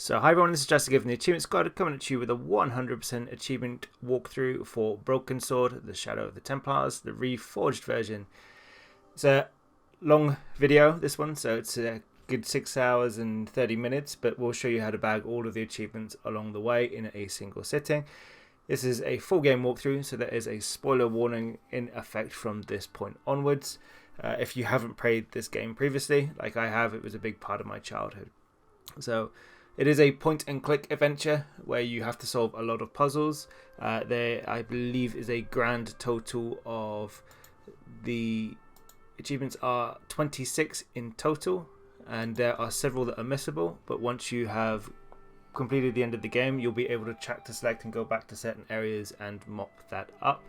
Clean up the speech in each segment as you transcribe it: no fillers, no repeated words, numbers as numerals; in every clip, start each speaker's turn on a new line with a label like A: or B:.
A: So hi everyone, this is Jessica from the Achievement Squad coming at you with a 100% achievement walkthrough for Broken Sword, the Shadow of the Templars, the Reforged version. It's a long video, this one, so it's a good 6 hours and 30 minutes, but we'll show you how to bag all of the achievements along the way in a single sitting. This is a full game walkthrough, so there is a spoiler warning in effect from this point onwards. If you haven't played this game previously, like I have, it was a big part of my childhood. So it is a point and click adventure where you have to solve a lot of puzzles. There, I believe, is a grand total of the achievements are 26 in total, and there are several that are missable. But once you have completed the end of the game, you'll be able to track to select and go back to certain areas and mop that up.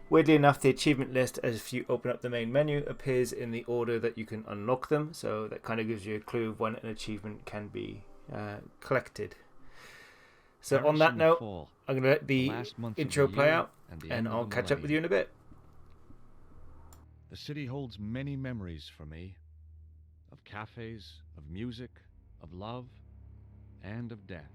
A: Weirdly enough, the achievement list, as if you open up the main menu, appears in the order that you can unlock them, so that kind of gives you a clue of when an achievement can be collected. So on that note, I'm going to let the intro play out, and I'll catch up with you in a bit.
B: The city holds many memories for me, of cafes, of music, of love, and of death.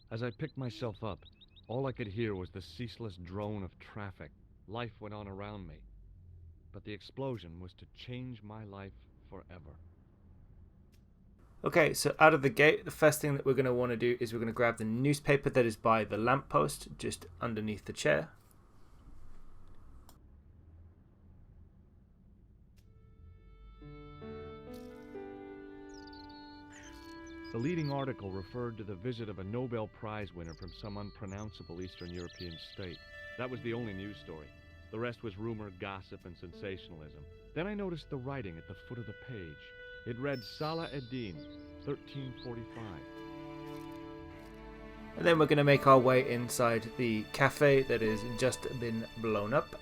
B: As I picked myself up, all I could hear was the ceaseless drone of traffic. Life went on around me. But the explosion was to change my life forever.
A: Okay, so out of the gate, the first thing that we're going to want to do is we're going to grab the newspaper that is by the lamppost, just underneath the chair.
B: The leading article referred to the visit of a Nobel Prize winner from some unpronounceable Eastern European state. That was the only news story. The rest was rumor, gossip, and sensationalism. Then I noticed the writing at the foot of the page. It read Salah Eddin, 1345.
A: And then we're going to make our way inside the cafe that has just been blown up.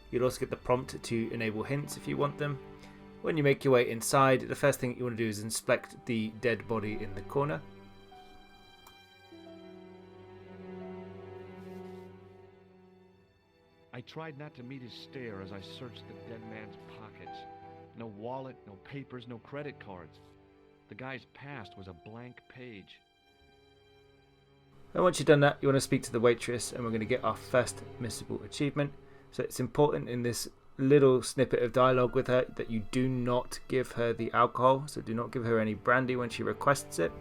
A: You'll also get the prompt to enable hints if you want them. When you make your way inside, the first thing you want to do is inspect the dead body in the corner.
B: I tried not to meet his stare as I searched the dead man's pockets. No wallet, no papers, no credit cards. The guy's past was a blank page.
A: And once you've done that, you want to speak to the waitress, and we're going to get our first missable achievement. So it's important in this little snippet of dialogue with her that you do not give her the alcohol, so do not give her any brandy when she requests it,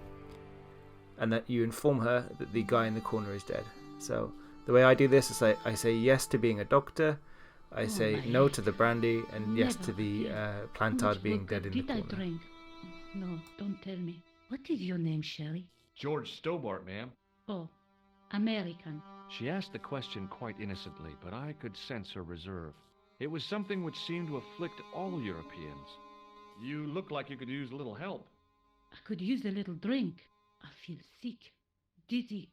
A: and that you inform her that the guy in the corner is dead. So the way I do this is I say yes to being a doctor, I say no to the brandy, and yes to the plantard being dead in the corner.
C: Did I drink? No, don't tell me. What is your name, Sherry?
B: George Stobart, ma'am.
C: Oh, American.
B: She asked the question quite innocently, but I could sense her reserve. It was something which seemed to afflict all Europeans. You look like you could use a little help.
C: I could use a little drink. I feel sick, dizzy,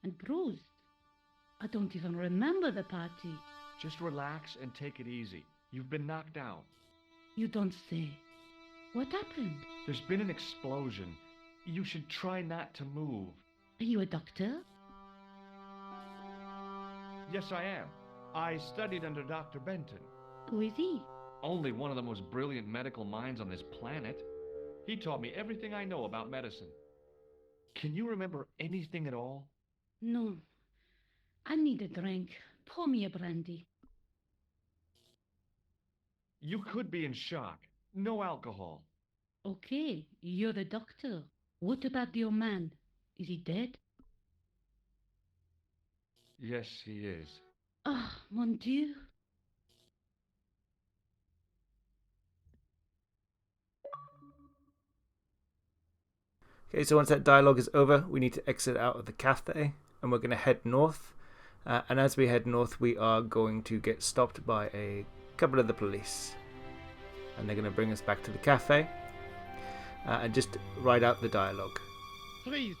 C: and bruised. I don't even remember the party.
B: Just relax and take it easy. You've been knocked out.
C: You don't say. What happened?
B: There's been an explosion. You should try not to move.
C: Are you a doctor?
B: Yes, I am. I studied under Dr. Benton.
C: Who is he?
B: Only one of the most brilliant medical minds on this planet. He taught me everything I know about medicine. Can you remember anything at all?
C: No. I need a drink. Pour me a brandy.
B: You could be in shock. No alcohol.
C: Okay, you're the doctor. What about your man? Is he dead?
B: Yes, he is.
C: Ah, mon Dieu.
A: Okay, so once that dialogue is over, we need to exit out of the cafe, and we're going to head north. And as we head north, we are going to get stopped by a couple of the police. And they're going to bring us back to the cafe and just write out the dialogue.
D: Freeze!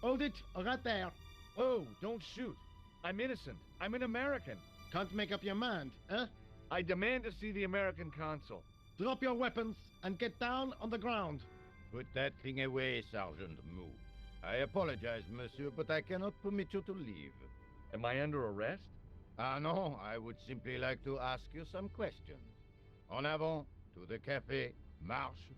D: Hold it, right there.
B: Oh, don't shoot. I'm innocent. I'm an American.
D: Can't make up your mind, eh?
B: I demand to see the American consul.
D: Drop your weapons and get down on the ground.
E: Put that thing away, Sergeant Mou. I apologize, monsieur, but I cannot permit you to leave.
B: Am I under arrest?
E: Ah, no, I would simply like to ask you some questions. En avant, to the café, marche.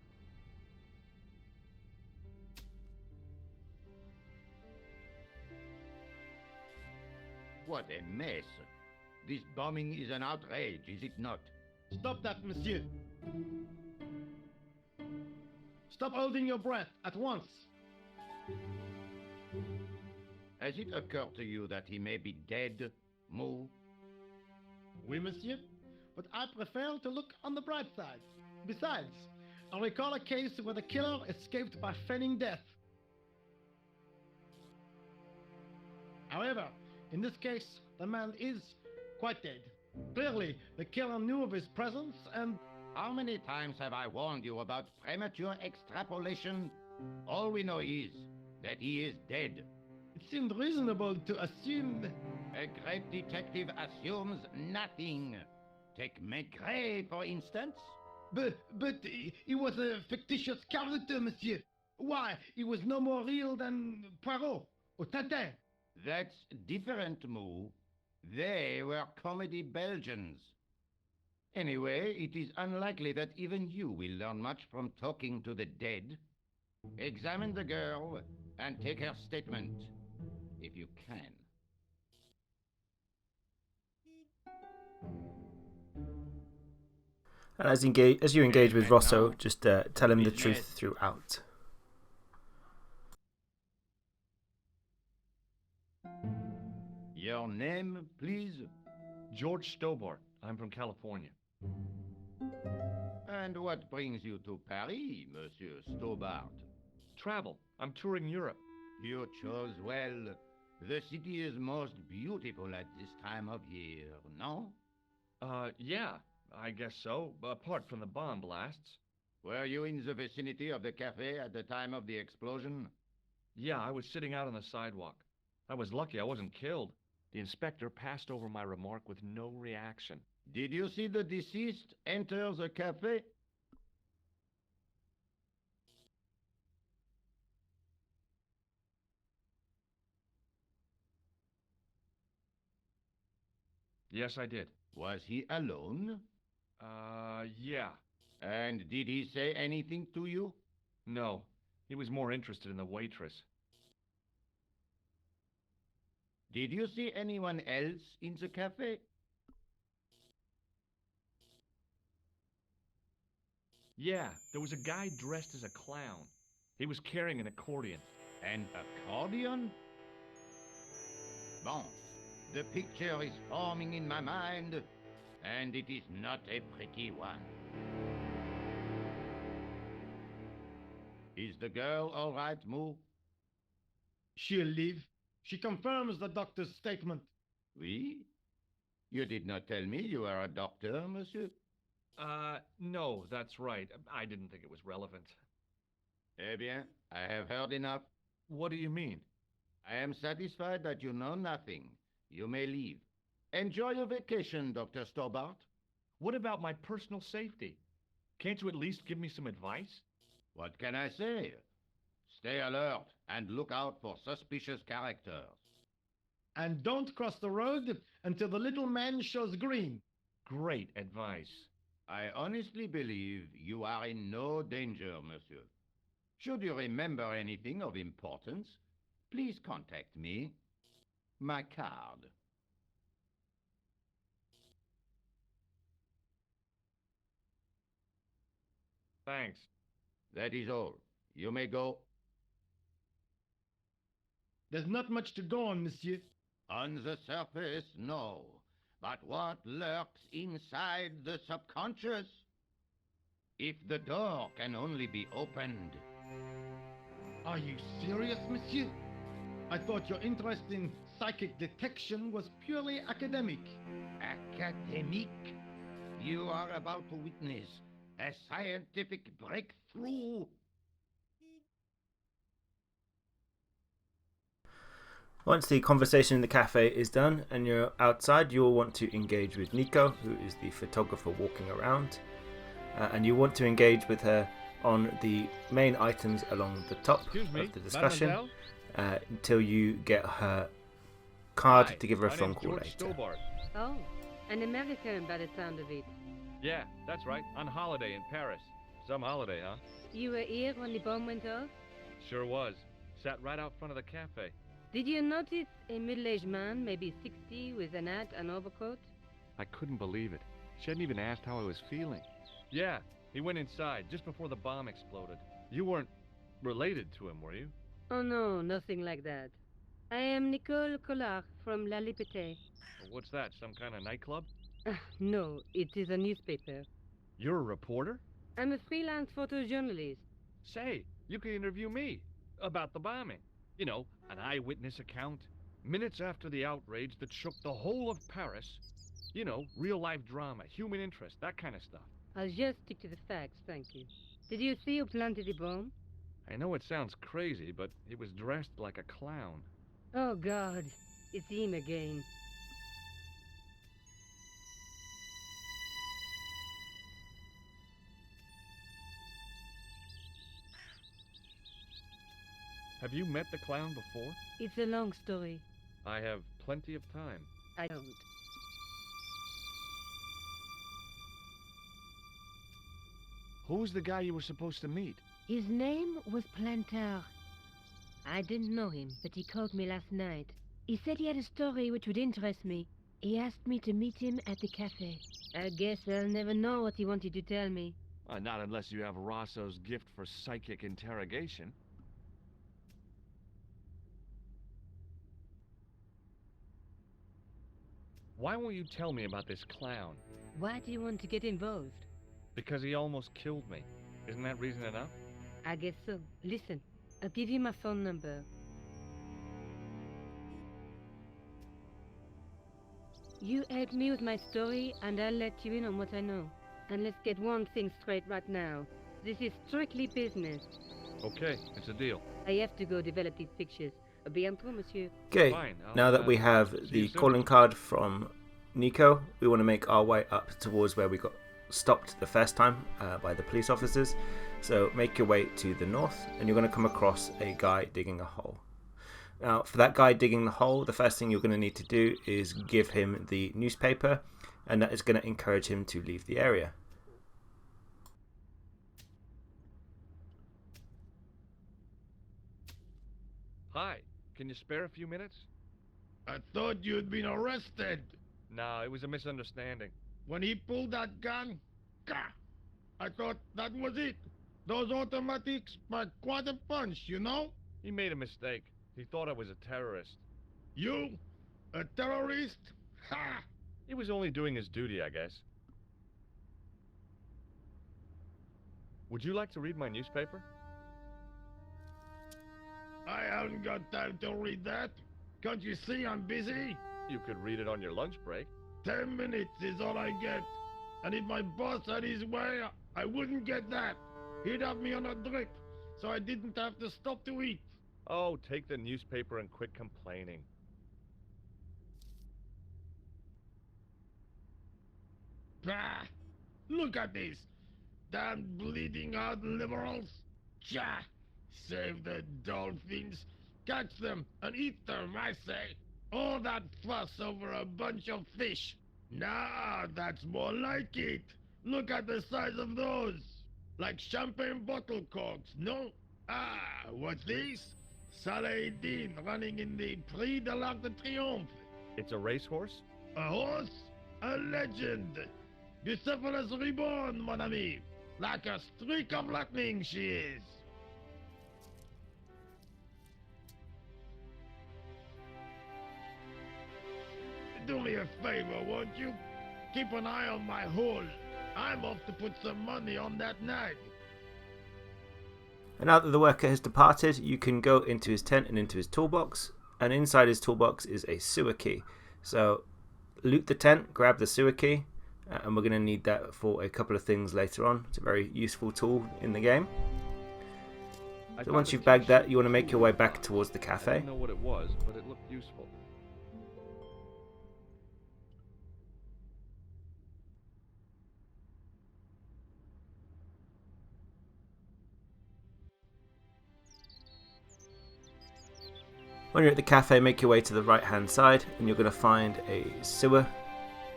E: What a mess. This bombing is an outrage, is it not?
D: Stop that, monsieur. Stop holding your breath at once.
E: Has it occurred to you that he may be dead, Mou?
D: Oui, monsieur. But I prefer to look on the bright side. Besides, I recall a case where the killer escaped by feigning death. However, in this case, the man is quite dead. Clearly, the killer knew of his presence and...
E: How many times have I warned you about premature extrapolation? All we know is that he is dead.
D: It seemed reasonable to assume...
E: A great detective assumes nothing. Take Maigret, for instance.
D: But he was a fictitious character, monsieur. Why, he was no more real than Poirot or Tintin.
E: That's different, Mou. They were comedy Belgians. Anyway, it is unlikely that even you will learn much from talking to the dead. Examine the girl and take her statement, if you can.
A: And as you engage with Rosso, just tell him the truth throughout.
E: Your name, please?
B: George Stobart. I'm from California.
E: And what brings you to Paris, Monsieur Stobart?
B: Travel. I'm touring Europe.
E: You chose well. The city is most beautiful at this time of year, no?
B: Yeah, I guess so, apart from the bomb blasts.
E: Were you in the vicinity of the cafe at the time of the explosion?
B: Yeah, I was sitting out on the sidewalk. I was lucky I wasn't killed. The inspector passed over my remark with no reaction.
E: Did you see the deceased enter the cafe?
B: Yes, I did.
E: Was he alone?
B: Yeah.
E: And did he say anything to you?
B: No, he was more interested in the waitress.
E: Did you see anyone else in the cafe?
B: Yeah, there was a guy dressed as a clown. He was carrying an accordion.
E: An accordion? Bon, the picture is forming in my mind, and it is not a pretty one. Is the girl all right, Moo?
D: She'll leave. She confirms the doctor's statement.
E: Oui? You did not tell me you are a doctor, monsieur?
B: No, that's right. I didn't think it was relevant.
E: Eh bien, I have heard enough.
B: What do you mean?
E: I am satisfied that you know nothing. You may leave. Enjoy your vacation, Dr. Stobart.
B: What about my personal safety? Can't you at least give me some advice?
E: What can I say? Stay alert and look out for suspicious characters.
D: And don't cross the road until the little man shows green.
B: Great advice.
E: I honestly believe you are in no danger, monsieur. Should you remember anything of importance, please contact me. My card.
B: Thanks.
E: That is all. You may go.
D: There's not much to go on, monsieur.
E: On the surface, no. But what lurks inside the subconscious? If the door can only be opened.
D: Are you serious, monsieur? I thought your interest in psychic detection was purely academic.
E: Academic? You are about to witness a scientific breakthrough.
A: Once the conversation in the cafe is done and you're outside, you'll want to engage with Nico, who is the photographer walking around. And you want to engage with her on the main items along the top of the discussion until you get her card to give her a phone call later.
F: Oh, an American by the sound of it.
B: Yeah, that's right. On holiday in Paris. Some holiday, huh?
F: You were here when the bomb went off?
B: Sure was. Sat right out front of the cafe.
F: Did you notice a middle-aged man, maybe 60, with an hat and overcoat?
B: I couldn't believe it. She hadn't even asked how I was feeling. Yeah, he went inside just before the bomb exploded. You weren't related to him, were you?
F: Oh no, nothing like that. I am Nicole Collard from La Liberté.
B: What's that, some kind of nightclub?
F: No, it is a newspaper.
B: You're a reporter?
F: I'm a freelance photojournalist.
B: Say, you can interview me about the bombing. You know, an eyewitness account. Minutes after the outrage that shook the whole of Paris. You know, real-life drama, human interest, that kind of stuff.
F: I'll just stick to the facts, thank you. Did you see who planted the bomb?
B: I know it sounds crazy, but he was dressed like a clown.
F: Oh, God. It's him again.
B: Have you met the clown before?
F: It's a long story.
B: I have plenty of time.
F: I don't.
B: Who's the guy you were supposed to meet?
F: His name was Planter. I didn't know him, but he called me last night. He said he had a story which would interest me. He asked me to meet him at the cafe. I guess I'll never know what he wanted to tell me.
B: Not unless you have Rosso's gift for psychic interrogation. Why won't you tell me about this clown?
F: Why do you want to get involved?
B: Because he almost killed me. Isn't that reason enough?
F: I guess so. Listen, I'll give you my phone number. You help me with my story, and I'll let you in on what I know. And let's get one thing straight right now. This is strictly business.
B: Okay, it's a deal.
F: I have to go develop these pictures. A bientôt, monsieur.
A: Okay,
B: Fine,
A: now that we have
B: see
A: the
B: you soon.
A: calling card from Nico, we want to make our way up towards where we got stopped the first time by the police officers. So make your way to the north and you're going to come across a guy digging a hole. Now for that guy digging the hole, the first thing you're going to need to do is give him the newspaper, and that is going to encourage him to leave the area.
B: Hi, can you spare a few minutes?
G: I thought you'd been arrested.
B: No, it was a misunderstanding.
G: When he pulled that gun, gah, I thought that was it. Those automatics pack quite a punch, you know?
B: He made a mistake. He thought I was a terrorist.
G: You? A terrorist? Ha!
B: He was only doing his duty, I guess. Would you like to read my newspaper?
G: I haven't got time to read that. Can't you see I'm busy?
B: You could read it on your lunch break.
G: 10 minutes is all I get. And if my boss had his way, I wouldn't get that. He'd have me on a drip, so I didn't have to stop to eat.
B: Oh, take the newspaper and quit complaining.
G: Bah! Look at this. Damn bleeding out liberals. Cha! Save the dolphins. Catch them and eat them, I say. All that fuss over a bunch of fish. Nah, that's more like it. Look at the size of those. Like champagne bottle corks, no? Ah, what's this? Saladin running in the Prix de l'Arc de Triomphe.
B: It's a racehorse?
G: A horse? A legend. Bucephalus reborn, mon ami. Like a streak of lightning she is. Do me a favor, won't you? Keep an eye on my hole. I'm off to put some money on that nag.
A: And now that the worker has departed, you can go into his tent and into his toolbox. And inside his toolbox is a sewer key. So loot the tent, grab the sewer key, and we're going to need that for a couple of things later on. It's a very useful tool in the game. So once you've bagged that, you want to make your way back towards the
B: I
A: cafe.
B: didn't know what it was, but it looked useful.
A: When you're at the cafe, make your way to the right hand side and you're going to find a sewer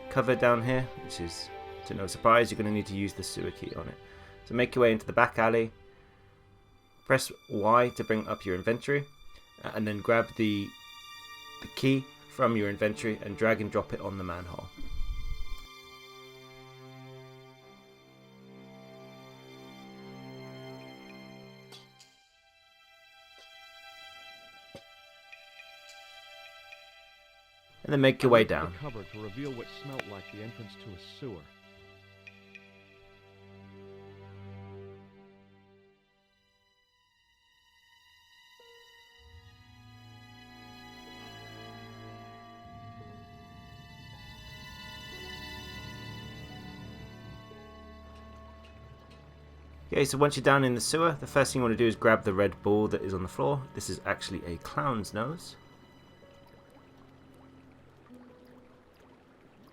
A: cover down here, which is, to no surprise, you're going to need to use the sewer key on it. So make your way into the back alley, press Y to bring up your inventory, and then grab the key from your inventory and drag and drop it on the manhole. And then make your way down.
B: The cupboard to reveal what smelt like the entrance to a sewer.
A: Okay, so once you're down in the sewer, the first thing you want to do is grab the red ball that is on the floor. This is actually a clown's nose.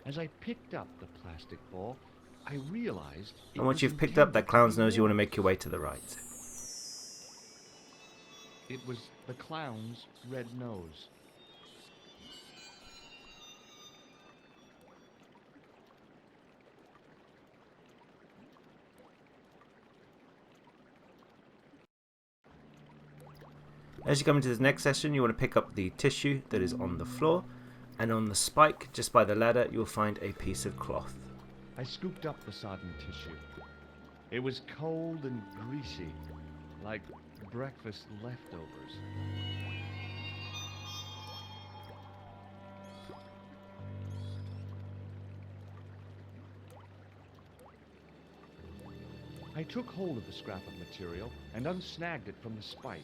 B: As I picked up the plastic ball, I realized...
A: And once you've picked up that clown's nose, you want to make your way to the right.
B: It was the clown's red nose.
A: As you come into this next session, you want to pick up the tissue that is on the floor. And on the spike, just by the ladder, you'll find a piece of cloth.
B: I scooped up the sodden tissue. It was cold and greasy, like breakfast leftovers. I took hold of the scrap of material and unsnagged it from the spike.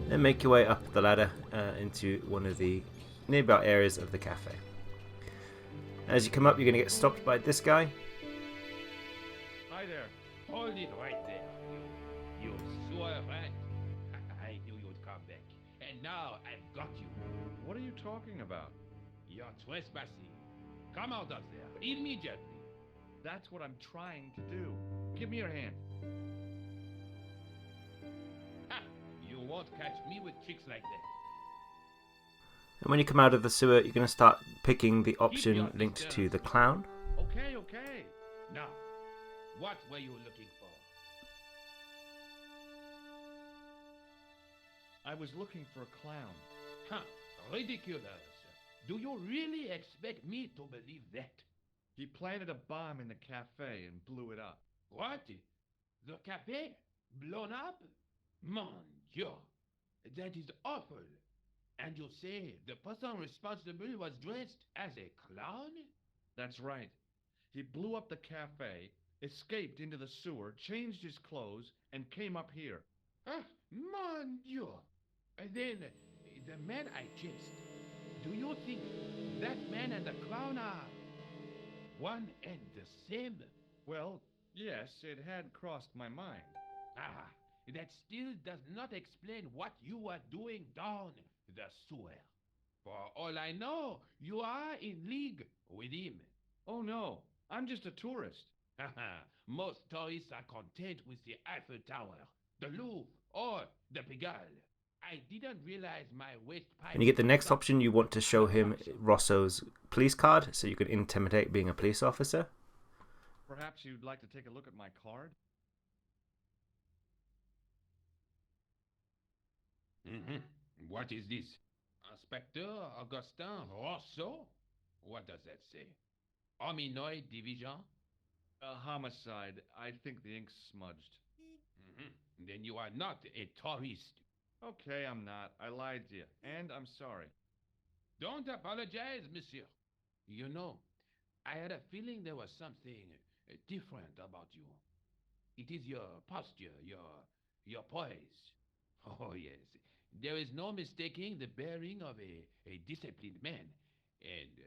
A: Then make your way up the ladder into one of the nearby areas of the cafe. As you come up, you're going to get stopped by this guy.
H: Hi there. Hold it right there. You sewer rat. I knew you'd come back. And now I've got you.
B: What are you talking about?
H: You're trespassing. Come out of there immediately.
B: That's what I'm trying to do. Give me your hand.
H: Ha! You won't catch me with tricks like that.
A: And when you come out of the sewer, you're going to start picking the option linked to the clown.
H: Okay, okay. Now, what were you looking for?
B: I was looking for a clown.
H: Huh, ridiculous. Do you really expect me to believe that?
B: He planted a bomb in the cafe and blew it up.
H: What? The cafe? Blown up? Mon Dieu, that is awful. And you say the person responsible was dressed as a clown?
B: That's right. He blew up the cafe, escaped into the sewer, changed his clothes, and came up here.
H: Ah, mon Dieu. Then, the man I chased, do you think that man and the clown are one and the same?
B: Well, yes, it had crossed my mind.
H: Ah, that still does not explain what you were doing down the sewer. For all I know, you are in league with him.
B: Oh no, I'm just a tourist.
H: Most tourists are content with the Eiffel Tower, the Louvre, or the Pigalle. I didn't realize my waste pipe...
A: When you get the next option, you want to show him Rosso's police card, so you can intimidate being a police officer.
B: Perhaps you'd like to take a look at my card?
H: What is this? Inspector Augustin Rosso? What does that say? Hominoid Division?
B: A homicide. I think the ink's smudged.
H: Then you are not a tourist.
B: Okay, I'm not. I lied to you, and I'm sorry.
H: Don't apologize, monsieur. You know, I had a feeling there was something different about you. It is your posture, your poise. Oh, yes. There is no mistaking the bearing of a disciplined man. And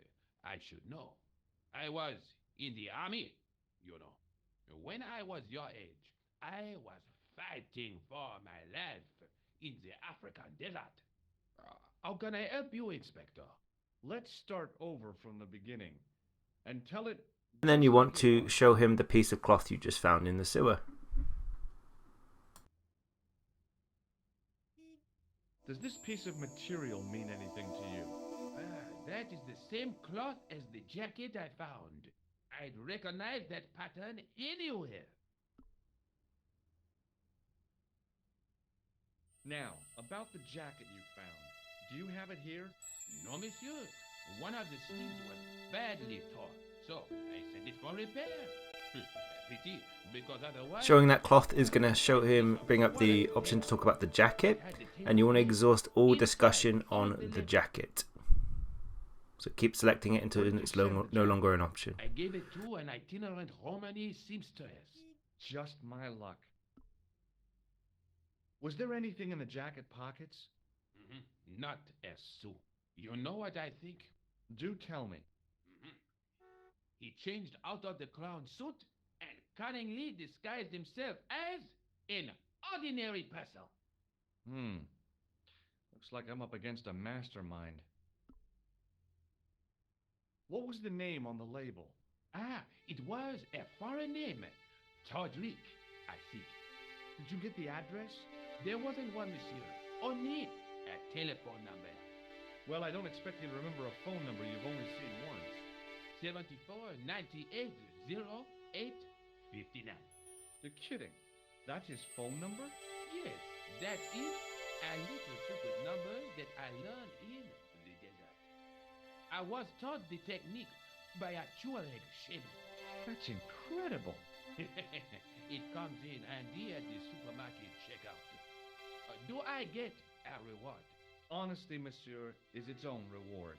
H: I should know. I was in the army, you know. When I was your age, I was fighting for my life in the African desert. How can I help you, Inspector?
B: Let's start over from the beginning and tell it...
A: And then you want to show him the piece of cloth you just found in the sewer.
B: Does this piece of material mean anything to you?
H: That is the same cloth as the jacket I found. I'd recognize that pattern anywhere.
B: Now, about the jacket you found. Do you have it here?
H: No, monsieur. One of the sleeves was badly torn, so I sent it for repair. Pity, because otherwise...
A: Showing that cloth is going to show him, bring up the option to talk about the jacket, and you want to exhaust all discussion on the jacket. So keep selecting it until it's no longer an option.
H: I gave it to an itinerant Romani seamstress.
B: Just my luck. Was there anything in the jacket pockets?
H: Not a sou. You know what I think?
B: Do tell me.
H: He changed out of the clown suit and cunningly disguised himself as an ordinary person.
B: Looks like I'm up against a mastermind. What was the name on the label?
H: It was a foreign name. Todlik, I think.
B: Did you get the address?
H: There wasn't one, monsieur. Only a telephone number.
B: Well, I don't expect you to remember a phone number you've only seen once.
H: 74 98 08 59.
B: You're kidding. That's his phone number?
H: Yes, that is a little secret number that I learned in the desert. I was taught the technique by a Tuareg shaman.
B: That's incredible.
H: It comes in handy at the supermarket checkout. Do I get a reward?
B: Honesty, monsieur, is its own reward.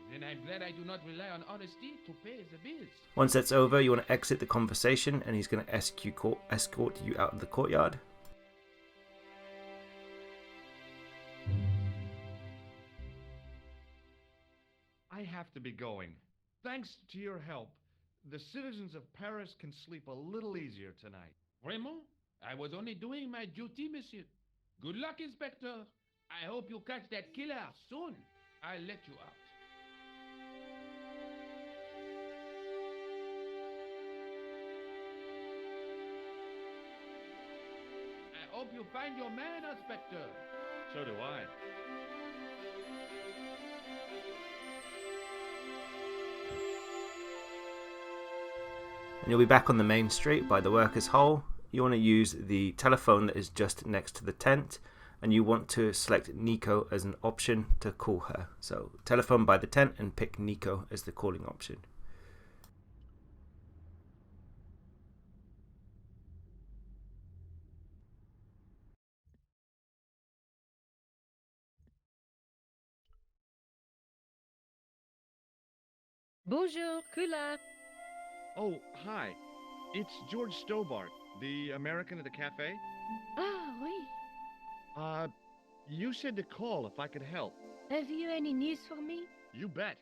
H: Then I'm glad I do not rely on honesty to pay the bills.
A: Once that's over, you want to exit the conversation, and he's going to escort you out of the courtyard.
B: I have to be going. Thanks to your help, the citizens of Paris can sleep a little easier tonight.
H: Raymond, I was only doing my duty, monsieur. Good luck, Inspector. I hope you catch that killer soon. I'll let you out. I hope you find your man, Inspector.
B: So do I.
A: And you'll be back on the main street by the workers' hole. You want to use the telephone that is just next to the tent, and you want to select Nico as an option to call her. So telephone by the tent and pick Nico as the calling option.
F: Bonjour, Kula.
B: Oh, hi. It's George Stobart, the American at the cafe.
F: Ah, oui.
B: You said to call if I could help.
F: Have you any news for me?
B: You bet.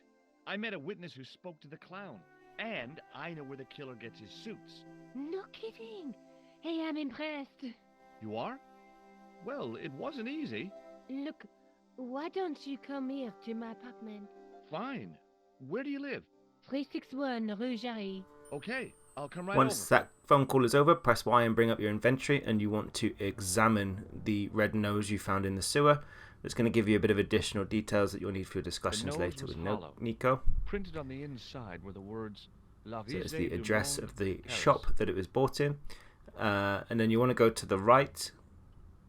B: I met a witness who spoke to the clown. And I know where the killer gets his suits.
F: No kidding. Hey, I'm impressed.
B: You are? Well, it wasn't easy.
F: Look, why don't you come here to my apartment?
B: Fine. Where do you live?
F: 361 Rue Jarry.
B: Okay, I'll come right
A: Once
B: over.
A: that phone call is over, press Y and bring up your inventory, and you want to examine the red nose you found in the sewer. It's going to give you a bit of additional details that you'll need for your discussions later with Nico.
B: Printed on the inside were the words La
A: So it's
B: Visée
A: the
B: du
A: address
B: Monde
A: of the
B: Paris.
A: shop that it was bought in. And then you want to go to the right.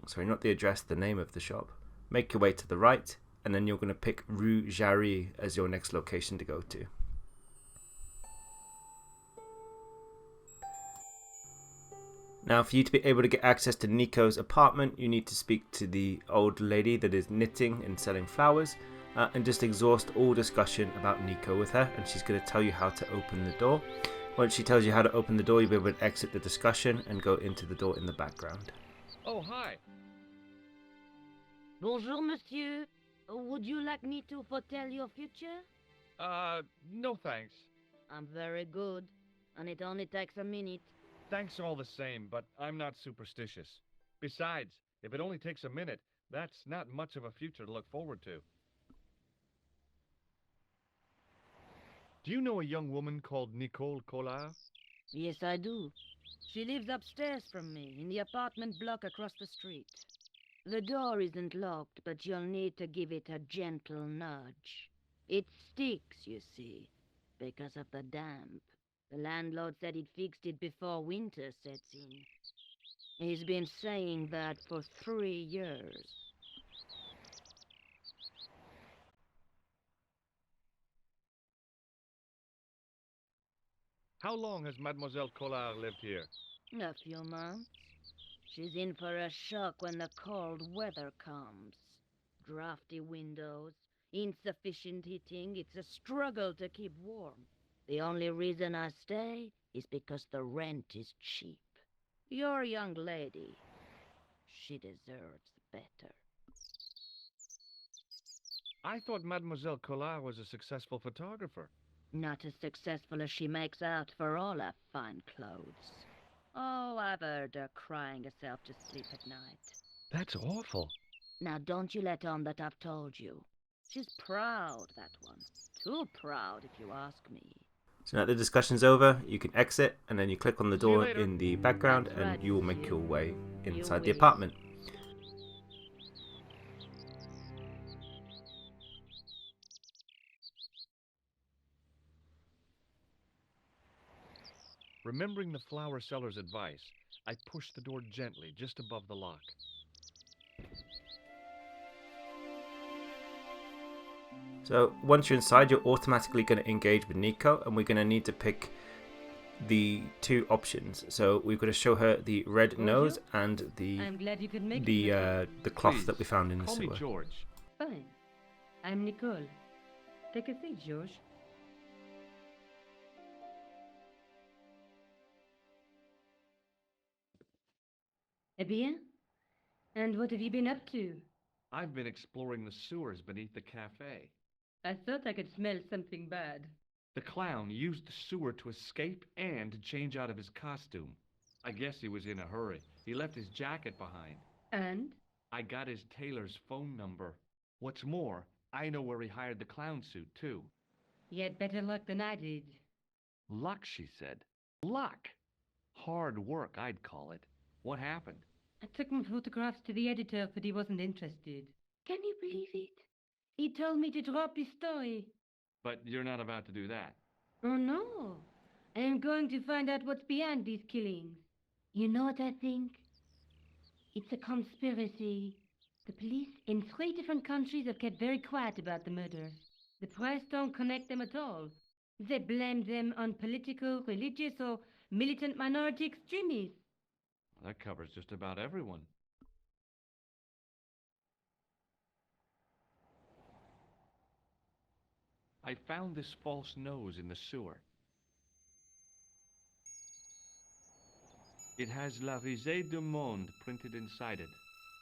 A: Sorry, not the address, the name of the shop. Make your way to the right, and then you're going to pick Rue Jarry as your next location to go to. Now, for you to be able to get access to Nico's apartment, you need to speak to the old lady that is knitting and selling flowers, and just exhaust all discussion about Nico with her, and she's going to tell you how to open the door. Once she tells you how to open the door, you'll be able to exit the discussion and go into the door in the background.
B: Oh, hi.
F: Bonjour, monsieur. Would you like me to foretell your future?
B: No thanks.
F: I'm very good, and it only takes a minute.
B: Thanks all the same, but I'm not superstitious. Besides, if it only takes a minute, that's not much of a future to look forward to. Do you know a young woman called Nicole Collard?
F: Yes, I do. She lives upstairs from me, in the apartment block across the street. The door isn't locked, but you'll need to give it a gentle nudge. It sticks, you see, because of the damp. The landlord said he'd fixed it before winter sets in. He's been saying that for 3 years.
B: How long has Mademoiselle Collard lived here?
F: A few months. She's in for a shock when the cold weather comes. Drafty windows, insufficient heating. It's a struggle to keep warm. The only reason I stay is because the rent is cheap. You're a young lady. She deserves better.
B: I thought Mademoiselle Collard was a successful photographer.
F: Not as successful as she makes out for all her fine clothes. Oh, I've heard her crying herself to sleep at night.
B: That's awful.
F: Now don't you let on that I've told you. She's proud, that one. Too proud, if you ask me.
A: So now the discussion's over, you can exit, and then you click on the
B: See you
A: door
B: later.
A: in the background,
F: That's
A: and
F: right,
A: you will make your way
F: You
A: inside the
F: will.
A: apartment.
B: Remembering the flower seller's advice, I pushed the door gently just above the lock.
A: So once you're inside, you're automatically going to engage with Nico, and we're going to need to pick the 2 options. So we're going to show her the red nose and the
C: I'm glad you could make it.
A: the cloth
B: Please,
A: that we found in the
B: Call me
A: sewer.
B: George.
C: Fine. I'm Nicole. Take a seat, George. Eh bien? And what have you been up to?
B: I've been exploring the sewers beneath the cafe.
C: I thought I could smell something bad.
B: The clown used the sewer to escape and to change out of his costume. I guess he was in a hurry. He left his jacket behind.
C: And?
B: I got his tailor's phone number. What's more, I know where he hired the clown suit, too.
C: You had better luck than I did.
B: Luck, she said. Luck! Hard work, I'd call it. What happened?
C: I took my photographs to the editor, but he wasn't interested. Can you believe it? He told me to drop his story.
B: But you're not about to do that.
C: Oh no. I am going to find out what's behind these killings. You know what I think? It's a conspiracy.
F: The police in 3 different countries have kept very quiet about the murder. The press don't connect them at all. They blame them on political, religious, or militant minority extremists.
B: That covers just about everyone. I found this false nose in the sewer. It has La Risée du Monde printed inside it.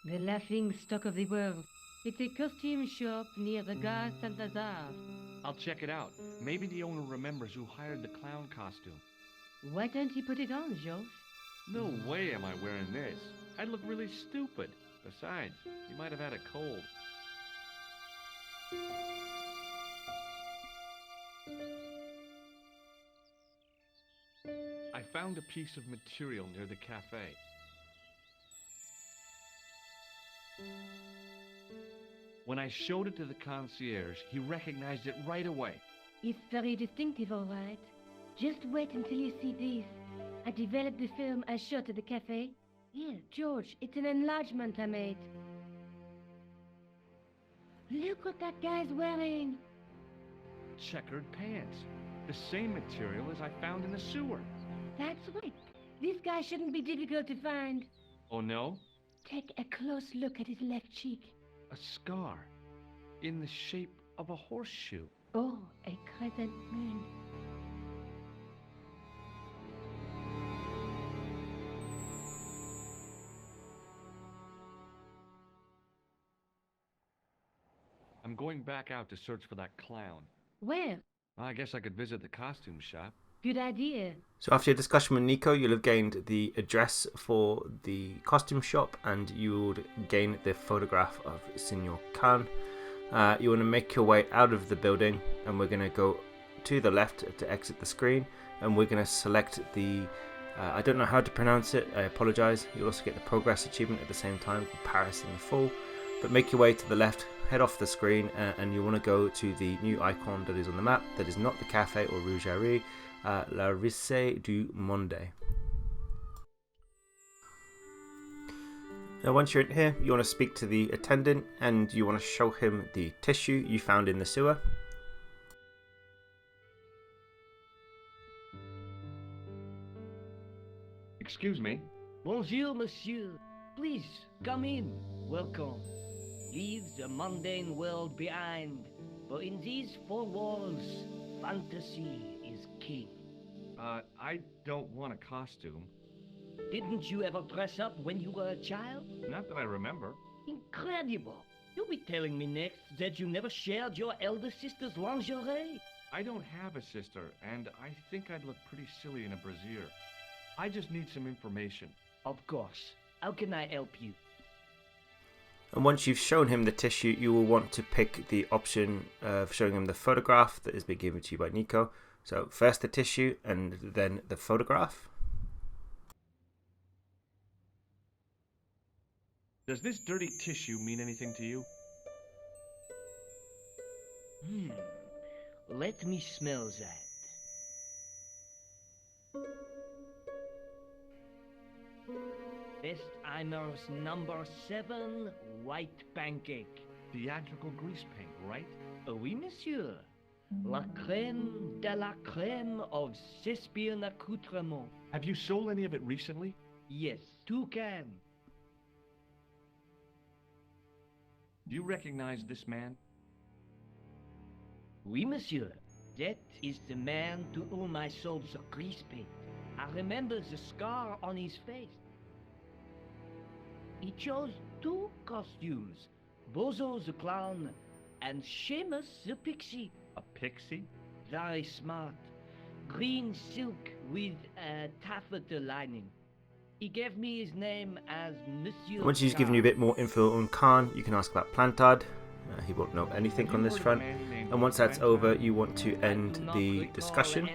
F: The laughing stock of the world. It's a costume shop near the Gare Saint-Lazare.
B: I'll check it out. Maybe the owner remembers who hired the clown costume.
F: Why don't you put it on, George?
B: No way am I wearing this. I'd look really stupid. Besides, you might have had a cold. I found a piece of material near the cafe. When I showed it to the concierge, he recognized it right away.
F: It's very distinctive, all right. Just wait until you see this. I developed the film I shot at the cafe. Here, George, it's an enlargement I made. Look what that guy's wearing.
B: Checkered pants. The same material as I found in the sewer.
F: That's right. This guy shouldn't be difficult to find.
B: Oh no?
F: Take a close look at his left cheek.
B: A scar. In the shape of a horseshoe.
F: Oh, a crescent moon.
B: I'm going back out to search for that clown.
F: Where?
B: I guess I could visit the costume shop.
F: Good idea.
A: So after your discussion with Nico, you'll have gained the address for the costume shop and you would gain the photograph of Signor Kahn. You want to make your way out of the building and we're going to go to the left to exit the screen and we're going to select the, I don't know how to pronounce it, I apologise. You'll also get the progress achievement at the same time for Paris in the full. But make your way to the left, head off the screen and you want to go to the new icon that is on the map that is not the cafe or Rougerie. La Risée du Monde. Now once you're in here, you want to speak to the attendant and you want to show him the tissue you found in the sewer.
B: Excuse me.
I: Bonjour, monsieur. Please, come in. Welcome. Leave the mundane world behind, for in these 4 walls, fantasy is king.
B: I don't want a costume.
I: Didn't you ever dress up when you were a child?
B: Not that I remember.
I: Incredible! You'll be telling me next that you never shared your elder sister's lingerie.
B: I don't have a sister, and I think I'd look pretty silly in a brassiere. I just need some information.
I: Of course. How can I help you?
A: And once you've shown him the tissue, you will want to pick the option of showing him the photograph that has been given to you by Nico. So first the tissue and then the photograph.
B: Does this dirty tissue mean anything to you?
I: Let me smell that. Bestheimer's number 7 white pancake.
B: Theatrical grease paint, right?
I: Oui, monsieur. La crème de la crème of Shakespeare accoutrement.
B: Have you sold any of it recently?
I: Yes, 2 cans.
B: Do you recognize this man?
I: Oui, monsieur. That is the man to whom I sold the grease paint. I remember the scar on his face. He chose 2 costumes, Bozo the clown and Seamus the pixie.
B: A pixie?
I: Very smart. Green silk with a taffeta lining. He gave me his name as Monsieur.
A: Once he's given you a bit more info on Kahn, you can ask about Plantard. He won't know anything on this front. And once that's over, you want to end the discussion.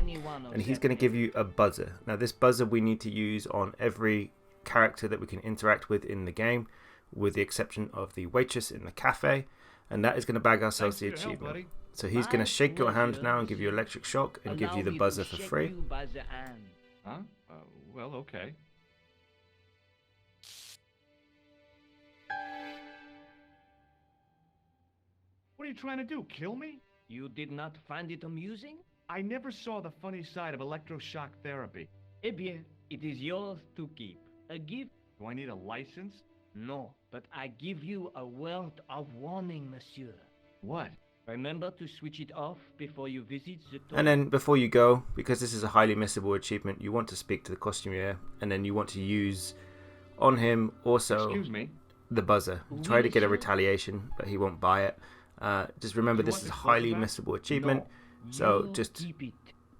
A: And he's going to give you a buzzer. Now this buzzer we need to use on every character that we can interact with in the game, with the exception of the waitress in the cafe. And that is going to bag ourselves the achievement. So he's going to shake your hand now and give you electric shock and give you the buzzer for free.
B: Huh? Well, okay. What are you trying to do, kill me?
I: You did not find it amusing?
B: I never saw the funny side of electroshock therapy.
I: Eh bien, it is yours to keep. A gift?
B: Do I need a license?
I: No, but I give you a word of warning, monsieur.
B: What?
I: Remember to switch it off before you visit the toilet.
A: And then before you go, because this is a highly missable achievement, you want to speak to the costumier, and then you want to use on him also
B: Excuse me?
A: the buzzer. Try to get a retaliation, but he won't buy it. Just remember this is a highly missable achievement, so just
I: keep it.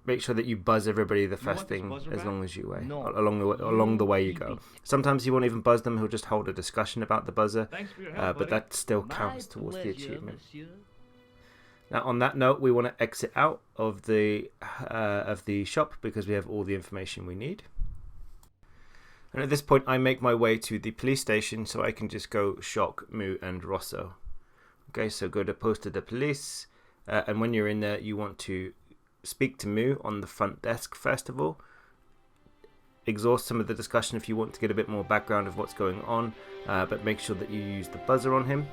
A: make sure that you buzz everybody the first thing as long as you along the way you go. Sometimes he won't even buzz them, he'll just hold a discussion about the buzzer,
B: Thanks for your help,
A: but
B: buddy.
A: that still counts towards the
I: pleasure,
A: achievement.
I: monsieur.
A: Now, on that note, we want to exit out of the shop because we have all the information we need. And at this point, I make my way to the police station so I can just go shock Moo and Rosso. Okay, so go to Poste de Police, and when you're in there, you want to speak to Moo on the front desk first of all. Exhaust some of the discussion if you want to get a bit more background of what's going on, but make sure that you use the buzzer on him.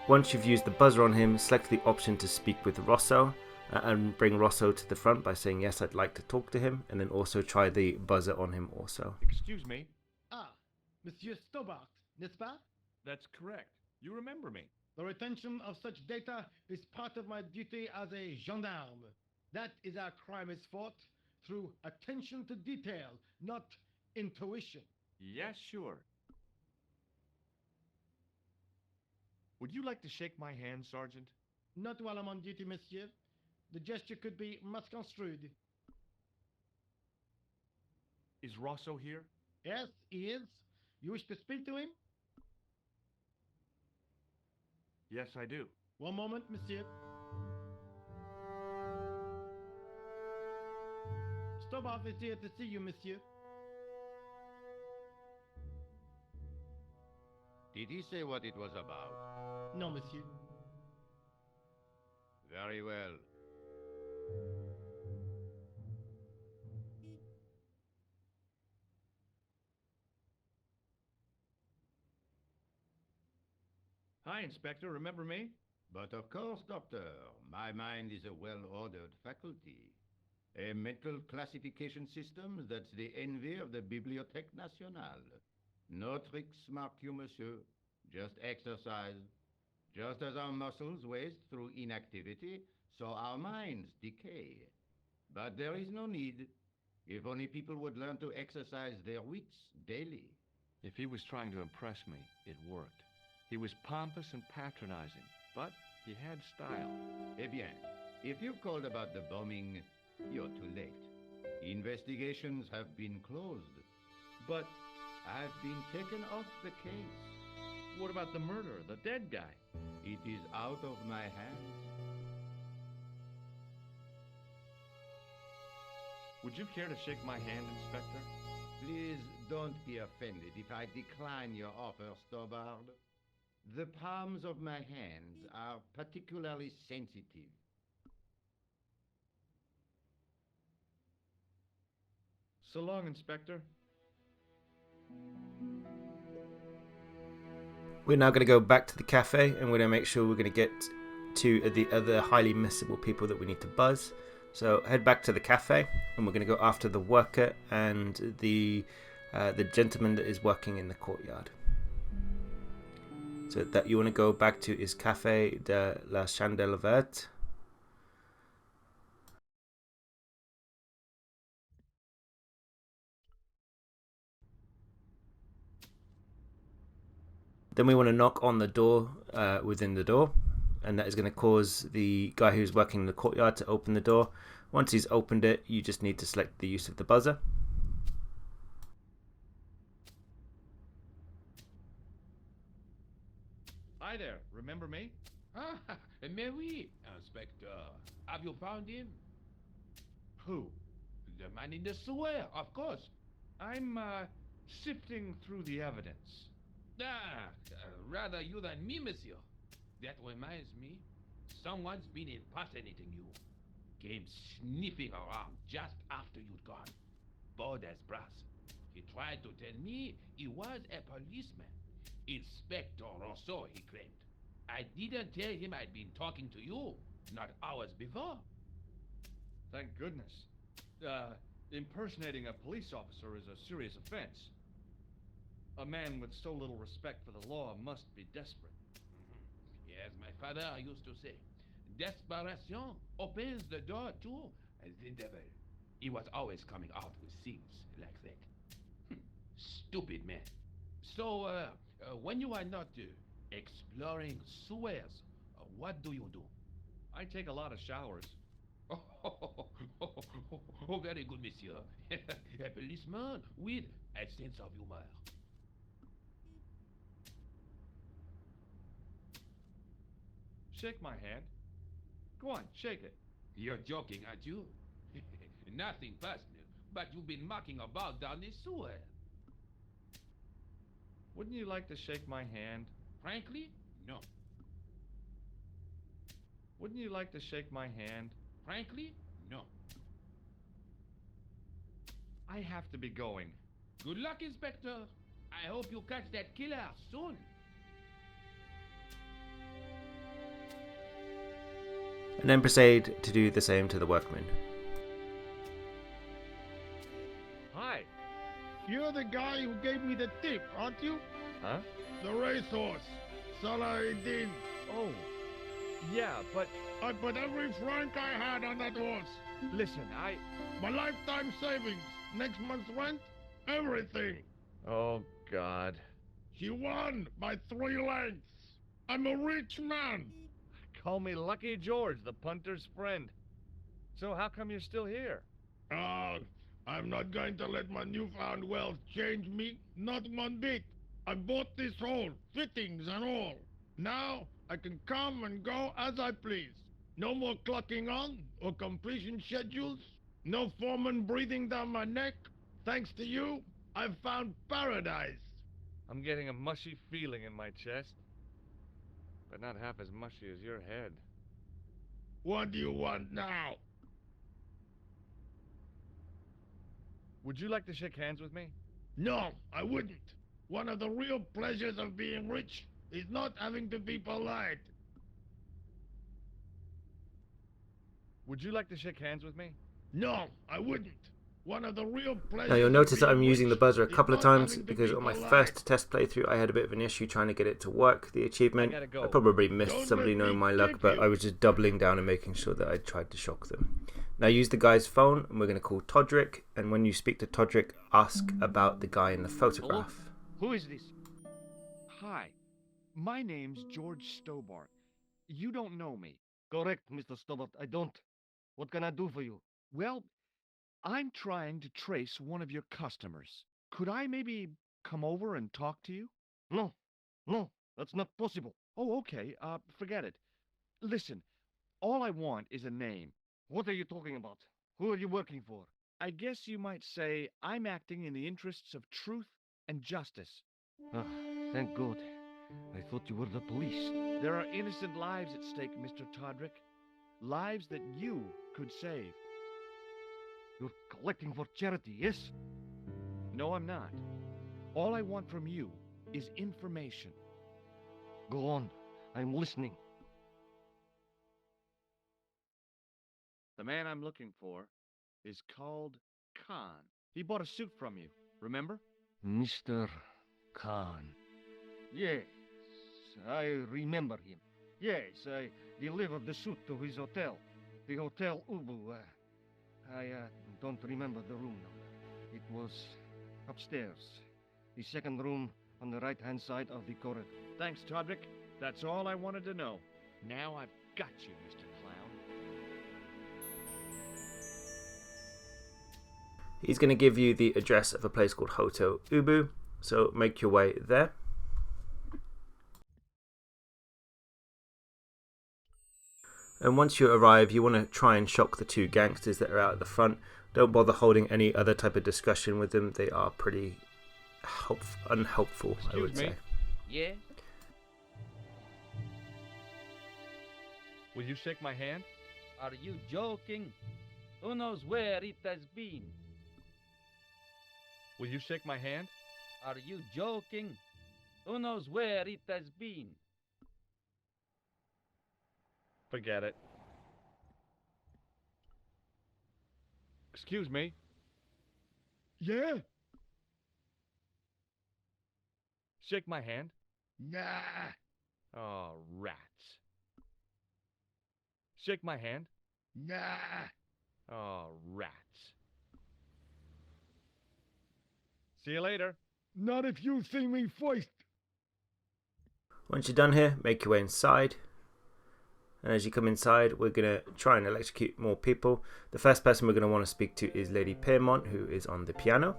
A: Once you've used the buzzer on him, select the option to speak with Rosso and bring Rosso to the front by saying, yes, I'd like to talk to him, and then also try the buzzer on him also.
B: Excuse me?
D: Ah, Monsieur Stobart, n'est-ce pas?
B: That's correct. You remember me.
D: The retention of such data is part of my duty as a gendarme. That is how crime is fought, through attention to detail, not intuition.
B: Yes, sure. Would you like to shake my hand, Sergeant?
D: Not while I'm on duty, monsieur. The gesture could be misconstrued.
B: Is Rosso here?
D: Yes, he is. You wish to speak to him?
B: Yes, I do.
D: One moment, monsieur. Stobart is here to see you, monsieur.
E: Did he say what it was about?
D: No, monsieur.
E: Very well.
B: Hi, Inspector. Remember me?
E: But of course, Doctor, my mind is a well-ordered faculty. A mental classification system that's the envy of the Bibliothèque Nationale. No tricks, mark you, monsieur. Just exercise. Just as our muscles waste through inactivity, so our minds decay. But there is no need. If only people would learn to exercise their wits daily.
B: If he was trying to impress me, it worked. He was pompous and patronizing, but he had style.
E: Eh bien, if you called about the bombing, you're too late. Investigations have been closed. But I've been taken off the case.
B: What about the murderer, the dead guy?
E: It is out of my hands.
B: Would you care to shake my hand, Inspector?
E: Please don't be offended if I decline your offer, Stobart. The palms of my hands are particularly sensitive.
B: So long, Inspector.
A: We're now going to go back to the cafe, and we're going to make sure we're going to get to the other highly missable people that we need to buzz. So head back to the cafe, and we're going to go after the worker and the gentleman that is working in the courtyard. So that you want to go back to is Café de la Chandelle Verte. Then we want to knock on the door within the door, and that is going to cause the guy who's working in the courtyard to open the door. Once he's opened it, you just need to select the use of the buzzer.
B: Hi there. Remember me?
H: Ah, mais oui, Inspector. Have you found him?
B: Who?
H: The man in the sewer, of course.
B: I'm, sifting through the evidence.
H: Rather you than me, monsieur. That reminds me, someone's been impersonating you. Came sniffing around just after you'd gone. Bold as brass. He tried to tell me he was a policeman. Inspector Rousseau, he claimed. I didn't tell him I'd been talking to you, not hours before.
B: Thank goodness. Impersonating a police officer is a serious offense. A man with so little respect for the law must be desperate.
H: Yes, my father used to say, desperation opens the door to the devil. He was always coming out with things like that. Stupid man. So, when you are not exploring sewers, what do you do?
B: I take a lot of showers.
H: Oh, very good, monsieur. A policeman with a sense of humor.
B: Shake my hand. Go on, shake it.
H: You're joking, aren't you? Nothing personal, but you've been mucking about down this sewer.
B: Wouldn't you like to shake my hand?
H: Frankly, no.
B: Wouldn't you like to shake my hand?
H: Frankly, no.
B: I have to be going.
H: Good luck, Inspector. I hope you catch that killer soon.
A: And then proceed to do the same to the workmen.
B: Hi.
G: You're the guy who gave me the tip, aren't you?
B: Huh?
G: The racehorse, Salah-ed-Din.
B: Oh, yeah, but
G: I put every franc I had on that horse.
B: listen,
G: My lifetime savings, next month's rent, everything.
B: Oh, God.
G: She won by 3 lengths. I'm a rich man.
B: Call me Lucky George, the punter's friend. So how come you're still here?
G: I'm not going to let my newfound wealth change me, not one bit. I bought this hole, fittings and all. Now I can come and go as I please. No more clocking on or completion schedules. No foreman breathing down my neck. Thanks to you, I've found paradise.
B: I'm getting a mushy feeling in my chest. But not half as mushy as your head.
G: What do you want now?
B: Would you like to shake hands with me?
G: No, I wouldn't. One of the real pleasures of being rich is not having to be polite.
B: Would you like to shake hands with me?
G: No, I wouldn't. One of the real pleasures.
A: Now you'll notice that I'm
G: being
A: using the
G: rich
A: buzzer a
G: is
A: couple of
G: not
A: times
G: having to
A: because
G: be
A: on my
G: polite.
A: first test playthrough I had a bit of an issue trying to get it to work, the achievement.
B: I gotta go.
A: I probably missed
G: Don't
A: somebody
G: let
A: knowing
G: me
A: my luck,
G: kick
A: but
G: you.
A: I was just doubling down and making sure that I tried to shock them. Now use the guy's phone and we're going to call Todrick, and when you speak to Todrick, ask about the guy in the photograph.
I: Who is this?
B: Hi. My name's George Stobart. You don't know me.
I: Correct, Mr. Stobart. I don't. What can I do for you?
B: Well, I'm trying to trace one of your customers. Could I maybe come over and talk to you?
I: No, that's not possible.
B: Oh, okay. Forget it. Listen, all I want is a name.
I: What are you talking about? Who are you working for?
B: I guess you might say I'm acting in the interests of truth and justice.
I: Ah, thank God. I thought you were the police.
B: There are innocent lives at stake, Mr. Todrick. Lives that you could save.
I: You're collecting for charity, yes?
B: No, I'm not. All I want from you is information.
I: Go on. I'm listening.
B: The man I'm looking for is called Kahn. He bought a suit from you, remember?
I: Mr. Kahn. Yes, I remember him. Yes, I delivered the suit to his hotel. The Hotel Ubu. I don't remember the room number. It was upstairs. The second room on the right-hand side of the corridor.
B: Thanks, Todrick. That's all I wanted to know. Now I've got you, Mr. Clown.
A: He's going to give you the address of a place called Hotel Ubu, so make your way there. And once you arrive, you want to try and shock the 2 gangsters that are out at the front. Don't bother holding any other type of discussion with them. They are pretty unhelpful, I would say.
I: Yes?
B: Will you shake my hand?
I: Are you joking? Who knows where it has been?
B: Will you shake my hand?
I: Are you joking? Who knows where it has been?
B: Forget it. Excuse me.
G: Yeah?
B: Shake my hand.
G: Nah.
B: Oh, rats. Shake my hand.
G: Nah.
B: Oh, rats. See you later.
G: Not if you see me first.
A: Once you're done here, make your way inside. And as you come inside, we're going to try and electrocute more people. The first person we're going to want to speak to is Lady Piermont, who is on the piano.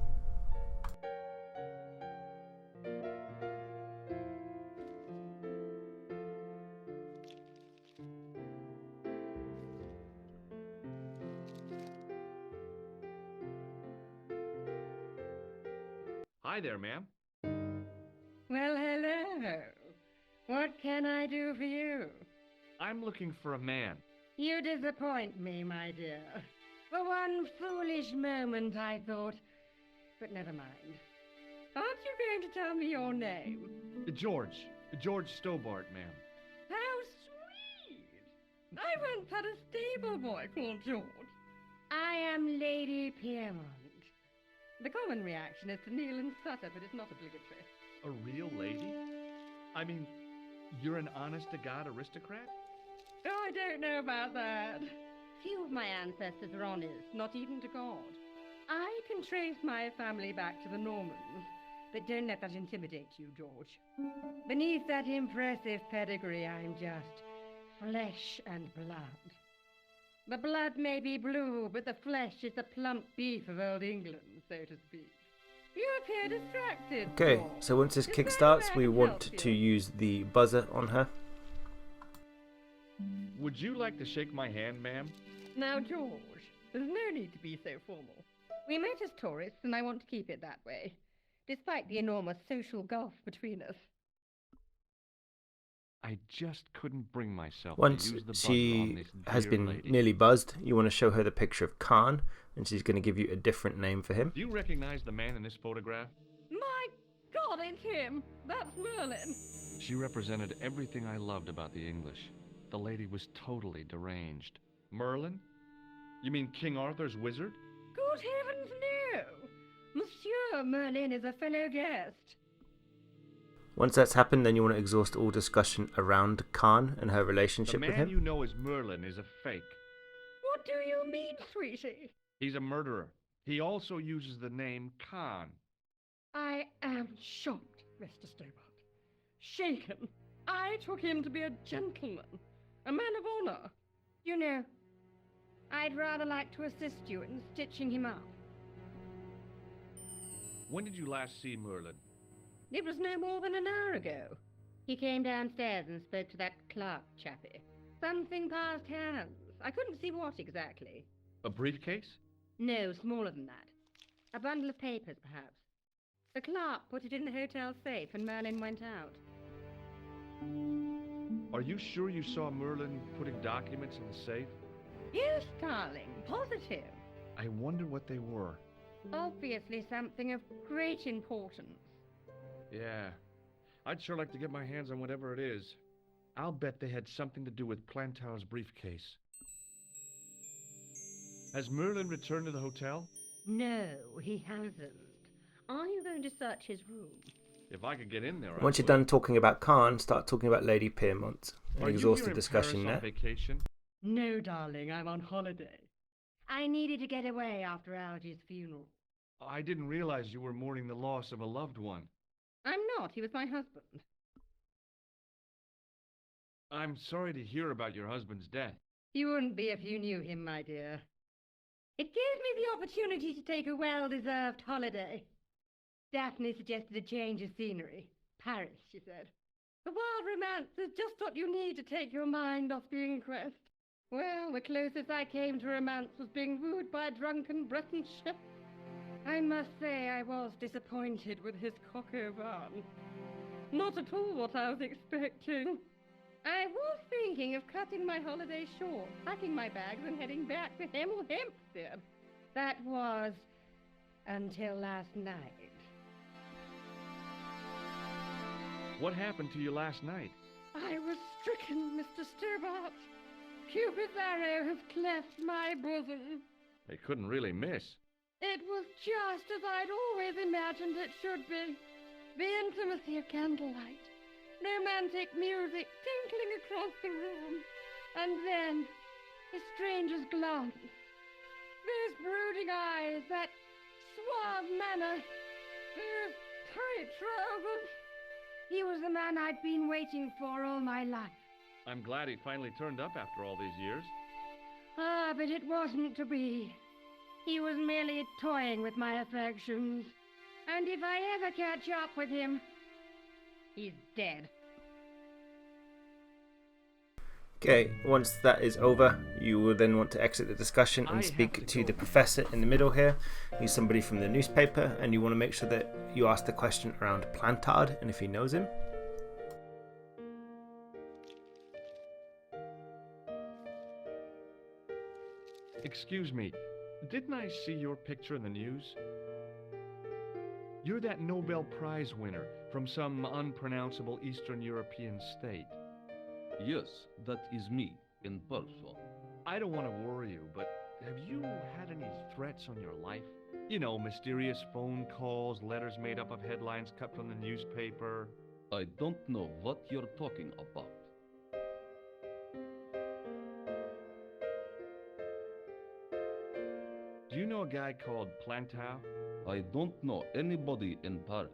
B: Hi there, ma'am.
J: Well, hello. What can I do for you?
B: I'm looking for a man.
J: You disappoint me, my dear. For one foolish moment I thought, but never mind. Aren't you going to tell me your name?
B: George Stobart, ma'am.
J: How sweet! I once had a stable boy called George. I am Lady Piermont. The common reaction is to kneel and stutter, but it's not obligatory.
B: A real lady? I mean, you're an honest-to-God aristocrat?
J: Oh, I don't know about that. Few of my ancestors are honest, not even to God. I can trace my family back to the Normans, but don't let that intimidate you, George. Beneath that impressive pedigree, I'm just flesh and blood. The blood may be blue, but the flesh is the plump beef of old England, so to speak. You appear distracted.
A: Okay,
J: George.
A: so once this
J: Is
A: kick
J: there
A: starts,
J: any way I
A: we
J: can
A: want
J: help
A: to
J: you?
A: use the buzzer on her.
B: Would you like to shake my hand, ma'am?
J: Now, George, there's no need to be so formal. We met as tourists, and I want to keep it that way, despite the enormous social gulf between us.
B: I just couldn't bring myself
A: Once
B: to use the buzzer on
A: she
B: this
A: has
B: dear
A: been
B: lady.
A: nearly buzzed, you want to show her the picture of Kahn, and she's going to give you a different name for him.
B: Do you recognize the man in this photograph?
J: My God, it's him! That's Merlin!
B: She represented everything I loved about the English. The lady was totally deranged. Merlin? You mean King Arthur's wizard?
J: Good heavens, no! Monsieur Merlin is a fellow guest.
A: Once that's happened, then you want to exhaust all discussion around Kahn and her
B: The
A: relationship with
B: man
A: him.
B: you know as Merlin is a fake.
J: What do you mean, sweetie?
B: He's a murderer. He also uses the name Kahn.
J: I am shocked, Mr. Stobart. Shaken. I took him to be a gentleman, a man of honor. You know, I'd rather like to assist you in stitching him up.
B: When did you last see Merlin?
J: It was no more than an hour ago. He came downstairs and spoke to that clerk chappie. Something passed hands. I couldn't see what exactly.
B: A briefcase?
J: No, smaller than that. A bundle of papers, perhaps. The clerk put it in the hotel safe and Merlin went out.
B: Are you sure you saw Merlin putting documents in the safe?
J: Yes, darling, positive.
B: I wonder what they were.
J: Obviously something of great importance.
B: Yeah. I'd sure like to get my hands on whatever it is. I'll bet they had something to do with Plantow's briefcase. Has Merlin returned to the hotel?
J: No, he hasn't. Are you going to search his room?
B: If I could get in there, I
A: Once you're
B: would.
A: done talking about Kahn, start talking about Lady Piermont. An
B: Are you
A: exhaustive
B: here in
A: discussion
B: Paris on
A: there.
B: vacation?
J: No, darling, I'm on holiday. I needed to get away after Algy's funeral.
B: I didn't realize you were mourning the loss of a loved one.
J: I'm not, he was my husband.
B: I'm sorry to hear about your husband's death.
J: You wouldn't be if you knew him, my dear. It gave me the opportunity to take a well-deserved holiday. Daphne suggested a change of scenery. Paris, she said. The wild romance is just what you need to take your mind off the inquest. Well, the closest I came to romance was being wooed by a drunken Breton chef. I must say I was disappointed with his coq au vin. Not at all what I was expecting. I was thinking of cutting my holiday short, packing my bags and heading back to Hemel Hempstead. That was until last night.
B: What happened to you last night?
J: I was stricken, Mr. Stobart. Cupid's arrow has cleft my bosom.
B: They couldn't really miss.
J: It was just as I'd always imagined it should be. The intimacy of candlelight, romantic music tinkling across the room, and then a stranger's glance. Those brooding eyes, that suave manner, those tight trousers. He was the man I'd been waiting for all my life.
B: I'm glad he finally turned up after all these years.
J: Ah, but it wasn't to be. He was merely toying with my affections. And if I ever catch up with him, he's dead.
A: Okay, once that is over, you will then want to exit the discussion and speak to the professor in the middle here. He's somebody from the newspaper, and you want to make sure that you ask the question around Plantard and if he knows him.
B: Excuse me, didn't I see your picture in the news? You're that Nobel Prize winner from some unpronounceable Eastern European state.
K: Yes, that is me, in person.
B: I don't want to worry you, but have you had any threats on your life? You know, mysterious phone calls, letters made up of headlines cut from the newspaper.
K: I don't know what you're talking about.
B: Do you know a guy called Plantard?
K: I don't know anybody in Paris.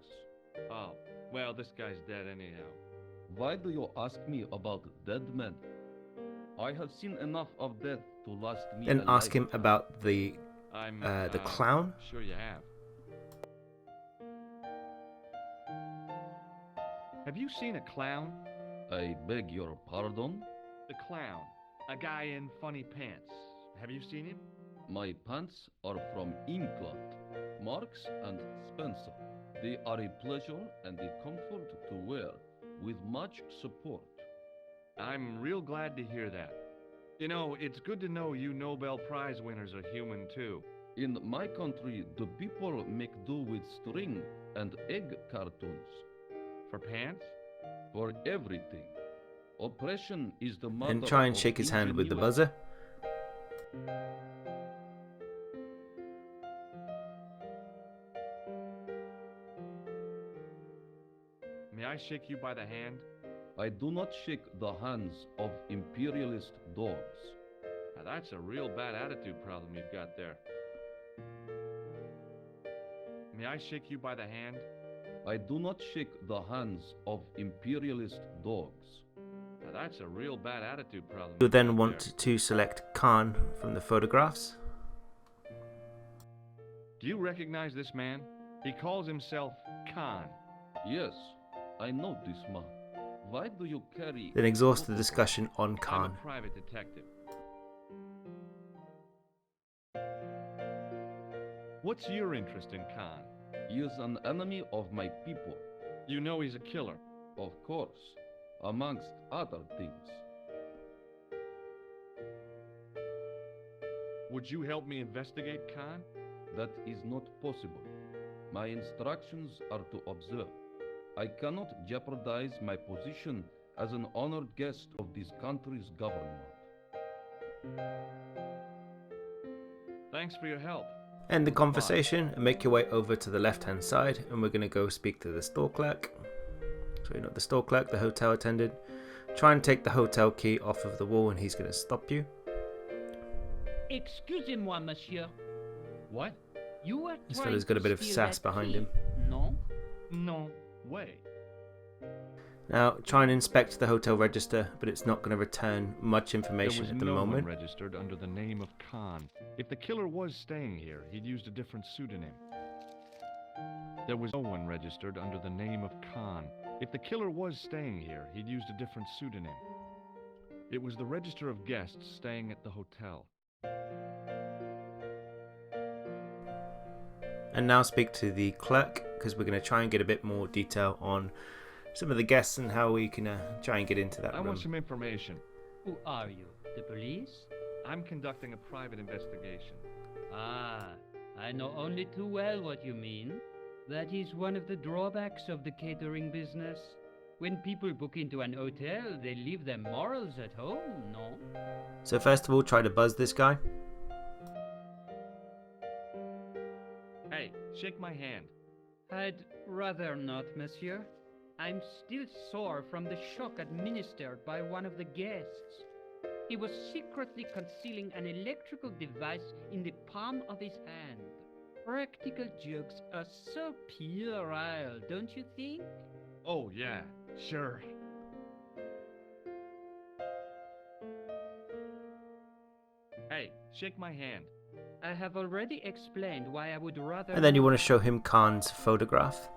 B: Oh, well, this guy's dead anyhow.
K: Why do you ask me about dead men? I have seen enough of death to last me
A: Then
K: a
A: ask him
K: lifetime.
A: about the
B: I'm
A: clown.
B: Sure you have. Have you seen a clown?
K: I beg your pardon?
B: The clown. A guy in funny pants. Have you seen him?
K: My pants are from England, Marks and Spencer. They are a pleasure and a comfort to wear, with much support.
B: I'm real glad to hear that. You know, it's good to know you Nobel Prize winners are human too.
K: In my country, the people make do with string and egg cartoons.
B: For pants?
K: For everything. Oppression is the mother
A: And try and
K: of
A: shake his hand with the
K: ingenuity.
A: buzzer.
B: May I shake you by the hand?
K: I do not shake the hands of imperialist dogs.
B: Now, that's a real bad attitude problem you've got there. May I shake you by the hand?
K: I do not shake the hands of imperialist dogs.
B: Now, that's a real bad attitude problem.
A: You'll then
B: you've got
A: want to select Kahn from the photographs.
B: Do you recognize this man? He calls himself Kahn.
K: Yes, I know this man. Why do you carry...
A: Then exhaust the discussion on
B: I'm
A: Kahn.
B: a private detective. What's your interest in Kahn?
K: He is an enemy of my people.
B: You know he's a killer.
K: Of course, amongst other things.
B: Would you help me investigate Kahn?
K: That is not possible. My instructions are to observe. I cannot jeopardize my position as an honored guest of this country's government.
B: Thanks for your help.
A: End the conversation and make your way over to the left hand side, and we're going to go speak to the store clerk. So not the store clerk, the hotel attendant. Try and take the hotel key off of the wall and he's going to stop you.
I: Excusez-moi, monsieur.
B: What?
I: You were
A: This
I: trying
A: fella's got a
I: to
A: bit of
I: steal
A: sass
I: that
A: behind
I: key,
A: him.
I: No?
B: No way.
A: Now try and inspect the hotel register, but it's not going to return much
B: There
A: information
B: was
A: at the
B: no
A: moment.
B: one registered under the name of Kahn. If the killer was staying here, he'd used a different pseudonym. There was no one registered under the name of Kahn. If the killer was staying here, he'd used a different pseudonym. It was the register of guests staying at the hotel.
A: And now speak to the clerk, because we're going to try and get a bit more detail on some of the guests and how we can try and get into that
B: I
A: room.
B: want some information.
I: Who are you? The police?
B: I'm conducting a private investigation.
I: Ah, I know only too well what you mean. That is one of the drawbacks of the catering business.
L: When people book into an hotel, they leave their morals at home, no?
A: So first of all, try to buzz this guy.
B: Hey, shake my hand.
L: I'd rather not, monsieur. I'm still sore from the shock administered by one of the guests. He was secretly concealing an electrical device in the palm of his hand. Practical jokes are so puerile, don't you think?
B: Oh, yeah, sure. Hey, shake my hand.
L: I have already explained why I would rather...
A: And then you want to show him Kahn's photograph.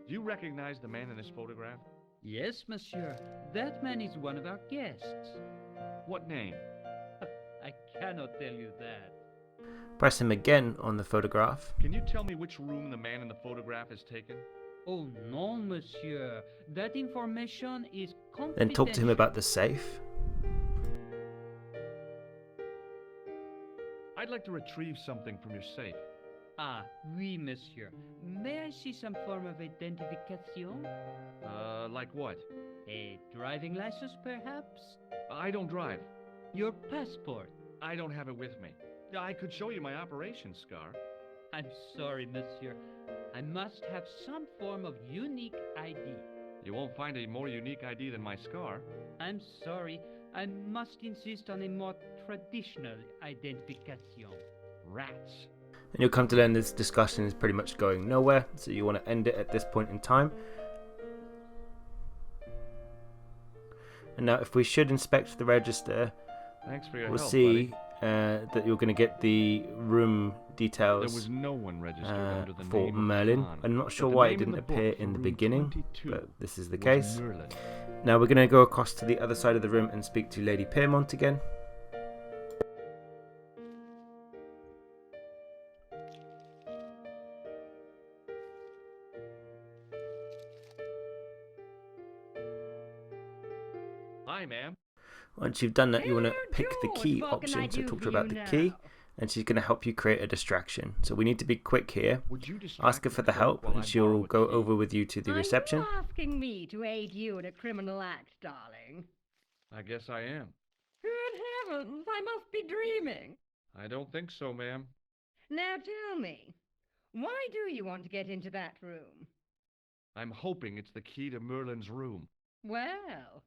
B: Do you recognize the man in this photograph?
L: Yes, monsieur. That man is one of our guests.
B: What name?
L: I cannot tell you that.
A: Press him again on the photograph.
B: Can you tell me which room the man in the photograph has taken?
L: Oh, no, monsieur. That information is confidential.
A: Then talk to him about the safe.
B: I'd like to retrieve something from your safe.
L: Ah, oui, monsieur. May I see some form of identification?
B: Like what?
L: A driving license, perhaps?
B: I don't drive.
L: Your passport?
B: I don't have it with me. I could show you my operation scar.
L: I'm sorry, monsieur. I must have some form of unique ID.
B: You won't find a more unique ID than my scar.
L: I'm sorry. I must insist on a more traditional identification.
B: Rats.
A: And you'll come to learn this discussion is pretty much going nowhere, so you want to end it at this point in time. And now if we should inspect the register,
B: Thanks for your
A: we'll
B: help,
A: see
B: buddy.
A: that you're going to get the room details.
B: There was no one registered under the
A: for
B: name
A: Merlin.
B: of Kahn,
A: I'm not sure
B: but the
A: why it
B: name in
A: didn't
B: the
A: appear
B: book
A: in
B: for
A: the
B: room
A: beginning,
B: 22
A: but this is the
B: was
A: case.
B: Merlin.
A: Now we're going to go across to the other side of the room and speak to Lady Piermont again.
B: Hi, ma'am.
A: Once you've done that, you want to
J: Hello,
A: pick the
J: George.
A: key
J: What can I
A: option, so
J: do
A: talk to
J: for
A: her about
J: you
A: the key,
J: now?
A: and she's going to help you create a distraction. So we need to be quick here.
B: Would you distract
A: Ask her for the help,
B: while
A: and
B: I
A: she'll
B: borrow a
A: go
B: key?
A: over with you to the reception.
J: Are you asking me to aid you in a criminal act, darling?
B: I guess I am.
J: Good heavens, I must be dreaming.
B: I don't think so, ma'am.
J: Now tell me, why do you want to get into that room?
B: I'm hoping it's the key to Merlin's room.
J: Well,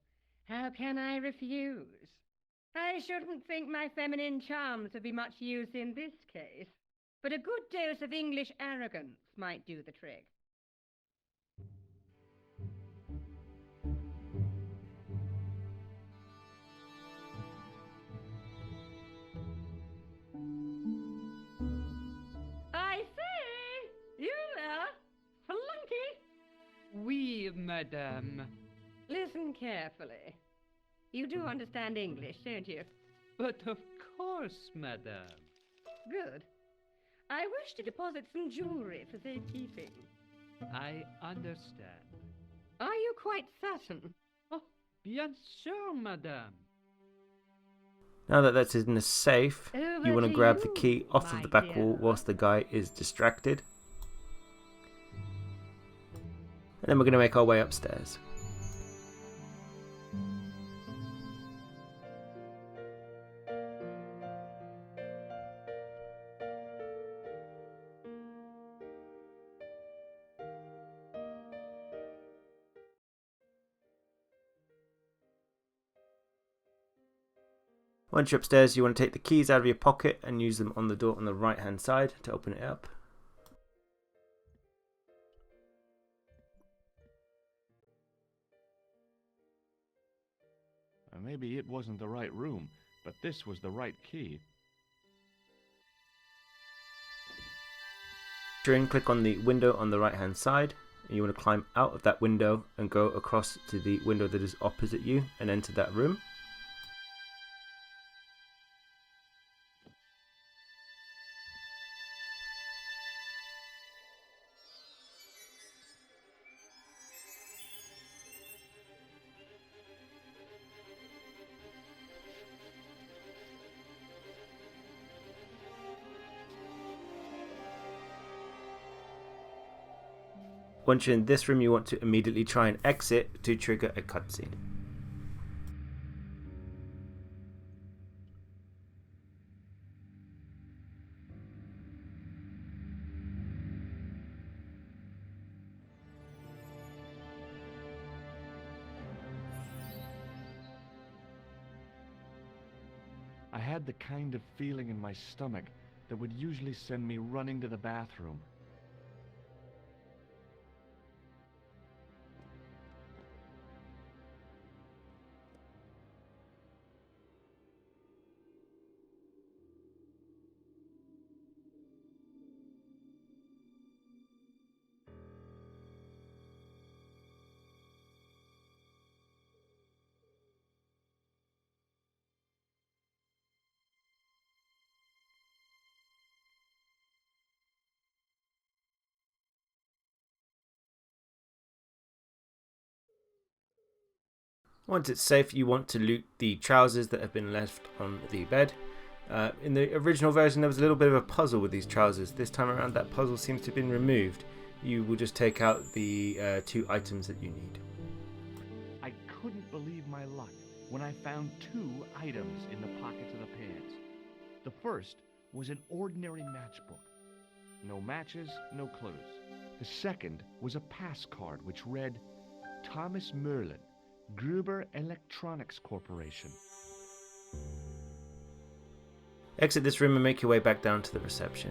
J: how can I refuse? I shouldn't think my feminine charms would be much use in this case, but a good dose of English arrogance might do the trick. I say, you there, flunky?
L: Oui, madame.
J: Listen carefully. You do understand English, don't you?
L: But of course, madame.
J: Good. I wish to deposit some jewelry for safekeeping.
L: I understand.
J: Are you quite certain?
L: Oh, bien sûr, madame.
A: Now that that's in the safe,
J: Over
A: you want to
J: to
A: grab the
J: you,
A: key off of
J: my
A: the back wall
J: dear.
A: whilst the guy is distracted. And then we're going to make our way upstairs. Once you're upstairs, you want to take the keys out of your pocket and use them on the door on the right hand side to open it up.
B: Maybe it wasn't the right room, but this was the right key.
A: Click on the window on the right hand side, and you want to climb out of that window and go across to the window that is opposite you and enter that room. Once you're in this room, you want to immediately try and exit to trigger a cutscene.
B: I had the kind of feeling in my stomach that would usually send me running to the bathroom.
A: Once it's safe, you want to loot the trousers that have been left on the bed. In the original version, there was a little bit of a puzzle with these trousers. This time around, that puzzle seems to have been removed. You will just take out the 2 items that you need.
B: I couldn't believe my luck when I found 2 items in the pockets of the pants. The first was an ordinary matchbook. No matches, no clues. The second was a pass card which read, Thomas Merlin, Gruber Electronics Corporation.
A: Exit this room and make your way back down to the reception.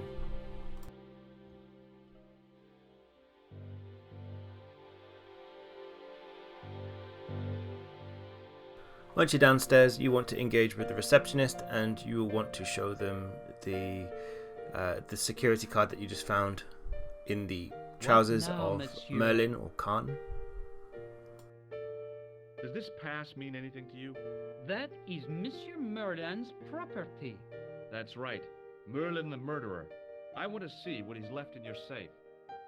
A: Once you're downstairs, you want to engage with the receptionist, and you will want to show them the security card that you just found in the trousers of
L: monsieur?
A: Merlin or Kahn.
B: Does this pass mean anything to you?
L: That is Monsieur Merlin's property.
B: That's right. Merlin the murderer. I want to see what he's left in your safe.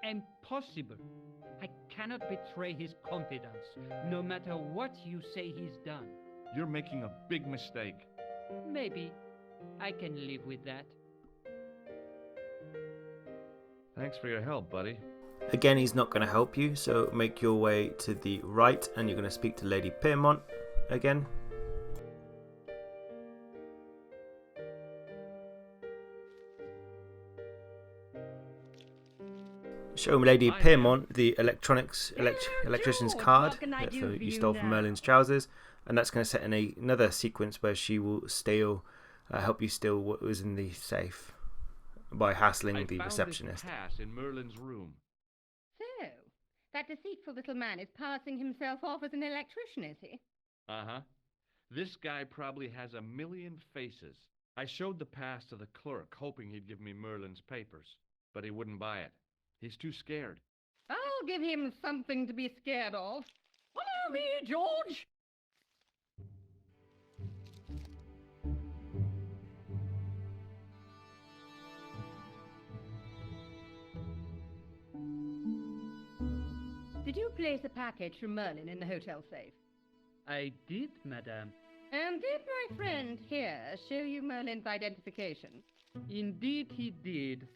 L: Impossible. I cannot betray his confidence, no matter what you say he's done.
B: You're making a big mistake.
L: Maybe. I can live with that.
B: Thanks for your help, buddy.
A: Again, he's not going to help you, so make your way to the right and you're going to speak to Lady Peagram again. Show Lady Peagram the electrician's card that you stole from Merlin's trousers, and that's going to set in another sequence where she will help you steal what was in the safe by hassling the receptionist.
B: I found this pass in Merlin's room.
J: So, that deceitful little man is passing himself off as an electrician, is he?
B: Uh-huh. This guy probably has 1,000,000 faces. I showed the pass to the clerk, hoping he'd give me Merlin's papers, but he wouldn't buy it. He's too scared.
J: I'll give him something to be scared of. Follow me, George! Did you place a package from Merlin in the hotel safe?
L: I did, madame.
J: And did my friend here show you Merlin's identification?
L: Indeed he did,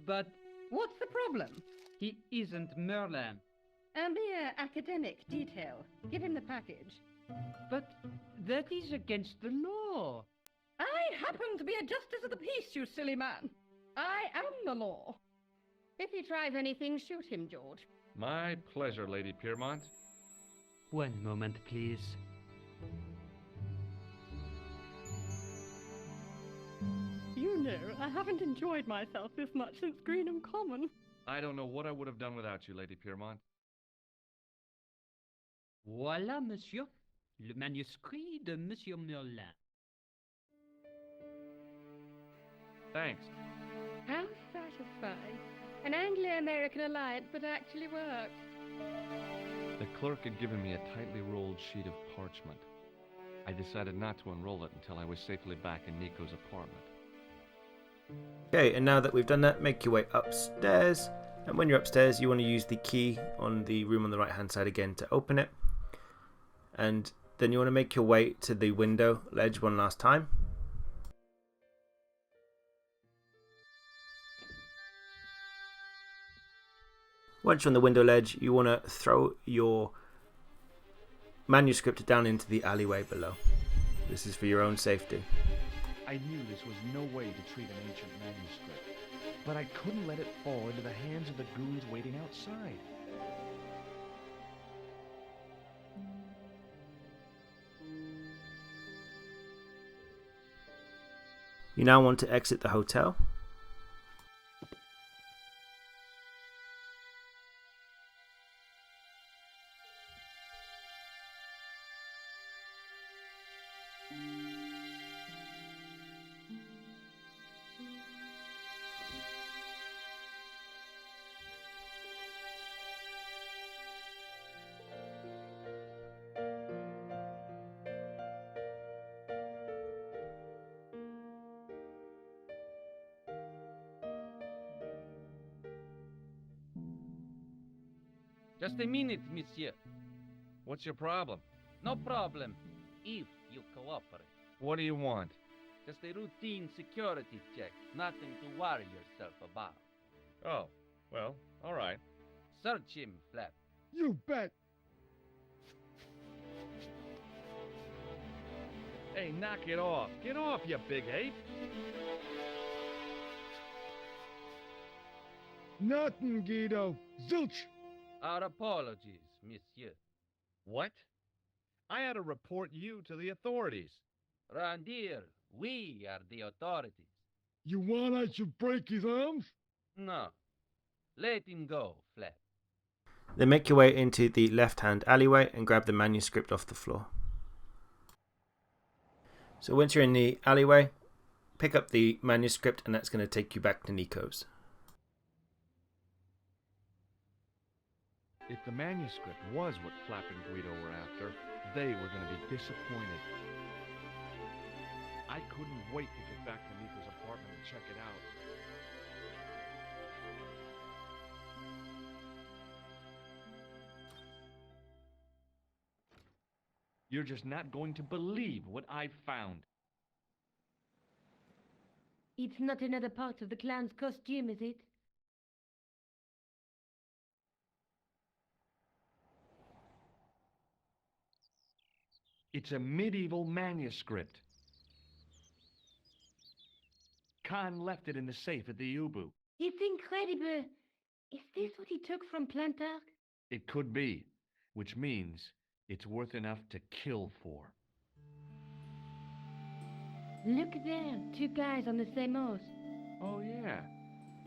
L: but
J: What's the problem?
L: he isn't Merlin.
J: A mere academic detail. Give him the package.
L: But that is against the law.
J: I happen to be a justice of the peace, you silly man. I am the law. If he tries anything, shoot him, George.
B: My pleasure, Lady Peagram.
L: One moment, please.
J: You know, I haven't enjoyed myself this much since Greenham Common.
B: I don't know what I would have done without you, Lady Peagram.
L: Voilà, monsieur. Le manuscrit de Monsieur Merlin.
B: Thanks.
J: How satisfying. An Anglo-American alliance that actually worked.
B: The clerk had given me a tightly rolled sheet of parchment. I decided not to unroll it until I was safely back in Nico's apartment.
A: Okay, and now that we've done that, make your way upstairs. And when you're upstairs, you want to use the key on the room on the right hand side again to open it. And then you want to make your way to the window ledge one last time. Once you're on the window ledge, you want to throw your manuscript down into the alleyway below. This is for your own safety.
B: I knew this was no way to treat an ancient manuscript, but I couldn't let it fall into the hands of the goons waiting outside.
A: You now want to exit the hotel.
K: Just a minute, monsieur.
B: What's your problem?
K: No problem, if you cooperate.
B: What do you want?
K: Just a routine security check. Nothing to worry yourself about.
B: Oh, well, all right.
K: Search him, Flap.
G: You bet.
B: Hey, knock it off. Get off, you big ape.
G: Nothing, Guido. Zilch.
K: Our apologies, monsieur.
B: What? I had to report you to the authorities.
K: Randir, we are the authorities.
G: You want I should break his arms?
K: No. Let him go, Flap.
A: Then make your way into the left-hand alleyway and grab the manuscript off the floor. So once you're in the alleyway, pick up the manuscript and that's going to take you back to Nico's.
B: If the manuscript was what Flap and Guido were after, they were going to be disappointed. I couldn't wait to get back to Nico's apartment and check it out. You're just not going to believe what I found.
F: It's not another part of the clown's costume, is it?
B: It's a medieval manuscript. Kahn left it in the safe at the U-boot.
F: It's incredible. Is this what he took from Plantar?
B: It could be, which means it's worth enough to kill for.
F: Look there, two guys on the same horse.
B: Oh, yeah.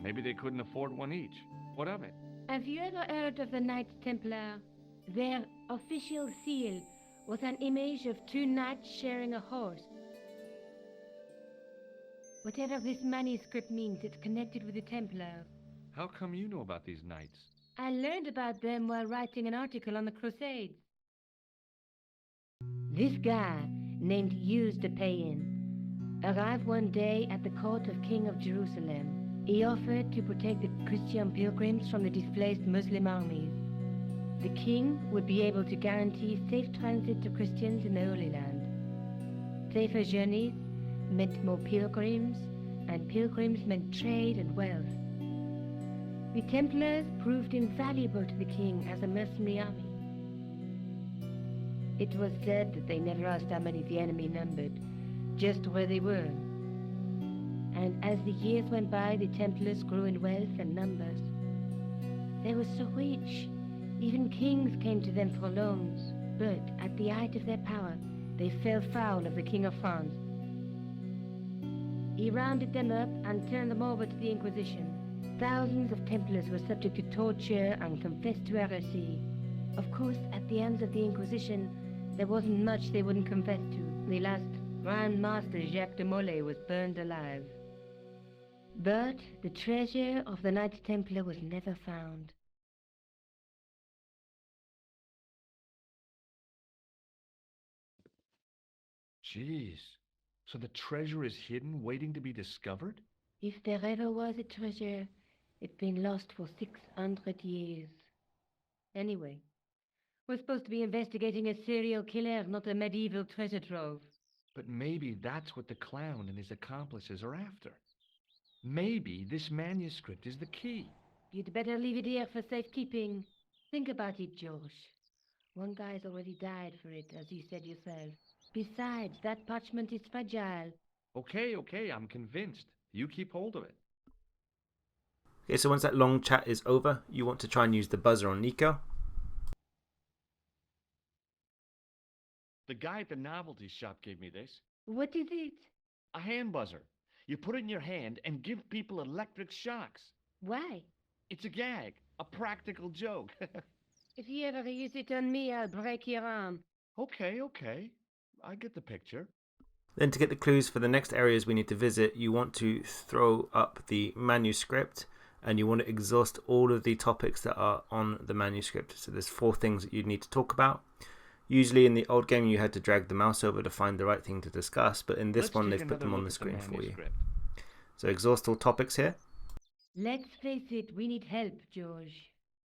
B: Maybe they couldn't afford one each. What of it?
F: Have you ever heard of the Knights Templar? Their official seal was an image of two knights sharing a horse. Whatever this manuscript means, it's connected with the Templars.
B: How come you know about these knights?
F: I learned about them while writing an article on the Crusades. This guy, named Hughes de Payen, arrived one day at the court of King of Jerusalem. He offered to protect the Christian pilgrims from the displaced Muslim armies. The king would be able to guarantee safe transit to Christians in the Holy Land. Safer journeys meant more pilgrims, and pilgrims meant trade and wealth. The Templars proved invaluable to the king as a mercenary army. It was said that they never asked how many the enemy numbered, just where they were. And as the years went by, the Templars grew in wealth and numbers. They were so rich, even kings came to them for loans. But at the height of their power, they fell foul of the King of France. He rounded them up and turned them over to the Inquisition. Thousands of Templars were subject to torture and confessed to heresy. Of course, at the hands of the Inquisition, there wasn't much they wouldn't confess to. The last Grand Master Jacques de Molay was burned alive. But the treasure of the Knights Templar was never found.
B: Jeez. So the treasure is hidden, waiting to be discovered?
F: If there ever was a treasure, it's been lost for 600 years. Anyway, we're supposed to be investigating a serial killer, not a medieval treasure trove.
B: But maybe that's what the clown and his accomplices are after. Maybe this manuscript is the key.
F: You'd better leave it here for safekeeping. Think about it, George. One guy's already died for it, as you said yourself. Besides, that parchment is fragile.
B: Okay, I'm convinced. You keep hold of it.
A: Okay, so once that long chat is over, you want to try and use the buzzer on Nico.
M: The guy at the novelty shop gave me this.
F: What is it?
M: A hand buzzer. You put it in your hand and give people electric shocks.
F: Why?
M: It's a gag, a practical joke.
F: If you ever use it on me, I'll break your arm.
M: Okay. I get the picture.
A: Then to get the clues for the next areas we need to visit, you want to throw up the manuscript and you want to exhaust all of the topics that are on the manuscript. So there's 4 things that you need to talk about. Usually in the old game you had to drag the mouse over to find the right thing to discuss, but in this one they've put them on the screen for you. So exhaust all topics here.
F: Let's face it, we need help, George.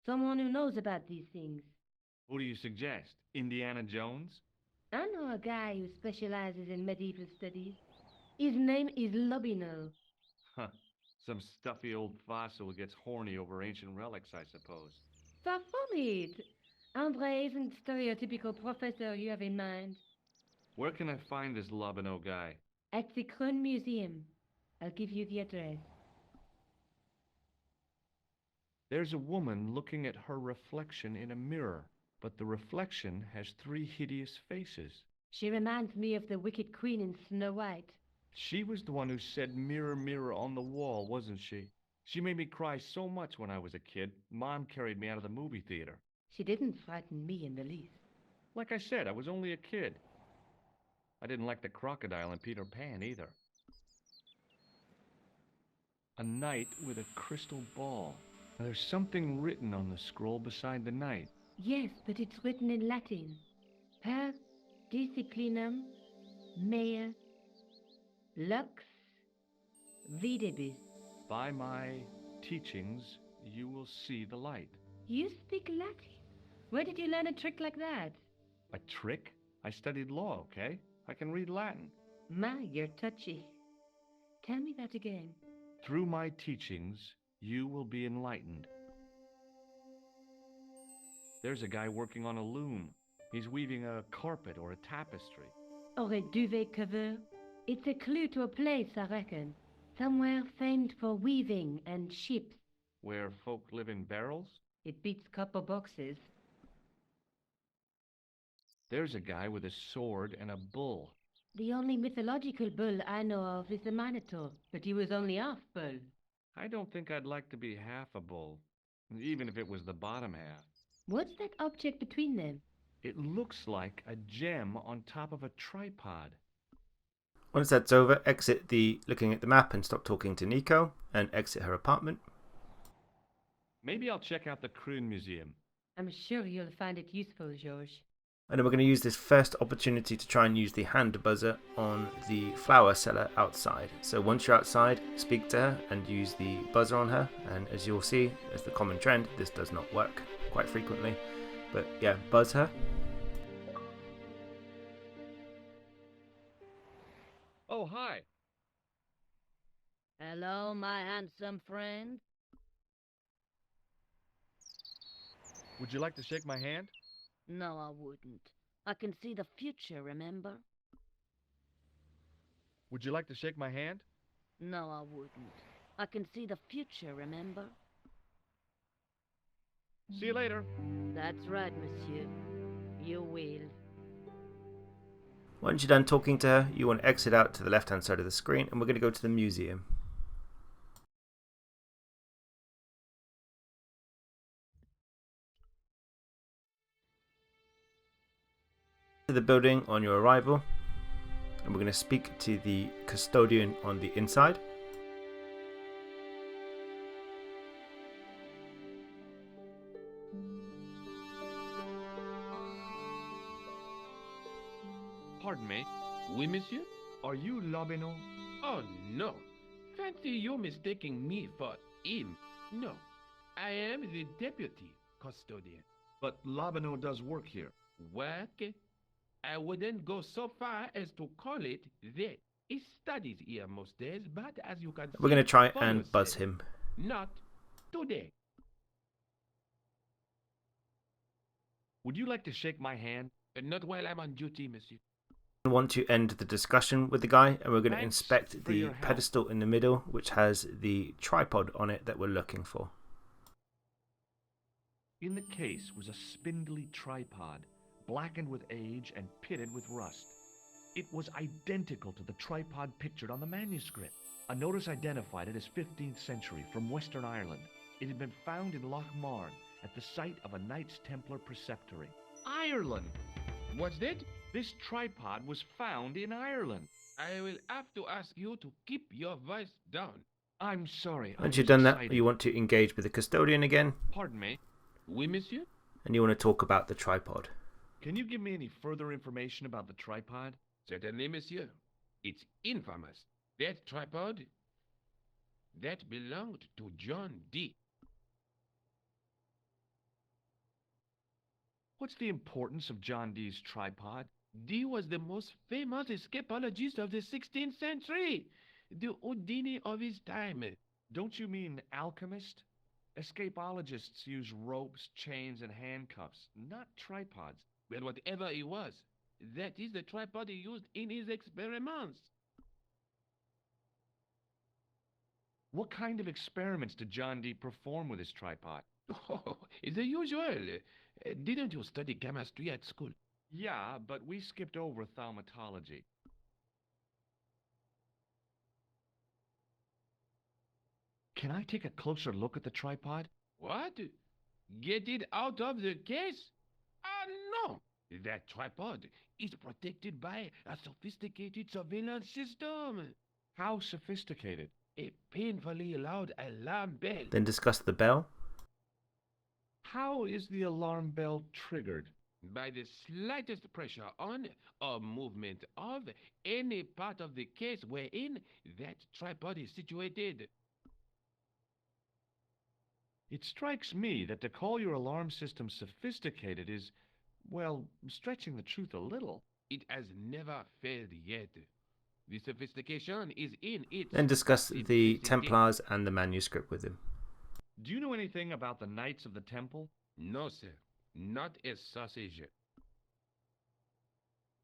F: Someone who knows about these things.
M: Who do you suggest? Indiana Jones?
F: I know a guy who specializes in medieval studies. His name is Lobino.
B: Huh. Some stuffy old fossil who gets horny over ancient relics, I suppose.
F: Far from it. Andre isn't the stereotypical professor you have in mind.
B: Where can I find this Lobino guy?
F: At the Kahn Museum. I'll give you the address.
B: There's a woman looking at her reflection in a mirror, but the reflection has 3 hideous faces.
F: She reminds me of the Wicked Queen in Snow White.
B: She was the one who said, "Mirror, mirror on the wall," wasn't she? She made me cry so much when I was a kid, Mom carried me out of the movie theater.
F: She didn't frighten me in the least.
B: Like I said, I was only a kid. I didn't like the crocodile in Peter Pan either. A knight with a crystal ball. Now, there's something written on the scroll beside the knight.
F: Yes, but it's written in Latin. Per disciplinam mea lux videbis.
B: By my teachings, you will see the light.
F: You speak Latin? Where did you learn a trick like that?
B: A trick? I studied law, okay? I can read Latin.
F: My, you're touchy. Tell me that again.
B: Through my teachings, you will be enlightened. There's a guy working on a loom. He's weaving a carpet or a tapestry.
F: Or a duvet cover. It's a clue to a place, I reckon. Somewhere famed for weaving and ships.
B: Where folk live in barrels?
F: It beats copper boxes.
B: There's a guy with a sword and a bull.
F: The only mythological bull I know of is the Minotaur, but he was only half bull.
B: I don't think I'd like to be half a bull, even if it was the bottom half.
F: What's that object between them?
B: It looks like a gem on top of a tripod.
A: Once that's over, exit the looking at the map and stop talking to Nico, and exit her apartment.
B: Maybe I'll check out the Kroon Museum.
F: I'm sure you'll find it useful, George.
A: And then we're going to use this first opportunity to try and use the hand buzzer on the flower seller outside. So once you're outside, speak to her and use the buzzer on her. And as you'll see, as the common trend, this does not work quite frequently. But yeah, buzz her.
B: Oh, hi.
F: Hello, my handsome friend.
B: Would you like to shake my hand?
F: No, I wouldn't. I can see the future, remember?
B: Would you like to shake my hand?
F: No, I wouldn't. I can see the future, remember?
B: See you later.
F: That's right, monsieur. You will.
A: Once you're done talking to her, you want to exit out to the left-hand side of the screen, and we're going to go to the museum. To the building on your arrival, and we're going to speak to the custodian on the inside.
B: Pardon me.
H: Oui, monsieur?
B: Are you Lobino?
H: Oh, no. Fancy you mistaking me for him. No. I am the deputy custodian.
B: But Lobino does work here.
H: Work? I wouldn't go so far as to call it that. He studies here most days, but as you can see...
A: We're going to try and buzz him.
H: Not today.
M: Would you like to shake my hand?
H: Not while I'm on duty, monsieur.
A: I want to end the discussion with the guy, and we're going to
M: Thanks
A: inspect
M: for
A: the
M: your help.
A: pedestal in the middle, which has the tripod on it that we're looking for.
M: In the case was a spindly tripod, blackened with age and pitted with rust. It was identical to the tripod pictured on the manuscript. A notice identified it as 15th century from Western Ireland. It had been found in Loch Marn at the site of a Knights Templar preceptory. Ireland!
H: What's that?
M: This tripod was found in Ireland.
H: I will have to ask you to keep your voice down.
M: I'm sorry.
A: Once you've done that, you want to engage with the custodian again.
M: Pardon me.
H: Oui, monsieur?
A: And you want to talk about the tripod.
M: Can you give me any further information about the tripod?
H: Certainly, monsieur. It's infamous. That tripod, that belonged to John Dee.
M: What's the importance of John Dee's tripod?
H: Dee was the most famous escapologist of the 16th century. The Houdini of his time.
M: Don't you mean alchemist? Escapologists use ropes, chains, and handcuffs, not tripods.
H: Well, whatever he was, that is the tripod he used in his experiments.
M: What kind of experiments did John Dee perform with his tripod?
H: Oh, the usual. Didn't you study chemistry at school?
M: Yeah, but we skipped over thaumatology. Can I take a closer look at the tripod?
H: What? Get it out of the case? No! That tripod is protected by a sophisticated surveillance system.
M: How sophisticated?
H: A painfully loud alarm bell.
A: Then discuss the bell.
M: How is the alarm bell triggered?
H: By the slightest pressure on or movement of any part of the case wherein that tripod is situated.
M: It strikes me that to call your alarm system sophisticated is, well, stretching the truth a little.
H: It has never failed yet. The sophistication is in its...
A: Then discuss the Templars and the manuscript with him.
M: Do you know anything about the Knights of the Temple?
H: No, sir. Not a sausage.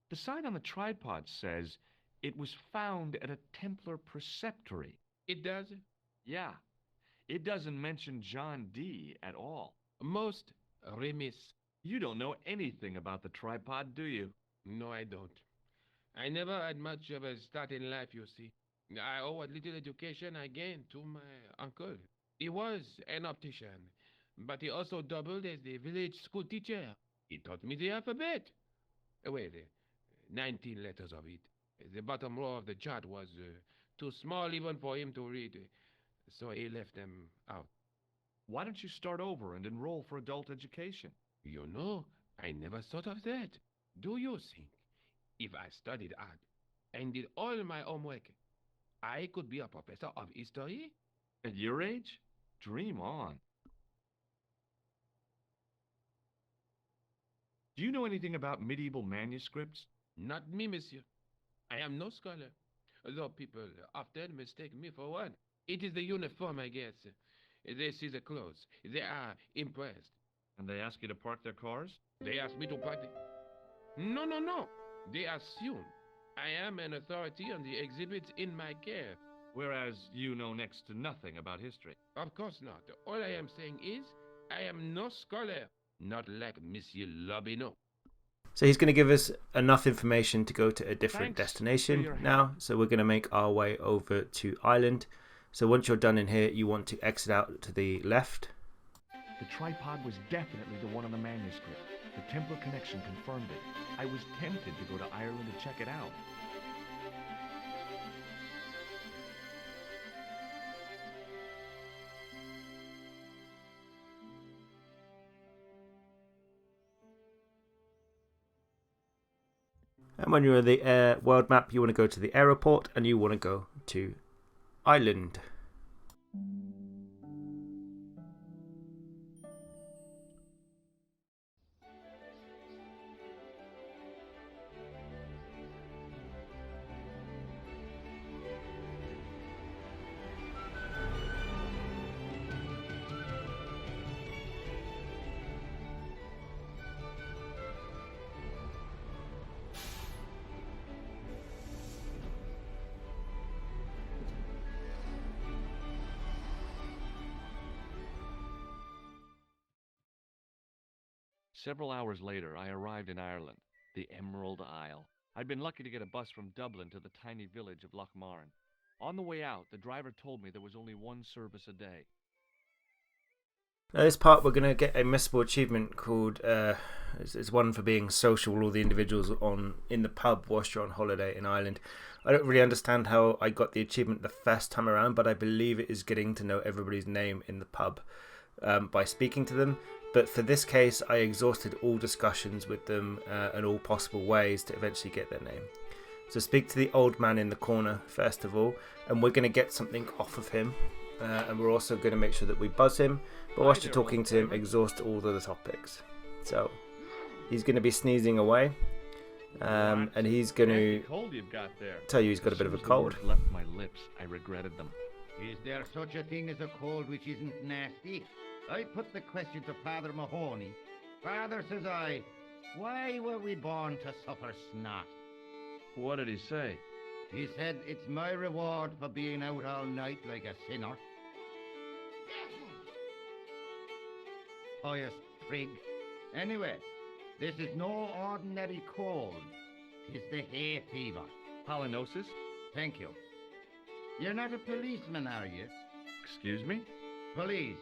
M: The sign on the tripod says it was found at a Templar preceptory.
H: It does?
M: Yeah. It doesn't mention John Dee at all.
H: Most remiss.
M: You don't know anything about the tripod, do you?
H: No, I don't. I never had much of a start in life, you see. I owe what little education I gained to my uncle. He was an optician, but he also doubled as the village school teacher. He taught me the alphabet. Well, 19 letters of it. The bottom row of the chart was too small even for him to read, so he left them out.
M: Why don't you start over and enroll for adult education?
H: You know, I never thought of that. Do you think if I studied art and did all my homework, I could be a professor of history?
M: At your age? Dream on. Do you know anything about medieval manuscripts?
H: Not me, monsieur. I am no scholar, though people often mistake me for one. It is the uniform, I guess. They see the clothes. They are impressed.
M: And they ask you to park their cars?
H: They ask me to park the... No. They assume I am an authority on the exhibits in my care.
M: Whereas you know next to nothing about history.
H: Of course not. All I am saying is, I am no scholar. Not like Monsieur Lobineau.
A: So he's going to give us enough information to go to a different destination now. So we're going to make our way over to Ireland. So once you're done in here, you want to exit out to the left.
M: The tripod was definitely the one on the manuscript. The Templar connection confirmed it. I was tempted to go to Ireland to check it out.
A: And when you're on the world map, you want to go to the airport and you want to go to Ireland.
B: Several hours later, I arrived in Ireland, the Emerald Isle. I'd been lucky to get a bus from Dublin to the tiny village of Lochmarn. On the way out, the driver told me there was only one service a day.
A: Now this part we're going to get a missable achievement called, it's one for being social with all the individuals in the pub whilst you're on holiday in Ireland. I don't really understand how I got the achievement the first time around, but I believe it is getting to know everybody's name in the pub by speaking to them. But for this case, I exhausted all discussions with them and all possible ways to eventually get their name. So speak to the old man in the corner first of all, and we're going to get something off of him. And we're also going to make sure that we buzz him. But whilst you're talking to him, exhaust all of the topics. So he's going to be sneezing away. And he's going to tell you he's got a bit of a cold.
B: Left my lips. I regretted them.
E: Is there such a thing as a cold which isn't nasty? I put the question to Father Mahoney. Father, says I, why were we born to suffer snot?
B: What did he say?
E: He said, it's my reward for being out all night like a sinner. Pious prig. Anyway, this is no ordinary cold. It's the hay fever.
B: Pollinosis?
E: Thank you. You're not a policeman, are you?
B: Excuse me?
E: Police?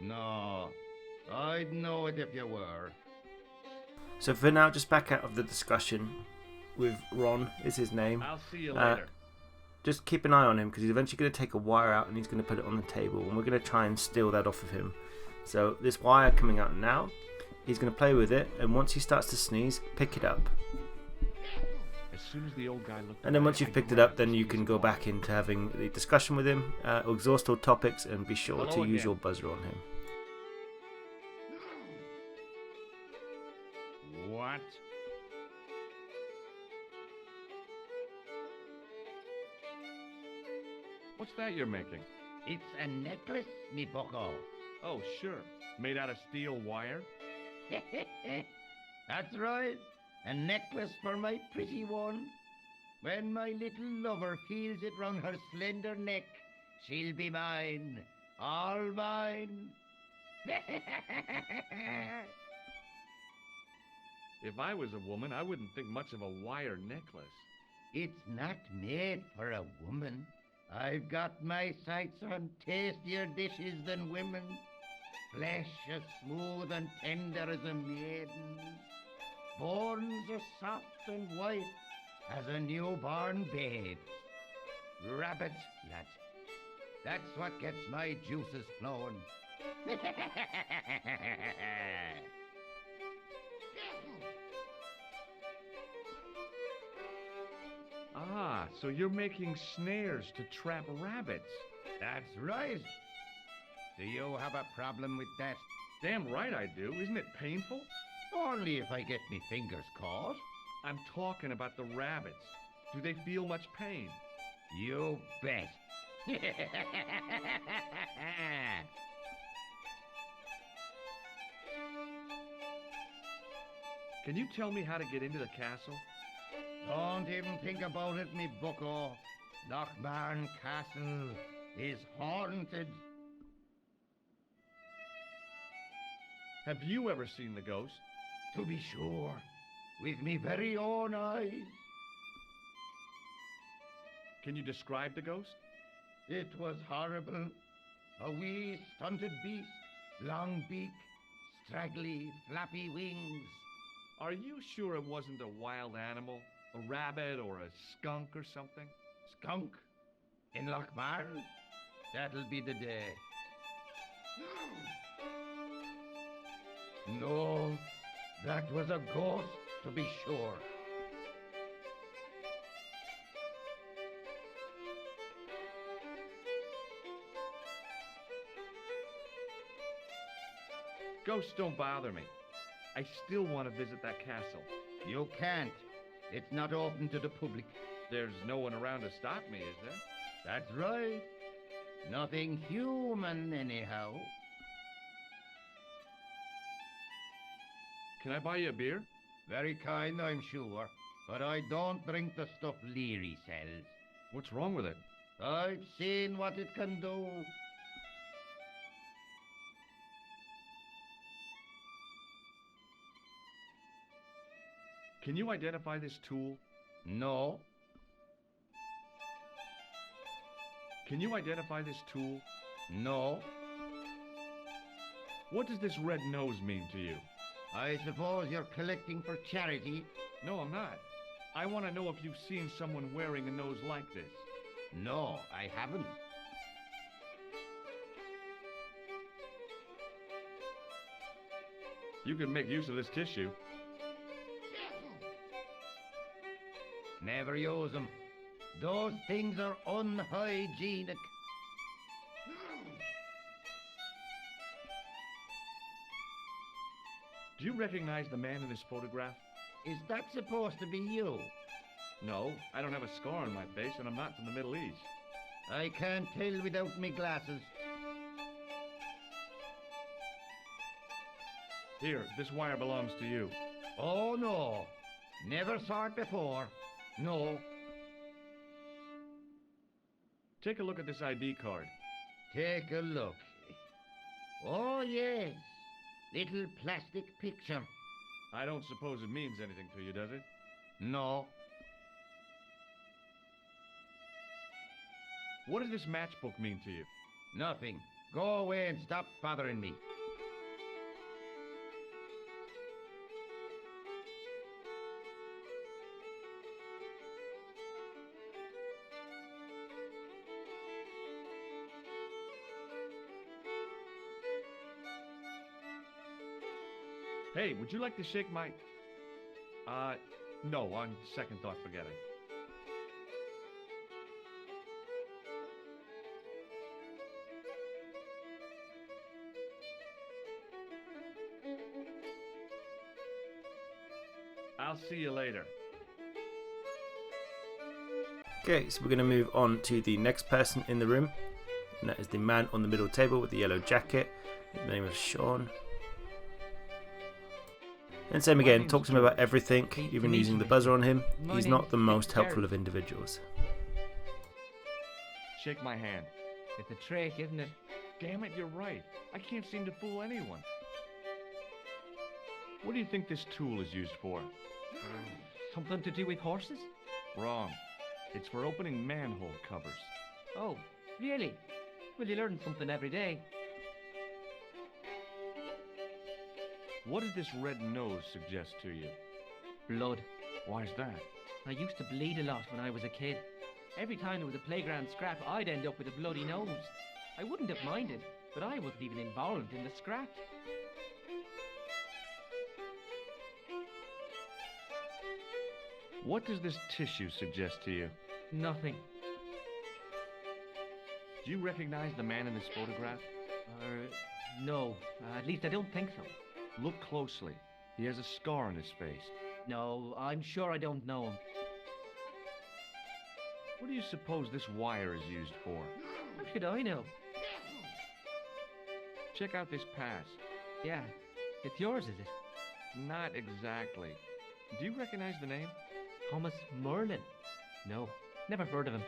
E: No, I'd know it if you were.
A: So for now, just back out of the discussion with Ron, is his name.
B: I'll see you later.
A: Just keep an eye on him because he's eventually going to take a wire out and he's going to put it on the table, and we're going to try and steal that off of him. So this wire coming out now, he's going to play with it, and once he starts to sneeze, pick it up.
B: As soon as the old guy looked
A: and then once you've picked it up, then you can go back into having the discussion with him, exhaust all topics, and be sure to use your buzzer on him.
E: What?
B: What's that you're making?
E: It's a necklace, me bucko.
B: Oh, sure. Made out of steel wire?
E: That's right. A necklace for my pretty one. When my little lover feels it round her slender neck, she'll be mine. All mine.
B: If I was a woman, I wouldn't think much of a wire necklace.
E: It's not made for a woman. I've got my sights on tastier dishes than women. Flesh as smooth and tender as a maiden's. Bones as soft and white as a newborn babe's. Rabbit, lad. That's what gets my juices flowing.
B: Ah, so you're making snares to trap rabbits.
E: That's right. Do you have a problem with that?
B: Damn right I do. Isn't it painful?
E: Only if I get me fingers caught.
B: I'm talking about the rabbits. Do they feel much pain?
E: You bet.
B: Can you tell me how to get into the castle?
E: Don't even think about it, me bucko. Lochmarn Castle is haunted.
B: Have you ever seen the ghost?
E: To be sure, with me very own eyes.
B: Can you describe the ghost?
E: It was horrible. A wee stunted beast, long beak, straggly, flappy wings.
B: Are you sure it wasn't a wild animal? A rabbit or a skunk or something?
E: Skunk? In Lochmarn? That'll be the day. No, that was a ghost, to be sure.
B: Ghosts don't bother me. I still want to visit that castle.
E: You can't. It's not open to the public.
B: There's no one around to stop me, is there?
E: That's right. Nothing human, anyhow.
B: Can I buy you a beer?
E: Very kind, I'm sure. But I don't drink the stuff Leary sells.
B: What's wrong with it?
E: I've seen what it can do.
M: Can you identify this tool?
E: No.
M: Can you identify this tool?
E: No.
M: What does this red nose mean to you?
E: I suppose you're collecting for charity?
M: No, I'm not. I want to know if you've seen someone wearing a nose like this.
E: No, I haven't.
M: You could make use of this tissue.
E: Never use them. Those things are unhygienic.
M: Do you recognize the man in this photograph?
E: Is that supposed to be you?
M: No, I don't have a scar on my face, and I'm not from the Middle East.
E: I can't tell without me glasses.
M: Here, this wire belongs to you.
E: Oh, no. Never saw it before. No.
M: Take a look at this ID card.
E: Take a look. Oh, yes. Little plastic picture.
M: I don't suppose it means anything to you, does it?
E: No.
M: What does this matchbook mean to you?
E: Nothing. Go away and stop bothering me.
M: Hey, would you like to shake my... no, on second thought, forget it. I'll see you later.
A: Okay, so we're going to move on to the next person in the room, and that is the man on the middle table with the yellow jacket. The name is Sean. And same again, talk to him about everything, even using the buzzer on him. He's not the most helpful of individuals.
M: Shake my hand.
I: It's a trick, isn't it?
M: Damn it, you're right. I can't seem to fool anyone. What do you think this tool is used for?
I: Something to do with horses?
M: Wrong. It's for opening manhole covers.
I: Oh, really? Well, you learn something every day.
M: What does this red nose suggest to you?
I: Blood.
M: Why's that?
I: I used to bleed a lot when I was a kid. Every time there was a playground scrap, I'd end up with a bloody nose. I wouldn't have minded, but I wasn't even involved in the scrap.
M: What does this tissue suggest to you?
I: Nothing.
M: Do you recognize the man in this photograph?
I: No. At least I don't think so.
M: Look closely. He has a scar on his face.
I: No, I'm sure I don't know him.
M: What do you suppose this wire is used for?
I: How should I know?
M: Check out this pass.
I: Yeah. It's yours, is it?
M: Not exactly. Do you recognize the name?
I: Thomas Merlin? No, never heard of him.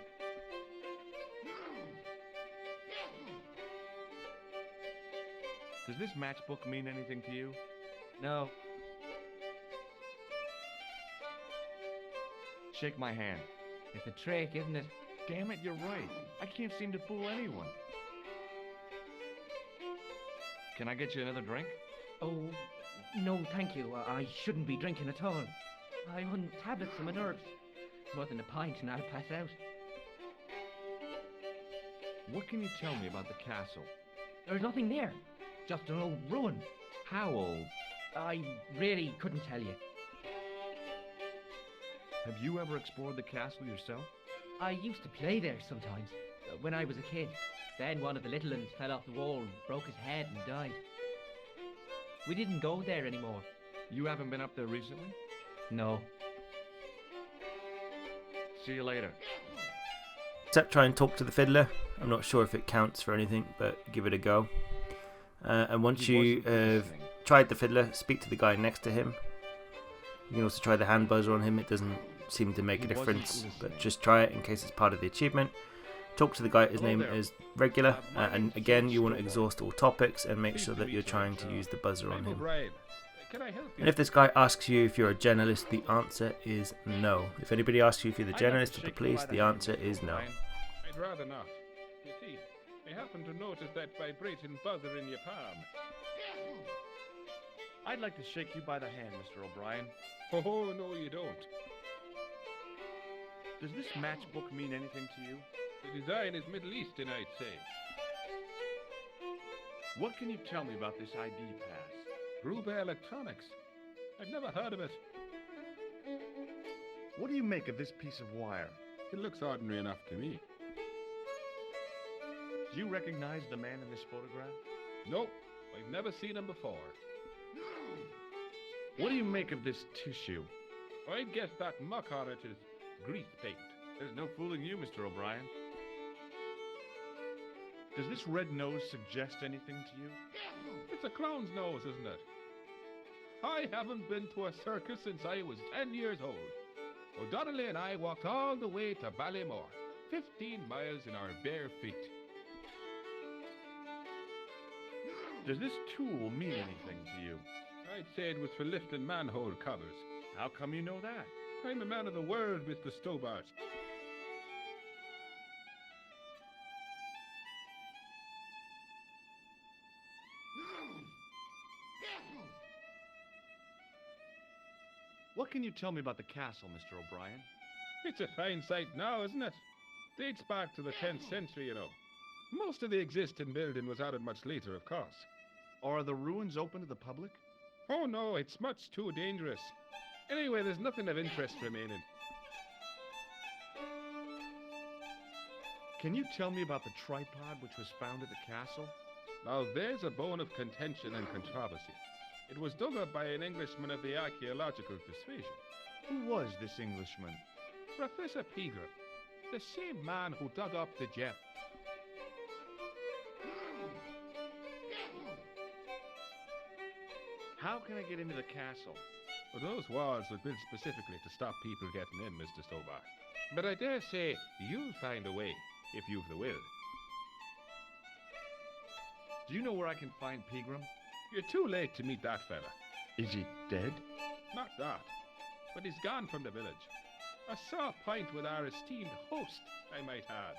M: Does this matchbook mean anything to you?
I: No.
M: Shake my hand.
I: It's a trick, isn't it?
M: Damn it, you're right. I can't seem to fool anyone. Can I get you another drink?
I: Oh, no, thank you. I shouldn't be drinking at all. I'm on tablets for my nerves. More than a pint and I'll pass out.
M: What can you tell me about the castle?
I: There's nothing there. Just an old ruin.
M: How old?
I: I really couldn't tell you.
M: Have you ever explored the castle yourself?
I: I used to play there sometimes, when I was a kid. Then one of the little ones fell off the wall, broke his head and died. We didn't go there anymore.
M: You haven't been up there recently?
I: No.
M: See you later.
A: Except try and talk to the fiddler. I'm not sure if it counts for anything, but give it a go. And once you have tried the fiddler, speak to the guy next to him. You can also try the hand buzzer on him. It doesn't seem to make a difference, but just try it in case it's part of the achievement. Talk to the guy, his name is Regular, and again you want to exhaust all topics and make sure that you're trying to use the buzzer on him.
H: can I help you?
A: And if this guy asks you if you're a journalist, the answer is no. If anybody asks you if you're the journalist or the police, the answer is no.
H: I'd rather not. You see, I happen to notice that vibrating buzzer in your palm.
M: I'd like to shake you by the hand, Mr. O'Brien.
H: Oh, no, you don't.
M: Does this matchbook mean anything to you?
H: The design is Middle Eastern, I'd say.
M: What can you tell me about this ID pass?
H: Gruber Electronics. I've never heard of it.
M: What do you make of this piece of wire?
H: It looks ordinary enough to me.
M: Do you recognize the man in this photograph?
H: Nope, I've never seen him before.
M: What do you make of this tissue?
H: I'd guess that muck on it is grease paint.
M: There's no fooling you, Mr. O'Brien. Does this red nose suggest anything to you?
H: It's a clown's nose, isn't it? I haven't been to a circus since I was 10 years old. O'Donnelly and I walked all the way to Ballymore, 15 miles in our bare feet.
M: Does this tool mean anything to you?
H: I'd say it was for lifting manhole covers.
M: How come you know that?
H: I'm a man of the world, Mr. Stobart.
M: What can you tell me about the castle, Mr. O'Brien?
H: It's a fine sight now, isn't it? Dates back to the 10th century, you know. Most of the existing building was added much later, of course.
M: Are the ruins open to the public?
H: Oh no, it's much too dangerous. Anyway, there's nothing of interest remaining.
M: Can you tell me about the tripod which was found at the castle?
H: Now there's a bone of contention and controversy. It was dug up by an Englishman of the archaeological persuasion.
M: Who was this Englishman?
H: Professor Peagram, the same man who dug up the gem.
M: How can I get into the castle?
H: Well, those walls were built specifically to stop people getting in, Mr. Stobart. But I dare say you'll find a way, if you've the will.
M: Do you know where I can find Peagram?
H: You're too late to meet that fella.
M: Is he dead?
H: Not that, but he's gone from the village. A sore point with our esteemed host, I might add.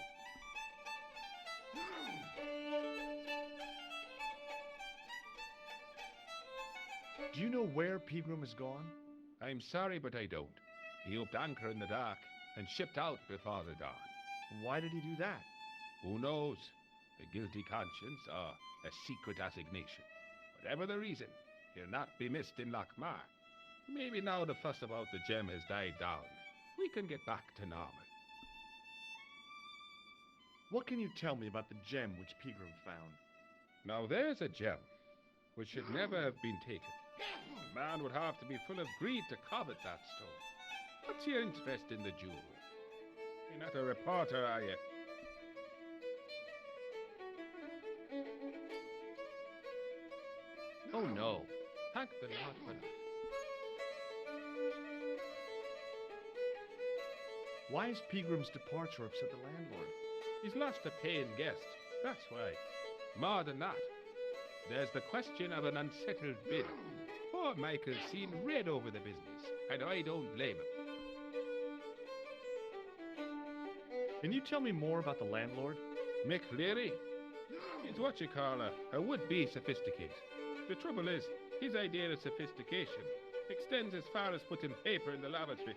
M: Do you know where Peagram has gone?
H: I'm sorry, but I don't. He upped anchor in the dark and shipped out before the dawn.
M: Why did he do that?
H: Who knows? A guilty conscience or a secret assignation. Whatever the reason, he'll not be missed in Lochmar. Maybe now the fuss about the gem has died down, we can get back to normal.
M: What can you tell me about the gem which Peagram found?
H: Now there's a gem which should never have been taken. A man would have to be full of greed to covet that stone. What's your interest in the jewel? You're not a reporter, are you?
M: Oh no.
H: Thank the Lord for that.
M: Why has Peagram's departure upset the landlord?
H: He's lost a paying guest, that's why. More than that, there's the question of an unsettled bid. Poor Michael's seen red over the business, and I don't blame him.
M: Can you tell me more about the landlord?
H: Mick Leary? He's what you call a would-be sophisticated. The trouble is, his idea of sophistication extends as far as putting paper in the lavatory.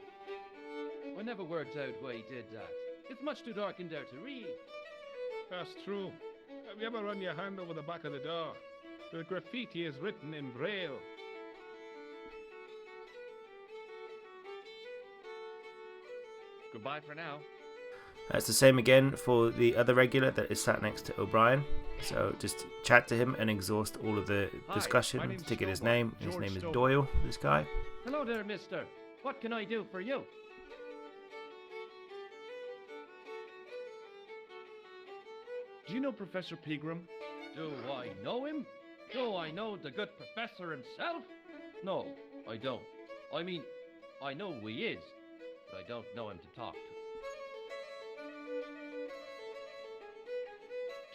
N: I never worked out why he did that. It's much too dark in there to read.
H: That's true. Have you ever run your hand over the back of the door? The graffiti is written in Braille.
M: Goodbye for now.
A: That's the same again for the other regular that is sat next to O'Brien. So just chat to him and exhaust all of the discussion to get his name. His name is Doyle, this guy.
N: Hello there, mister. What can I do for you?
M: Do you know Professor Peagram?
N: Do I know him? Do I know the good professor himself? No, I don't. I mean, I know who he is, but I don't know him to talk to.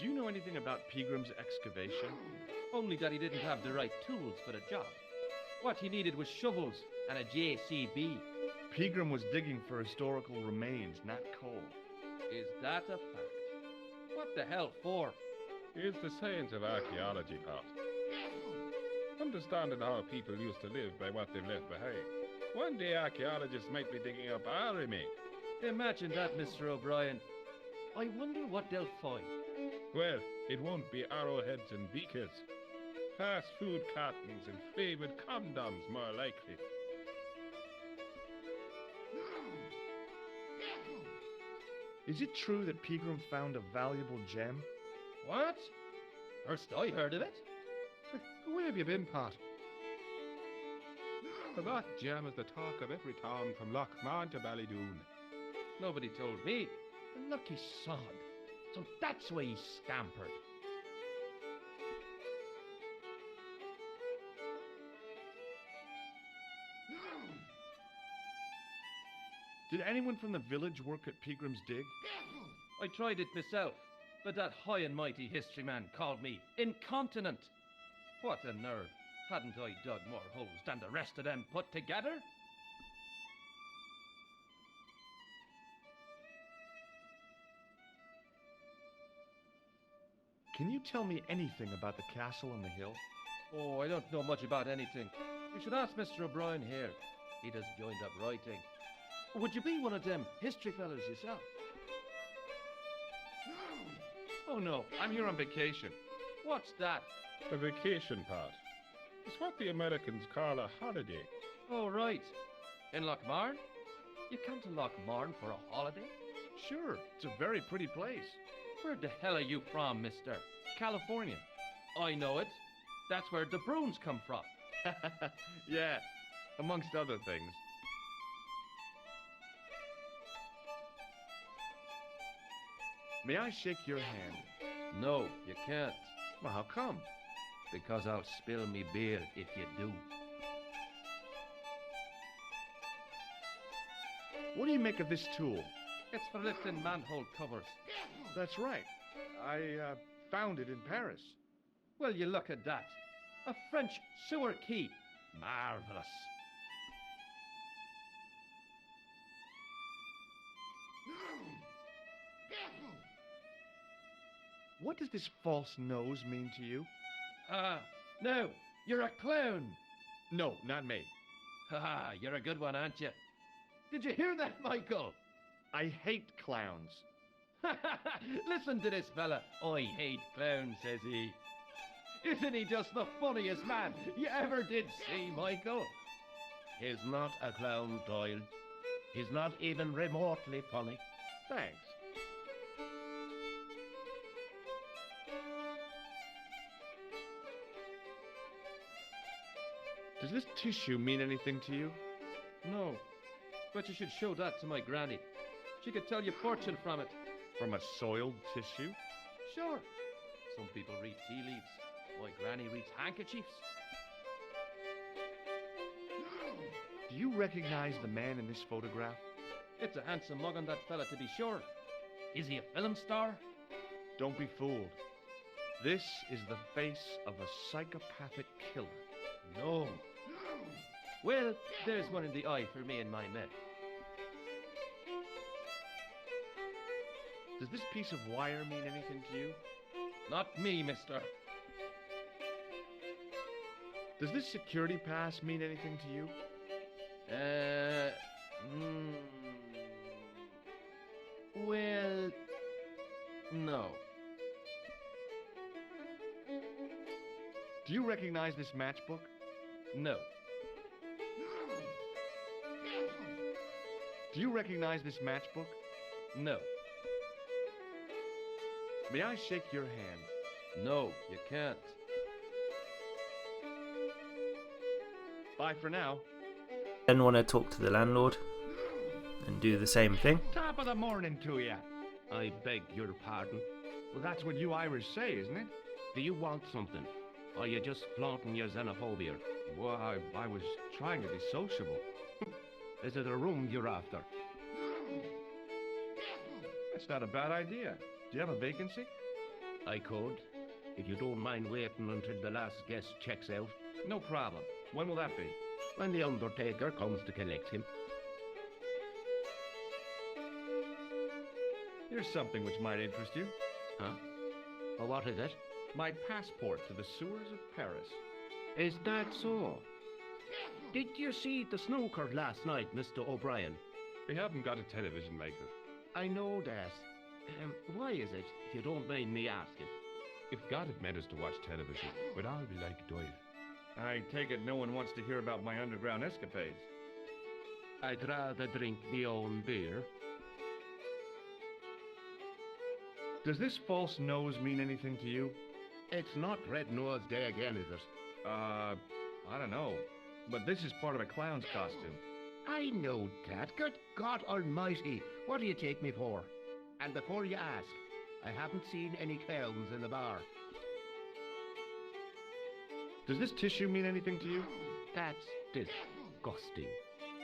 M: Do you know anything about Peagram's excavation?
N: Only that he didn't have the right tools for the job. What he needed was shovels and a JCB.
M: Peagram was digging for historical remains, not coal.
N: Is that a fact? What the hell for?
O: It's the science of archaeology, Pat. Understanding how people used to live by what they've left behind. One day archaeologists might be digging up our remains.
N: Imagine that, Mr. O'Brien. I wonder what they'll find.
O: Well, it won't be arrowheads and beakers. Fast food cartons and flavored condoms, more likely.
M: Is it true that Peagram found a valuable gem?
N: What? First I heard of it.
O: Where have you been, Pat? That gem is the talk of every town from Lochmarn to Ballydoon.
N: Nobody told me.
I: The lucky sod. So that's why he scampered.
M: Did anyone from the village work at Peagram's dig?
N: I tried it myself, but that high and mighty history man called me incontinent. What a nerve. Hadn't I dug more holes than the rest of them put together?
M: Can you tell me anything about the castle on the hill?
N: Oh, I don't know much about anything. You should ask Mr. O'Brien here. He just joined up writing. Would you be one of them history fellas yourself?
O: Oh no, I'm here on vacation.
N: What's that?
O: A vacation, Pat. It's what the Americans call a holiday.
N: Oh, right. In Lochmarn? You come to Lochmarn for a holiday?
M: Sure, it's a very pretty place.
N: Where the hell are you from, mister? California. I know it. That's where the Bruins come from.
M: Yeah, amongst other things. May I shake your hand?
N: No, you can't.
M: Well, how come?
N: Because I'll spill me beer if you do.
M: What do you make of this tool?
N: It's for lifting manhole covers.
M: That's right. I found it in Paris.
N: Well, you look at that. A French sewer key. Marvelous.
M: What does this false nose mean to you?
N: No, you're a clown.
M: No, not me.
N: Haha, you're a good one, aren't you? Did you hear that, Michael?
M: I hate clowns.
N: Listen to this fella. I hate clowns, says he. Isn't he just the funniest man you ever did see, Michael?
E: He's not a clown, Doyle. He's not even remotely funny.
M: Thanks. Does this tissue mean anything to you?
N: No, but you should show that to my granny. She could tell you fortune from it.
M: From a soiled tissue?
N: Sure. Some people read tea leaves. My granny reads handkerchiefs.
M: Do you recognize the man in this photograph?
N: It's a handsome mug on that fella, to be sure. Is he a film star?
M: Don't be fooled. This is the face of a psychopathic killer.
N: No. Well, there's one in the eye for me and my men.
M: Does this piece of wire mean anything to you?
N: Not me, mister.
M: Does this security pass mean anything to you?
N: Well, no.
M: Do you recognize this matchbook?
N: No.
M: Do you recognize this matchbook?
N: No.
M: May I shake your hand?
N: No, you can't.
M: Bye for now.
A: Then want to talk to the landlord and do the same thing.
D: Top of the morning to you.
E: I beg your pardon.
D: Well, that's what you Irish say, isn't it?
E: Do you want something? Or are you just flaunting your xenophobia?
M: Well, I was trying to be sociable.
E: Is it a room you're after?
M: That's not a bad idea. Do you have a vacancy?
E: I could. If you don't mind waiting until the last guest checks out.
M: No problem. When will that be?
P: When the Undertaker comes to collect him.
M: Here's something which might interest you.
P: Huh? Well, what is it?
M: My passport to the sewers of Paris.
P: Is that so? Did you see the snooker last night, Mr. O'Brien?
O: We haven't got a television, Michael.
P: I know that. Why is it, if you don't mind me asking?
O: If God had meant us to watch television, we'd all be like Doyle.
M: I take it no one wants to hear about my underground escapades.
P: I'd rather drink my own beer.
M: Does this false nose mean anything to you?
P: It's not Red Nose Day again, is it?
M: I don't know. But this is part of a clown's costume.
P: I know that. Good God Almighty. What do you take me for? And before you ask, I haven't seen any clowns in the bar.
M: Does this tissue mean anything to you?
P: That's disgusting.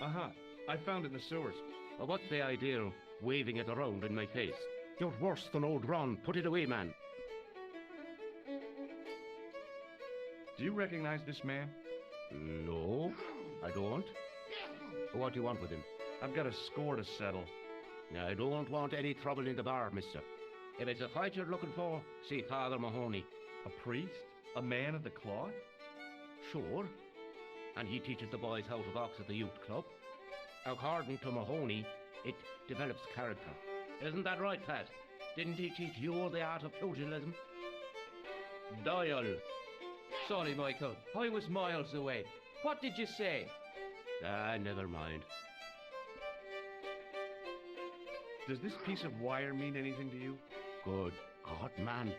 M: I found it in the sewers.
P: Well, what's the idea of waving it around in my face? You're worse than old Ron. Put it away, man.
M: Do you recognize this man?
P: No, I don't. What do you want with him?
M: I've got a score to settle.
P: I don't want any trouble in the bar, mister. If it's a fight you're looking for, see Father Mahoney.
M: A priest? A man of the cloth?
P: Sure. And he teaches the boys how to box at the youth club. According to Mahoney, it develops character. Isn't that right, Pat? Didn't he teach you the art of pugilism?
N: Doyle. Sorry, Michael. I was miles away. What did you say?
P: Never mind.
M: Does this piece of wire mean anything to you?
P: Good God, man.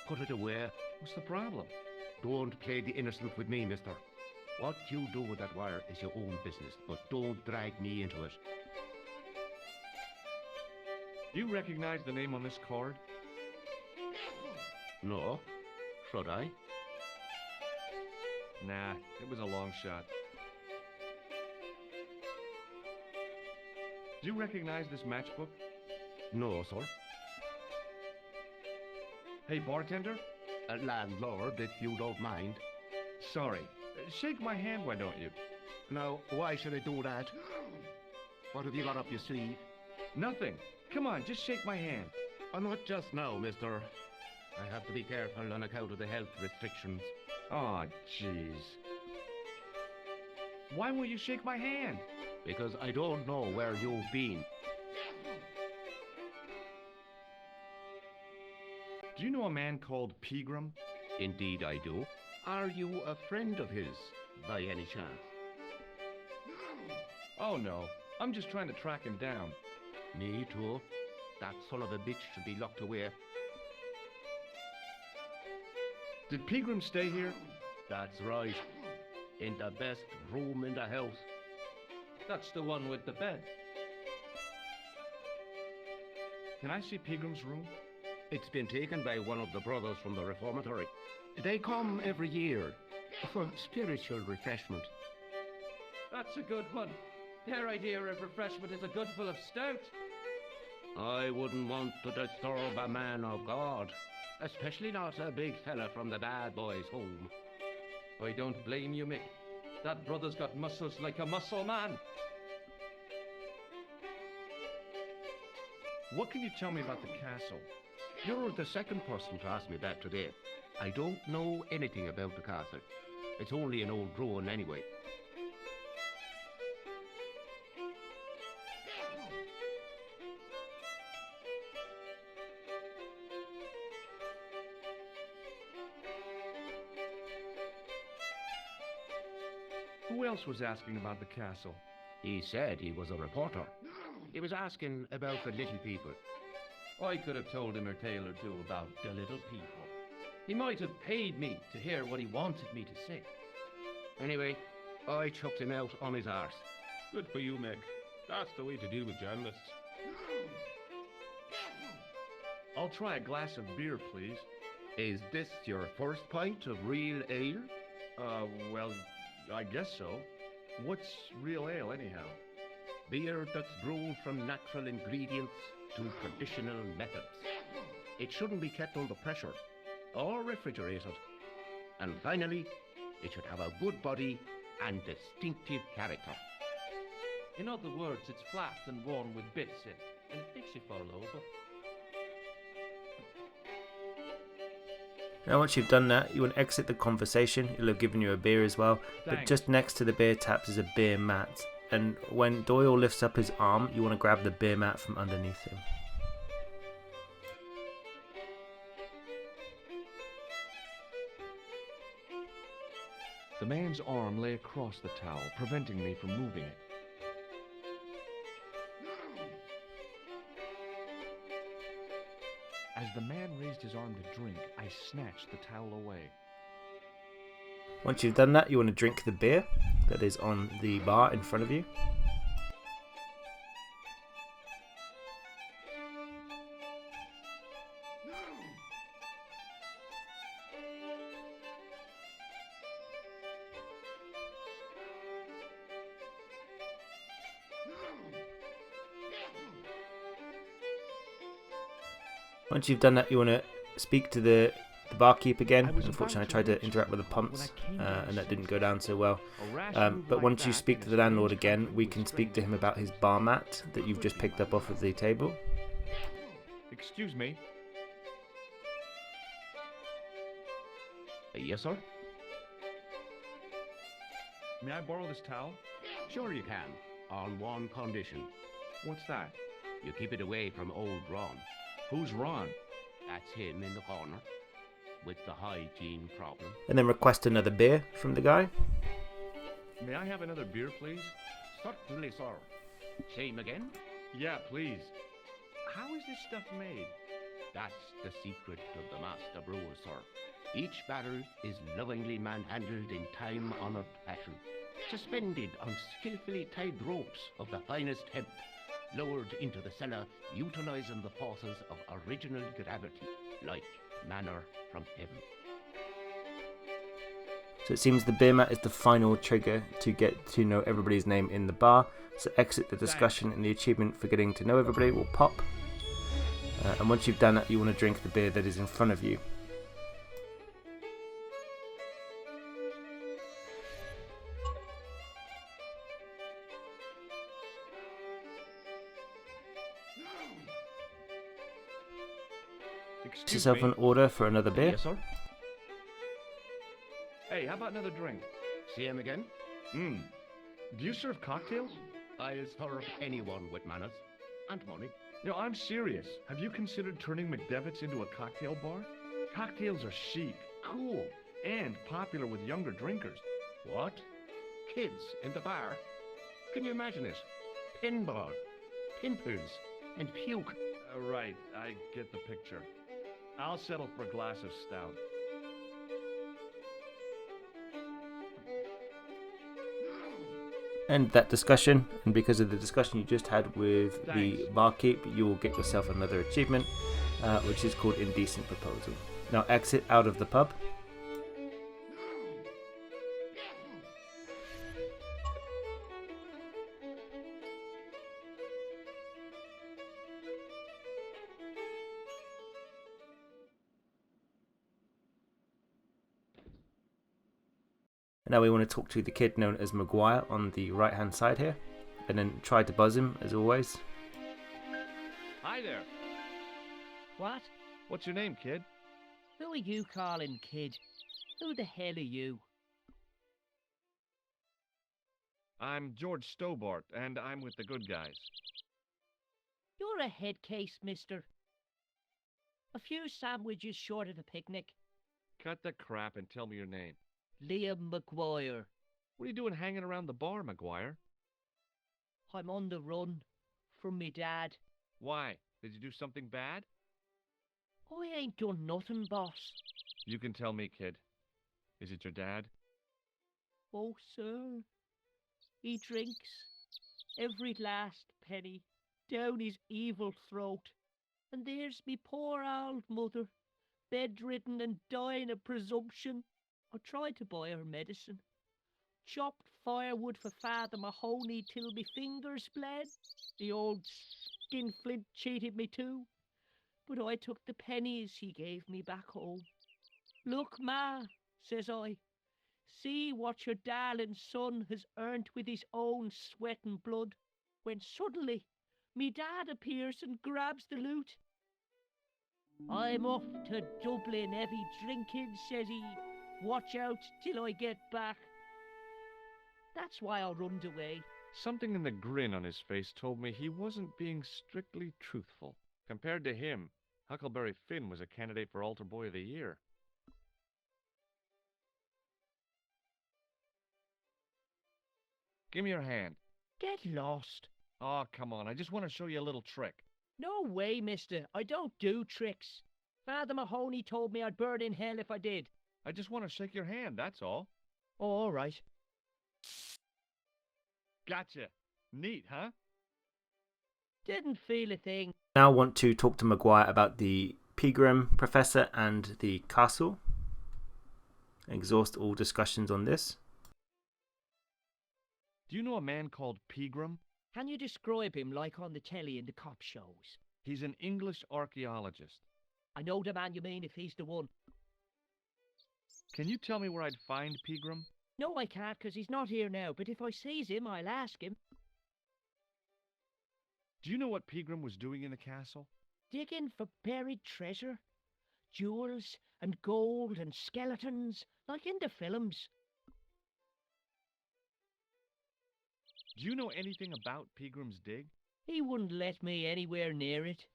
P: Put it away.
M: What's the problem?
P: Don't play the innocent with me, mister. What you do with that wire is your own business, but don't drag me into it.
M: Do you recognize the name on this card?
P: No. Should I?
M: Nah, it was a long shot. Do you recognize this matchbook?
P: No, sir.
M: Hey, bartender?
P: A landlord, if you don't mind.
M: Sorry. Shake my hand, why don't you?
P: Now, why should I do that? What have you got up your sleeve?
M: Nothing. Come on, just shake my hand.
P: Not just now, mister. I have to be careful on account of the health restrictions.
M: Aw, jeez. Why won't you shake my hand?
P: Because I don't know where you've been.
M: Do you know a man called Peagram?
P: Indeed I do. Are you a friend of his, by any chance?
M: Oh, no. I'm just trying to track him down.
P: Me too. That son of a bitch should be locked away.
M: Did Peagram stay here?
P: That's right. In the best room in the house.
N: That's the one with the bed.
M: Can I see Peagram's room?
P: It's been taken by one of the brothers from the reformatory. They come every year for spiritual refreshment.
N: That's a good one. Their idea of refreshment is a good full of stout.
P: I wouldn't want to disturb a man of God, especially not a big fella from the bad boys' home.
N: I don't blame you, Mick. That brother's got muscles like a muscle man.
M: What can you tell me about the castle?
P: You're the second person to ask me that today. I don't know anything about the castle. It's only an old ruin anyway.
M: Who else was asking about the castle?
P: He said he was a reporter. He was asking about the little people.
N: I could have told him a tale or two about the little people. He might have paid me to hear what he wanted me to say.
P: Anyway, I chucked him out on his arse.
O: Good for you, Meg. That's the way to deal with journalists.
M: I'll try a glass of beer, please.
P: Is this your first pint of real ale?
M: Well, I guess so. What's real ale, anyhow?
P: Beer that's brewed from natural ingredients to traditional methods. It shouldn't be kept under pressure or refrigerated. And finally, it should have a good body and distinctive character.
N: In other words, it's flat and worn with bits in, and it makes you fall over.
A: Now once you've done that, you want to exit the conversation. It'll have given you a beer as well. But
M: Thanks.
A: just next to the beer taps is a beer mat. And when Doyle lifts up his arm, you want to grab the beer mat from underneath him.
M: The man's arm lay across the towel, preventing me from moving it. As the man raised his arm to drink, I snatched the towel away.
A: Once you've done that, you want to drink the beer that is on the bar in front of you. Once you've done that, you want to speak to the barkeep again. Unfortunately, I tried to interact with the pumps and that didn't go down so well. But once you speak to the landlord again, we can speak to him about his bar mat that you've just picked up off of the table.
M: Excuse me.
P: Yes, sir?
M: May I borrow this towel?
P: Sure you can, on one condition.
M: What's that?
P: You keep it away from old Ron.
M: Who's Ron?
P: That's him in the corner, with the hygiene problem.
A: And then request another beer from the guy.
M: May I have another beer, please?
P: Certainly, sir. Same again?
M: Yeah, please. How is this stuff made?
P: That's the secret of the master brewer, sir. Each barrel is lovingly manhandled in time-honored fashion, suspended on skillfully tied ropes of the finest hemp, lowered into the cellar, utilizing the forces of original gravity, like manna from heaven.
A: So it seems the beer mat is the final trigger to get to know everybody's name in the bar. So exit the discussion and the achievement for getting to know everybody will pop. And once you've done that, you want to drink the beer that is in front of you. Get yourself an order for another beer.
P: Yes, sir?
M: Hey, how about another drink?
P: See him again?
M: Do you serve cocktails?
P: I'll serve anyone with manners and money.
M: No, I'm serious. Have you considered turning McDevitt's into a cocktail bar? Cocktails are chic, cool, and popular with younger drinkers.
P: What? Kids in the bar? Can you imagine it? Pinball, pimples, and puke.
M: Right, I get the picture. I'll settle for a glass of stout.
A: End that discussion, and because of the discussion you just had with the barkeep, you will get yourself another achievement, which is called Indecent Proposal. Now exit out of the pub. Now we want to talk to the kid known as Maguire on the right hand side here, and then try to buzz him as always.
M: Hi there.
L: What?
M: What's your name, kid?
L: Who are you calling kid? Who the hell are you?
M: I'm George Stobart, and I'm with the good guys.
L: You're a head case, mister. A few sandwiches short of a picnic.
M: Cut the crap and tell me your name.
L: Liam McGuire.
M: What are you doing hanging around the bar, McGuire?
L: I'm on the run from me dad.
M: Why? Did you do something bad?
L: I ain't done nothing, boss.
M: You can tell me, kid. Is it your dad?
L: Oh, sir. He drinks every last penny down his evil throat. And there's me poor old mother, bedridden and dying of presumption. I tried to buy her medicine. Chopped firewood for Father Mahoney till me fingers bled. The old skinflint cheated me too. But I took the pennies he gave me back home. Look, Ma, says I,
I: See what your darling son has earned with his own sweat and blood, when suddenly me dad appears and grabs the loot. I'm off to Dublin heavy drinking, says he. Watch out till I get back. That's why I runned away.
B: Something in the grin on his face told me he wasn't being strictly truthful. Compared to him, Huckleberry Finn was a candidate for Altar Boy of the Year. Give me your hand.
I: Get lost.
B: Oh, come on. I just want to show you a little trick.
I: No way, mister. I don't do tricks. Father Mahoney told me I'd burn in hell if I did.
B: I just want to shake your hand, that's all.
I: Oh, all right.
B: Gotcha. Neat, huh?
I: Didn't feel a thing.
A: Now want to talk to Maguire about the Peagram professor and the castle. Exhaust all discussions on this.
B: Do you know a man called Peagram?
I: Can you describe him like on the telly in the cop shows?
B: He's an English archaeologist.
I: I know the man you mean if he's the one.
B: Can you tell me where I'd find Peagram?
I: No, I can't, 'cause he's not here now, but if I sees him, I'll ask him.
B: Do you know what Peagram was doing in the castle?
I: Digging for buried treasure. Jewels and gold and skeletons, like in the films.
B: Do you know anything about Peagram's dig?
I: He wouldn't let me anywhere near it.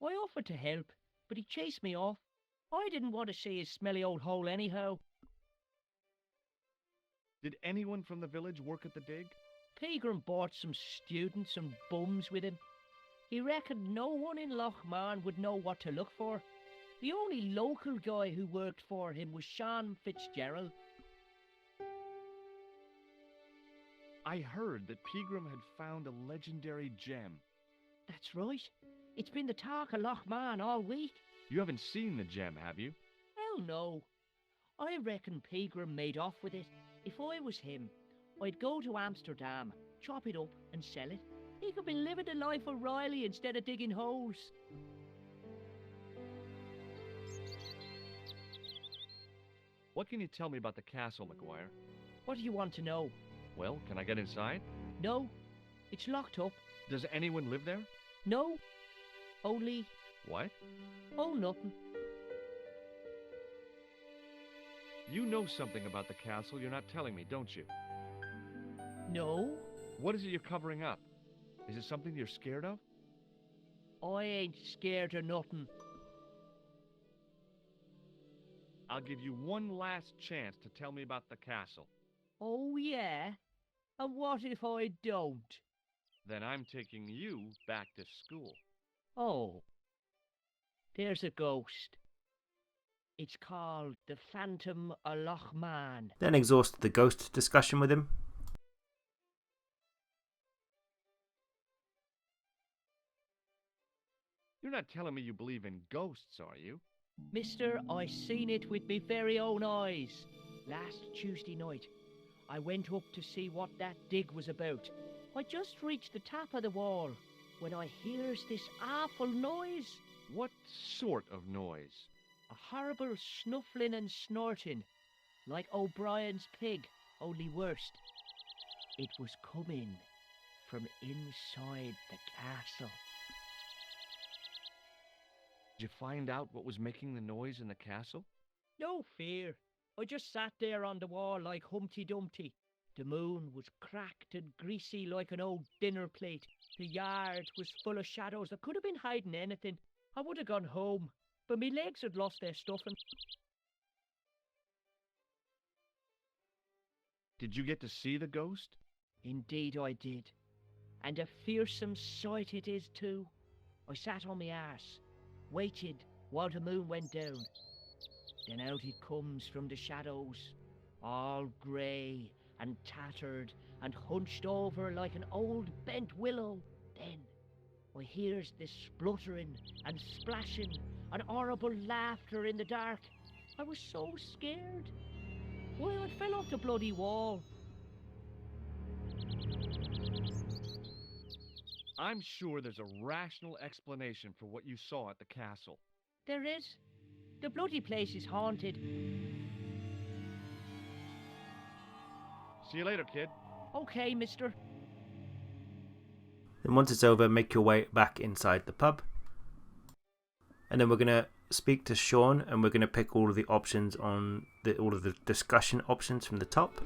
I: I offered to help, but he chased me off. I didn't want to see his smelly old hole anyhow.
B: Did anyone from the village work at the dig?
I: Peagram bought some students and bums with him. He reckoned no one in Lochmarn would know what to look for. The only local guy who worked for him was Sean Fitzgerald.
B: I heard that Peagram had found a legendary gem.
I: That's right. It's been the talk of Lochmarn all week.
B: You haven't seen the gem, have you?
I: Hell no. I reckon Peagram made off with it. If I was him, I'd go to Amsterdam, chop it up and sell it. He could be living the life of Riley instead of digging holes.
B: What can you tell me about the castle, Maguire?
I: What do you want to know?
B: Well, can I get inside?
I: No, it's locked up.
B: Does anyone live there?
I: No, only...
B: What?
I: Oh, nothing.
B: You know something about the castle you're not telling me, don't you?
I: No.
B: What is it you're covering up? Is it something you're scared of?
I: I ain't scared of nothing.
B: I'll give you one last chance to tell me about the castle.
I: Oh, yeah? And what if I don't?
B: Then I'm taking you back to school.
I: Oh. There's a ghost. It's called the Phantom of Lochmarn.
A: Then exhaust the ghost discussion with him.
B: You're not telling me you believe in ghosts, are you?
I: Mister, I seen it with me very own eyes. Last Tuesday night, I went up to see what that dig was about. I just reached the top of the wall when I hears this awful noise.
B: What sort of noise?
I: A horrible snuffling and snorting, like O'Brien's pig, only worse. It was coming from inside the castle.
B: Did you find out what was making the noise in the castle?
I: No fear. I just sat there on the wall like Humpty Dumpty. The moon was cracked and greasy like an old dinner plate. The yard was full of shadows. I could have been hiding anything. I would have gone home, but my legs had lost their stuffing.
B: Did you get to see the ghost?
I: Indeed I did. And a fearsome sight it is too. I sat on my arse, waited while the moon went down. Then out it comes from the shadows, all grey and tattered and hunched over like an old bent willow. Then I hears this spluttering and splashing and horrible laughter in the dark. I was so scared. Why, I fell off the bloody wall.
B: I'm sure there's a rational explanation for what you saw at the castle.
I: There is. The bloody place is haunted.
M: See you later, kid.
I: Okay, mister.
A: Then once it's over, make your way back inside the pub. And then we're going to speak to Sean, and we're going to pick all of the options on all of the discussion options from the top.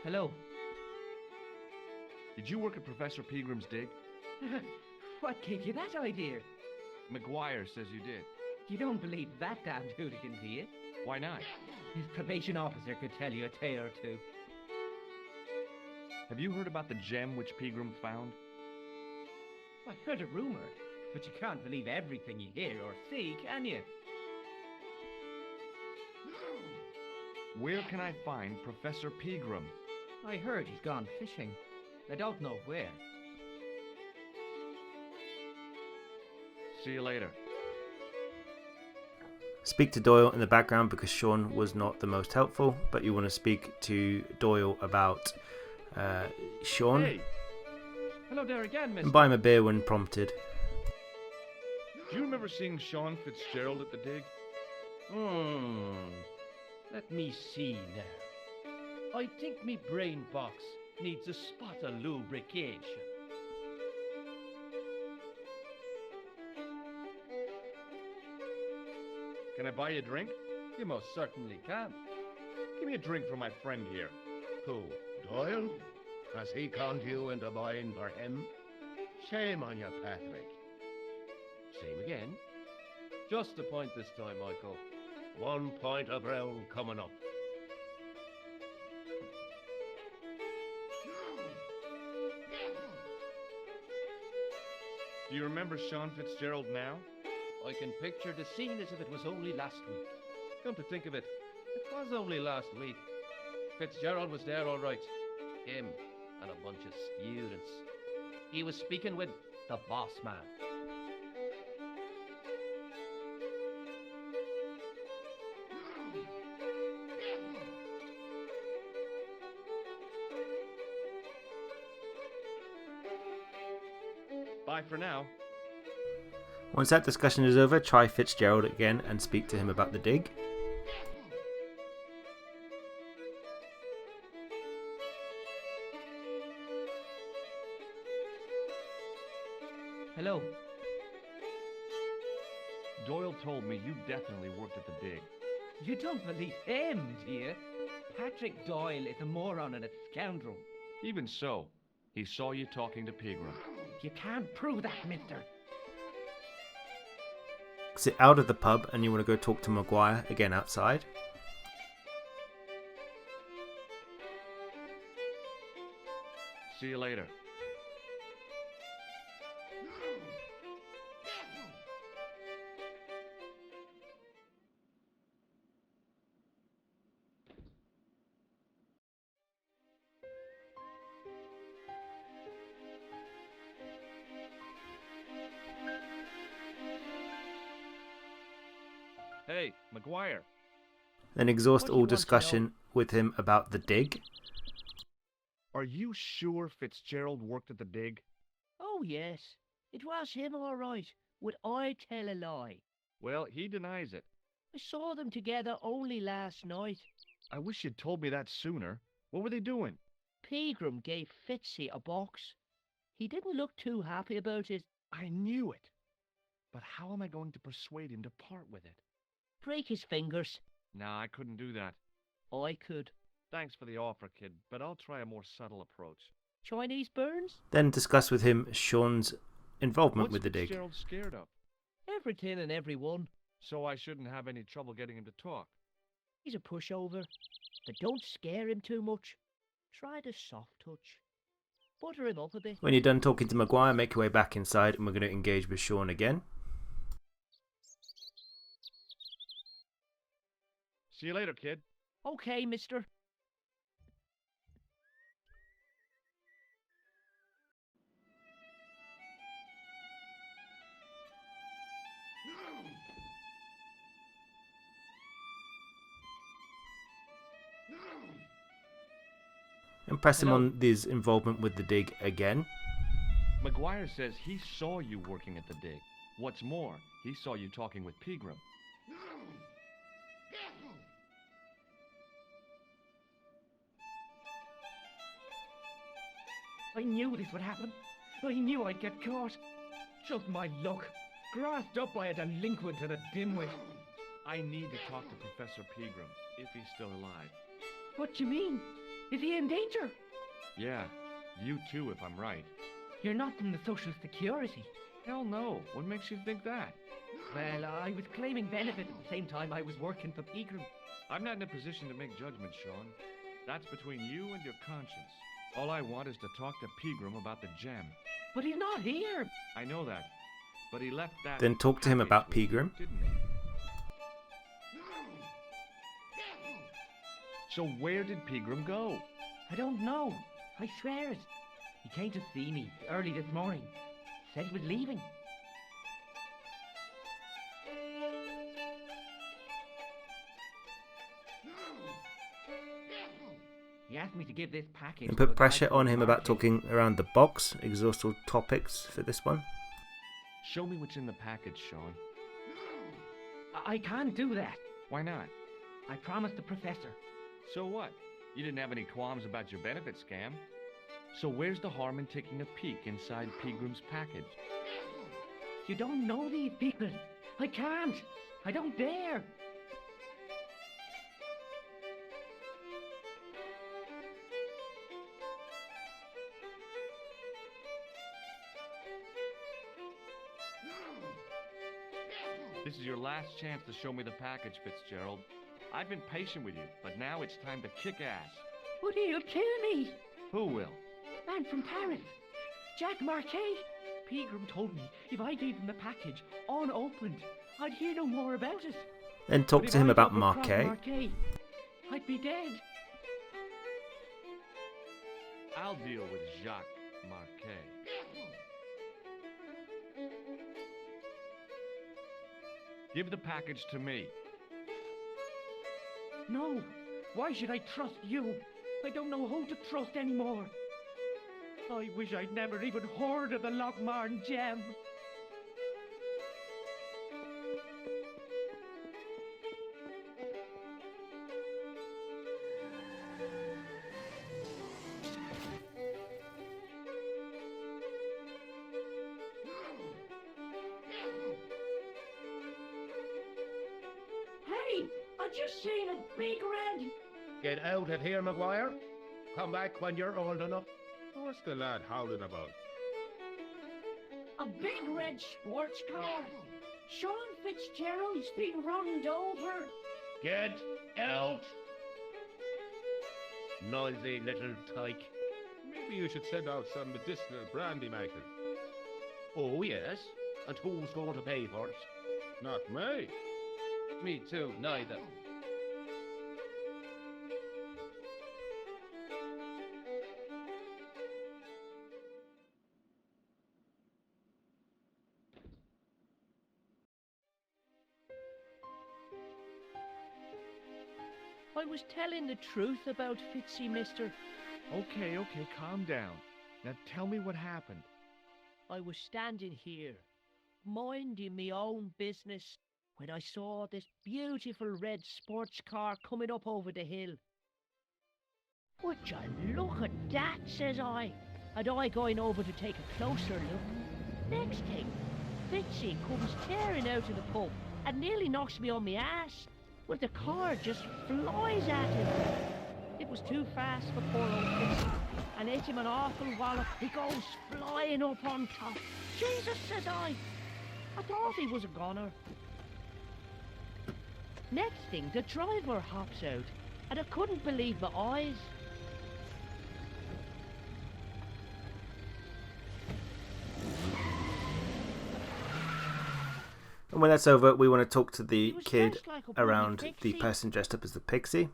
I: Hello.
M: Did you work at Professor Peagram's dig?
I: What gave you that idea?
M: McGuire says you did.
I: You don't believe that damned hooligan, do you?
M: Why not?
I: His probation officer could tell you a tale or two.
M: Have you heard about the gem which Peagram found?
I: I heard a rumor, but you can't believe everything you hear or see, can you?
M: Where can I find Professor Peagram?
I: I heard he's gone fishing. I don't know where.
M: See you later.
A: Speak to Doyle in the background because Sean was not the most helpful, but you want to speak to Doyle about Sean.
N: Hey. Hello there again, mister.
A: And buy him a beer when prompted.
M: Do you remember seeing Sean Fitzgerald at the dig?
N: Let me see now. I think me brain box needs a spot of lubrication.
M: Can I buy you a drink?
N: You most certainly can.
M: Give me a drink for my friend here.
G: Who? Doyle? Has he conned you into buying for him? Shame on you, Patrick.
N: Same again. Just a point this time, Michael.
G: 1 point of brown coming up.
M: Do you remember Sean Fitzgerald now?
N: I can picture the scene as if it was only last week. Come to think of it, it was only last week. Fitzgerald was there all right. Him and a bunch of students. He was speaking with the boss man.
M: Bye for now.
A: Once that discussion is over, try Fitzgerald again and speak to him about the dig.
I: Hello.
M: Doyle told me you definitely worked at the dig.
I: You don't believe him, do you? Patrick Doyle is a moron and a scoundrel.
M: Even so, he saw you talking to Peagram.
I: You can't prove that, mister.
A: Exit out of the pub and you want to go talk to Maguire again outside.
M: See you later. Hey, McGuire.
A: Then exhaust
I: What do
A: all
I: you want to
A: discussion with him about the dig.
M: Are you sure Fitzgerald worked at the dig?
I: Oh, yes. It was him, all right. Would I tell a lie?
M: Well, he denies it.
I: I saw them together only last night.
M: I wish you'd told me that sooner. What were they doing?
I: Peagram gave Fitzy a box. He didn't look too happy about it.
M: I knew it. But how am I going to persuade him to part with it?
I: Break his fingers.
M: Nah, I couldn't do that.
I: I could.
M: Thanks for the offer, kid, but I'll try a more subtle approach.
I: Chinese burns?
A: Then discuss with him Sean's involvement with the dig.
M: What's Fitzgerald scared of?
I: Everything and everyone.
M: So I shouldn't have any trouble getting him to talk.
I: He's a pushover. But don't scare him too much. Try the soft touch. Butter him up a bit.
A: When you're done talking to Maguire, make your way back inside and we're going to engage with Sean again.
M: See you later, kid.
I: Okay, mister.
A: and press him on his involvement with the dig again.
M: McGuire says he saw you working at the dig. What's more, he saw you talking with Peagram.
I: I knew this would happen. I knew I'd get caught. Just my luck. Grasped up by a delinquent and a dimwit.
M: I need to talk to Professor Peagram, if he's still alive.
I: What do you mean? Is he in danger?
M: Yeah, you too, if I'm right.
I: You're not in the Social Security.
M: Hell no. What makes you think that?
I: Well, I was claiming benefits at the same time I was working for Peagram.
M: I'm not in a position to make judgments, Sean. That's between you and your conscience. All I want is to talk to Peagram about the gem.
I: But he's not here.
M: I know that. But he left that...
A: Then talk to him about Peagram.
M: Didn't he? So where did Peagram go?
I: I don't know. I swear it. He came to see me early this morning. Said he was leaving. He asked me to give this package.
A: And put pressure on him about talking around the box. Exhaust all topics for this one.
M: Show me what's in the package, Sean.
I: I can't do that.
M: Why not?
I: I promised the professor.
M: So what? You didn't have any qualms about your benefit scam. So where's the harm in taking a peek inside Peagram's package?
I: You don't know these people. I can't. I don't dare.
M: This is your last chance to show me the package, Fitzgerald. I've been patient with you, but now it's time to kick ass.
I: But he'll kill me.
M: Who will?
I: Man from Paris. Jack Marquet. Peagram told me if I gave him the package unopened, I'd hear no more about it.
A: Then talk to him about Marquet.
I: I'd be dead.
M: I'll deal with Jacques Marquet. Give the package to me.
I: No. Why should I trust you? I don't know who to trust anymore. I wish I'd never even heard of the Lochmarn gem. Hey, I just seen a big red.
G: Get out of here, McGuire. Come back when you're old enough.
O: What's the lad howling about?
I: A big red sports car. Sean Fitzgerald's been runned over.
G: Get out! Noisy little tyke.
O: Maybe you should send out some medicinal brandy maker.
G: Oh, yes. And who's going to pay for it?
O: Not me.
N: Me too, neither.
L: I was telling the truth about Fitzy, mister.
M: Okay, calm down. Now tell me what happened.
L: I was standing here, minding me own business, when I saw this beautiful red sports car coming up over the hill. Would you look at that, says I. And I going over to take a closer look. Next thing, Fitzy comes tearing out of the pub and nearly knocks me on my ass. Well, the car just flies at him. It was too fast for poor old Fitzy, and hit him an awful wallop. He goes flying up on top. Jesus, says I thought he was a goner. Next thing, the driver hops out, and I couldn't believe my eyes.
A: And when that's over, we want to talk to the kid
L: dressed like a bloody
A: around the
L: pixie.
A: person dressed up as the pixie.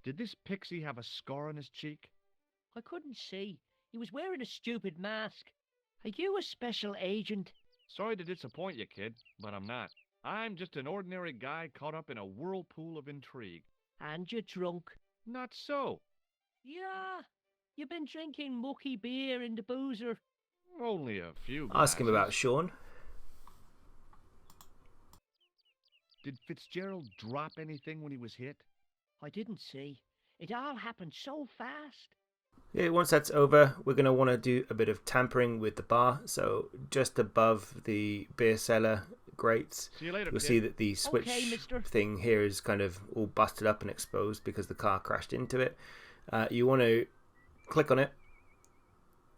M: Did this pixie have a scar on his cheek?
L: I couldn't see. He was wearing a stupid mask. Are you a special agent?
M: Sorry to disappoint you, kid, but I'm not. I'm just an ordinary guy caught up in a whirlpool of intrigue.
L: And you're drunk.
M: Not so.
I: Yeah, you've been drinking mucky beer in the boozer.
M: Only a few
A: Ask him about
M: glasses.
A: Sean.
M: Did Fitzgerald drop anything when he was hit?
I: I didn't see. It all happened so fast.
A: Yeah, once that's over, we're going to want to do a bit of tampering with the bar. So just above the beer cellar grates,
M: See you later,
A: you'll
M: kid.
A: see that the switch
I: Okay, mister.
A: thing here is kind of all busted up and exposed because the car crashed into it. You want to click on it,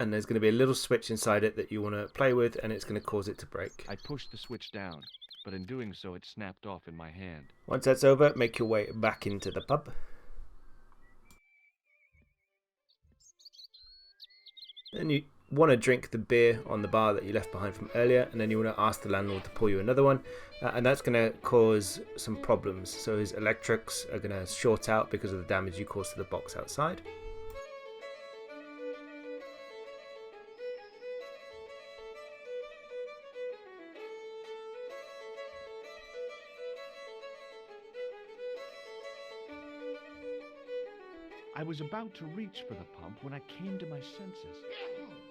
A: and there's going to be a little switch inside it that you want to play with, and it's going to cause it to break.
M: I pushed the switch down, but in doing so, it snapped off in my hand.
A: Once that's over, make your way back into the pub. Then you want to drink the beer on the bar that you left behind from earlier, and then you want to ask the landlord to pour you another one, and that's going to cause some problems. So his electrics are going to short out because of the damage you caused to the box outside.
M: I was about to reach for the pump when I came to my senses.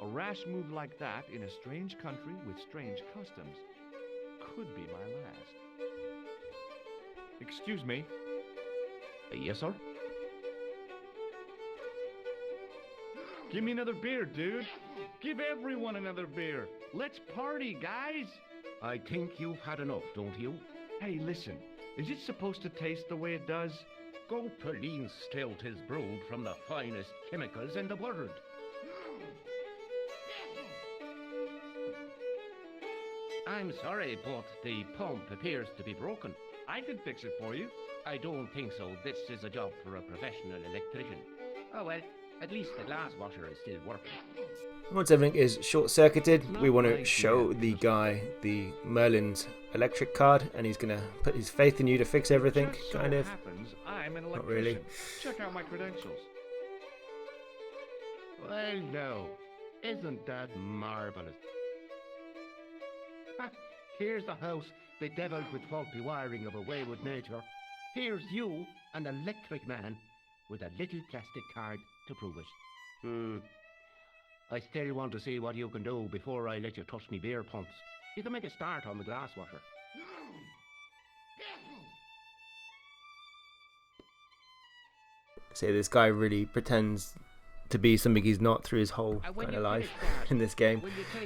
M: A rash move like that in a strange country with strange customs could be my last. Excuse me.
E: Yes, sir?
M: Give me another beer, dude. Give everyone another beer. Let's party, guys.
E: I think you've had enough, don't you?
M: Hey, listen. Is it supposed to taste the way it does?
P: Gopeline stout is brewed from the finest chemicals in the world. I'm sorry, but the pump appears to be broken.
M: I can fix it for you.
P: I don't think so. This is a job for a professional electrician. Oh well, at least the glass washer is still working.
A: Once everything is short-circuited, we want to show the guy the Merlin's electric card, and he's going to put his faith in you to fix everything,
M: Just so
A: kind of.
M: happens I'm an
A: Not really.
M: electrician. Check out my credentials.
E: Well, no. Isn't that marvelous? Ah, here's a house bedeviled with faulty wiring of a wayward nature. Here's you, an electric man, with a little plastic card to prove it. I still want to see what you can do before I let you touch me beer pumps. You can make a start on the glass washer.
A: See, this guy really pretends to be something he's not through his whole kind of life in this game.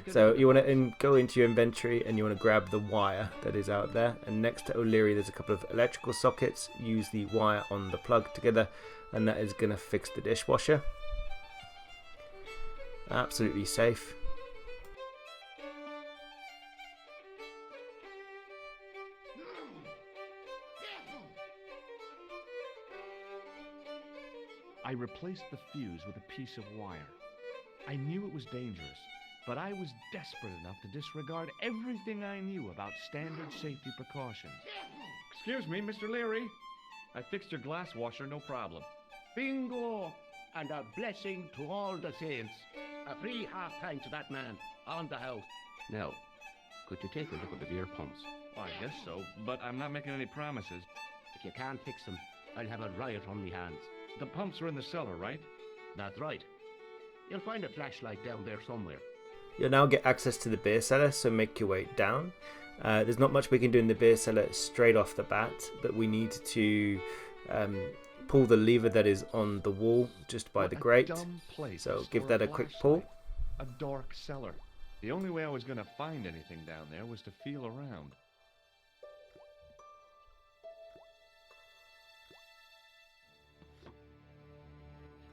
A: So you want to go into your inventory and you want to grab the wire that is out there, and next to O'Leary there's a couple of electrical sockets. Use the wire on the plug together, and that is going to fix the dishwasher. Absolutely safe.
M: I replaced the fuse with a piece of wire. I knew it was dangerous, but I was desperate enough to disregard everything I knew about standard safety precautions. Excuse me, Mr. Leary. I fixed your glass washer, no problem.
E: Bingo! And a blessing to all the saints. A free half pint to that man on the house. Now, could you take a look at the beer pumps?
M: Well, I guess so, but I'm not making any promises.
E: If you can't fix them, I'll have a riot on me hands.
M: The pumps are in the cellar, right?
E: That's right. You'll find a flashlight down there somewhere.
A: You'll now get access to the beer cellar, so make your way down. There's not much we can do in the beer cellar straight off the bat, but we need to pull the lever that is on the wall just by the grate. So give that a quick pull.
M: A dark cellar. The only way I was going to find anything down there was to feel around.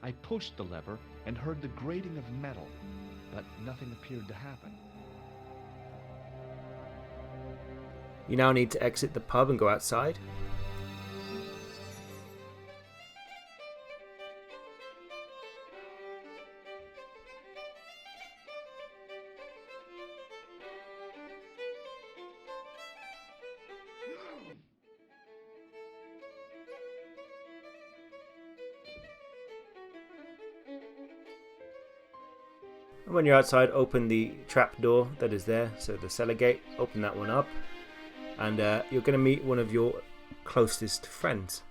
M: I pushed the lever and heard the grating of metal, but nothing appeared to happen.
A: You now need to exit the pub and go outside. And when you're outside, open the trap door that is there, so the cellar gate, open that one up, and you're going to meet one of your closest friends.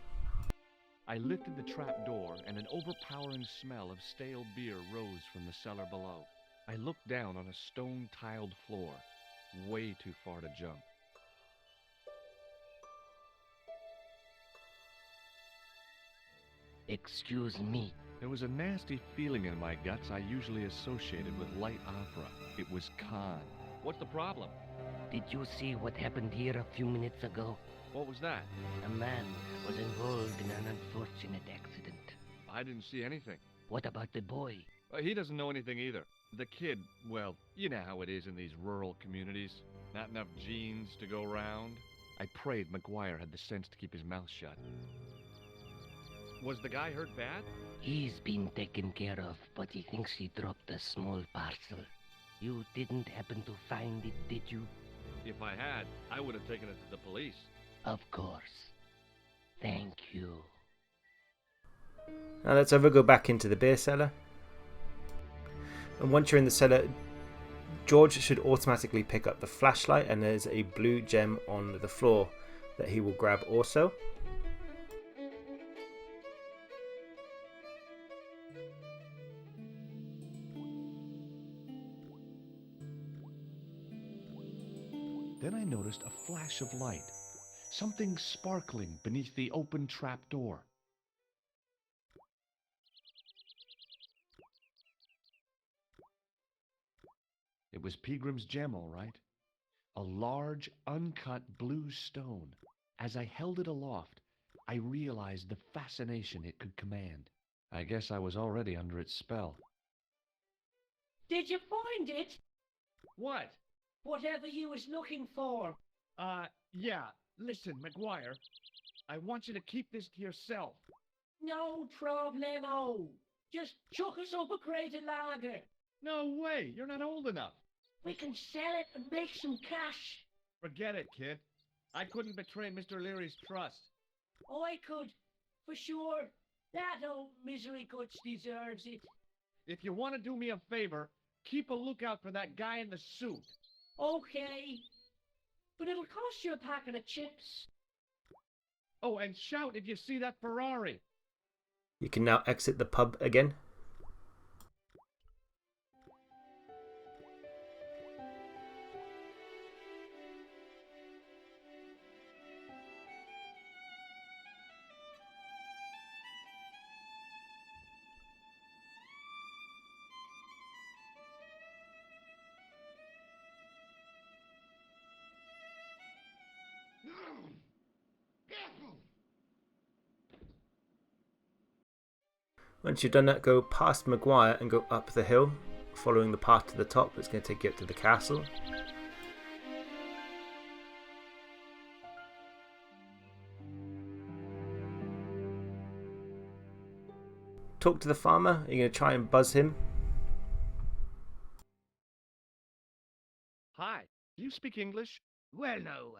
M: I lifted the trap door, and an overpowering smell of stale beer rose from the cellar below. I looked down on a stone-tiled floor, way too far to jump.
I: Excuse me.
M: There was a nasty feeling in my guts I usually associated with light opera. It was Kahn. What's the problem?
I: Did you see what happened here a few minutes ago?
M: What was that?
I: A man was involved in an unfortunate accident.
M: I didn't see anything.
I: What about the boy?
M: He doesn't know anything either. The kid, well, you know how it is in these rural communities. Not enough genes to go round. I prayed McGuire had the sense to keep his mouth shut. Was the guy hurt bad?
I: He's been taken care of, but he thinks he dropped a small parcel. You didn't happen to find it, did you?
M: If I had, I would have taken it to the police.
I: Of course. Thank you.
A: Now let's go back into the beer cellar. And once you're in the cellar, George should automatically pick up the flashlight, and there's a blue gem on the floor that he will grab also.
M: Then I noticed a flash of light, something sparkling beneath the open trap door. It was Peagram's gem, all right. A large, uncut blue stone. As I held it aloft, I realized the fascination it could command. I guess I was already under its spell.
Q: Did you find it?
M: What?
Q: Whatever you was looking for.
M: Yeah. Listen, McGuire. I want you to keep this to yourself.
Q: No problemo. Just chuck us up a crate of lager.
M: No way. You're not old enough.
Q: We can sell it and make some cash.
M: Forget it, kid. I couldn't betray Mr. Leary's trust.
Q: I could, for sure. That old misery guts deserves it.
M: If you want to do me a favor, keep a lookout for that guy in the suit.
Q: Okay. But it'll cost you a packet of chips.
M: Oh, and shout if you see that Ferrari.
A: You can now exit the pub again. Once you've done that, go past McGuire and go up the hill, following the path to the top that's going to take you up to the castle. Talk to the farmer. You're going to try and buzz him.
M: Hi, do you speak English?
I: Well, no,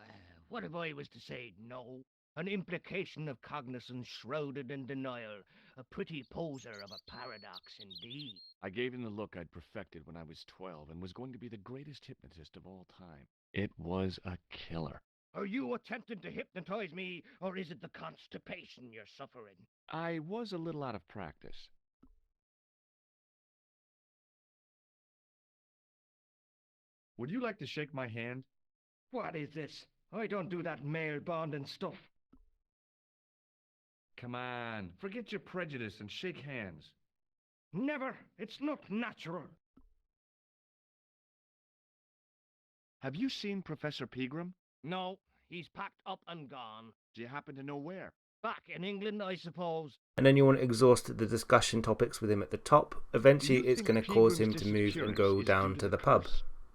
I: what if I was to say no? An implication of cognizance shrouded in denial. A pretty poser of a paradox indeed.
M: I gave him the look I'd perfected when I was 12 and was going to be the greatest hypnotist of all time. It was a killer.
I: Are you attempting to hypnotize me, or is it the constipation you're suffering?
M: I was a little out of practice. Would you like to shake my hand?
I: What is this? I don't do that male bonding stuff.
M: Come on, forget your prejudice and shake hands.
I: Never. It's not natural.
M: Have you seen Professor Peagram?
I: No, he's packed up and gone.
M: Do you happen to know where?
I: Back in England, I suppose.
A: And then you want to exhaust the discussion topics with him at the top. Eventually it's going to cause him to move and go down to the pub.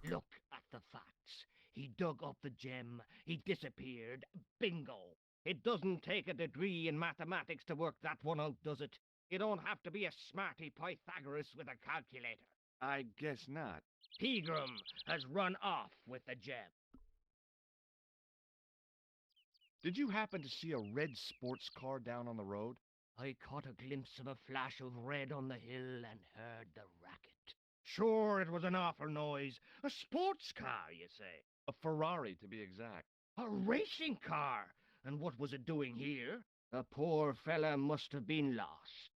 I: Look at the facts. He dug up the gem. He disappeared. Bingo. It doesn't take a degree in mathematics to work that one out, does it? You don't have to be a smarty Pythagoras with a calculator.
M: I guess not.
I: Peagram has run off with the gem.
M: Did you happen to see a red sports car down on the road?
I: I caught a glimpse of a flash of red on the hill and heard the racket. Sure, it was an awful noise. A sports car, you say?
M: A Ferrari, to be exact.
I: A racing car? And what was it doing here? The poor fella must have been lost.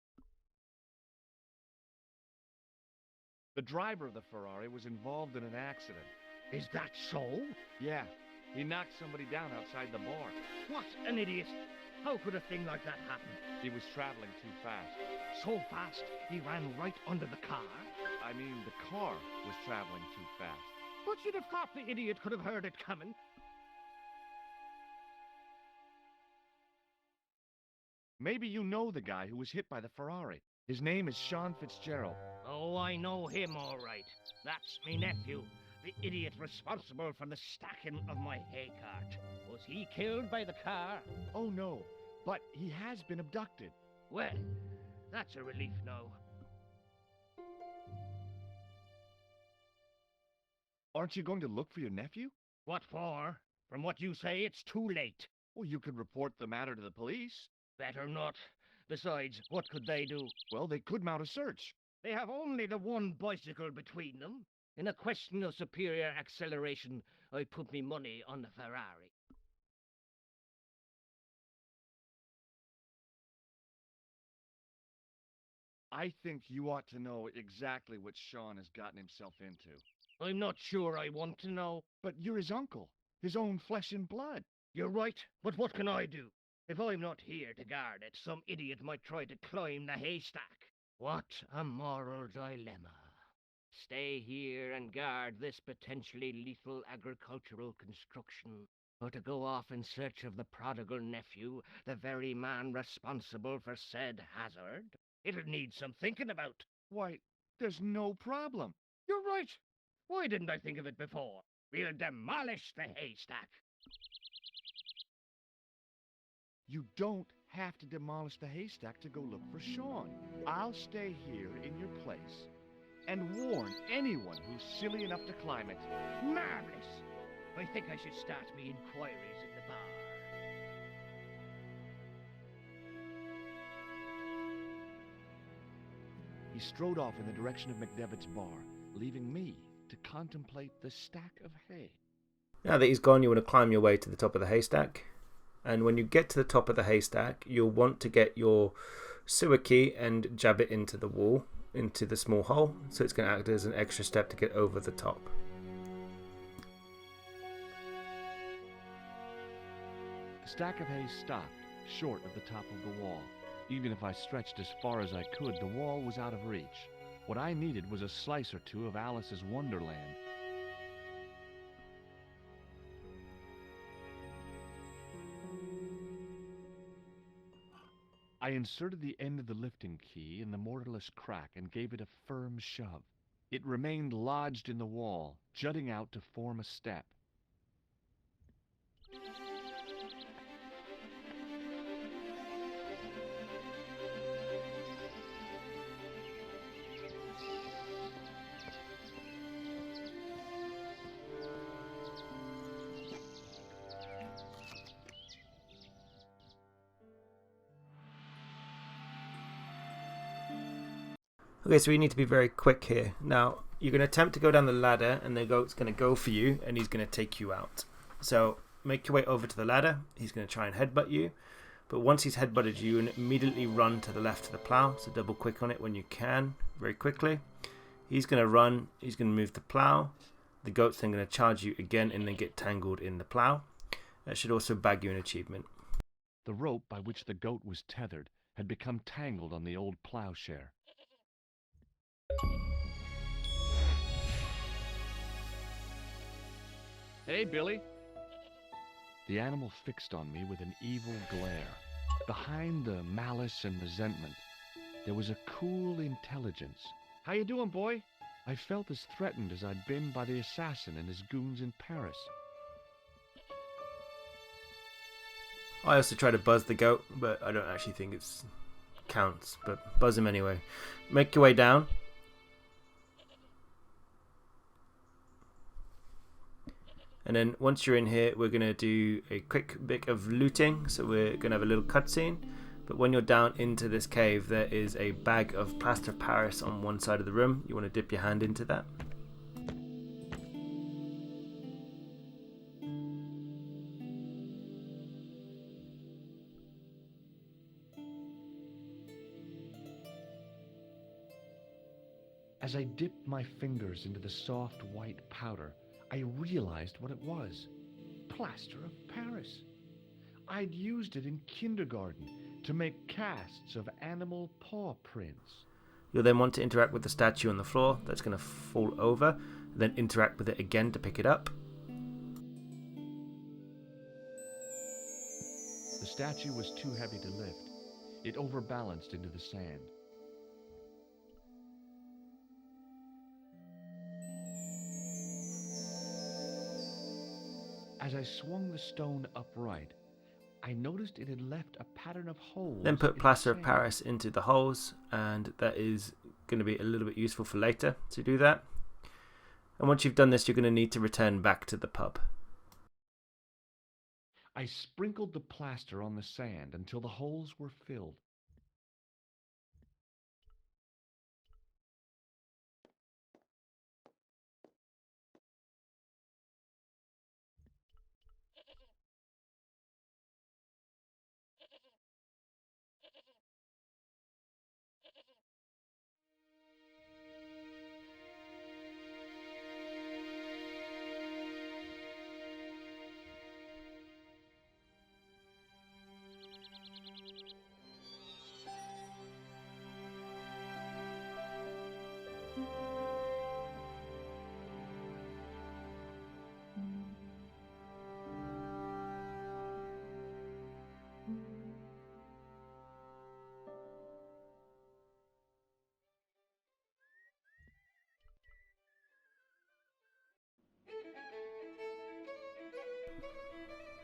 M: The driver of the Ferrari was involved in an accident.
I: Is that so?
M: Yeah, he knocked somebody down outside the bar.
I: What an idiot! How could a thing like that happen?
M: He was traveling too fast.
I: So fast, he ran right under the car?
M: I mean, the car was traveling too fast.
I: But you'd have thought the idiot could have heard it coming.
M: Maybe you know the guy who was hit by the Ferrari. His name is Sean Fitzgerald.
I: Oh, I know him all right. That's me nephew, the idiot responsible for the stacking of my hay cart. Was he killed by the car?
M: Oh, no, but he has been abducted.
I: Well, that's a relief now.
M: Aren't you going to look for your nephew?
I: What for? From what you say, it's too late.
M: Well, you could report the matter to the police.
I: Better not. Besides, what could they do?
M: Well, they could mount a search.
I: They have only the one bicycle between them. In a question of superior acceleration, I put me money on the Ferrari.
M: I think you ought to know exactly what Sean has gotten himself into.
I: I'm not sure I want to know.
M: But you're his uncle, his own flesh and blood.
I: You're right, but what can I do? If I'm not here to guard it, some idiot might try to climb the haystack. What a moral dilemma. Stay here and guard this potentially lethal agricultural construction, or to go off in search of the prodigal nephew, the very man responsible for said hazard? It'll need some thinking about.
M: Why, there's no problem.
I: You're right. Why didn't I think of it before? We'll demolish the haystack.
M: You don't have to demolish the haystack to go look for Sean. I'll stay here in your place and warn anyone who's silly enough to climb it.
I: Marvelous! I think I should start me inquiries in the bar.
M: He strode off in the direction of McDevitt's bar, leaving me to contemplate the stack of hay.
A: Now that he's gone, you want to climb your way to the top of the haystack. And when you get to the top of the haystack, you'll want to get your sewer key and jab it into the wall, into the small hole. So it's going to act as an extra step to get over the top.
M: The stack of hay stopped, short of the top of the wall. Even if I stretched as far as I could, the wall was out of reach. What I needed was a slice or two of Alice's Wonderland. I inserted the end of the lifting key in the mortarless crack and gave it a firm shove. It remained lodged in the wall, jutting out to form a step.
A: Okay, so we need to be very quick here. Now, you're going to attempt to go down the ladder, and the goat's going to go for you, and he's going to take you out. So, make your way over to the ladder. He's going to try and headbutt you. But once he's headbutted you, immediately run to the left of the plow. So, double click on it when you can, very quickly. He's going to run. He's going to move the plow. The goat's then going to charge you again and then get tangled in the plow. That should also bag you an achievement.
M: The rope by which the goat was tethered had become tangled on the old plowshare.
N: Hey, Billy.
M: The animal fixed on me with an evil glare. Behind the malice and resentment, there was a cool intelligence.
N: How you doing, boy?
M: I felt as threatened as I'd been by the assassin and his goons in Paris.
A: I also try to buzz the goat, but I don't actually think it counts. But buzz him anyway. Make your way down. And then once you're in here, we're going to do a quick bit of looting. So we're going to have a little cutscene. But when you're down into this cave, there is a bag of plaster of Paris on one side of the room. You want to dip your hand into that.
M: As I dipped my fingers into the soft white powder, I realized what it was. Plaster of Paris. I'd used it in kindergarten to make casts of animal paw prints.
A: You'll then want to interact with the statue on the floor that's going to fall over, then interact with it again to pick it up.
M: The statue was too heavy to lift. It overbalanced into the sand. As I swung the stone upright, I noticed it had left a pattern of holes.
A: Then put plaster of Paris into the holes, and that is going to be a little bit useful for later to do that. And once you've done this, you're going to need to return back to the pub.
M: I sprinkled the plaster on the sand until the holes were filled.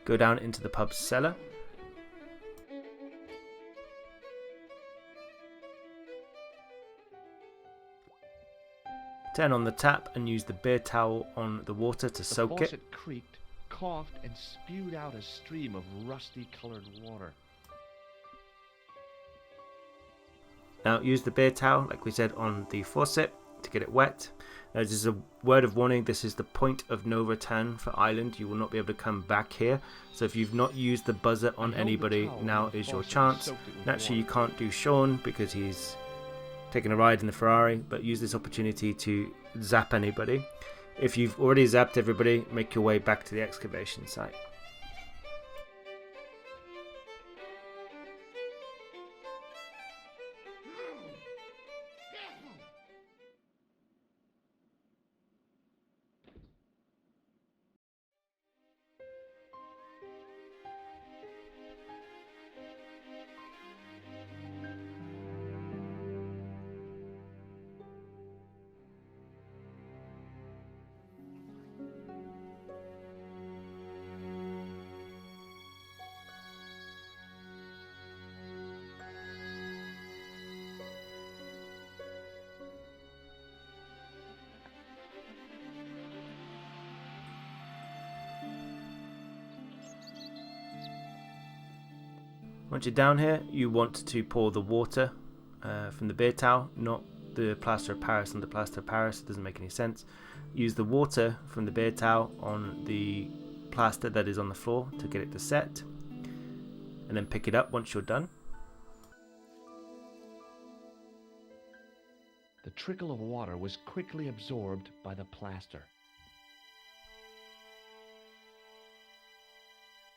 A: Go down into the pub's cellar. Turn on the tap and use the beer towel on the water to soak it.
M: The faucet creaked, coughed, and spewed out a stream of rusty-colored water.
A: Now use the beer towel, like we said, on the faucet to get it wet. Now, this is a word of warning, this is the point of no return for Island. You will not be able to come back here. So if you've not used the buzzer on anybody, now is your chance. Naturally, you can't do Sean because he's taking a ride in the Ferrari, but use this opportunity to zap anybody. If you've already zapped everybody, make your way back to the excavation site. Once you're down here, you want to pour the water from the beer towel, not the plaster of Paris on the plaster of Paris. It doesn't make any sense. Use the water from the beer towel on the plaster that is on the floor to get it to set, and then pick it up once you're done.
M: The trickle of water was quickly absorbed by the plaster.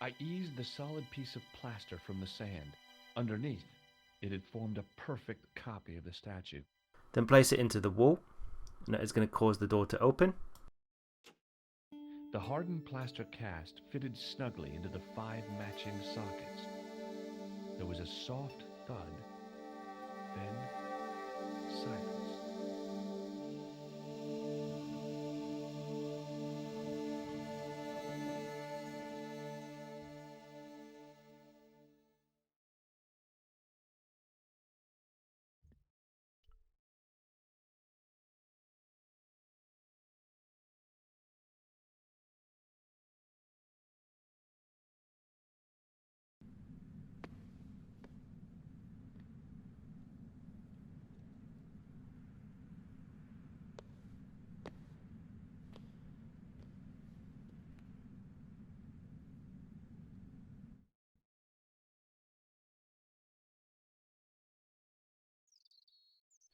M: I eased the solid piece of plaster from the sand. Underneath, it had formed a perfect copy of the statue.
A: Then place it into the wall, and that is going to cause the door to open.
M: The hardened plaster cast fitted snugly into the 5 matching sockets. There was a soft thud, then silence.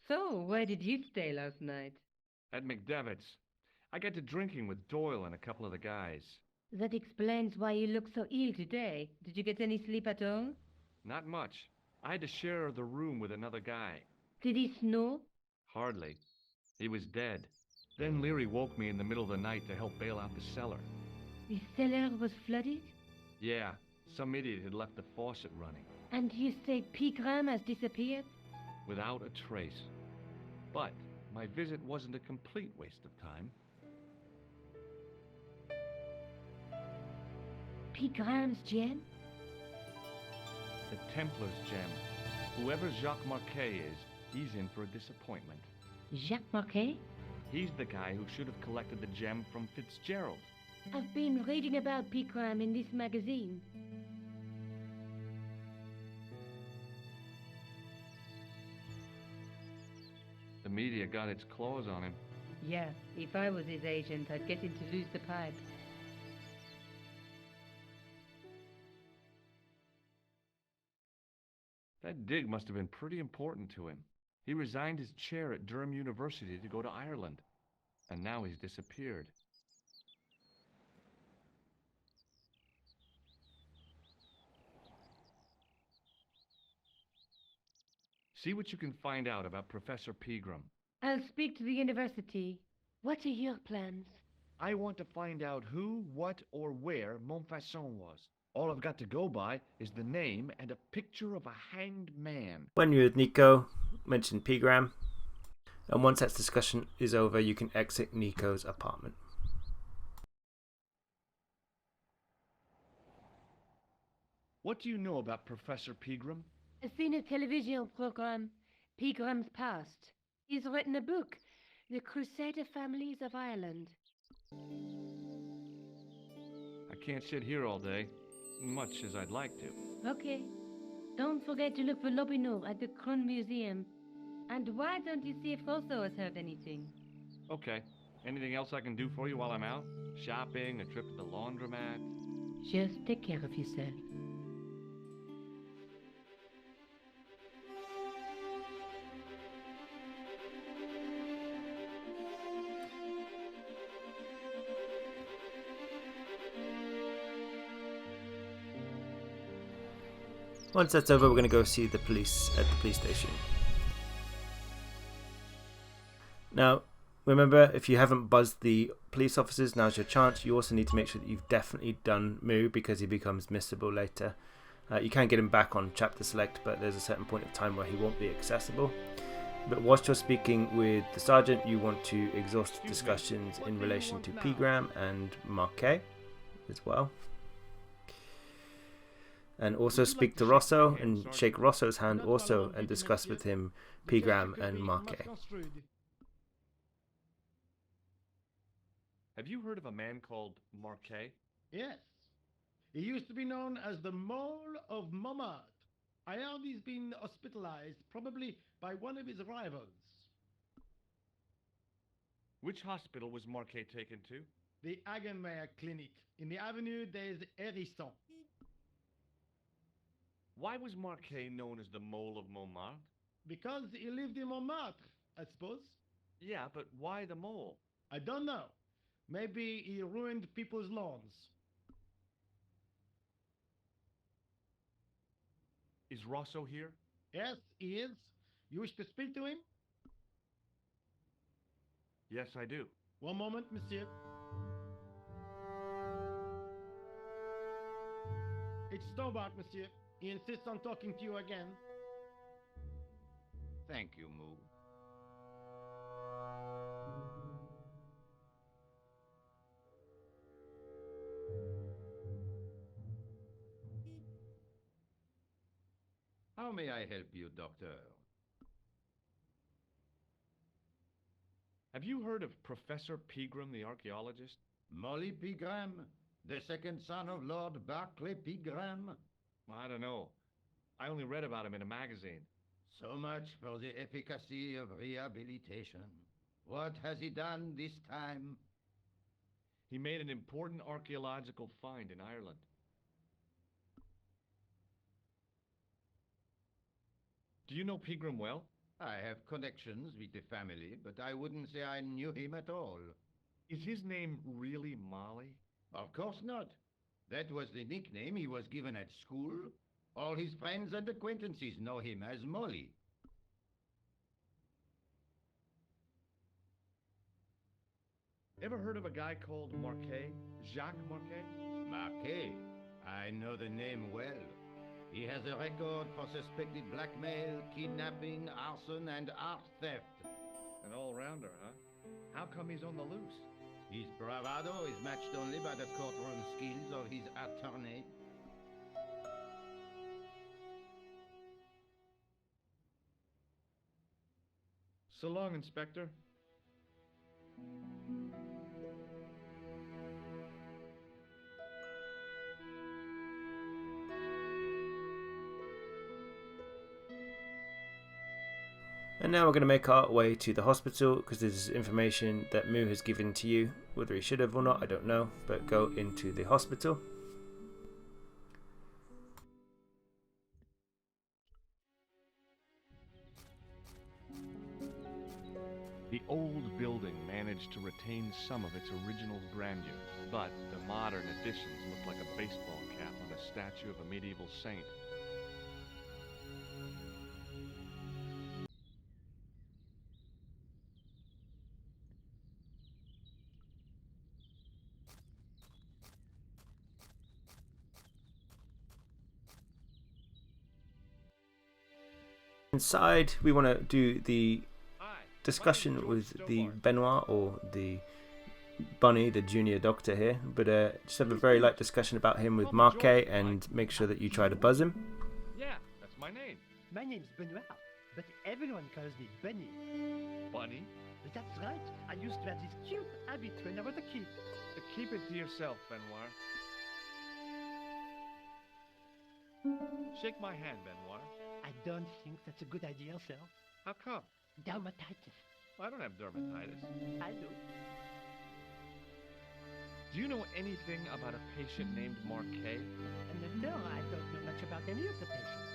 F: So, where did you stay last night?
M: At McDevitt's. I got to drinking with Doyle and a couple of the guys.
F: That explains why you look so ill today. Did you get any sleep at all?
M: Not much. I had to share the room with another guy.
F: Did he snore?
M: Hardly. He was dead. Then Leary woke me in the middle of the night to help bail out the cellar.
F: The cellar was flooded?
M: Yeah, some idiot had left the faucet running.
F: And you say Peagram has disappeared?
M: Without a trace. But my visit wasn't a complete waste of time.
F: Peagram's gem?
M: The Templar's gem. Whoever Jacques Marquet is, he's in for a disappointment.
F: Jacques Marquet?
M: He's the guy who should have collected the gem from Fitzgerald.
F: I've been reading about Peagram in this magazine.
M: The media got its claws on him.
F: Yeah, if I was his agent, I'd get him to lose the pipe.
M: That dig must have been pretty important to him. He resigned his chair at Durham University to go to Ireland. And now he's disappeared. See what you can find out about Professor Peagram.
F: I'll speak to the university. What are your plans?
M: I want to find out who, what, or where Montfaucon was. All I've got to go by is the name and a picture of a hanged man.
A: When you're with Nico, mention Peagram. And once that discussion is over, you can exit Nico's apartment.
M: What do you know about Professor Peagram?
F: I've seen a television program, Peagram's Past. He's written a book, The Crusader Families of Ireland.
M: I can't sit here all day, much as I'd like to.
F: Okay. Don't forget to look for Lobinot at the Kroon Museum. And why don't you see if Rosso has heard anything?
M: Okay. Anything else I can do for you while I'm out? Shopping, a trip to the laundromat?
F: Just take care of yourself.
A: Once that's over, we're going to go see the police at the police station. Now, remember, if you haven't buzzed the police officers, now's your chance. You also need to make sure that you've definitely done Moo, because he becomes missable later. You can get him back on chapter select, but there's a certain point of time where he won't be accessible. But whilst you're speaking with the sergeant, you want to exhaust discussions in relation to Peagram and Marquet as well. And also speak to Rosso and shake Rosso's hand also and discuss with him Peagram and Marquet.
M: Have you heard of a man called Marquet?
D: Yes. He used to be known as the Mole of Montmartre. I heard he's been hospitalized, probably by one of his rivals.
M: Which hospital was Marquet taken to?
D: The Hagenmeyer Clinic in the Avenue des Hérissons.
M: Why was Marquet known as the Mole of Montmartre?
D: Because he lived in Montmartre, I suppose.
M: Yeah, but why the mole?
D: I don't know. Maybe he ruined people's lawns.
M: Is Rosso here?
D: Yes, he is. You wish to speak to him?
M: Yes, I do.
D: One moment, monsieur. It's Stobart, monsieur. He insists on talking to you again.
E: Thank you, Moo. How may I help you, Doctor?
M: Have you heard of Professor Peagram, the archaeologist?
E: Molly Peagram, the second son of Lord Barclay Peagram?
M: I don't know. I only read about him in a magazine.
E: So much for the efficacy of rehabilitation. What has he done this time?
M: He made an important archaeological find in Ireland. Do you know Peagram well?
E: I have connections with the family, but I wouldn't say I knew him at all.
M: Is his name really Molly?
E: Of course not. That was the nickname he was given at school. All his friends and acquaintances know him as Molly.
M: Ever heard of a guy called Marquet? Jacques Marquet?
E: Marquet? I know the name well. He has a record for suspected blackmail, kidnapping, arson, and art theft.
M: An all-rounder, huh? How come he's on the loose?
E: His bravado is matched only by the courtroom skills of his attorney.
M: So long, Inspector.
A: And now we're going to make our way to the hospital because this is information that Mu has given to you. Whether he should have or not, I don't know. But go into the hospital.
B: The old building managed to retain some of its original grandeur, but the modern additions look like a baseball cap on a statue of a medieval saint.
A: Inside, we want to do the discussion with the Benoit or the Bunny, the junior doctor here, but just have a very light discussion about him with Marquet and make sure that you try to buzz him.
B: Yeah, that's my name.
R: My name's Benoit, but everyone calls me Bunny.
B: Bunny?
R: That's right. I used to have this cute habit when I was a kid.
B: Keep it to yourself, Benoit. Shake my hand, Benoit.
R: I don't think that's a good idea, sir.
B: How come?
R: Dermatitis.
B: I don't have dermatitis.
R: I do.
B: Do you know anything about a patient named Marquet?
R: No, I don't know much about any of the patients.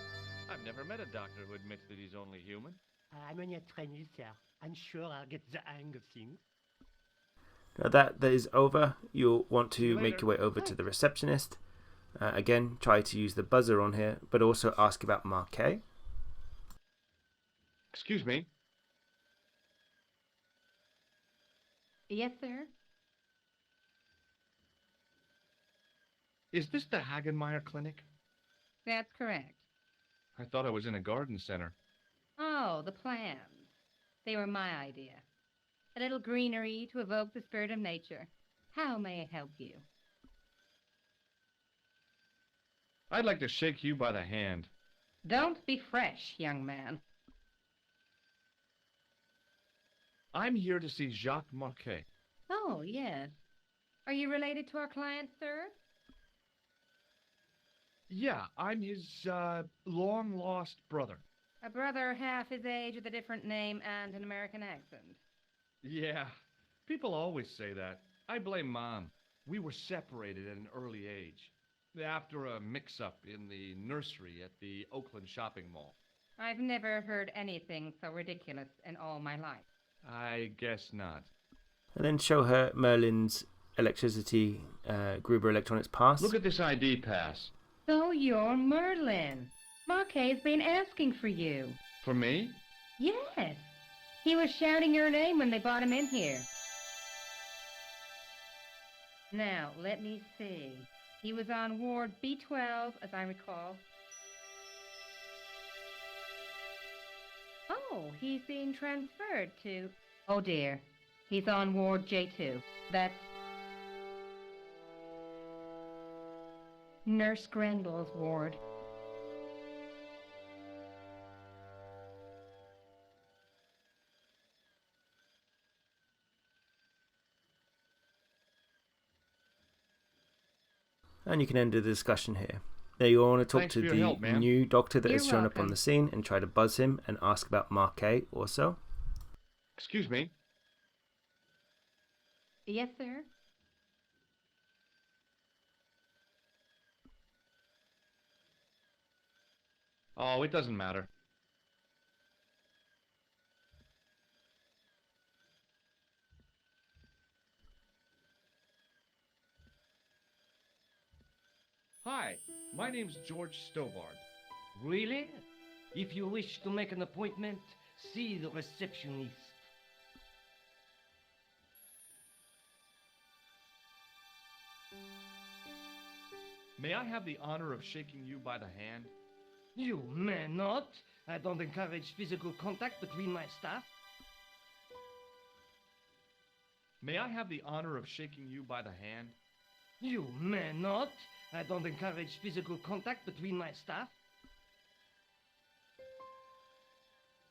B: I've never met a doctor who admits that he's only human.
R: I'm only a trainee, sir. I'm sure I'll get the hang of things.
A: Now that is over, you'll want to make your way over to the receptionist. Again, try to use the buzzer on here, but also ask about Marquet.
B: Excuse me.
J: Yes, sir.
B: Is this the Hagenmeyer Clinic?
J: That's correct.
B: I thought I was in a garden center.
J: Oh, the plans. They were my idea. A little greenery to evoke the spirit of nature. How may I help you?
B: I'd like to shake you by the hand.
J: Don't be fresh, young man.
B: I'm here to see Jacques Marquet.
J: Oh, yes. Are you related to our client, sir?
M: Yeah, I'm his, long-lost brother.
J: A brother half his age with a different name and an American accent.
M: Yeah, people always say that. I blame Mom. We were separated at an early age, after a mix-up in the nursery at the Oakland shopping mall.
J: I've never heard anything so ridiculous in all my life.
M: I guess not.
A: And then show her Merlin's electricity Gruber Electronics pass.
E: Look at this ID pass.
J: So you're Merlin. Marquet's been asking for you.
M: For me?
J: Yes. He was shouting your name when they brought him in here. Now, let me see. He was on Ward B12, as I recall. Oh, he's being transferred to... Oh, dear. He's on Ward J2. That's... Nurse Grendel's ward.
A: And you can end the discussion here. Now you want to talk
M: Thanks
A: to
M: for your
A: the
M: help, ma'am.
A: new doctor that
J: You're
A: has shown up on
J: welcome.
A: the scene and try to buzz him and ask about Marquet also.
B: Excuse me.
J: Yes, sir?
M: Oh, it doesn't matter. My name's George Stovard.
I: Really? If you wish to make an appointment, see the receptionist.
M: May I have the honor of shaking you by the hand?
I: You may not. I don't encourage physical contact between my staff.
M: May I have the honor of shaking you by the hand?
I: You may not. I don't encourage physical contact between my staff.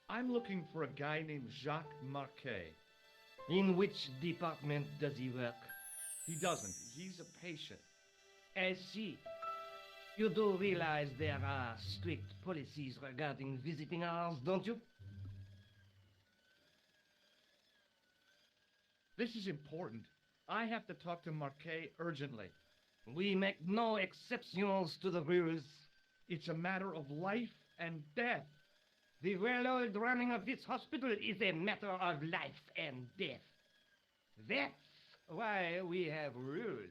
M: I'm looking for a guy named Jacques Marquet.
I: In which department does he work?
M: He doesn't. He's a patient.
I: I see. You do realize there are strict policies regarding visiting hours, don't you?
M: This is important. I have to talk to Marquet urgently.
I: We make no exceptions to the rules.
M: It's a matter of life and death.
I: The well-oiled running of this hospital is a matter of life and death. That's why we have rules.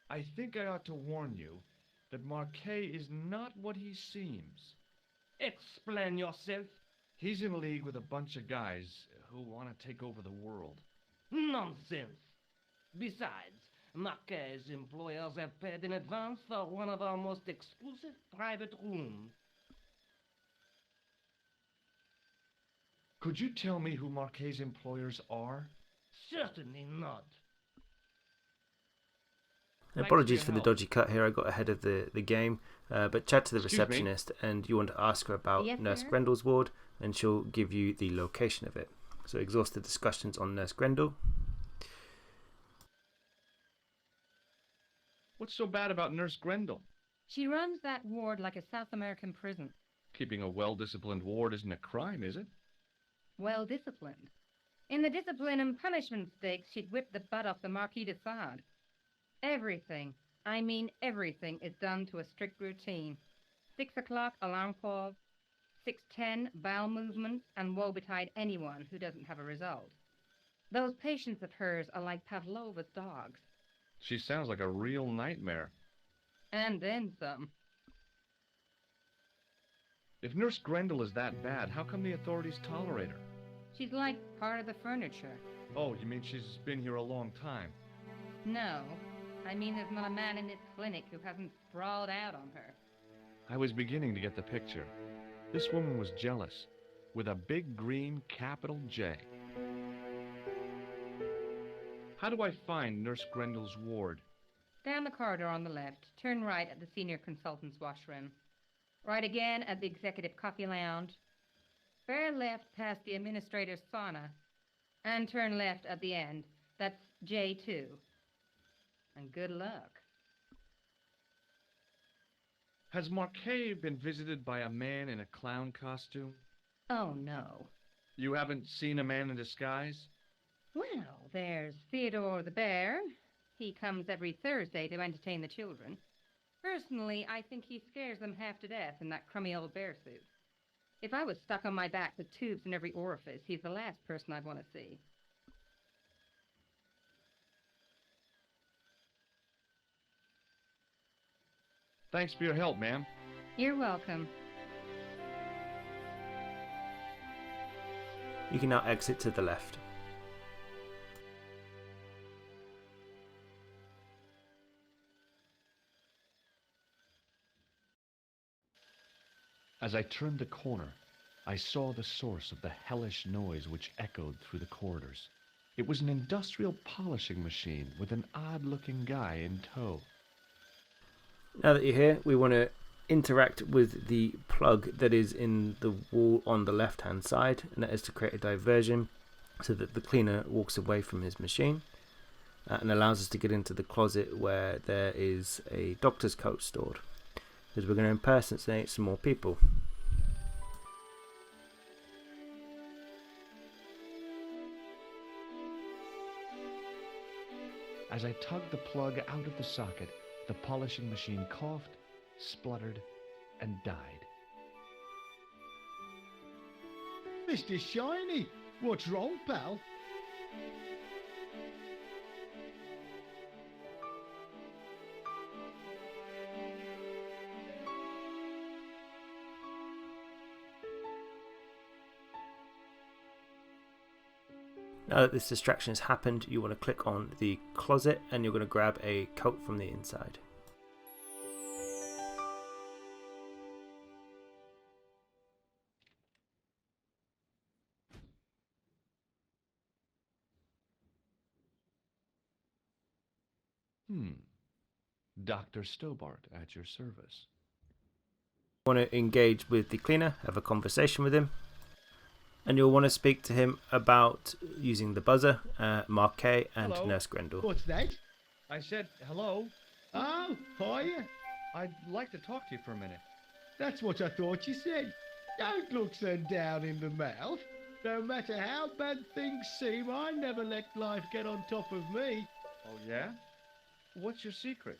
M: I think I ought to warn you that Marquet is not what he seems.
I: Explain yourself.
M: He's in league with a bunch of guys who want to take over the world.
I: Nonsense. Besides, Marquet's employers have paid in advance for one of our most exclusive private rooms.
M: Could you tell me who Marquet's employers are?
I: Certainly not.
A: Apologies for the dodgy cut here. I got ahead of the game. But chat to the
M: Excuse me?
A: receptionist and you want to ask her about
J: Yes,
A: Nurse
J: sir?
A: Grendel's ward and she'll give you the location of it. So exhaust the discussions on Nurse Grendel.
M: What's so bad about Nurse Grendel?
J: She runs that ward like a South American prison.
M: Keeping a well-disciplined ward isn't a crime, is it?
J: Well disciplined. In the discipline and punishment stakes, she'd whip the butt off the Marquis de Sade. Everything, I mean everything, is done to a strict routine. 6 o'clock, alarm call. 6:10, bowel movements, and woe betide anyone who doesn't have a result. Those patients of hers are like Pavlova's dogs.
M: She sounds like a real nightmare.
J: And then some.
M: If Nurse Grendel is that bad, how come the authorities tolerate her?
J: She's like part of the furniture.
M: Oh, you mean she's been here a long time?
J: No, I mean there's not a man in this clinic who hasn't sprawled out on her.
M: I was beginning to get the picture. This woman was jealous, with a big green capital J. How do I find Nurse Grendel's ward?
J: Down the corridor on the left, turn right at the senior consultant's washroom. Right again at the executive coffee lounge. Bear left past the administrator's sauna. And turn left at the end. That's J2. And good luck.
M: Has Marquet been visited by a man in a clown costume?
J: Oh, no.
M: You haven't seen a man in disguise?
J: Well, there's Theodore the Bear. He comes every Thursday to entertain the children. Personally, I think he scares them half to death in that crummy old bear suit. If I was stuck on my back with tubes in every orifice, he's the last person I'd want to see.
M: Thanks for your help, ma'am.
J: You're welcome.
A: You can now exit to the left.
M: As I turned the corner, I saw the source of the hellish noise which echoed through the corridors. It was an industrial polishing machine with an odd-looking guy in tow.
A: Now that you're here, we want to interact with the plug that is in the wall on the left hand side, and that is to create a diversion so that the cleaner walks away from his machine and allows us to get into the closet where there is a doctor's coat stored, because we're going to impersonate some more people.
M: As I tugged the plug out of the socket, the polishing machine coughed, spluttered, and died.
D: Mr. Shiny, what's wrong, pal?
A: Now that this distraction has happened, you want to click on the closet and you're going to grab a coat from the inside.
M: Dr. Stobart at your service.
A: You want to engage with the cleaner, have a conversation with him, and you'll want to speak to him about using the buzzer, Marquet, and
M: Hello.
A: Nurse Grendel.
D: What's that?
M: I said hello.
D: Oh, hiya.
M: I'd like to talk to you for a minute.
D: That's what I thought you said. Don't look so down in the mouth. No matter how bad things seem, I never let life get on top of me.
M: Oh, yeah? What's your secret?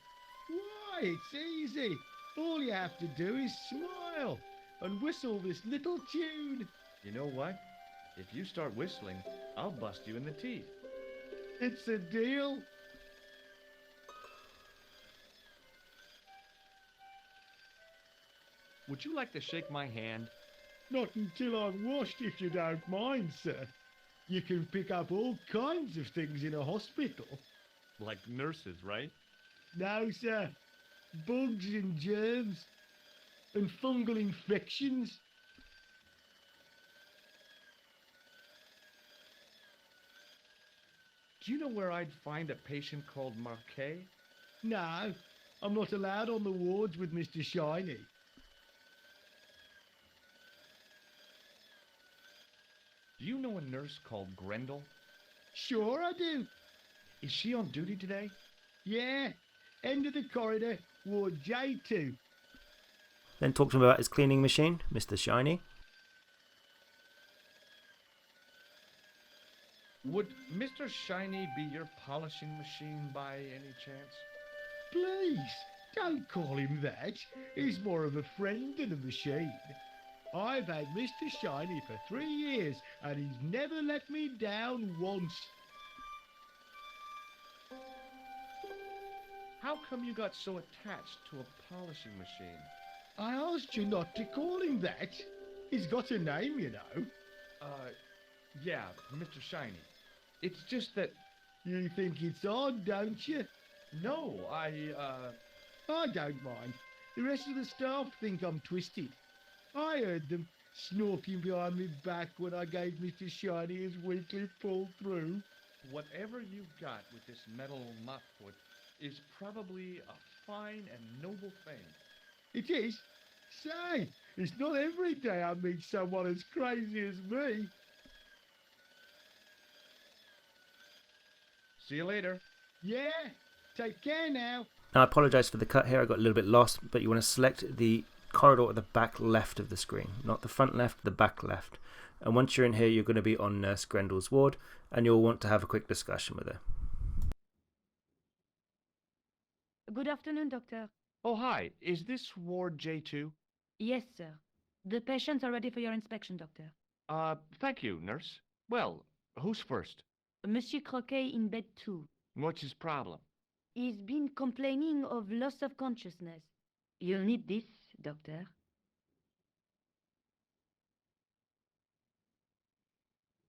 D: Why, it's easy. All you have to do is smile and whistle this little tune.
M: You know what? If you start whistling, I'll bust you in the teeth.
D: It's a deal.
M: Would you like to shake my hand?
D: Not until I've washed, if you don't mind, sir. You can pick up all kinds of things in a hospital.
M: Like nurses, right?
D: No, sir. Bugs and germs and fungal infections.
M: Do you know where I'd find a patient called Marquet?
D: No, I'm not allowed on the wards with Mr. Shiny.
M: Do you know a nurse called Grendel?
D: Sure I do.
M: Is she on duty today?
D: Yeah, end of the corridor, ward J2.
A: Then talk to him about his cleaning machine, Mr. Shiny.
M: Would Mr. Shiny be your polishing machine by any chance?
D: Please, don't call him that. He's more of a friend than a machine. I've had Mr. Shiny for 3 years, and he's never let me down once.
M: How come you got so attached to a polishing machine?
D: I asked you not to call him that. He's got a name, you know.
M: Yeah, Mr. Shiny. It's just that...
D: You think it's odd, don't you?
M: No, I
D: don't mind. The rest of the staff think I'm twisted. I heard them snorking behind my back when I gave Mr. Shiny his weekly pull through.
M: Whatever you've got with this metal mop-foot is probably a fine and noble thing.
D: It is? Say, it's not every day I meet someone as crazy as me.
M: See you later.
D: Yeah, take care now.
A: Now I apologise for the cut here, I got a little bit lost, but you want to select the corridor at the back left of the screen, not the front left, the back left. And once you're in here, you're going to be on Nurse Grendel's ward, and you'll want to have a quick discussion with her.
F: Good afternoon, Doctor.
M: Oh, hi. Is this Ward J2?
F: Yes, sir. The patients are ready for your inspection, Doctor.
M: Thank you, nurse. Well, who's first?
F: Monsieur Croquet in bed 2.
M: What's his problem?
F: He's been complaining of loss of consciousness. You'll need this, Doctor.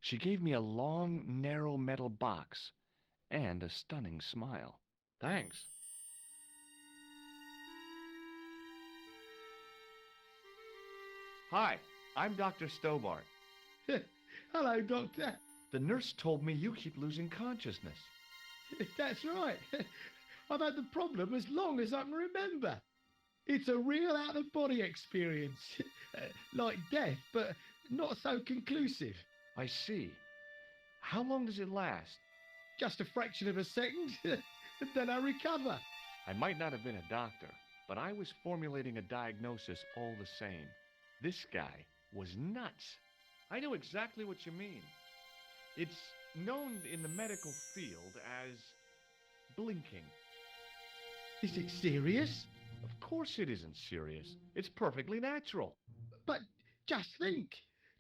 M: She gave me a long, narrow metal box and a stunning smile. Thanks. Hi, I'm Dr. Stobart.
D: Hello, Doctor.
M: The nurse told me you keep losing consciousness.
D: That's right. I've had the problem as long as I can remember. It's a real out-of-body experience. Like death, but not so conclusive.
M: I see. How long does it last?
D: Just a fraction of a second, and then I recover.
M: I might not have been a doctor, but I was formulating a diagnosis all the same. This guy was nuts. I know exactly what you mean. It's known in the medical field as blinking.
D: Is it serious?
M: Of course it isn't serious. It's perfectly natural.
D: But just think,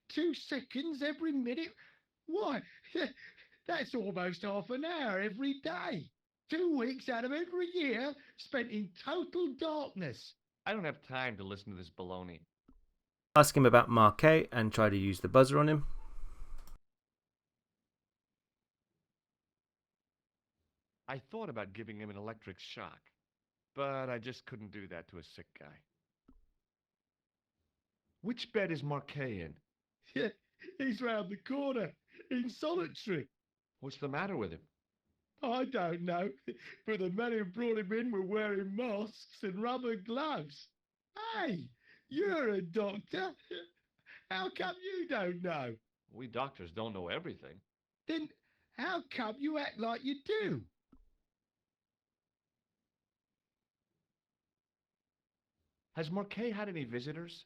D: 2 seconds every minute? Why, that's almost half an hour every day. 2 weeks out of every year spent in total darkness.
M: I don't have time to listen to this baloney.
A: Ask him about Marquet and try to use the buzzer on him.
M: I thought about giving him an electric shock, but I just couldn't do that to a sick guy. Which bed is Marquet in?
D: Yeah, he's round the corner, in solitary.
M: What's the matter with him?
D: I don't know, but the men who brought him in were wearing masks and rubber gloves. Hey, you're a doctor. How come you don't know?
M: We doctors don't know everything.
D: Then how come you act like you do?
M: Has Marquet had any visitors?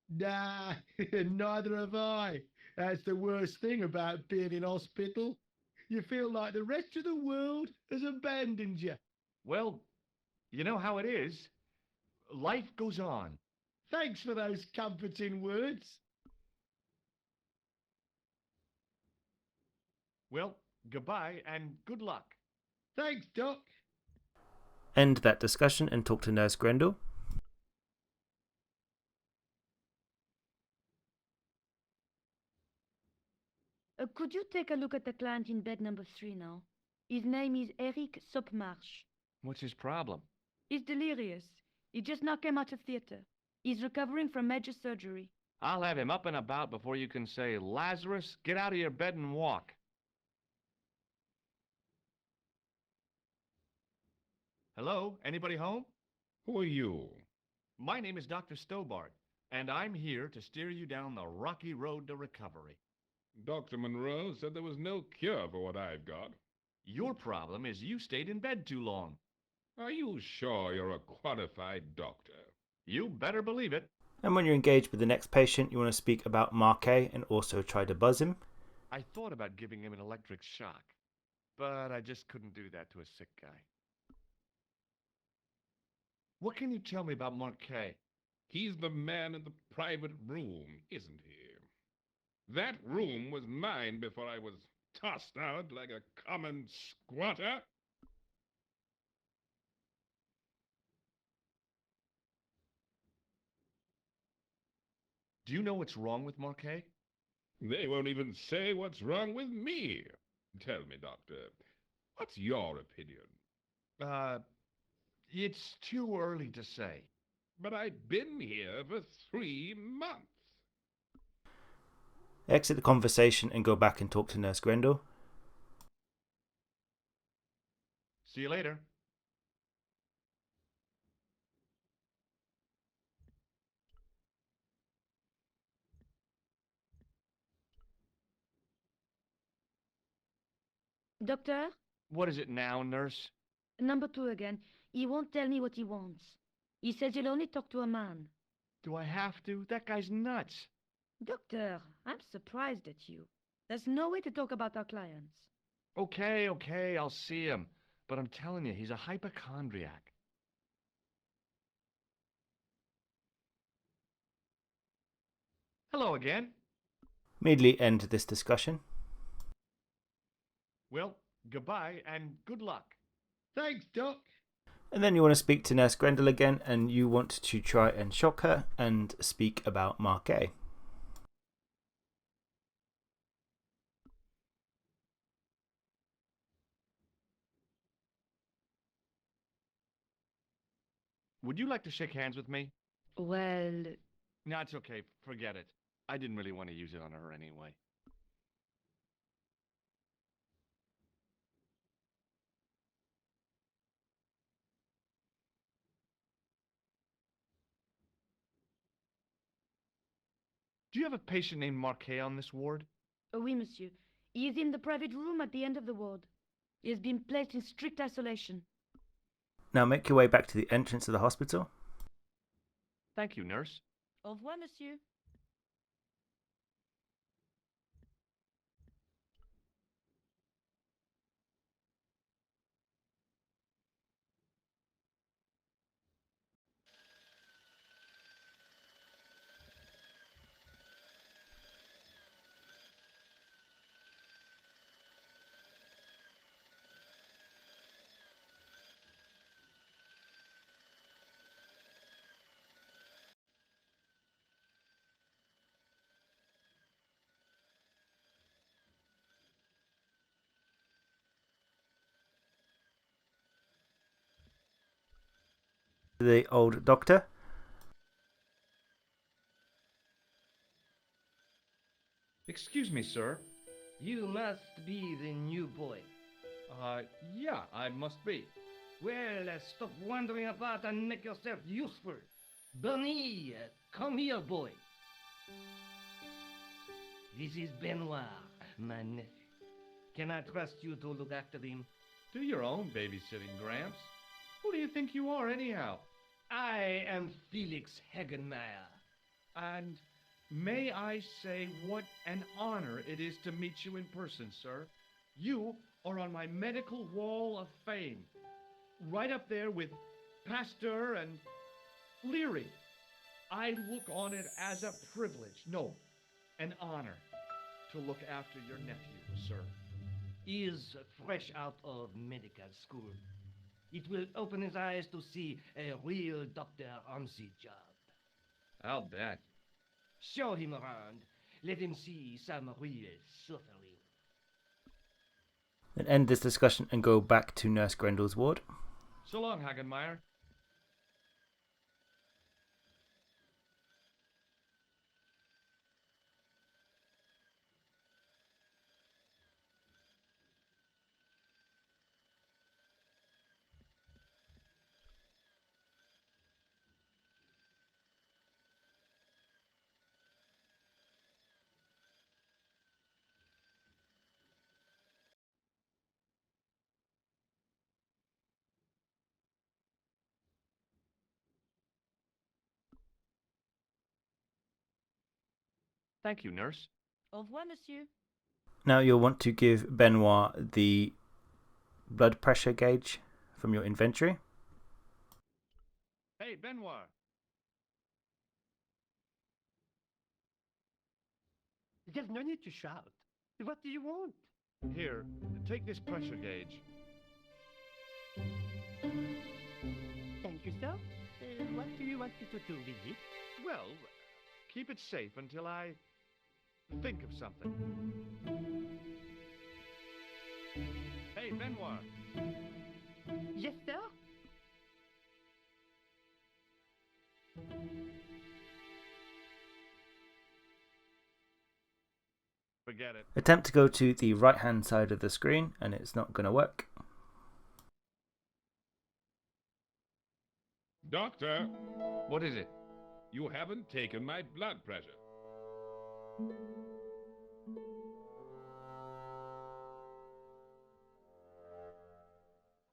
D: Nah, neither have I. That's the worst thing about being in hospital. You feel like the rest of the world has abandoned you.
M: Well, you know how it is. Life goes on.
D: Thanks for those comforting words.
M: Well, goodbye and good luck.
D: Thanks, Doc.
A: End that discussion and talk to Nurse Grendel.
S: Could you take a look at the client in bed number 3 now? His name is Eric Sopmarsh.
M: What's his problem?
S: He's delirious. He just now came out of theater. He's recovering from major surgery.
M: I'll have him up and about before you can say, Lazarus, get out of your bed and walk. Hello? Anybody home?
O: Who are you?
M: My name is Dr. Stobart, and I'm here to steer you down the rocky road to recovery.
O: Dr. Monroe said there was no cure for what I've got.
M: Your problem is you stayed in bed too long.
O: Are you sure you're a qualified doctor?
M: You better believe it.
A: And when you're engaged with the next patient, you want to speak about Marquet and also try to buzz him.
M: I thought about giving him an electric shock, but I just couldn't do that to a sick guy. What can you tell me about Marquet?
O: He's the man in the private room, isn't he? That room was mine before I was tossed out like a common squatter.
M: Do you know what's wrong with Marquet?
O: They won't even say what's wrong with me. Tell me, Doctor, what's your opinion?
M: It's too early to say.
O: But I've been here for 3 months.
A: Exit the conversation and go back and talk to Nurse Grendel.
M: See you later.
S: Doctor?
M: What is it now, nurse?
S: Number 2 again. He won't tell me what he wants. He says he'll only talk to a man.
M: Do I have to? That guy's nuts.
S: Doctor, I'm surprised at you. There's no way to talk about our clients.
M: Okay, I'll see him. But I'm telling you, he's a hypochondriac. Hello again.
A: Immediately end this discussion.
M: Well, goodbye and good luck.
D: Thanks, Doc.
A: And then you want to speak to Nurse Grendel again, and you want to try and shock her and speak about Marquet.
M: Would you like to shake hands with me?
S: Well...
M: No, it's okay. Forget it. I didn't really want to use it on her anyway. Do you have a patient named Marquet on this ward?
S: Oui, monsieur. He is in the private room at the end of the ward. He has been placed in strict isolation.
A: Now make your way back to the entrance of the hospital.
M: Thank you, nurse.
S: Au revoir, monsieur.
A: The old doctor.
M: Excuse me, sir.
I: You must be the new boy.
M: Yeah, I must be.
I: Well, stop wandering about and make yourself useful. Bernie, come here, boy. This is Benoit, my nephew. Can I trust you to look after him?
M: Do your own babysitting, Gramps. Who do you think you are, anyhow?
I: I am Felix Hagenmeyer.
M: And may I say what an honor it is to meet you in person, sir. You are on my medical wall of fame. Right up there with Pasteur and Leary. I look on it as a privilege, no, an honor, to look after your nephew, sir.
I: He is fresh out of medical school. It will open his eyes to see a real doctor on the job.
M: I'll bet.
I: Show him around. Let him see some real suffering.
A: Then end this discussion and go back to Nurse Grendel's ward.
M: So long, Hagenmeyer. Thank you, nurse.
S: Au revoir, monsieur.
A: Now you'll want to give Benoit the blood pressure gauge from your inventory.
M: Hey, Benoit.
R: There's no need to shout. What do you want?
M: Here, take this pressure gauge.
R: Thank you, sir. What do you want me to do with it?
M: Well, keep it safe until I think of something. Hey, Benoit.
R: Yes, sir.
M: Forget it.
A: Attempt to go to the right hand side of the screen and it's not going to work.
O: Doctor,
M: What is it?
O: you haven't taken my blood pressure.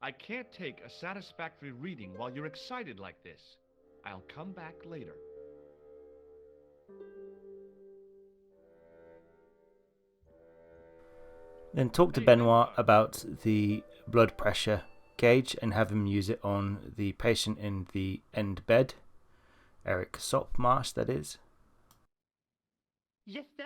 M: I can't take a satisfactory reading while you're excited like this. I'll come back later.
A: Then talk to Benoit about the blood pressure gauge and have him use it on the patient in the end bed. Eric Sopmarsh, that is.
R: Yes, sir.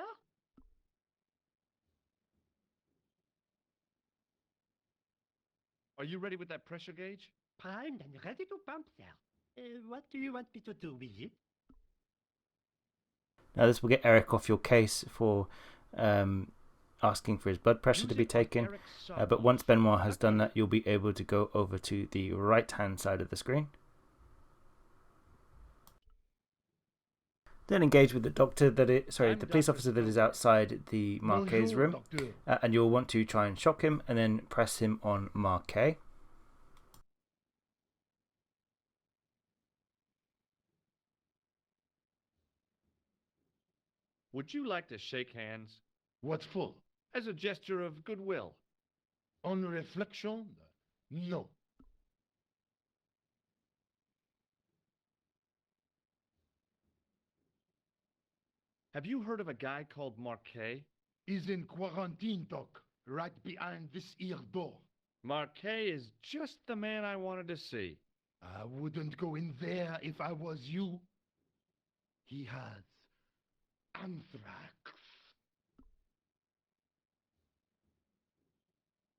M: Are you ready with that pressure gauge?
R: Primed and ready to pump, sir. What do you want me to do with it?
A: Now this will get Eric off your case for asking for his blood pressure to be taken. But once Benoit has done that, you'll be able to go over to the right hand side of the screen. Then engage with the doctor the police officer that is outside the Marquet's room, and you'll want to try and shock him and then press him on Marquet.
M: Would you like to shake hands?
G: What for?
M: As a gesture of goodwill.
G: On reflection? No.
M: Have you heard of a guy called Marquet?
G: He's in quarantine, Doc, right behind this here door.
M: Marquet is just the man I wanted to see.
G: I wouldn't go in there if I was you. He has anthrax.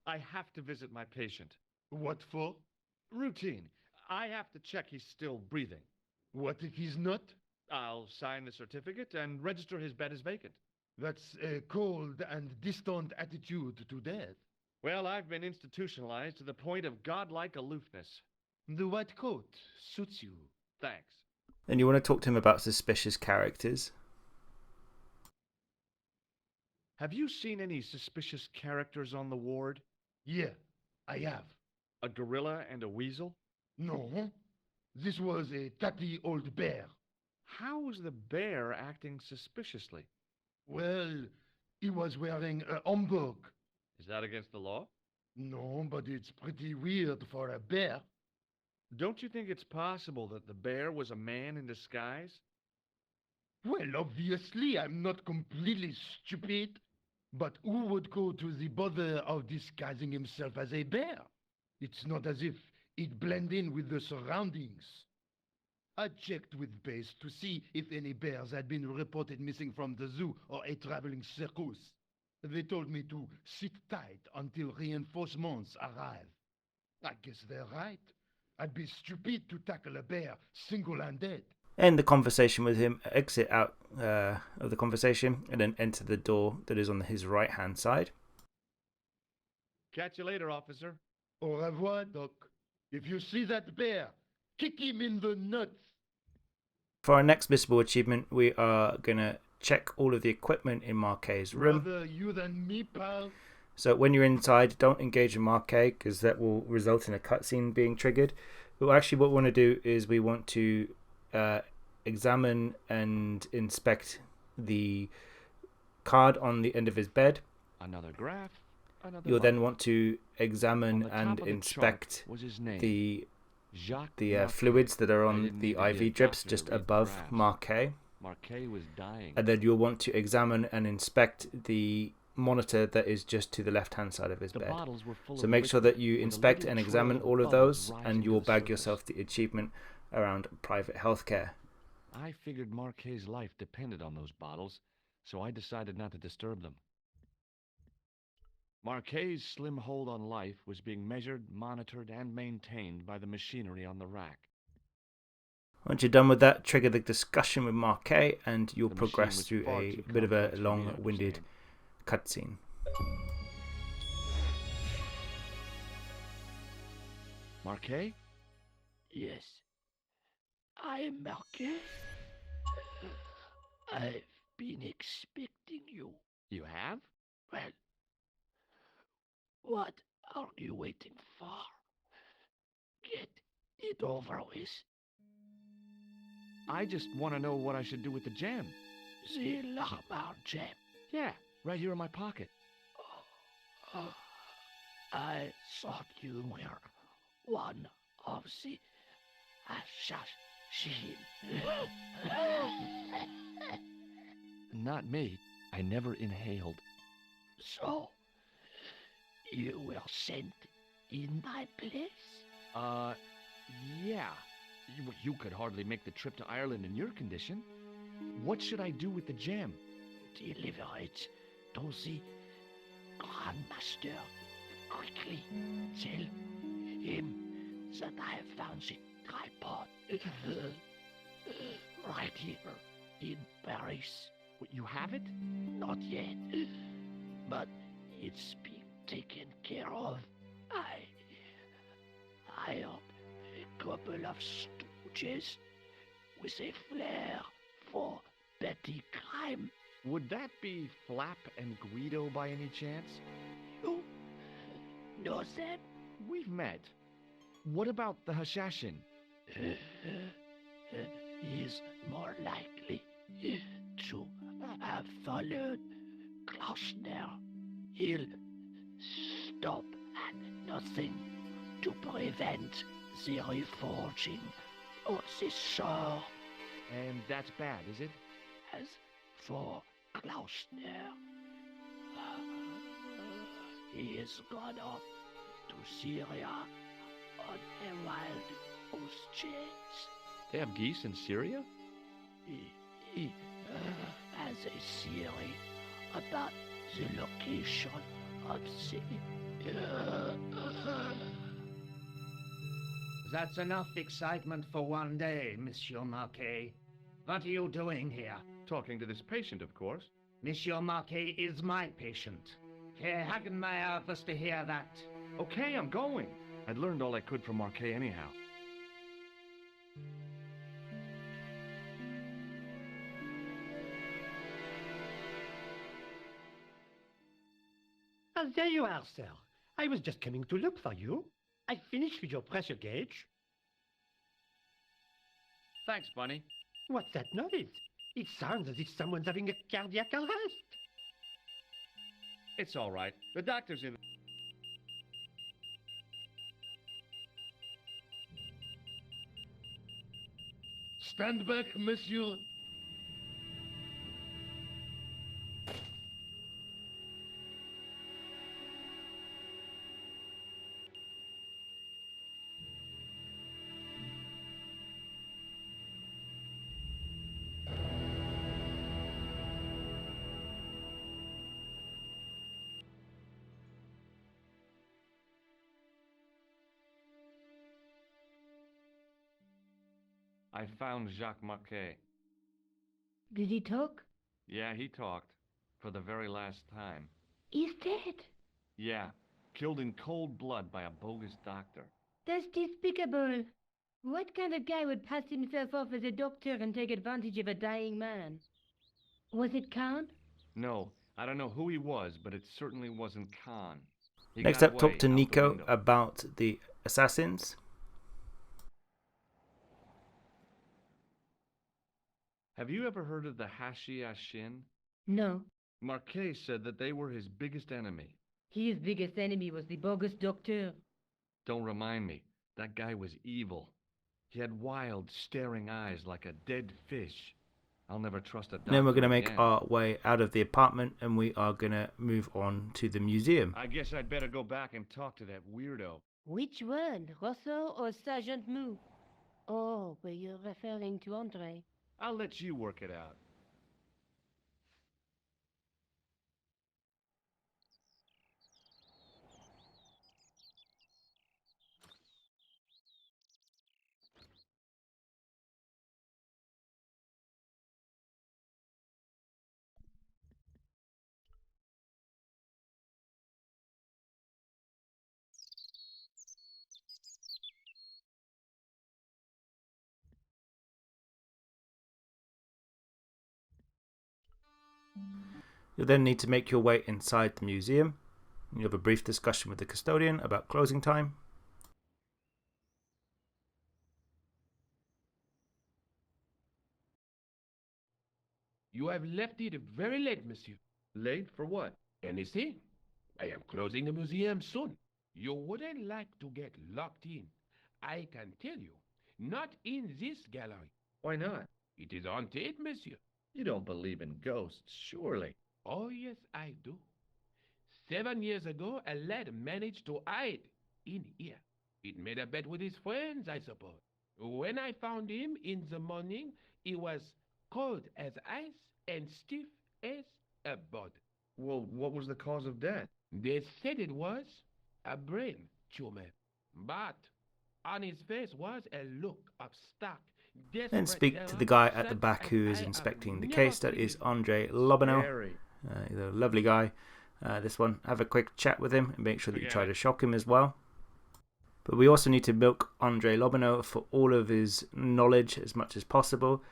M: I have to visit my patient.
G: What for?
M: Routine. I have to check he's still breathing.
G: What if he's not?
M: I'll sign the certificate and register his bed as vacant.
G: That's a cold and distant attitude to death.
M: Well, I've been institutionalized to the point of godlike aloofness. The white coat suits you.
B: Thanks.
A: And you want to talk to him about suspicious characters.
M: Have you seen any suspicious characters on the ward?
D: Yeah, I have.
M: A gorilla and a weasel?
D: No, this was a tatty old bear.
M: How was the bear acting suspiciously?
D: Well, he was wearing a homburg.
B: Is that against the law?
D: No, but it's pretty weird for a bear.
M: Don't you think it's possible that the bear was a man in disguise?
D: Well, obviously, I'm not completely stupid. But who would go to the bother of disguising himself as a bear? It's not as if he'd blend in with the surroundings. I checked with base to see if any bears had been reported missing from the zoo or a traveling circus. They told me to sit tight until reinforcements arrive. I guess they're right. I'd be stupid to tackle a bear single-handed.
A: End the conversation with him, exit out of the conversation, and then enter the door that is on his right-hand side.
M: Catch you later, officer.
D: Au revoir, Doc. If you see that bear, kick him in the nuts.
A: For our next missable achievement, we are going to check all of the equipment in Marquet's room.
D: Rather you than me, pal.
A: So when you're inside, don't engage with Marquet, because that will result in a cutscene being triggered. But actually what we want to do is we want to examine and inspect the card on the end of his bed.
M: Another graph.
A: You'll then want to examine and inspect the fluids that are on the IV drips just above Marquet.
M: Marquet was dying.
A: And then you'll want to examine and inspect the monitor that is just to the left-hand side of his bed. So make sure that you inspect and examine all of those, and you will bag yourself the achievement around private healthcare.
M: I figured Marquet's life depended on those bottles, so I decided not to disturb them. Marquet's slim hold on life was being measured, monitored, and maintained by the machinery on the rack.
A: Once you're done with that, trigger the discussion with Marquet, and you'll progress through a bit of a long-winded cutscene.
M: Marquet?
Q: Yes. I am Marquet. I've been expecting you.
M: You have?
Q: Well, what are you waiting for? Get it over with.
M: I just want to know what I should do with the gem.
Q: The Lamar gem.
M: Yeah, right here in my pocket.
Q: I thought you were one of the assassins.
M: Not me. I never inhaled.
Q: So, you were sent in my place?
M: Yeah. You could hardly make the trip to Ireland in your condition. What should I do with the gem?
Q: Deliver it to the Grandmaster quickly. Tell him that I have found the tripod right here in Paris.
M: You have it?
Q: Not yet, but it's being taken care of. I hired a couple of stooges with a flair for petty crime.
M: Would that be Flap and Guido by any chance?
Q: You know them?
M: We've met. What about the Hashashin?
Q: He's more likely to have followed Klausner. He'll stop at nothing to prevent the reforging of the sword.
M: And that's bad, is it?
Q: As for Klausner, he has gone off to Syria on a wild goose chase.
M: They have geese in Syria?
Q: He has a theory about the location of the...
I: That's enough excitement for one day, Monsieur Marquet. What are you doing here?
B: Talking to this patient, of course.
I: Monsieur Marquet is my patient. Herr Hagenmeyer was to hear that.
M: Okay, I'm going. I'd learned all I could from Marquet anyhow.
R: Ah, there you are, sir. I was just coming to look for you. I finished with your pressure gauge.
B: Thanks, Bunny.
R: What's that noise? It sounds as if someone's having a cardiac arrest.
B: It's all right. The doctor's in.
G: Stand back, monsieur.
B: I found Jacques Marquet.
F: Did he talk?
B: Yeah, he talked. For the very last time.
F: He's dead.
B: Yeah, killed in cold blood by a bogus doctor.
F: That's despicable. What kind of guy would pass himself off as a doctor and take advantage of a dying man? Was it Kahn?
B: No, I don't know who he was, but it certainly wasn't Kahn. He
A: Next
B: got
A: up, talk
B: away
A: to
B: out the
A: Nico
B: window.
A: about the assassins.
B: Have you ever heard of the Hashiashin?
F: No.
B: Marquet said that they were his biggest enemy.
F: His biggest enemy was the bogus doctor.
B: Don't remind me. That guy was evil. He had wild, staring eyes like a dead fish. I'll never trust a doctor
A: Then we're going to make
B: again.
A: our way out of the apartment and we are going to move on to the museum.
B: I guess I'd better go back and talk to that weirdo.
F: Which one, Rousseau or Sergeant Mou? Oh, were you referring to Andre?
B: I'll let you work it out.
A: You'll then need to make your way inside the museum. You have a brief discussion with the custodian about closing time.
H: You have left it very late, monsieur.
M: Late for what?
H: Anything? I am closing the museum soon. You wouldn't like to get locked in. I can tell you. Not in this gallery.
M: Why not?
H: It is haunted, monsieur.
M: You don't believe in ghosts, surely.
H: Oh, yes, I do. 7 years ago, a lad managed to hide in here. He made a bet with his friends, I suppose. When I found him in the morning, he was cold as ice and stiff as a board.
M: Well, what was the cause of death?
H: They said it was a brain tumor. But on his face was a look of stark,
A: Then
H: desperate
A: speak to
H: terror
A: the guy at the
H: such
A: back
H: as
A: who is
H: I have
A: inspecting the
H: never
A: case. That
H: seen
A: is
H: before.
A: Andre Lobino.
M: Scary.
A: He's a lovely guy. This one, have a quick chat with him and make sure that you
B: Forget
A: try
B: it.
A: to shock him as well. But we also need to milk Andre Lobino for all of his knowledge as much as possible.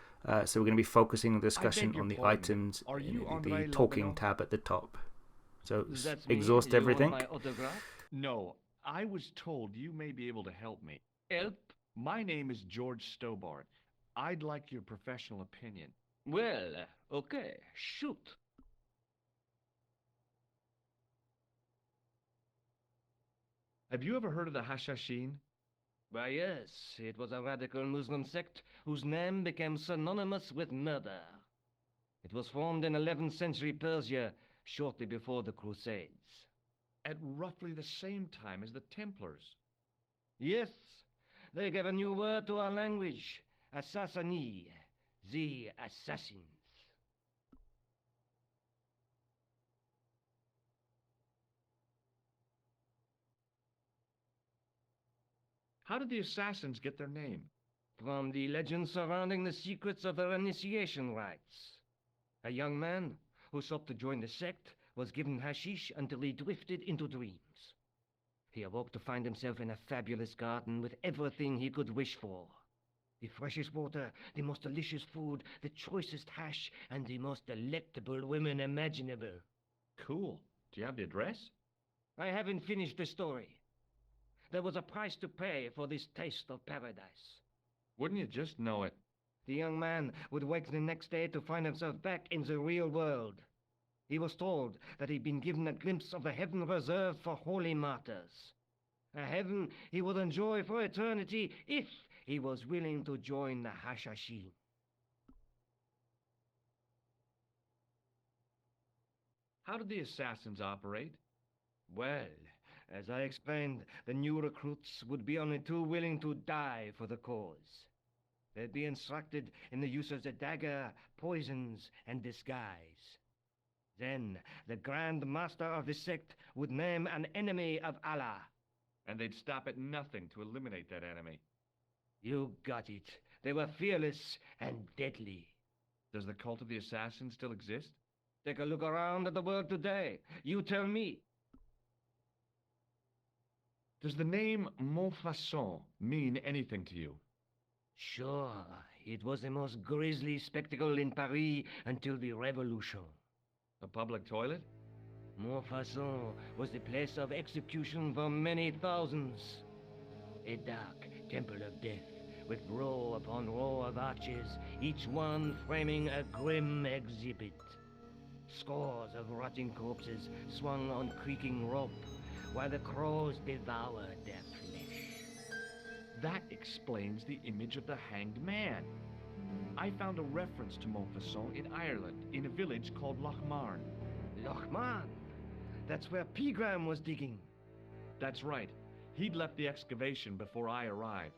A: So we're going to be focusing the discussion
M: your
A: on the
M: pardon.
A: items
M: Are you
A: in
M: Andre
A: the talking
M: Lobino?
A: tab at the top. So
F: That's me.
A: exhaust
F: You want
A: everything.
F: my autograph?
M: No, I was told you may be able to help me.
F: Help?
M: My name is George Stobart. I'd like your professional opinion.
F: Well, okay, shoot.
M: Have you ever heard of the Hashashin?
I: Why, yes, it was a radical Muslim sect whose name became synonymous with murder. It was formed in 11th century Persia, shortly before the Crusades.
M: At roughly the same time as the Templars.
I: Yes, they gave a new word to our language, assassini, the assassins.
M: How did the assassins get their name?
I: From the legend surrounding the secrets of their initiation rites. A young man who sought to join the sect was given hashish until he drifted into dreams. He awoke to find himself in a fabulous garden with everything he could wish for. The freshest water, the most delicious food, the choicest hash, and the most delectable women imaginable.
M: Cool. Do you have the address?
I: I haven't finished the story. There was a price to pay for this taste of paradise.
M: Wouldn't you just know it?
I: The young man would wake the next day to find himself back in the real world. He was told that he'd been given a glimpse of the heaven reserved for holy martyrs. A heaven he would enjoy for eternity if he was willing to join the Hashashin.
M: How did the assassins operate?
I: Well, as I explained, the new recruits would be only too willing to die for the cause. They'd be instructed in the use of the dagger, poisons, and disguise. Then the Grand Master of the sect would name an enemy of Allah.
M: And they'd stop at nothing to eliminate that enemy.
I: You got it. They were fearless and deadly.
M: Does the cult of the assassins still exist?
I: Take a look around at the world today. You tell me.
M: Does the name Montfaucon mean anything to you?
I: Sure. It was the most grisly spectacle in Paris until the Revolution.
M: A public toilet?
I: Montfaucon was the place of execution for many thousands. A dark temple of death, with row upon row of arches, each one framing a grim exhibit. Scores of rotting corpses swung on creaking rope, while the crows devoured their flesh.
M: That explains the image of the hanged man. I found a reference to Montfaucon in Ireland, in a village called Lochmarn.
I: Lochmarn? That's where Peagram was digging.
M: That's right. He'd left the excavation before I arrived.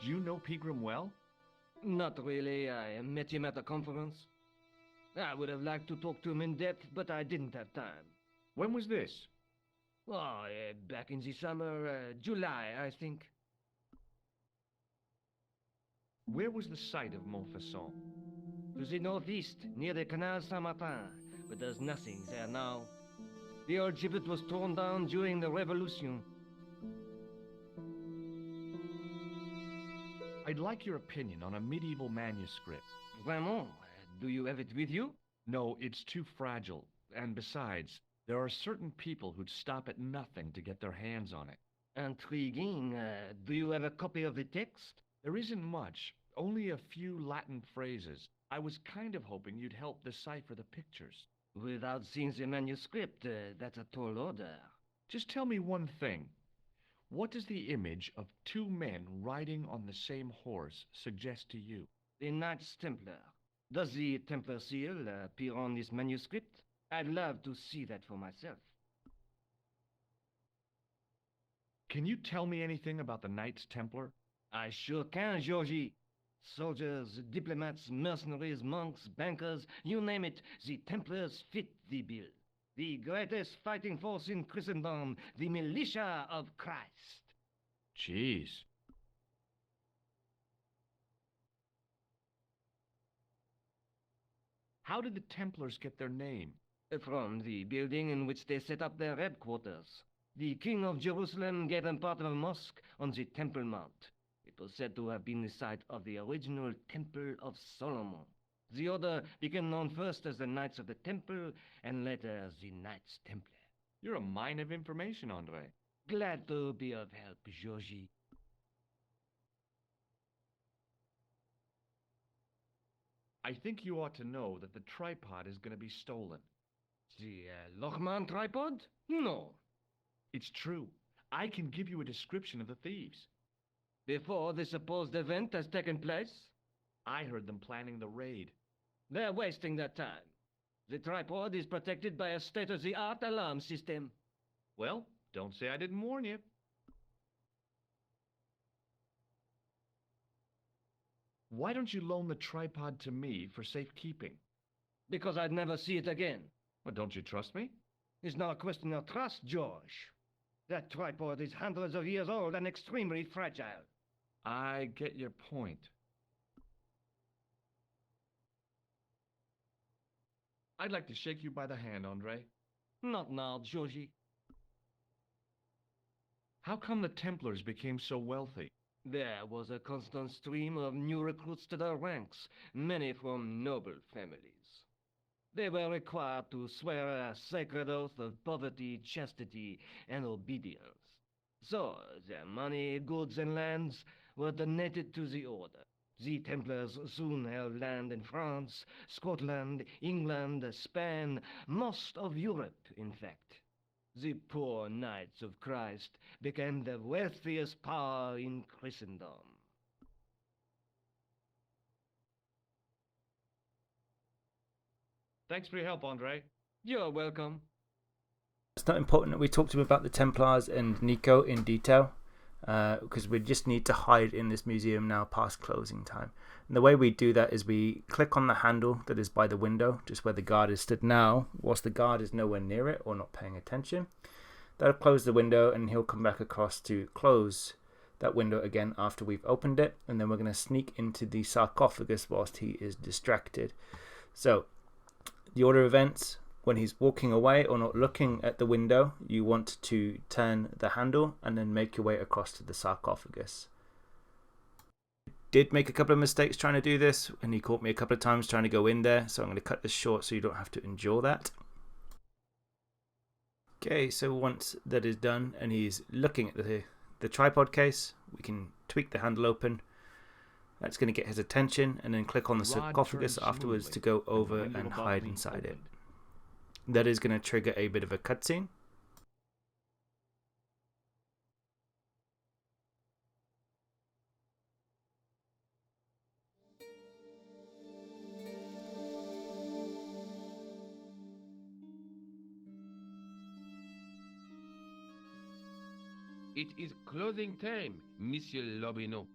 M: Do you know Peagram well?
I: Not really. I met him at a conference. I would have liked to talk to him in depth, but I didn't have time.
M: When was this?
I: Oh, back in the summer, July, I think.
M: Where was the site of Montfaucon?
I: To the northeast, near the Canal Saint-Martin, but there's nothing there now. The old gibbet was torn down during the Revolution.
M: I'd like your opinion on a medieval manuscript.
I: Vraiment? Do you have it with you?
M: No, it's too fragile. And besides, there are certain people who'd stop at nothing to get their hands on it.
I: Intriguing. Do you have a copy of the text?
M: There isn't much, only a few Latin phrases. I was kind of hoping you'd help decipher the pictures.
I: Without seeing the manuscript, that's a tall order.
M: Just tell me one thing. What does the image of two men riding on the same horse suggest to you?
I: The Knights Templar. Does the Templar seal appear on this manuscript? I'd love to see that for myself.
M: Can you tell me anything about the Knights Templar?
I: I sure can, Georgie. Soldiers, diplomats, mercenaries, monks, bankers, you name it, the Templars fit the bill. The greatest fighting force in Christendom, the militia of Christ.
M: Jeez. How did the Templars get their name?
I: From the building in which they set up their headquarters. The King of Jerusalem gave them part of a mosque on the Temple Mount. It was said to have been the site of the original Temple of Solomon. The order became known first as the Knights of the Temple, and later as the Knights Templar.
M: You're a mine of information, Andre.
I: Glad to be of help, Georgie.
M: I think you ought to know that the tripod is going to be stolen.
I: The Lochmarn tripod? No.
M: It's true. I can give you a description of the thieves.
I: Before the supposed event has taken place?
M: I heard them planning the raid.
I: They're wasting their time. The tripod is protected by a state-of-the-art alarm system.
M: Well, don't say I didn't warn you. Why don't you loan the tripod to me for safekeeping?
I: Because I'd never see it again.
M: Well, don't you trust me?
I: It's not a question of trust, George. That tripod is hundreds of years old and extremely fragile.
M: I get your point. I'd like to shake you by the hand, Andre.
I: Not now, Georgie.
M: How come the Templars became so wealthy?
I: There was a constant stream of new recruits to their ranks, many from noble families. They were required to swear a sacred oath of poverty, chastity, and obedience. So, their money, goods, and lands were donated to the order. The Templars soon held land in France, Scotland, England, Spain, most of Europe, in fact. The poor Knights of Christ became the wealthiest power in Christendom.
M: Thanks for your help, Andre.
I: You're welcome.
A: It's not important that we talk to him about the Templars and Nico in detail, because we just need to hide in this museum now past closing time. And the way we do that is we click on the handle that is by the window, just where the guard is stood now, whilst the guard is nowhere near it or not paying attention. That'll close the window, and he'll come back across to close that window again after we've opened it, and then we're going to sneak into the sarcophagus whilst he is distracted. So, the order of events: when he's walking away or not looking at the window, you want to turn the handle and then make your way across to the sarcophagus. Did make a couple of mistakes trying to do this, and he caught me a couple of times trying to go in there, so I'm going to cut this short so you don't have to endure that. Okay, so once that is done and he's looking at the tripod case, we can tweak the handle open. That's going to get his attention, and then click on the sarcophagus afterwards to go over and hide inside it. That is going to trigger a bit of a cutscene.
H: It is closing time, Monsieur Lobineau.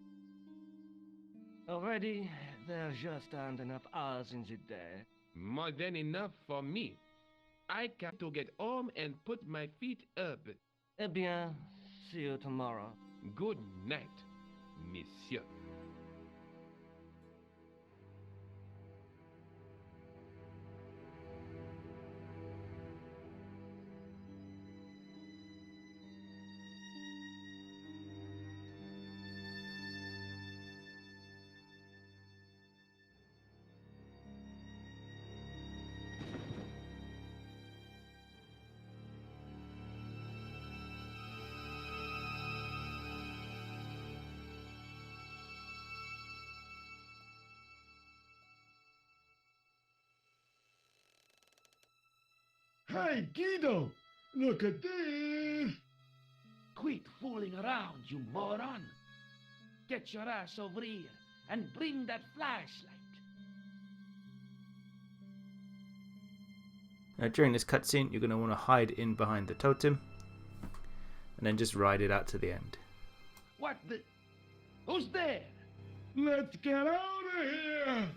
I: Already, there just aren't enough hours in the day.
H: More than enough for me. I got to get home and put my feet up.
I: Eh bien, see you tomorrow.
H: Good night, Monsieur.
G: Hey, Guido! Look at this!
R: Quit fooling around, you moron! Get your ass over here and bring that flashlight.
A: Now, during this cutscene, you're going to want to hide in behind the totem, and then just ride it out to the end.
R: What the? Who's there?
G: Let's get out of here!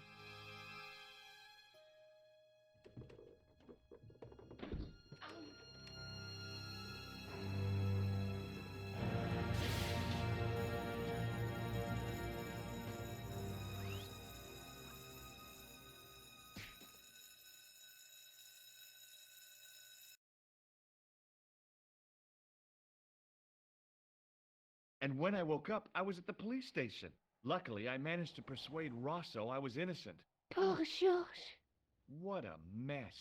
M: And when I woke up, I was at the police station. Luckily, I managed to persuade Rosso I was innocent.
F: Poor Georges.
M: What a mess.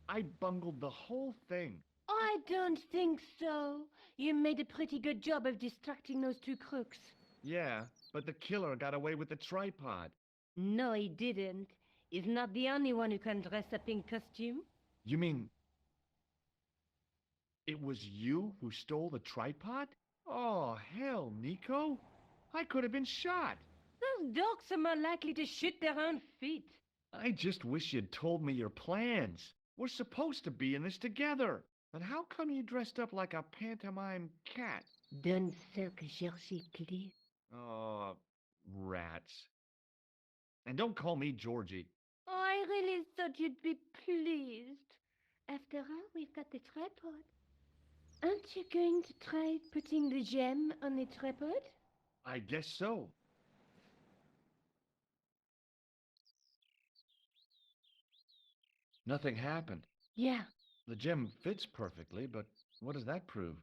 M: I bungled the whole thing.
F: I don't think so. You made a pretty good job of distracting those two crooks.
M: Yeah, but the killer got away with the tripod.
F: No, he didn't. He's not the only one who can dress up in costume.
M: You mean it was you who stole the tripod? Oh, hell, Nico. I could have been shot.
F: Those dogs are more likely to shoot their own feet.
M: I just wish you'd told me your plans. We're supposed to be in this together. But how come you dressed up like a pantomime cat?
F: Don't sulk, Georgie, please.
M: Oh, rats. And don't call me Georgie.
F: Oh, I really thought you'd be pleased. After all, we've got the tripod. Aren't you going to try putting the gem on the tripod?
M: I guess so. Nothing happened.
F: Yeah.
M: The gem fits perfectly, but what does that prove?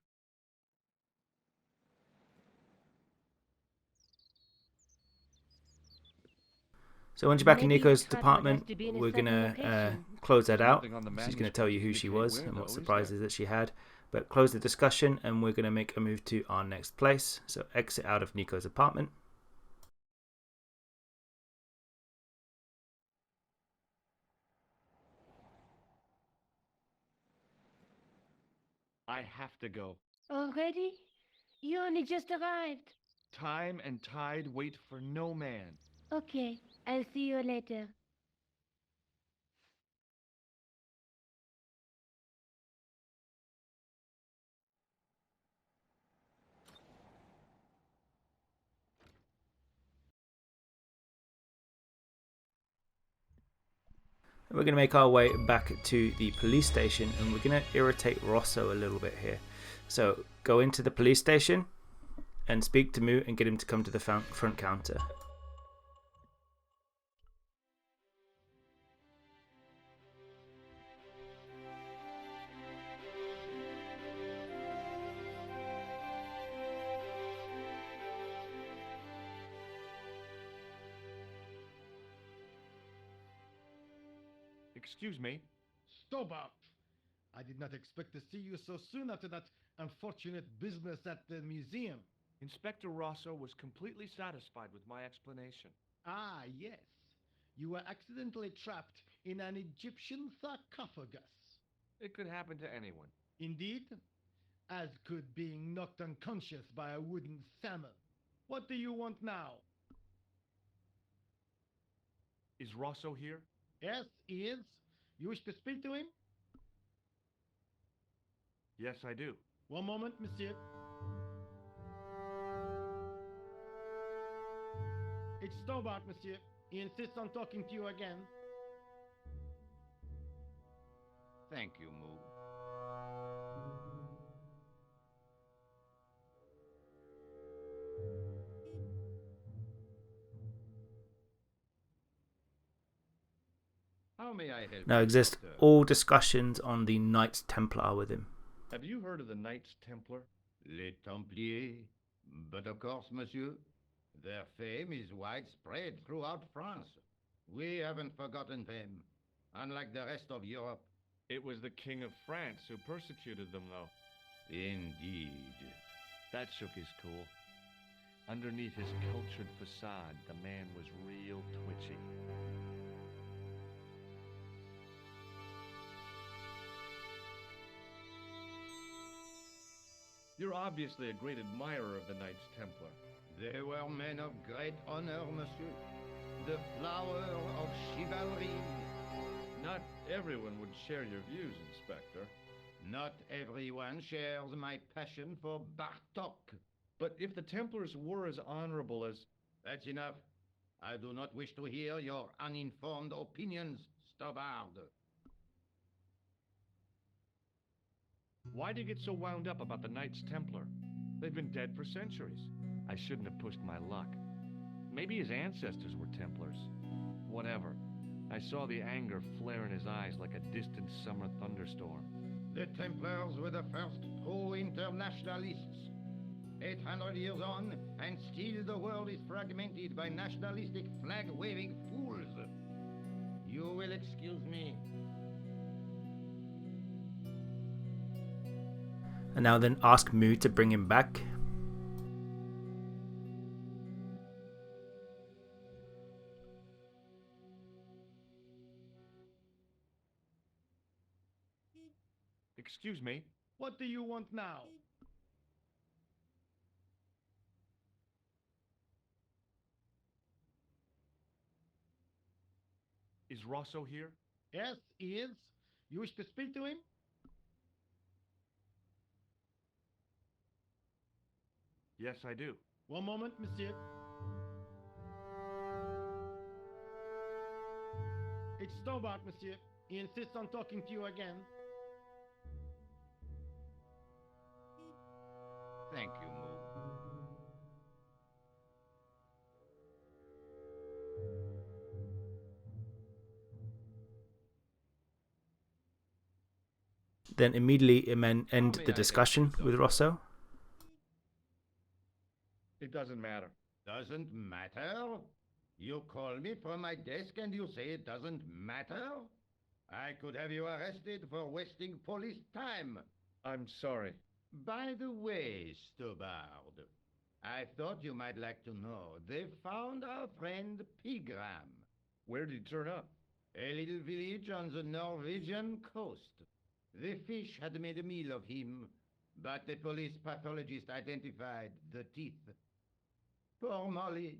A: So once you're back in
F: Maybe
A: Nico's
F: Trevor
A: department,
F: has to be in a
A: we're
F: certain
A: gonna
F: location.
A: close that out.
M: Nothing on the
A: She's gonna tell you who
M: manuscript
A: she
M: indicate
A: was
M: where,
A: and
M: though,
A: what
M: is
A: surprises
M: there?
A: that she had. But close the discussion, and we're gonna make a move to our next place. So exit out of Nico's apartment.
M: I have to go.
F: Already? You only just arrived.
M: Time and tide wait for no man.
F: Okay, I'll see you later.
A: We're going to make our way back to the police station, and we're going to irritate Rosso a little bit here. So go into the police station and speak to Mu and get him to come to the front counter.
M: Excuse me.
D: Stop! I did not expect to see you so soon after that unfortunate business at the museum.
M: Inspector Rosso was completely satisfied with my explanation.
D: Ah, yes. You were accidentally trapped in an Egyptian sarcophagus.
M: It could happen to anyone.
D: Indeed, as could being knocked unconscious by a wooden salmon. What do you want now?
M: Is Rosso here?
D: Yes, he is. You wish to speak to him?
M: Yes, I do.
D: One moment, monsieur. It's Stobart, monsieur. He insists on talking to you again.
E: Thank you, Moo. How may I help
A: Now
E: you,
A: exist
E: sir?
A: all discussions on the Knights Templar with him.
M: Have you heard of the Knights Templar?
E: Les Templiers. But of course, monsieur, their fame is widespread throughout France. We haven't forgotten them, unlike the rest of Europe.
B: It was the King of France who persecuted them, though.
E: Indeed.
B: That shook his cool. Underneath his cultured facade, the man was real twitchy. You're obviously a great admirer of the Knights Templar.
E: They were men of great honor, monsieur. The flower of chivalry.
B: Not everyone would share your views, Inspector.
E: Not everyone shares my passion for Bartok.
B: But if the Templars were as honorable as...
E: That's enough. I do not wish to hear your uninformed opinions, Stobart.
B: Why do you get so wound up about the Knights Templar? They've been dead for centuries. I shouldn't have pushed my luck. Maybe his ancestors were Templars. Whatever. I saw the anger flare in his eyes like a distant summer thunderstorm.
E: The Templars were the first true internationalists. 800 years on, and still the world is fragmented by nationalistic flag-waving fools. You will excuse me.
A: And now then ask Mu to bring him back.
M: Excuse me.
D: What do you want now?
M: Is Rosso here?
D: Yes, he is. You wish to speak to him?
M: Yes, I do.
D: One moment, monsieur. It's Stobart, monsieur. He insists on talking to you again.
E: Thank you, Moo.
A: Then immediately end the discussion with Rosso.
B: It doesn't matter.
E: Doesn't matter? You call me from my desk and you say it doesn't matter? I could have you arrested for wasting police time.
M: I'm sorry.
E: By the way, Stubbard, I thought you might like to know they found our friend Peagram.
M: Where did he turn up?
E: A little village on the Norwegian coast. The fish had made a meal of him, but the police pathologist identified the teeth. Poor Molly.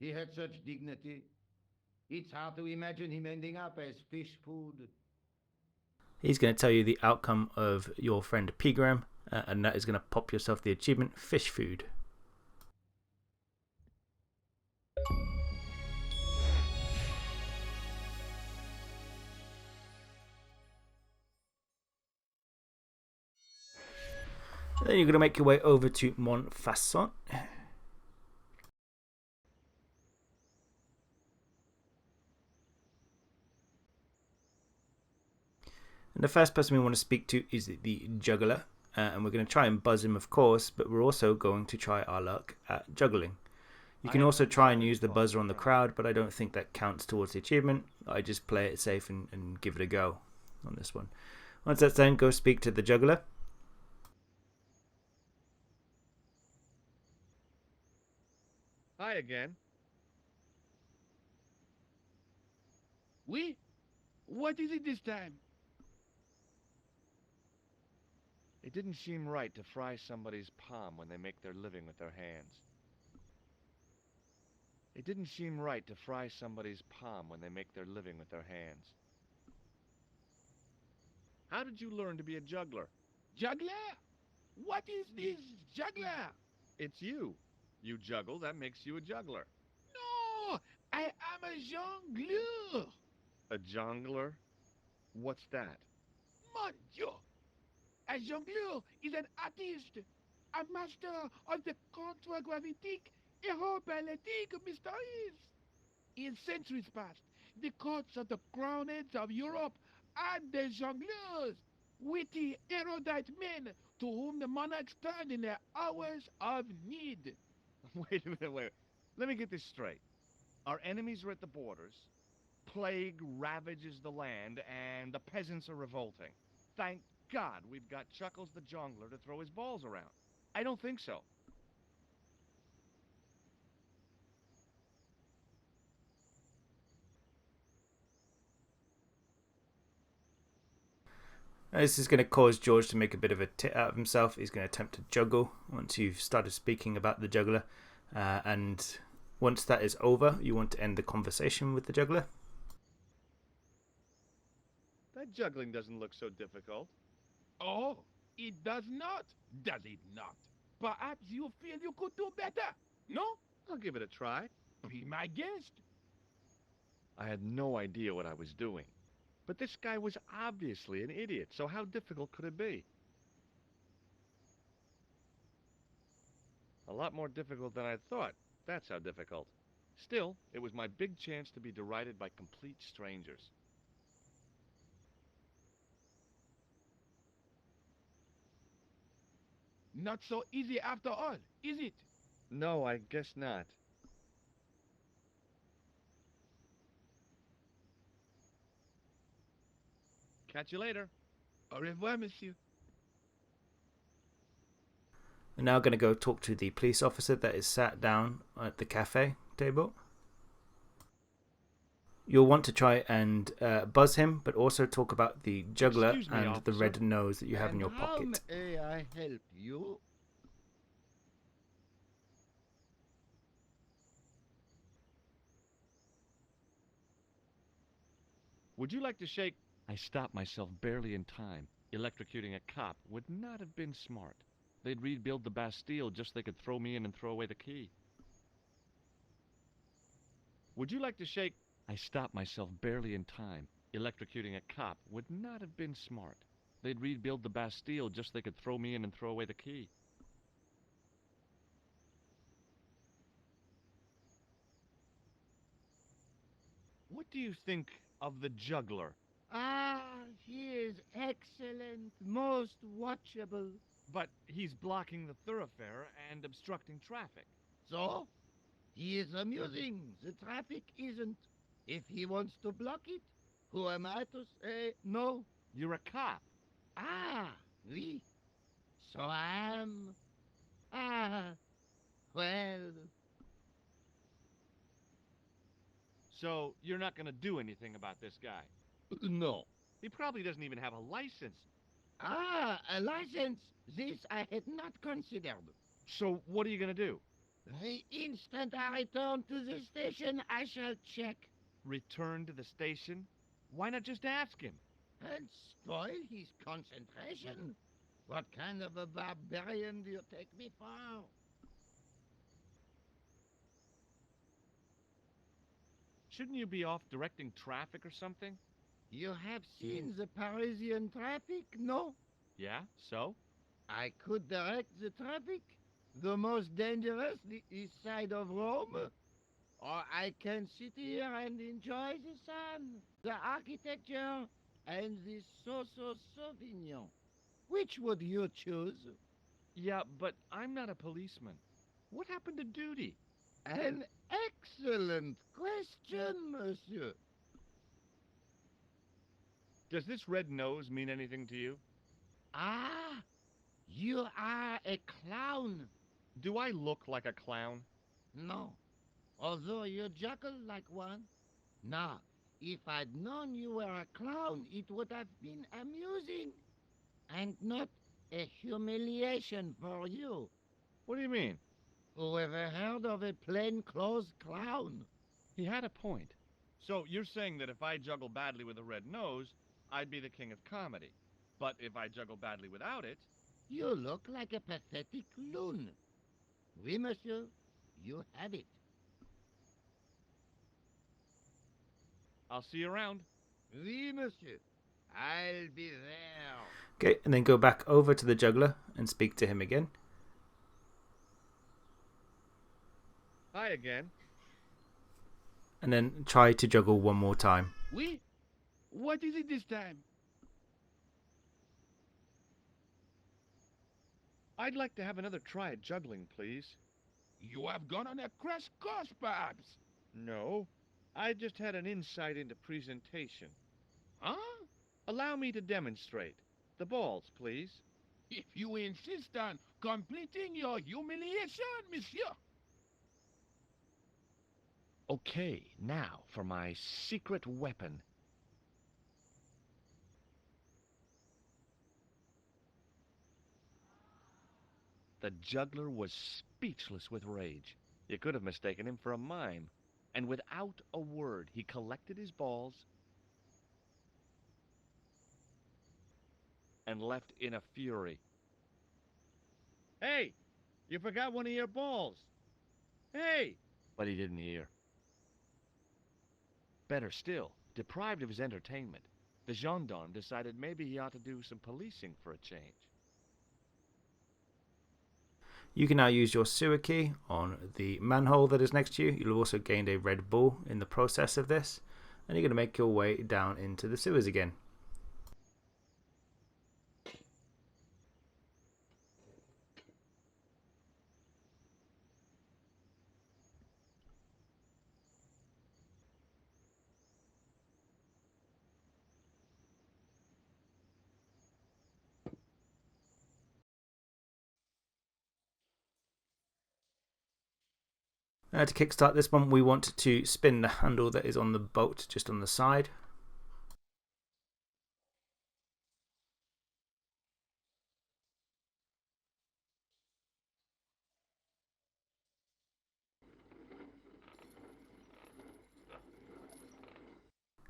E: He had such dignity. It's hard to imagine him ending up as fish food.
A: He's going to tell you the outcome of your friend Peagram, and that is going to pop yourself the achievement Fish Food. And then you're going to make your way over to Montfaucon. And the first person we want to speak to is the juggler, and we're going to try and buzz him, of course, but we're also going to try our luck at juggling. You can also try and use the buzzer on the crowd, but I don't think that counts towards the achievement. I just play it safe and give it a go on this one. Once that's done, go speak to the juggler.
M: Hi again.
G: Oui? What is it this time?
M: It didn't seem right to fry somebody's palm when they make their living with their hands. It didn't seem right to fry somebody's palm when they make their living with their hands. How did you learn to be a juggler?
G: Juggler? What is this juggler?
M: It's you. You juggle, that makes you a juggler.
G: No! I am a jongleur!
M: A jongler? What's that?
G: Mon Dieu! A jongleur is an artist, a master of the contragravitic aeroballetic mysteries. In centuries past, the courts of the crowned heads of Europe had the jongleurs, witty, erudite men to whom the monarchs turned in their hours of need.
M: Wait a minute, wait. Let me get this straight. Our enemies are at the borders, plague ravages the land, and the peasants are revolting. Thank God we've got Chuckles the Jongler to throw his balls around. I don't think so.
A: This is going to cause George to make a bit of a tit out of himself. He's going to attempt to juggle once you've started speaking about the juggler. And once that is over, you want to end the conversation with the juggler.
M: That juggling doesn't look so difficult.
G: Oh, it does not, does it not? Perhaps you feel you could do better, no?
M: I'll give it a try.
G: Be my guest.
M: I had no idea what I was doing. But this guy was obviously an idiot, so how difficult could it be? A lot more difficult than I thought. That's how difficult. Still, it was my big chance to be derided by complete strangers.
G: Not so easy after all, is it?
M: No, I guess not. Catch you later.
G: Au revoir, monsieur.
A: We're now going to go talk to the police officer that is sat down at the cafe table. You'll want to try and buzz him, but also talk about the juggler and
E: officer.
A: the red nose that you have in your pocket.
E: How may I help you?
M: Would you like to shake? I stopped myself barely in time. Electrocuting a cop would not have been smart. They'd rebuild the Bastille just so they could throw me in and throw away the key. Would you like to shake? I stopped myself barely in time. Electrocuting a cop would not have been smart. They'd rebuild the Bastille just so they could throw me in and throw away the key. What do you think of the juggler?
D: Ah, he is excellent, most watchable.
M: But he's blocking the thoroughfare and obstructing traffic.
D: So? He is amusing. The traffic isn't. If he wants to block it, who am I to say no?
M: You're a cop.
D: Ah, oui. So I am. Ah, well.
M: So you're not going to do anything about this guy?
D: No.
M: He probably doesn't even have a license.
D: Ah, a license. This I had not considered.
M: So what are you going to do?
D: The instant I return to the station, I shall check.
M: Return to the station? Why not just ask him?
D: And spoil his concentration? What kind of a barbarian do you take me for?
M: Shouldn't you be off directing traffic or something?
D: You have seen the Parisian traffic, no?
M: Yeah, so?
D: I could direct the traffic. The most dangerous, the east side of Rome. Or I can sit here and enjoy the sun, the architecture, and the so-so Sauvignon. Which would you choose?
M: Yeah, but I'm not a policeman. What happened to duty?
D: An excellent question, monsieur.
M: Does this red nose mean anything to you?
D: Ah, you are a clown.
M: Do I look like a clown?
D: No, although you juggle like one. Now, if I'd known you were a clown, it would have been amusing. And not a humiliation for you.
M: What do you mean?
D: Who ever heard of a plainclothes clown?
M: He had a point. So you're saying that if I juggle badly with a red nose, I'd be the king of comedy. But if I juggle badly without it...
D: You look like a pathetic loon. Oui, monsieur, you have it.
M: I'll see you around.
D: Oui, monsieur. I'll be there.
A: Okay, and then go back over to the juggler and speak to him again.
M: Hi again.
A: And then try to juggle one more time.
G: Oui? What is it this time?
M: I'd like to have another try at juggling, please.
G: You have gone on a crash course, perhaps?
M: No. I just had an insight into presentation.
G: Huh?
M: Allow me to demonstrate. The balls, please.
G: If you insist on completing your humiliation, monsieur.
M: Okay, now for my secret weapon. The juggler was speechless with rage. You could have mistaken him for a mime. And without a word, he collected his balls and left in a fury. Hey, you forgot one of your balls. Hey! But he didn't hear. Better still, deprived of his entertainment, the gendarme decided maybe he ought to do some policing for a change.
A: You can now use your sewer key on the manhole that is next to you. You'll have also gained a red ball in the process of this, and you're going to make your way down into the sewers again. To kickstart this one, we want to spin the handle that is on the bolt just on the side.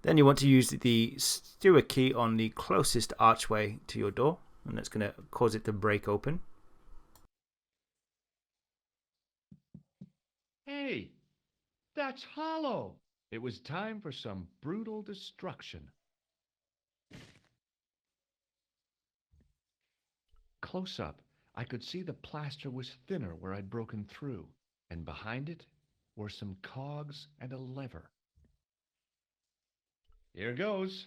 A: Then you want to use the steward key on the closest archway to your door, and that's going to cause it to break open.
M: Hey, that's hollow. It was time for some brutal destruction. Close up, I could see the plaster was thinner where I'd broken through, and behind it were some cogs and a lever. Here goes.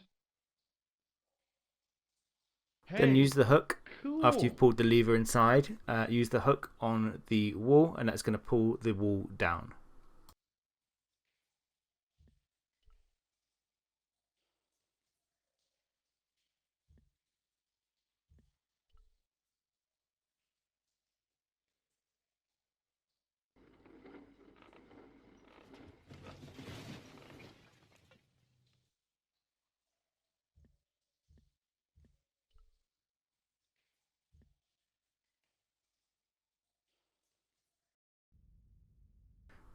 A: Then use the hook
M: cool.
A: after you've pulled the lever inside. Use the hook on the wall, and that's going to pull the wall down.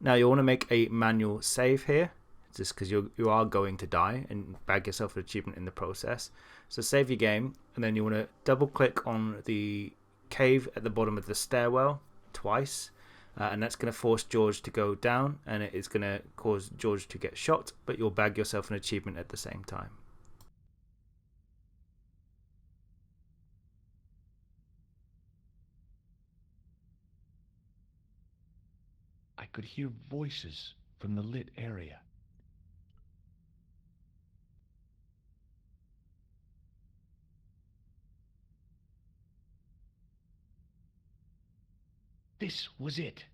A: Now you want to make a manual save here, just because you are going to die and bag yourself an achievement in the process. So save your game, and then you want to double click on the cave at the bottom of the stairwell twice, and that's going to force George to go down, and it is going to cause George to get shot, but you'll bag yourself an achievement at the same time.
M: I could hear voices from the lit area. This was it.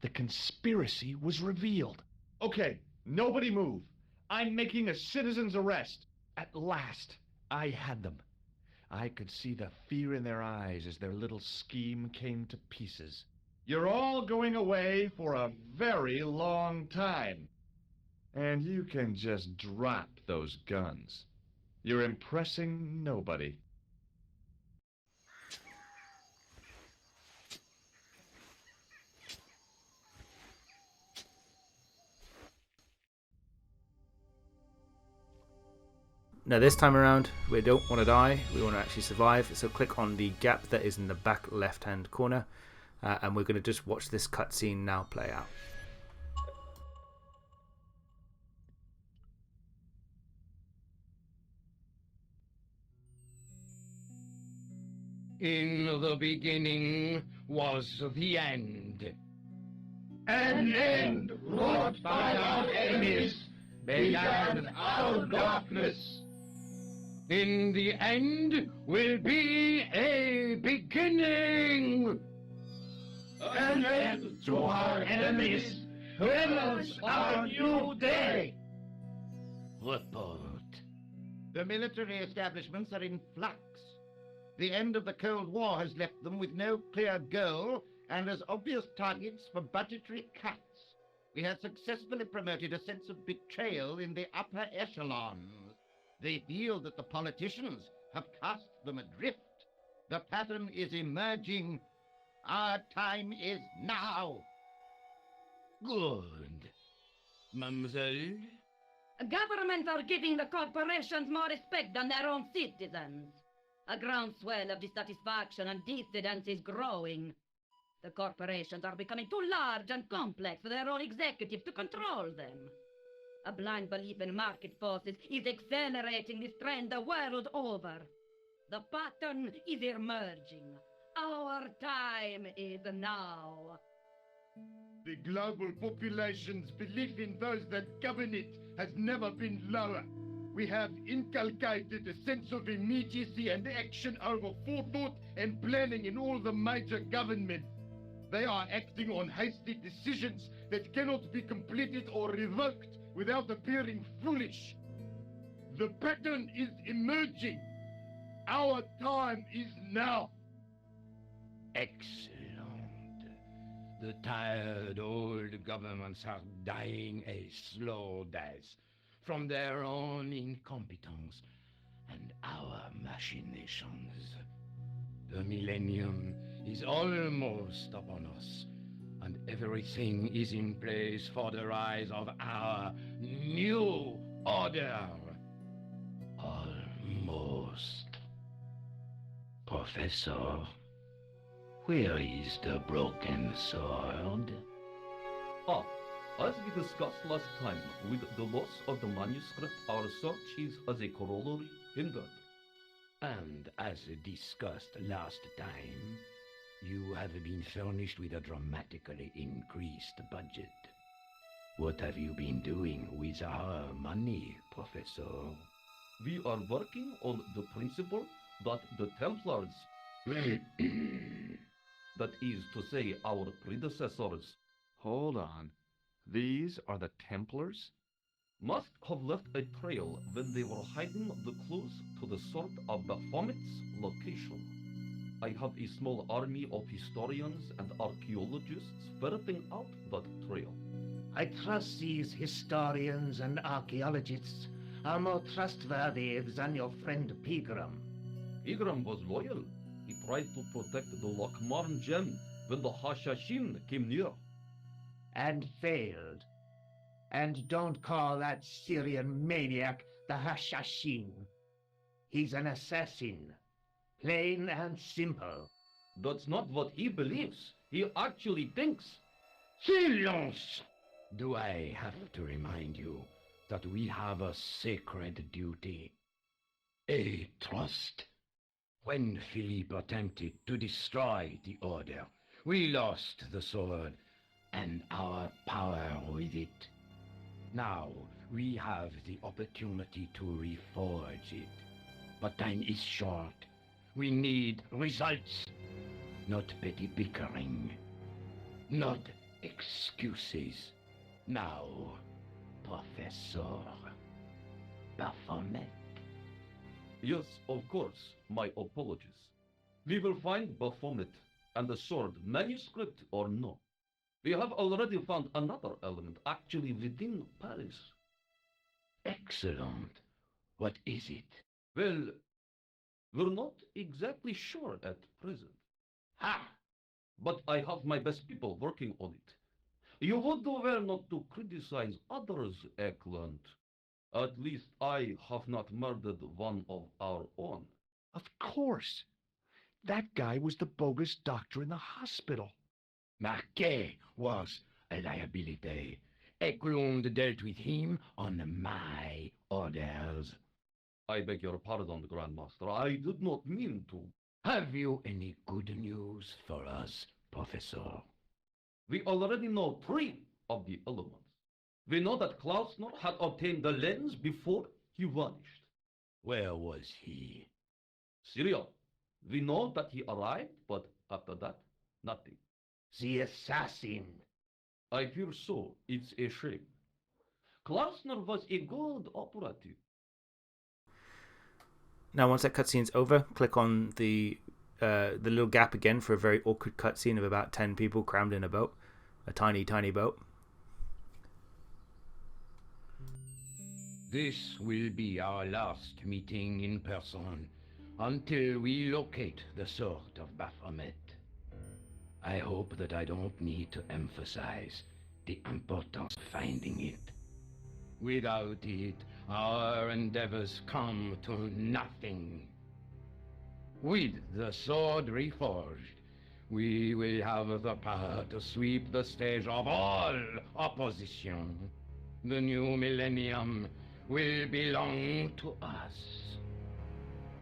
M: The conspiracy was revealed. Okay, nobody move. I'm making a citizen's arrest. At last, I had them. I could see the fear in their eyes as their little scheme came to pieces. You're all going away for a very long time. And you can just drop those guns. You're impressing nobody.
A: Now this time around, we don't want to die, we want to actually survive, so click on the gap that is in the back left hand corner, and we're going to just watch this cutscene now play out.
R: In the beginning was the end.
G: An end wrought by our enemies began our darkness.
R: In the end will be a beginning.
G: An end to our enemies heralds our new day.
E: Report. The military establishments are in flux. The end of the Cold War has left them with no clear goal and as obvious targets for budgetary cuts. We have successfully promoted a sense of betrayal in the upper echelons. They feel that the politicians have cast them adrift. The pattern is emerging. Our time is now.
I: Good. Mademoiselle?
J: Governments are giving the corporations more respect than their own citizens. A groundswell of dissatisfaction and dissidence is growing. The corporations are becoming too large and complex for their own executives to control them. A blind belief in market forces is accelerating this trend the world over. The pattern is emerging. Our time is now.
G: The global population's belief in those that govern it has never been lower. We have inculcated a sense of immediacy and action over forethought and planning in all the major governments. They are acting on hasty decisions that cannot be completed or revoked without appearing foolish. The pattern is emerging. Our time is now.
R: Excellent. The tired old governments are dying a slow death from their own incompetence and our machinations. The millennium is almost upon us, and everything is in place for the rise of our new order. Almost. Professor, where is the broken sword?
K: Ah, as we discussed last time, with the loss of the manuscript, our search is as a corollary hindered.
R: And as discussed last time, you have been furnished with a dramatically increased budget. What have you been doing with our money, Professor?
K: We are working on the principle that the Templars, that is to say, our predecessors,
M: Hold on. These are the Templars?
K: must have left a trail when they were hiding the clues to the sword of Baphomet's location. I have a small army of historians and archaeologists ferreting out that trail.
I: I trust these historians and archaeologists are more trustworthy than your friend Peagram.
K: Peagram was loyal. He tried to protect the Lochmarn gem when the Hashashin came near.
E: and failed. And don't call that Syrian maniac the Hashashin. He's an assassin. Plain and simple.
K: That's not what he believes. He actually thinks.
R: Silence! Do I have to remind you that we have a sacred duty? A trust. When Philippe attempted to destroy the Order, we lost the sword and our power with it. Now we have the opportunity to reforge it. But time is short. We need results, not petty bickering, not excuses. Now, Professor Baphomet.
K: Yes, of course. My apologies. We will find Baphomet and the sword, manuscript or no. We have already found another element actually within Paris.
R: Excellent. What is it?
K: Well, we're not exactly sure at present.
R: Ha!
K: But I have my best people working on it. You would do well not to criticize others, Eklund. At least I have not murdered one of our own.
M: Of course. That guy was the bogus doctor in the hospital.
R: Marquet was a liability. Eklund dealt with him on my orders.
K: I beg your pardon, Grandmaster. I did not mean to.
R: Have you any good news for us, Professor?
K: We already know 3 of the elements. We know that Klausner had obtained the lens before he vanished.
R: Where was he?
K: Syria. We know that he arrived, but after that, nothing.
E: The assassin.
K: I fear so. It's a shame. Klausner was a good operative.
A: Now, once that cutscene's over, click on the little gap again for a very awkward cutscene of about 10 people crammed in a boat, a tiny, tiny boat.
R: This will be our last meeting in person until we locate the sword of Baphomet. I hope that I don't need to emphasize the importance of finding it. Without it, our endeavors come to nothing. With the sword reforged, we will have the power to sweep the stage of all opposition. The new millennium will belong to us.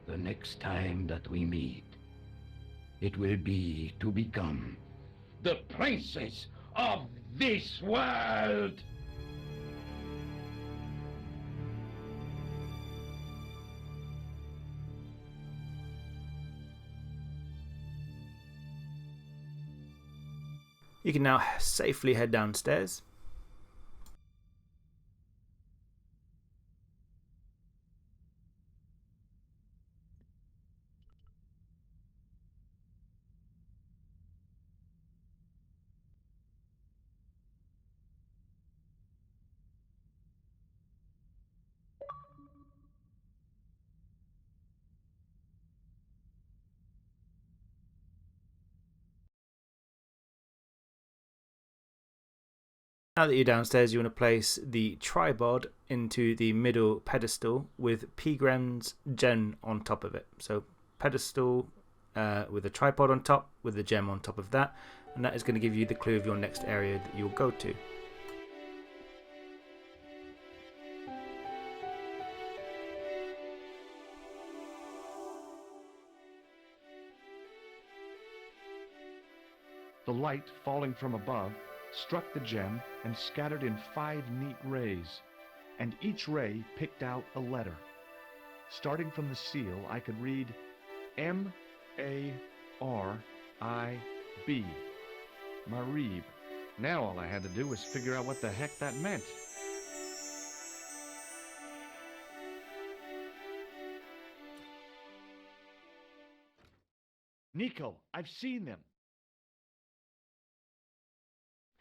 R: The next time that we meet, it will be to become the princes of this world!
A: You can now safely head downstairs. Now that you're downstairs, you want to place the tripod into the middle pedestal with Peagram's gem on top of it. So pedestal with a tripod on top with the gem on top of that, and that is going to give you the clue of your next area that you'll go to.
M: The light falling from above struck the gem and scattered in 5 neat rays, and each ray picked out a letter. Starting from the seal, I could read M-A-R-I-B. Marib. Now all I had to do was figure out what the heck that meant. Nico, I've seen them.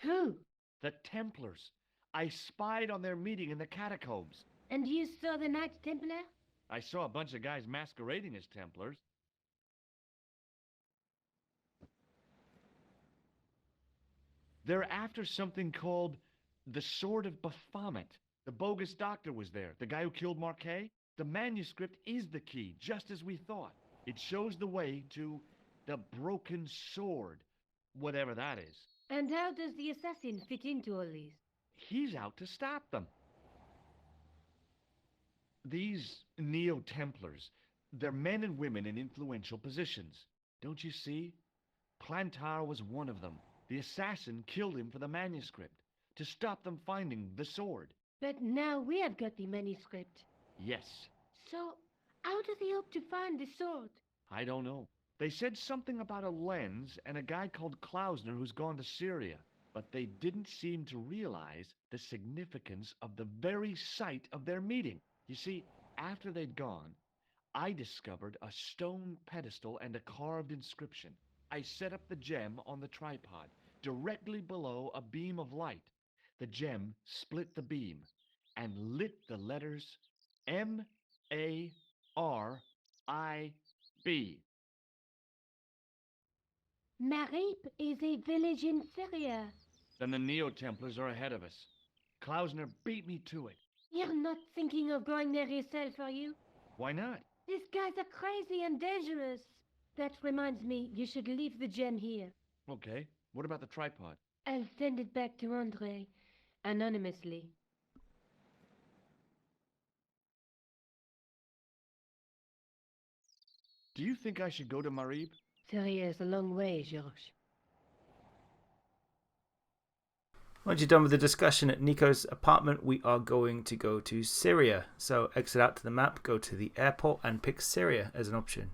F: Who?
M: The Templars. I spied on their meeting in the catacombs.
F: And you saw the Knights Templar?
M: I saw a bunch of guys masquerading as Templars. They're after something called the Sword of Baphomet. The bogus doctor was there, the guy who killed Marquet. The manuscript is the key, just as we thought. It shows the way to the broken sword, whatever that is.
F: And how does the assassin fit into all these?
M: He's out to stop them. These Neo-Templars, they're men and women in influential positions. Don't you see? Plantar was one of them. The assassin killed him for the manuscript, to stop them finding the sword.
F: But now we have got the manuscript.
M: Yes.
F: So, how does he hope to find the sword?
M: I don't know. They said something about a lens and a guy called Klausner who's gone to Syria, but they didn't seem to realize the significance of the very site of their meeting. You see, after they'd gone, I discovered a stone pedestal and a carved inscription. I set up the gem on the tripod, directly below a beam of light. The gem split the beam and lit the letters M-A-R-I-B.
F: Marib is a village in Syria.
M: Then the Neo-Templars are ahead of us. Klausner beat me to it.
F: You're not thinking of going there yourself, are you?
M: Why not?
F: These guys are crazy and dangerous. That reminds me, you should leave the gem here.
M: Okay, what about the tripod?
F: I'll send it back to Andre, anonymously.
M: Do you think I should go to Marib?
F: Syria is a long way, Georges.
A: Once you're done with the discussion at Nico's apartment, we are going to go to Syria. So exit out to the map, go to the airport and pick Syria as an option.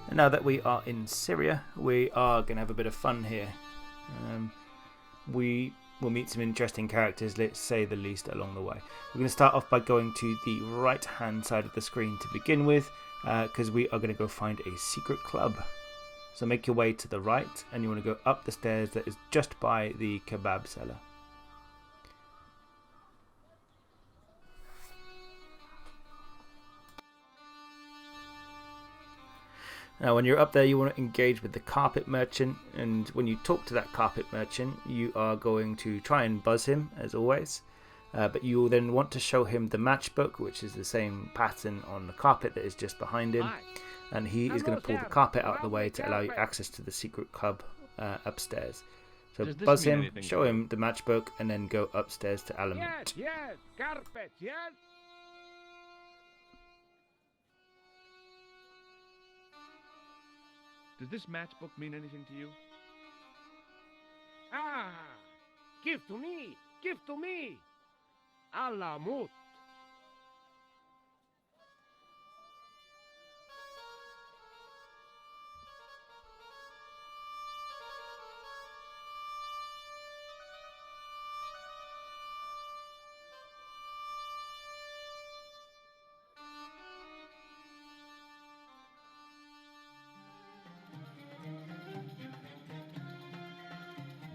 A: And now that we are in Syria, we are going to have a bit of fun here. We will meet some interesting characters, let's say the least, along the way. We're going to start off by going to the right hand side of the screen to begin with, because we are going to go find a secret club. So make your way to the right, and you want to go up the stairs that is just by the kebab seller. Now when you're up there, you want to engage with the carpet merchant, and when you talk to that carpet merchant, you are going to try and buzz him as always, but you will then want to show him the matchbook, which is the same pattern on the carpet that is just behind him, and he is going to pull the carpet out of the way to allow you access to the secret club upstairs. So buzz him, show him the matchbook, and then go upstairs to Element.
G: Yes, carpet, yes.
M: Does this matchbook mean anything to you?
G: Ah, give to me, give to me. Alamut.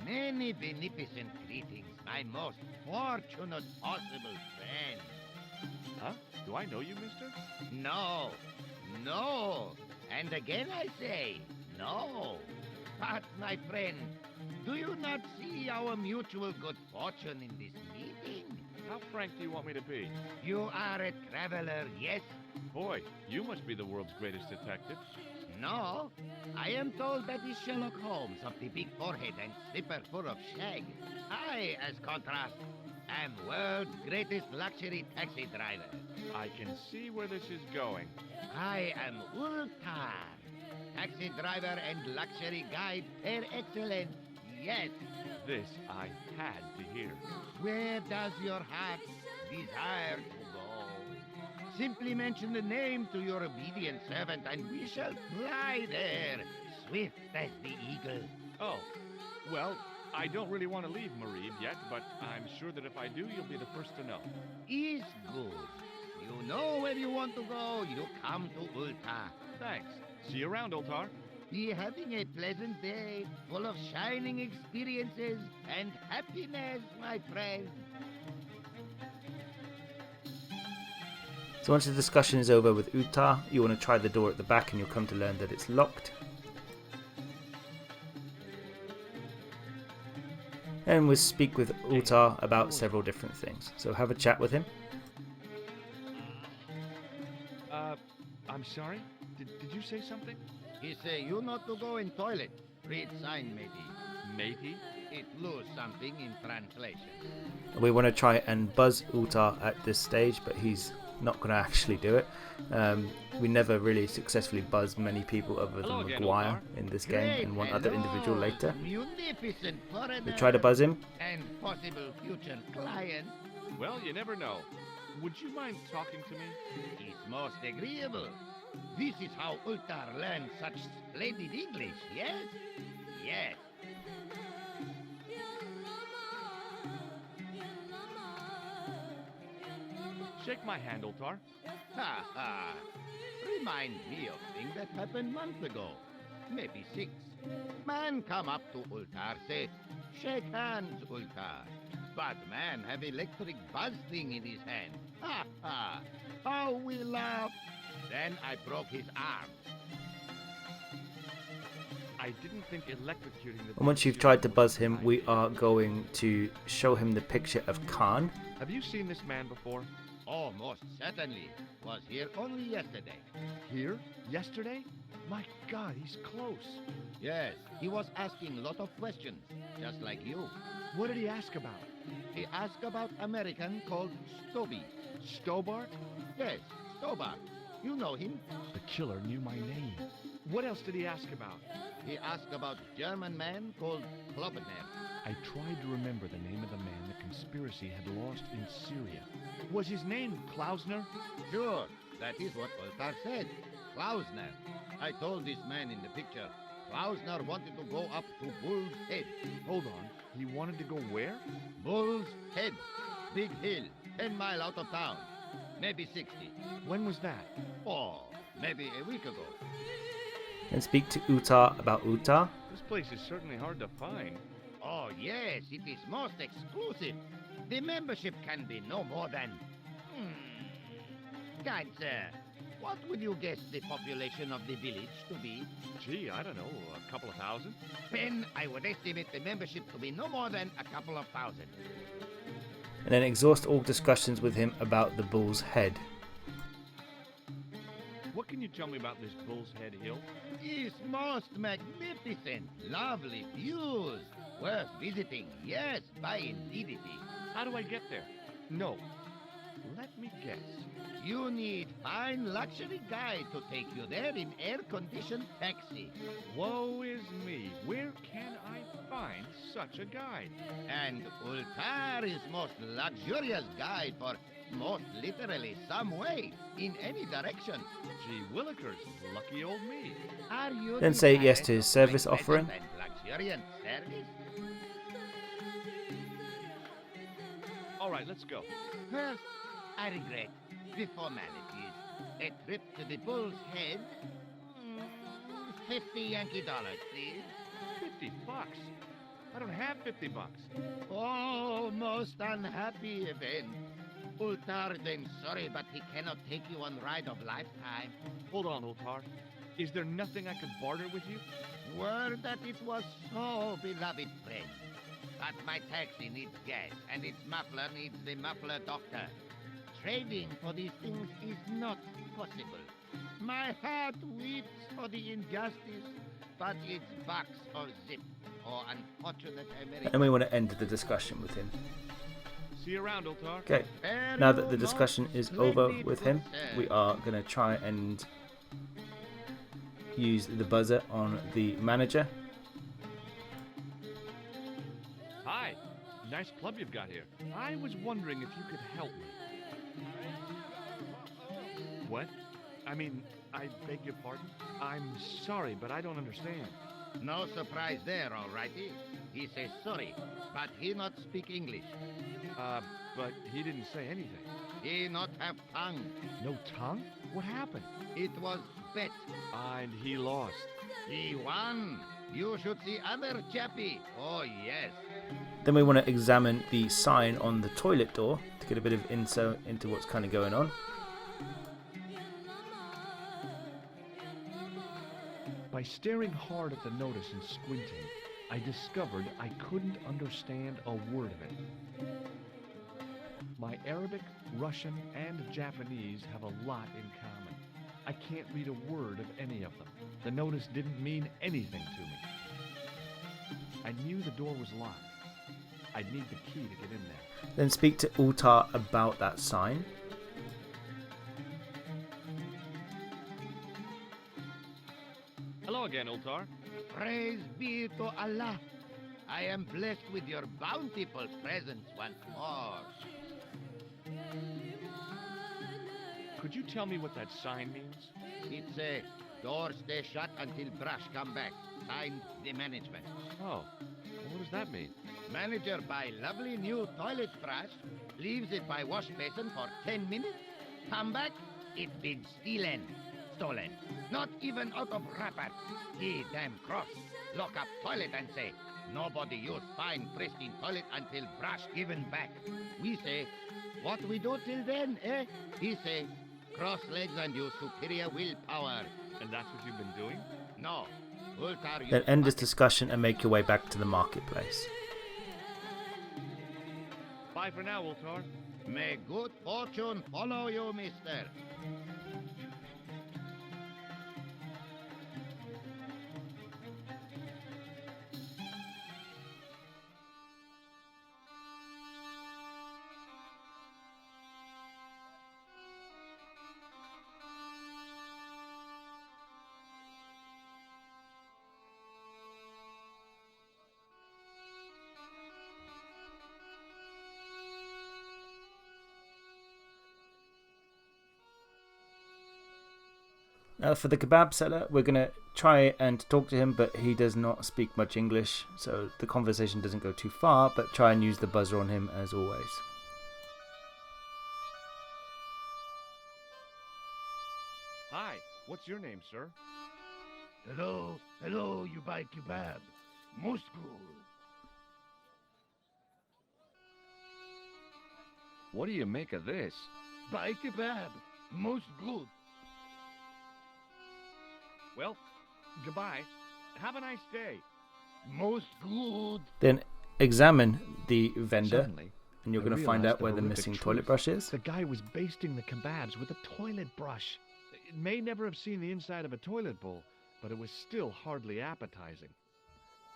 E: Many beneficent greetings, my most fortunate possible friend.
M: Huh? Do I know you, mister?
E: No, no, and again I say, no. But, my friend, do you not see our mutual good fortune in this meeting?
M: How frank do you want me to be?
E: You are a traveler, yes?
M: Boy, you must be the world's greatest detective.
E: No, I am told that is Sherlock Holmes of the big forehead and slipper full of shag. I, as contrast, am world's greatest luxury taxi driver.
M: I can see where this is going.
E: I am Ultar, taxi driver and luxury guide per excellence, yes.
M: This I had to hear.
E: Where does your heart desire to go? Simply mention the name to your obedient servant and we shall fly there, swift as the eagle.
M: Oh, well, I don't really want to leave Marib yet, but I'm sure that if I do, you'll be the first to know.
E: Is good. You know where you want to go. You come to Ultar.
M: Thanks. See you around, Ultar.
E: Be having a pleasant day, full of shining experiences and happiness, my friend.
A: So once the discussion is over with Utar, you want to try the door at the back and you'll come to learn that it's locked. And we'll speak with Utar about several different things. So have a chat with him.
M: I'm sorry? Did you say something?
E: He say you not to go in toilet. Read sign, matey.
M: Matey?
E: It lose something in translation.
A: We want to try and buzz Utar at this stage, but he's not going to actually do it. We never really successfully buzzed many people other than Maguire in this game and one other individual later. We try to buzz him.
E: And possible future client.
M: Well, you never know. Would you mind talking to me?
E: It's most agreeable. This is how Ultar learned such splendid English, yes? Yes.
M: Shake my hand, Ultar.
E: Ha ha. Remind me of things that happened months ago. Maybe 6. Man come up to Ultar, say, shake hands, Ultar. But man have electric buzz thing in his hand. Ha ha. How we laugh. Then I broke his arm.
M: I didn't think electrocuting the...
A: And once you've tried to buzz him, we are going to show him the picture of Kahn.
M: Have you seen this man before?
E: Oh, most certainly. Was here only yesterday.
M: Here? Yesterday? My God, he's close.
E: Yes, he was asking a lot of questions, just like you.
M: What did he ask about?
E: He asked about American called Stoby.
M: Stobart?
E: Yes, Stobart. You know him?
M: The killer knew my name. What else did he ask about?
E: He asked about German man called Klausner.
M: I tried to remember the name of the man the conspiracy had lost in Syria. Was his name Klausner?
E: Sure, that is what Ultar said. Klausner. I told this man in the picture, Klausner wanted to go up to Bull's Head.
M: Hold on, he wanted to go where?
E: Bull's Head. Big hill, 10 miles out of town. Maybe 60.
M: When was that?
E: Oh, maybe a week ago.
A: And speak to Utar about Utar.
M: This place is certainly hard to find.
E: Oh, yes, it is most exclusive. The membership can be no more than... Kind sir, what would you guess the population of the village to be?
M: Gee, I don't know, a couple of thousand?
E: Then I would estimate the membership to be no more than a couple of thousand.
A: And then exhaust all discussions with him about the Bull's Head.
M: What can you tell me about this Bull's Head Hill?
E: It's most magnificent. Lovely views. Worth visiting. Yes, by indeedity.
M: How do I get there? No. Let me guess.
E: You need fine luxury guide to take you there in air-conditioned taxi.
M: Woe is me. Where can I find such a guide?
E: And Ultar is most luxurious guide for most literally some way, in any direction.
M: Gee willikers, lucky old me.
E: Are you
A: Then say yes to his service offering.
E: Luxuriant service?
M: All right, let's go.
E: First, I regret the formalities. A trip to the Bull's Head. $50 Yankee dollars, please.
M: $50? I don't have $50.
E: Oh, most unhappy event. Ultar then sorry, but he cannot take you on ride of lifetime.
M: Hold on, Ultar. Is there nothing I could barter with you?
E: Word that it was so, beloved friend. But my taxi needs gas, and its muffler needs the muffler doctor. Trading for these things is not possible. My heart weeps for the injustice, but it's box or zip, or unfortunate American.
A: And we want to end the discussion with him.
M: See you around, Ultar.
A: Okay, now that the discussion is over with him, we are going to try and use the buzzer on the manager.
M: Hi, nice club you've got here. I was wondering if you could help me. What? I mean, I beg your pardon? I'm sorry, but I don't understand.
E: No surprise there, all righty. He says sorry, but he not speak English.
M: But he didn't say anything.
E: He not have tongue.
M: No tongue? What happened?
E: It was bet.
M: And he lost.
E: He won. You should see other chappie. Oh, yes.
A: Then we want to examine the sign on the toilet door to get a bit of insight into what's kind of going on.
M: By staring hard at the notice and squinting, I discovered I couldn't understand a word of it. My Arabic, Russian, and Japanese have a lot in common. I can't read a word of any of them. The notice didn't mean anything to me. I knew the door was locked. I'd need the key to get in there.
A: Then speak to Ultar about that sign.
B: Hello again, Ultar.
E: Praise be to Allah. I am blessed with your bountiful presence once more.
M: Could you tell me what that sign means?
E: It's a door stay shut until brush come back. Signed, the management.
M: Oh, what does that mean?
E: Manager buy lovely new toilet brush, leaves it by wash basin for 10 minutes, come back, it been stolen. Not even out of wrapper. He damn cross. Lock up toilet and say, nobody use fine pristine toilet until brush given back. We say, what we do till then, eh? He say, cross legs and use superior willpower.
B: And that's what you've been doing?
E: No. Ultar,
A: Then end this discussion and make your way back to the marketplace.
B: Bye for now, Ultar.
E: May good fortune follow you, mister.
A: For the kebab seller, we're going to try and talk to him, but he does not speak much English, so the conversation doesn't go too far, but try and use the buzzer on him as always.
M: Hi, what's your name, sir?
Q: Hello, you buy kebab. Most good.
M: What do you make of this?
Q: Buy kebab. Most good.
M: Well, goodbye. Have a nice day.
Q: Most good.
A: Then examine the vendor,
M: Suddenly,
A: and you're
M: I
A: going to find
M: realized
A: out where the
M: horrific
A: missing
M: truth.
A: toilet brush is.
M: The guy was basting the kebabs with a toilet brush. It may never have seen the inside of a toilet bowl, but it was still hardly appetizing.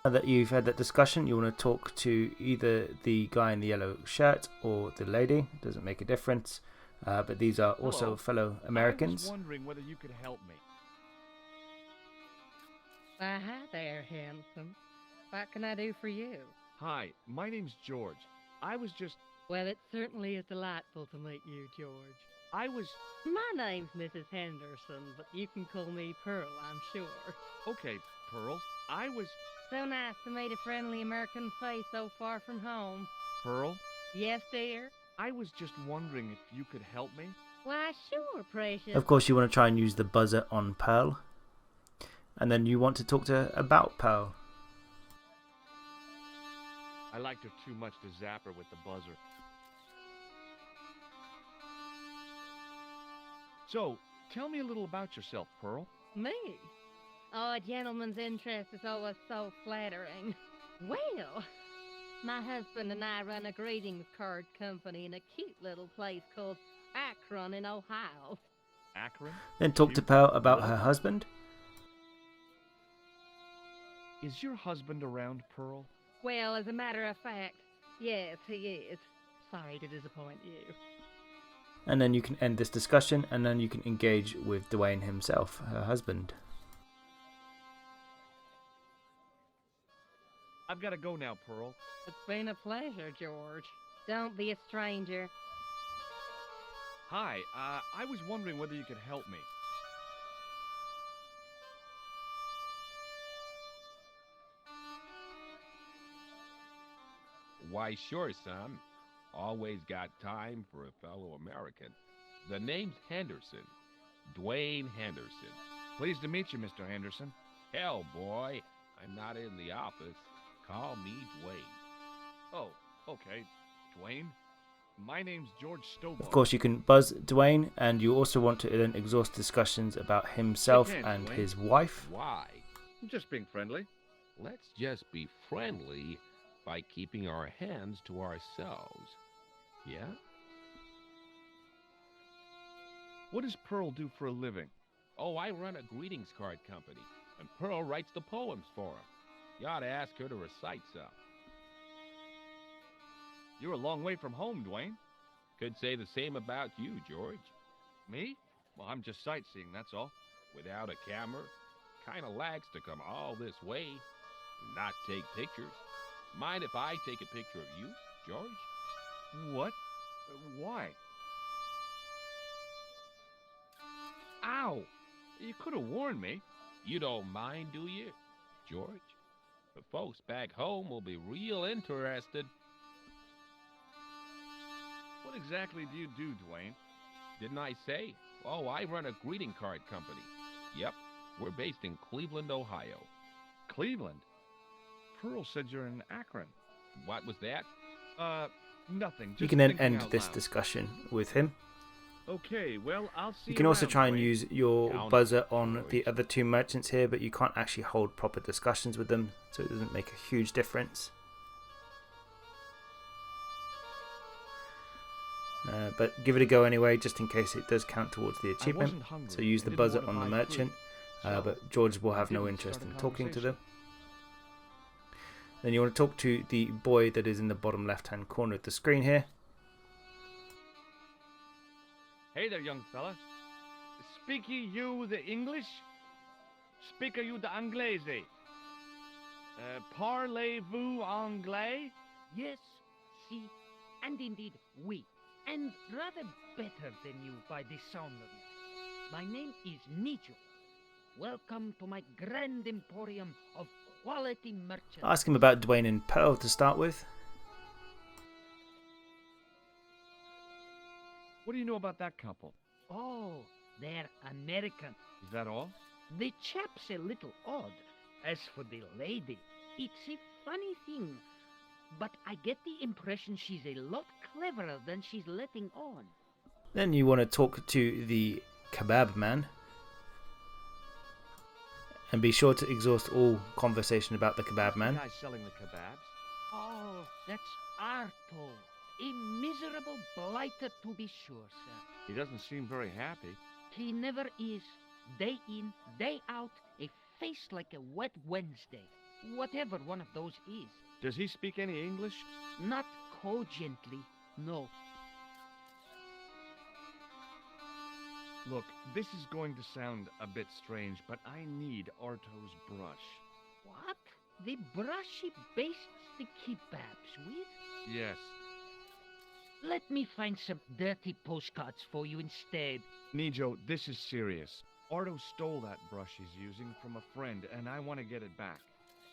A: Now that you've had that discussion, you want to talk to either the guy in the yellow shirt or the lady. It doesn't make a difference, but these are also
M: Hello.
A: fellow
M: I was
A: Americans.
M: wondering whether you could help me.
J: Why, hi there, handsome. What can I do for you?
M: Hi, my name's George. I was just...
J: Well, it certainly is delightful to meet you, George.
M: I was...
J: My name's Mrs. Henderson, but you can call me Pearl, I'm sure.
M: Okay, Pearl. I was...
J: So nice to meet a friendly American face so far from home.
M: Pearl?
J: Yes, dear?
M: I was just wondering if you could help me.
J: Why, sure, precious.
A: Of course, you want to try and use the buzzer on Pearl. And then you want to talk to her about Pearl.
M: I liked her too much to zap her with the buzzer. So, tell me a little about yourself, Pearl.
J: Me? Oh, a gentleman's interest is always so flattering. Well, my husband and I run a greetings card company in a cute little place called Akron in Ohio.
M: Akron?
A: Then talk to Pearl about her husband.
M: Is your husband around, Pearl?
J: Well, as a matter of fact, yes, he is. Sorry to disappoint you.
A: And then you can end this discussion, and then you can engage with Dwayne himself, her husband.
M: I've got to go now, Pearl.
J: It's been a pleasure, George. Don't be a stranger.
M: Hi, I was wondering whether you could help me.
O: Why, sure, son. Always got time for a fellow American. The name's Henderson. Dwayne Henderson.
M: Pleased to meet you, Mr. Henderson.
O: Hell, boy, I'm not in the office. Call me Dwayne.
M: Oh, okay. Dwayne? My name's George Stobart.
A: Of course, you can buzz Dwayne, and you also want to then exhaust discussions about himself and
M: Dwayne.
A: his wife.
O: Why?
M: I'm just being friendly.
O: Let's just be friendly by keeping our hands to ourselves. Yeah?
M: What does Pearl do for a living?
O: Oh, I run a greetings card company, and Pearl writes the poems for him. You ought to ask her to recite some.
M: You're a long way from home, Dwayne.
O: Could say the same about you, George.
M: Me? Well, I'm just sightseeing, that's all.
O: Without a camera, kinda lags to come all this way and not take pictures. Mind if I take a picture of you, George?
M: What? Why? Ow! You could have warned me.
O: You don't mind, do you, George? The folks back home will be real interested.
M: What exactly do you do, Dwayne?
O: Didn't I say? Oh, I run a greeting card company. Yep, we're based in Cleveland, Ohio.
M: Cleveland? Pearl said you're in Akron.
O: What was that?
M: Nothing.
A: You can then end this discussion with him.
M: Okay, well, I'll see
A: You can also
M: around,
A: try and
M: Dwayne.
A: use your buzzer on the other two merchants here, but you can't actually hold proper discussions with them, so it doesn't make a huge difference. But give it a go anyway, just in case it does count towards the achievement. So use the buzzer on the merchant, but George will have no interest in talking to them. Then you want to talk to the boy that is in the bottom left-hand corner of the screen here.
M: Hey there, young fella. Speak you the English? Speak you the Anglaise? Parlez-vous anglais?
I: Yes, si, and indeed oui, and rather better than you by the sound of it. My name is Nijo. Welcome to my grand emporium of quality merchants.
A: Ask him about Dwayne and Pearl to start with.
M: What do you know about that couple?
I: Oh, they're American.
M: Is that all?
I: The chap's a little odd. As for the lady, it's a funny thing, but I get the impression she's a lot cleverer than she's letting on.
A: Then you want to talk to the kebab man. And be sure to exhaust all conversation about the kebab man.
M: The guy selling the kebabs?
I: Oh, that's Arto. A miserable blighter, to be sure, sir.
M: He doesn't seem very happy.
I: He never is. Day in, day out, a face like a wet Wednesday. Whatever one of those is.
M: Does he speak any English?
I: Not cogently, no.
M: Look, this is going to sound a bit strange, but I need Arto's brush.
I: What? The brush he bastes the kebabs with?
M: Yes.
I: Let me find some dirty postcards for you instead.
M: Nijo, this is serious. Arto stole that brush he's using from a friend, and I want to get it back.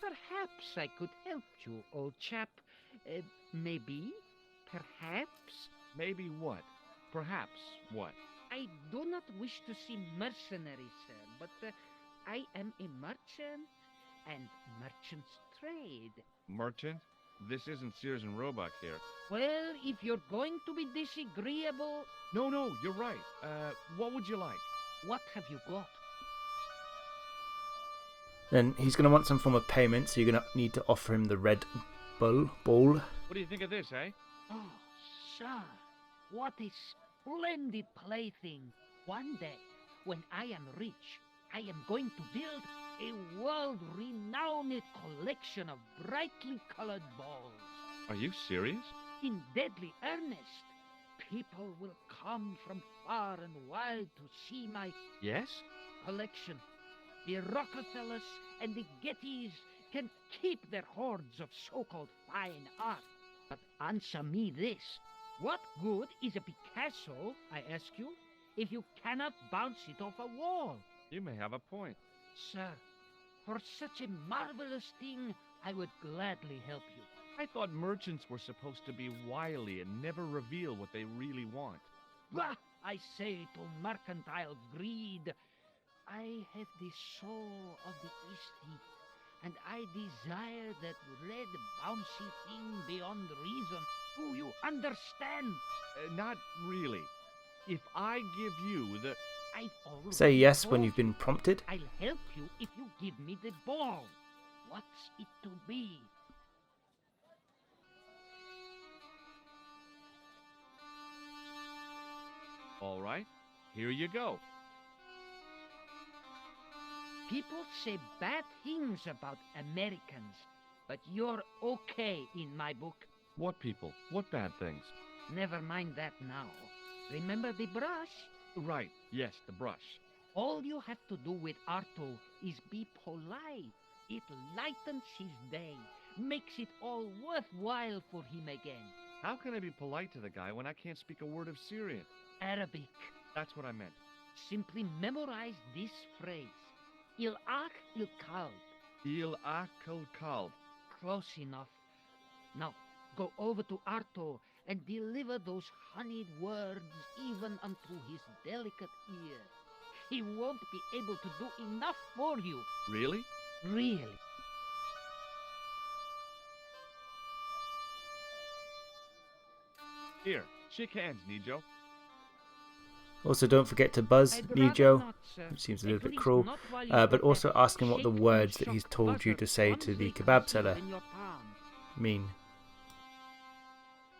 I: Perhaps I could help you, old chap. Maybe? Perhaps?
M: Maybe what? Perhaps what?
I: I do not wish to seem mercenary, sir, but I am a merchant, and merchants trade.
M: Merchant? This isn't Sears and Roebuck here.
I: Well, if you're going to be disagreeable...
M: No, you're right. What would you like?
I: What have you got?
A: Then he's going to want some form of payment, so you're going to need to offer him the Red Bull.
M: What do you think of this, eh?
I: Oh, sir, what a splendid plaything. One day, when I am rich, I am going to build a world-renowned collection of brightly colored balls.
M: Are you serious?
I: In deadly earnest. People will come from far and wide to see my
M: Yes?
I: collection. The Rockefellers and the Gettys can keep their hordes of so-called fine art. But answer me this. What good is a Picasso, I ask you, if you cannot bounce it off a wall?
M: You may have a point.
I: Sir, for such a marvelous thing, I would gladly help you.
M: I thought merchants were supposed to be wily and never reveal what they really want.
I: Bah! I say to mercantile greed, I have the soul of the aesthete, and I desire that red bouncy thing beyond reason. Do you understand?
M: Not really. If I give you the...
I: I've already
A: Say yes when
I: told
A: you've been prompted.
I: I'll help you if you give me the ball. What's it to be?
M: All right, here you go.
I: People say bad things about Americans, but you're okay in my book.
M: What people? What bad things?
I: Never mind that now. Remember the brush?
M: Right, yes, the brush.
I: All you have to do with Arto is be polite. It lightens his day, makes it all worthwhile for him again.
M: How can I be polite to the guy when I can't speak a word of Syrian?
I: Arabic.
M: That's what I meant.
I: Simply memorize this phrase. Il-Ak il-Kalb.
M: Il-Ak il-Kalb.
I: Close enough. Now, go over to Arto and deliver those honeyed words even unto his delicate ear. He won't be able to do enough for you.
M: Really?
I: Really.
M: Here, shake hands, Nijo.
A: Also, don't forget to buzz
I: I'd
A: Nijo,
I: rather not, sir.
A: which seems a
I: At
A: little bit
I: least
A: cruel,
I: not while you've
A: but
I: got
A: also
I: that
A: ask him what the
I: shaken
A: words that
I: shock
A: he's told you
I: butter
A: to say to the
I: fondly
A: kebab
I: concealed
A: seller
I: in your palm.
A: mean.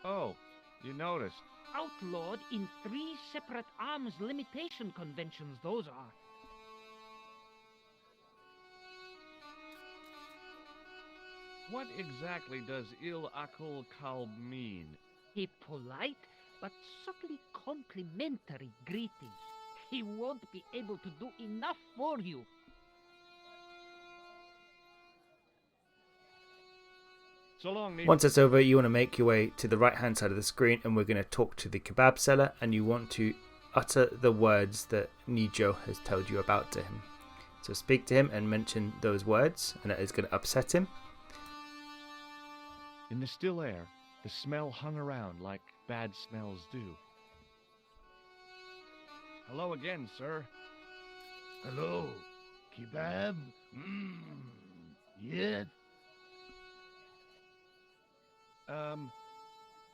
M: Oh, you noticed.
I: Outlawed in 3 separate arms limitation conventions, those are.
M: What exactly does Il-Akul Kalb mean?
I: A polite but subtly complimentary greeting. He won't be able to do enough for you.
M: So long, Nijo.
A: Once that's over, you want to make your way to the right hand side of the screen, and we're going to talk to the kebab seller, and you want to utter the words that Nijo has told you about to him. So speak to him and mention those words, and that is going to upset him.
M: In the still air, the smell hung around like bad smells do. Hello again, sir.
G: Hello, kebab? Yes?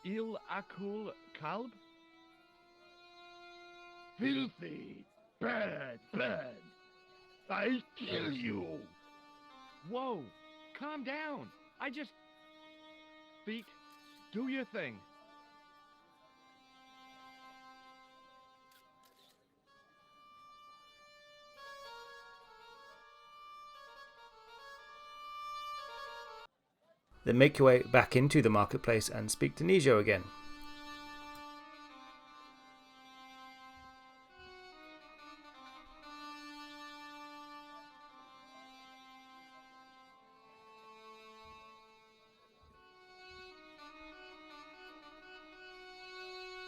M: Il-Akul Kalb?
G: Filthy, bad, bad. I kill you.
M: Whoa, calm down. I just... Feet, do your thing.
A: Then make your way back into the marketplace and speak to Nijo again.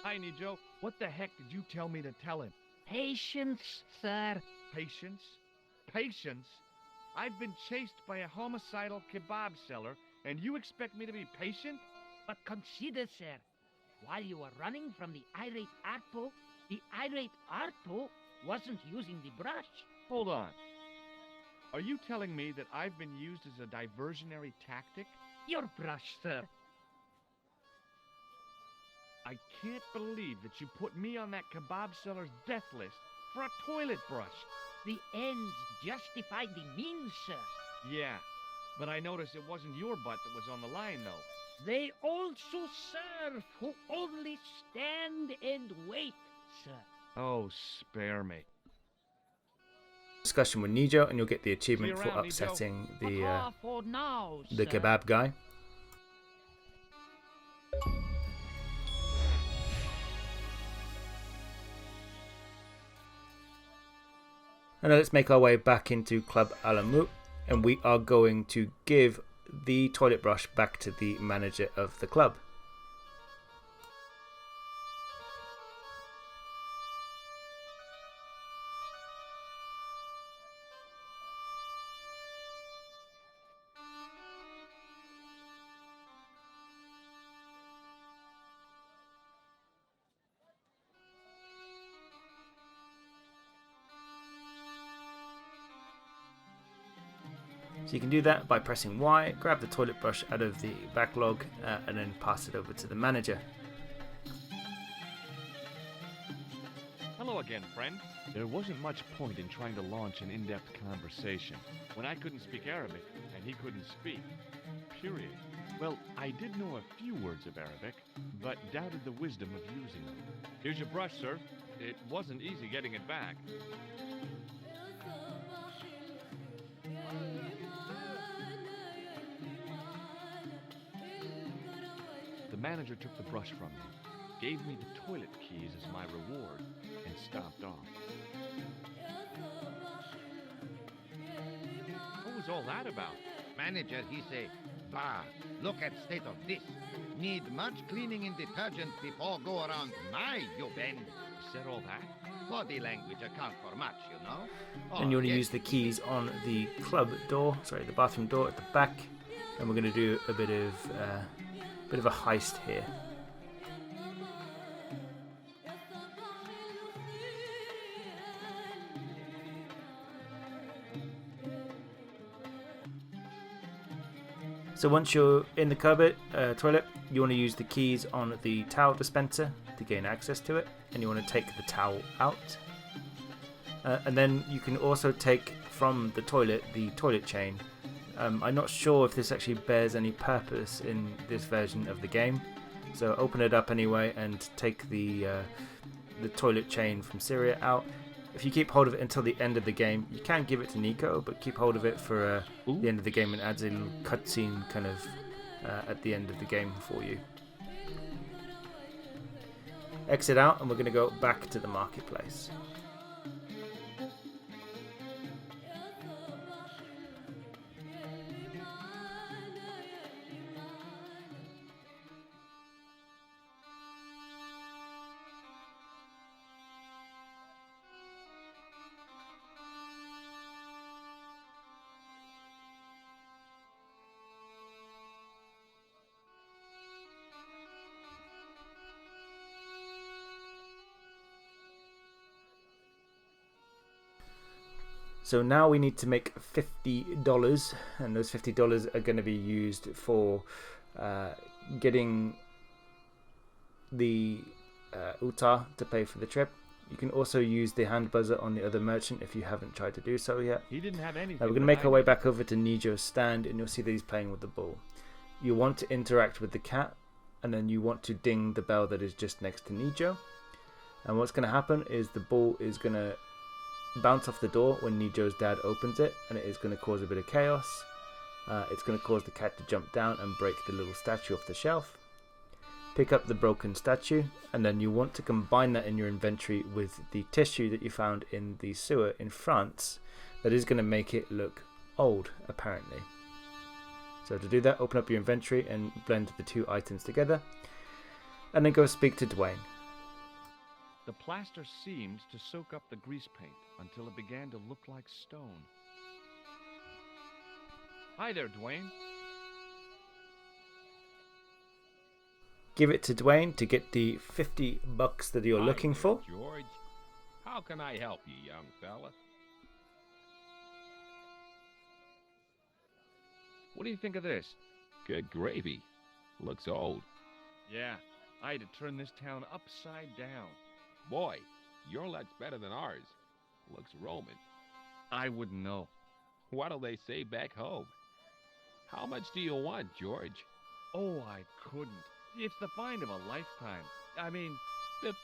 M: Hi, Nijo. What the heck did you tell me to tell him?
I: Patience, sir.
M: Patience? Patience? I've been chased by a homicidal kebab seller, and you expect me to be patient?
I: But consider, sir, while you were running from the irate Arto wasn't using the brush.
M: Hold on. Are you telling me that I've been used as a diversionary tactic?
I: Your brush, sir.
M: I can't believe that you put me on that kebab seller's death list for a toilet brush.
I: The ends justify the means, sir.
M: Yeah, but I noticed it wasn't your butt that was on the line, though.
I: They also serve who only stand and wait, sir.
M: Oh, spare me.
A: Discussion with Nijo, and you'll get the achievement
M: See
A: for
M: you around,
A: upsetting
I: For now,
A: the
I: sir.
A: kebab guy. And now let's make our way back into Club Alamut, and we are going to give the toilet brush back to the manager of the club. you can do that by pressing Y, grab the toilet brush out of the backlog, and then pass it over to the manager.
B: Hello again, friend. There wasn't much point in trying to launch an in-depth conversation when I couldn't speak Arabic and he couldn't speak. Period. Well, I did know a few words of Arabic, but doubted the wisdom of using them. Here's your brush, sir. It wasn't easy getting it back. The manager took the brush from me, gave me the toilet keys as my reward, and stopped off.
E: What was all that about? Manager, he say, bah, look at state of this. Need much cleaning and detergent before go around my, you bend.
B: Said all that?
E: Body language account for much, you know.
A: And you want to use the keys on the the bathroom door at the back. And we're going to do a bit of a heist here. So once you're in the cupboard, toilet, you want to use the keys on the towel dispenser to gain access to it, and you want to take the towel out. And then you can also take from the toilet chain. I'm not sure if this actually bears any purpose in this version of the game, so open it up anyway and take the toilet chain from Syria out. If you keep hold of it until the end of the game, you can give it to Nico, but keep hold of it for the end of the game, and adds a little cutscene kind of at the end of the game for you. Exit out, and we're going to go back to the marketplace. So now we need to make $50, and those $50 are going to be used for getting the Utar to pay for the trip. You can also use the hand buzzer on the other merchant if you haven't tried to do so yet.
B: He didn't have anything.
A: We're going to make our way back over to Nijo's stand, and you'll see that he's playing with the bull. You want to interact with the cat, and then you want to ding the bell that is just next to Nijo. And what's going to happen is the bull is going to bounce off the door when Nijo's dad opens it, and it is going to cause a bit of chaos. It's going to cause the cat to jump down and break the little statue off the shelf. Pick up the broken statue, and then you want to combine that in your inventory with the tissue that you found in the sewer in France. That is going to make it look old, apparently. So to do that, open up your inventory and blend the two items together, and then go speak to Dwayne.
B: The plaster seemed to soak up the grease paint until it began to look like stone. Hi there, Dwayne.
A: Give it to Dwayne to get the $50 that you're looking for.
O: George, how can I help you, young fella?
B: What do you think of this?
O: Good gravy. Looks old.
B: Yeah, I had to turn this town upside down.
O: Boy, your luck's better than ours. Looks Roman.
B: I wouldn't know.
O: What'll they say back home? How much do you want, George?
B: Oh, I couldn't. It's the find of a lifetime. I mean,
O: $50.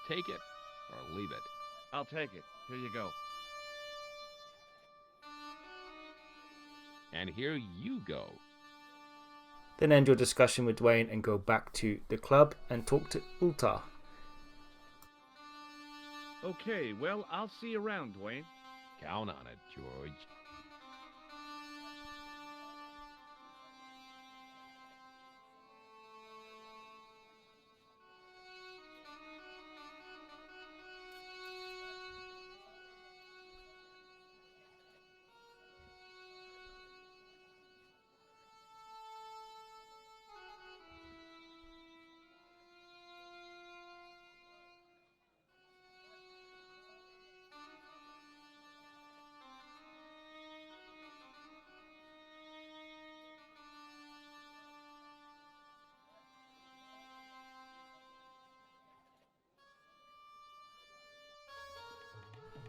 O: Take it or leave it.
B: I'll take it. Here you go.
O: And here you go.
A: Then end your discussion with Dwayne and go back to the club and talk to Ultar.
B: Okay, well, I'll see you around, Dwayne.
O: Count on it, George.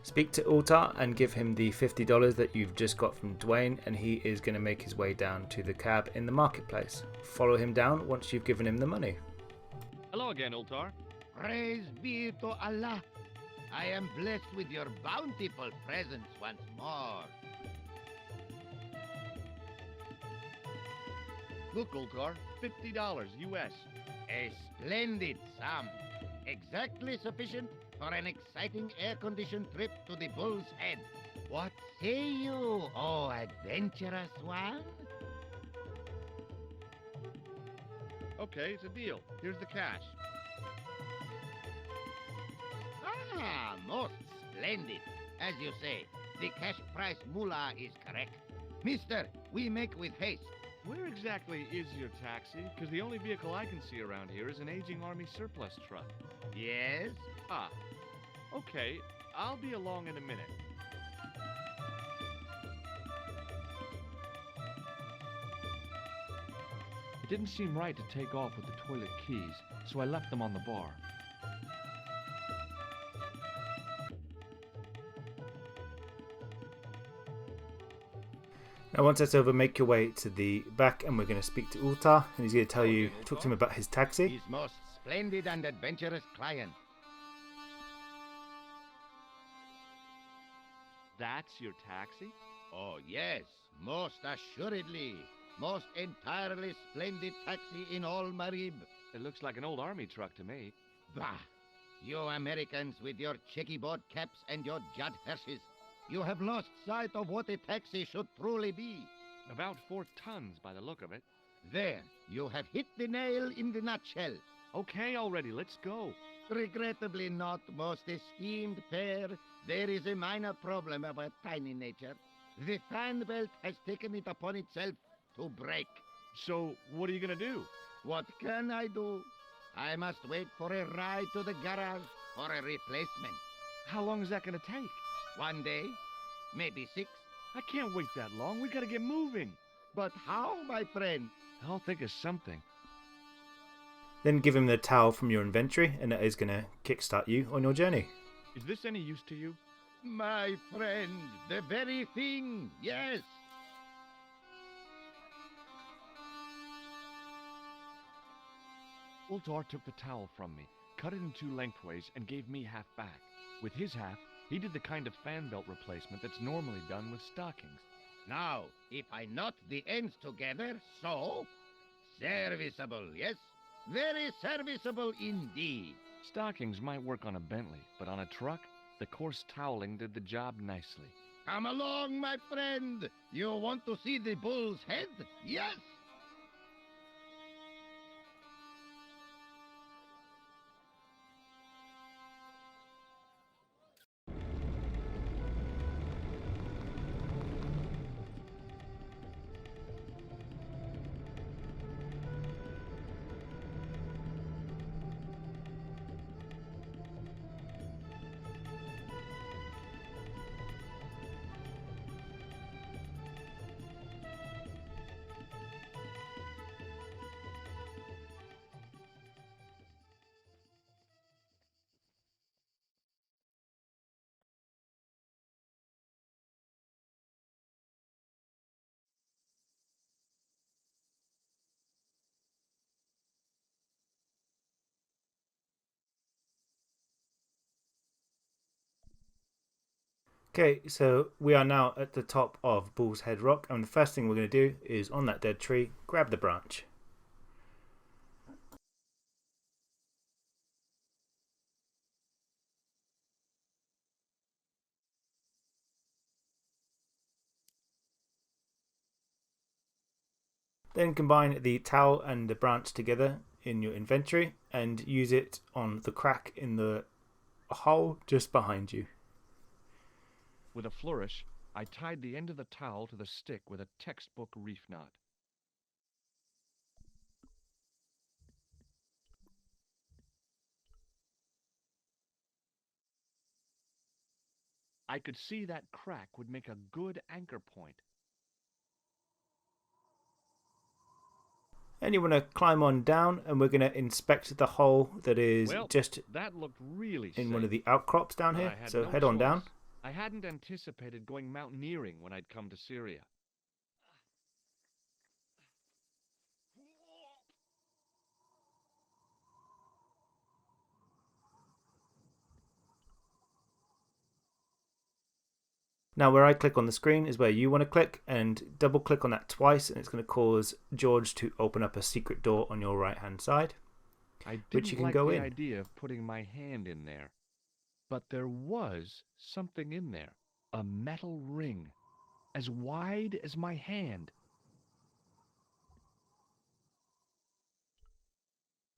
A: Speak to Altar and give him the $50 that you've just got from Dwayne, and he is going to make his way down to the cab in the marketplace. Follow him down once you've given him the money.
B: Hello again, Ultar.
E: Praise be to Allah. I am blessed with your bountiful presence once more.
M: Look, Ultar, $50 US.
E: A splendid sum. Exactly sufficient for an exciting air-conditioned trip to the Bull's Head. What say you, oh adventurous one?
M: Okay, it's a deal. Here's the cash.
E: Ah, most splendid. As you say, the cash price moolah is correct. Mister, we make with haste.
M: Where exactly is your taxi? Because the only vehicle I can see around here is an aging army surplus truck.
E: Yes?
M: Ah, okay. I'll be along in a minute. It didn't seem right to take off with the toilet keys, so I left them on the bar.
A: Now once that's over, make your way to the back and we're going to speak to Altar, and he's going to tell you, talk to him about his taxi.
E: His most splendid and adventurous client.
M: That's your taxi?
E: Oh yes, most assuredly. Most entirely splendid taxi in all Marib.
M: It looks like an old army truck to me.
E: Bah! You Americans with your checkerboard caps and your Judd Hershes. You have lost sight of what a taxi should truly be.
M: About 4 tons by the look of it.
E: There, you have hit the nail in the nutshell.
M: Okay, already, let's go.
E: Regrettably not, most esteemed pair. There is a minor problem of a tiny nature. The fan belt has taken it upon itself to break.
M: So, what are you gonna do?
E: What can I do? I must wait for a ride to the garage for a replacement.
M: How long is that gonna take?
E: 1 day, maybe 6.
M: I can't wait that long. We gotta get moving.
E: But how, my friend?
M: I'll think of something.
A: Then give him the towel from your inventory, and that is going to kickstart you on your journey.
M: Is this any use to you?
E: My friend, the very thing, yes.
M: Ultar took the towel from me, cut it in 2 lengthways, and gave me half back. With his half, he did the kind of fan belt replacement that's normally done with stockings.
E: Now, if I knot the ends together, so... Serviceable, yes? Very serviceable indeed.
M: Stockings might work on a Bentley, but on a truck, the coarse toweling did the job nicely.
E: Come along, my friend. You want to see the Bull's Head? Yes?
A: Okay, so we are now at the top of Bull's Head Rock, and the first thing we're going to do is, on that dead tree, grab the branch. Then combine the towel and the branch together in your inventory and use it on the crack in the hole just behind you.
M: With a flourish, I tied the end of the towel to the stick with a textbook reef knot. I could see that crack would make a good anchor point.
A: And you want to climb on down, and we're going to inspect the hole that is
M: Well,
A: just
M: that looked really
A: in
M: safe.
A: one of the outcrops down
M: But
A: here.
M: I had
A: So
M: no
A: head on
M: choice.
A: down.
B: I hadn't anticipated going mountaineering when I'd come to Syria.
A: Now where I click on the screen is where you want to click, and double click on that twice and it's going to cause George to open up a secret door on your right hand side, which you can
B: like
A: go
B: the
A: in.
B: idea of putting my hand in there, but there was something in there. A metal ring, as wide as my hand.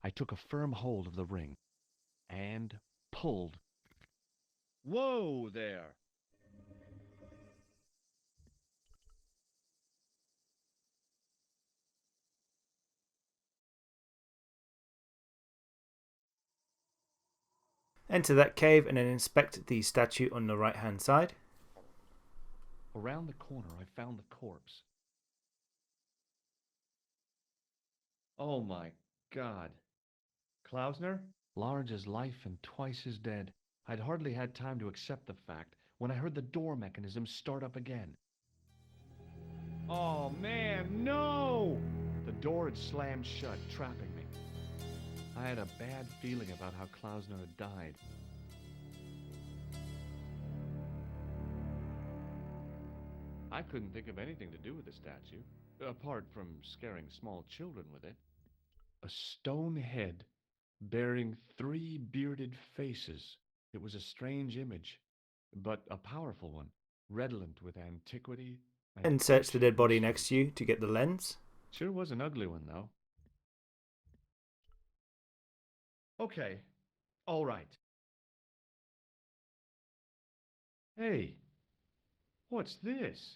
B: I took a firm hold of the ring and pulled. Whoa there!
A: Enter that cave and then inspect the statue on the right hand side.
B: Around the corner, I found the corpse. Oh my God. Klausner? Large as life and twice as dead. I'd hardly had time to accept the fact when I heard the door mechanism start up again. Oh man, no! The door had slammed shut, trapping me. I had a bad feeling about how Klausner had died. I couldn't think of anything to do with the statue, apart from scaring small children with it. A stone head bearing 3 bearded faces. It was a strange image, but a powerful one, redolent with antiquity.
A: And search the dead body next to you to get the lens.
B: Sure was an ugly one, though. Okay, all right. Hey, what's this?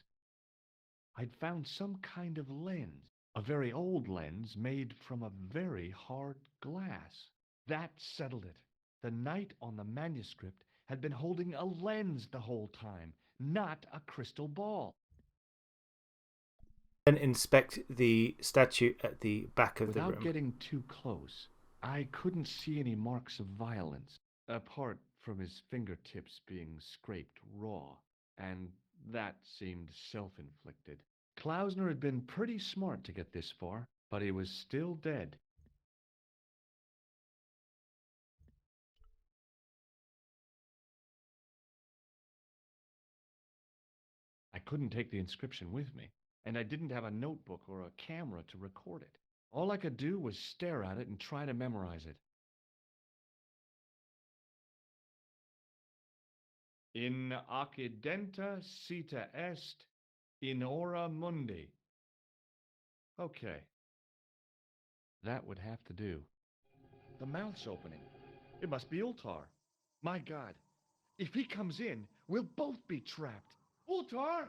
B: I'd found some kind of lens, a very old lens made from a very hard glass. That settled it. The knight on the manuscript had been holding a lens the whole time, not a crystal ball.
A: Then inspect the statue at the back of the
B: Without
A: room.
B: getting too close, I couldn't see any marks of violence, apart from his fingertips being scraped raw, and that seemed self-inflicted. Klausner had been pretty smart to get this far, but he was still dead. I couldn't take the inscription with me, and I didn't have a notebook or a camera to record it. All I could do was stare at it and try to memorize it. In occidenta cita est, in ora mundi. Okay. That would have to do. The mouth's opening. It must be Ultar. My God. If he comes in, we'll both be trapped. Ultar!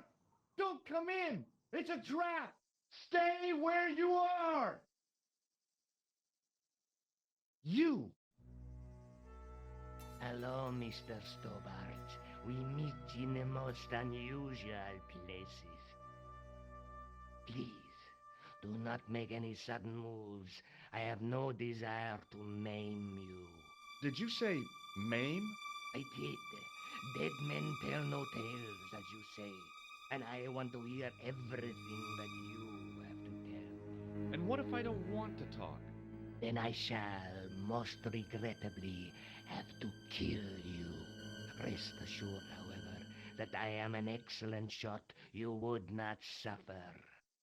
B: Don't come in! It's a trap! Stay where you are! You!
Q: Hello, Mr. Stobart. We meet in the most unusual places. Please, do not make any sudden moves. I have no desire to maim you.
B: Did you say maim?
Q: I did. Dead men tell no tales, as you say. And I want to hear everything that you have to tell.
B: And what if I don't want to talk?
Q: Then I shall, most regrettably, have to kill you. Rest assured, however, that I am an excellent shot you would not suffer.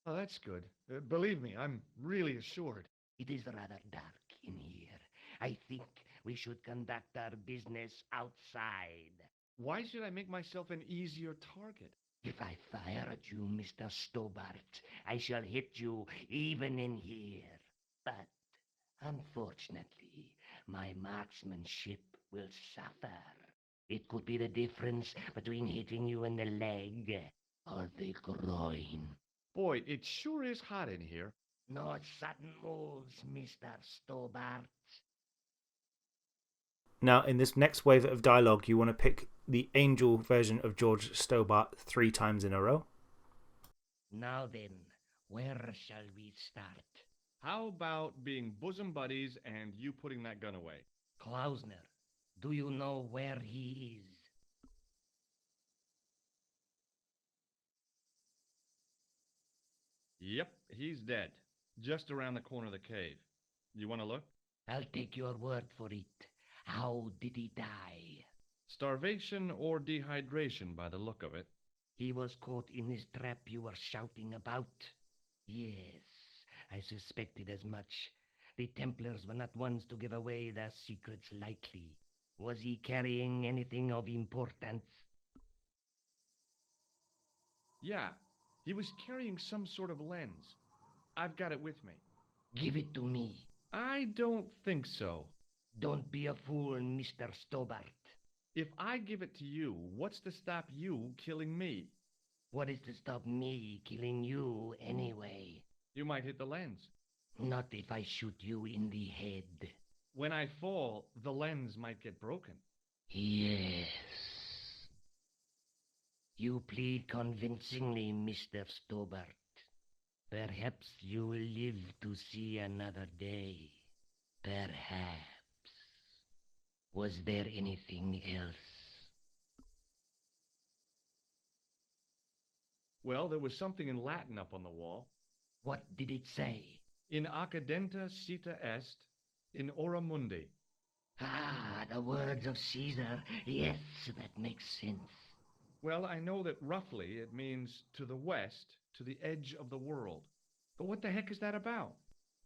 B: Oh, that's good. Believe me, I'm really assured.
Q: It is rather dark in here. I think we should conduct our business outside.
B: Why should I make myself an easier target?
Q: If I fire at you, Mr. Stobart, I shall hit you even in here. But, unfortunately, my marksmanship will suffer. It could be the difference between hitting you in the leg or the groin.
B: Boy, it sure is hot in here.
Q: No sudden moves, Mr. Stobart.
A: Now, in this next wave of dialogue, you want to pick the angel version of George Stobart 3 times in a row.
Q: Now then, where shall we start?
B: How about being bosom buddies and you putting that gun away?
Q: Klausner, do you know where he is?
B: Yep, he's dead. Just around the corner of the cave. You want to look?
I: I'll take your word for it. How did he die?
B: Starvation or dehydration by the look of it.
I: He was caught in this trap you were shouting about? Yes, I suspected as much. The Templars were not ones to give away their secrets lightly. Was he carrying anything of importance?
B: Yeah, he was carrying some sort of lens. I've got it with me.
I: Give it to me.
B: I don't think so.
I: Don't be a fool, Mr. Stobart.
B: If I give it to you, what's to stop you killing me?
I: What is to stop me killing you anyway?
B: You might hit the lens.
I: Not if I shoot you in the head.
B: When I fall, the lens might get broken.
I: Yes. You plead convincingly, Mr. Stobart. Perhaps you will live to see another day. Perhaps. Was there anything else?
B: Well, there was something in Latin up on the wall.
I: What did it say?
B: In accidenta cita est, in ora mundi.
I: Ah, the words of Caesar. Yes, that makes sense.
B: Well, I know that roughly it means to the west, to the edge of the world. But what the heck is that about?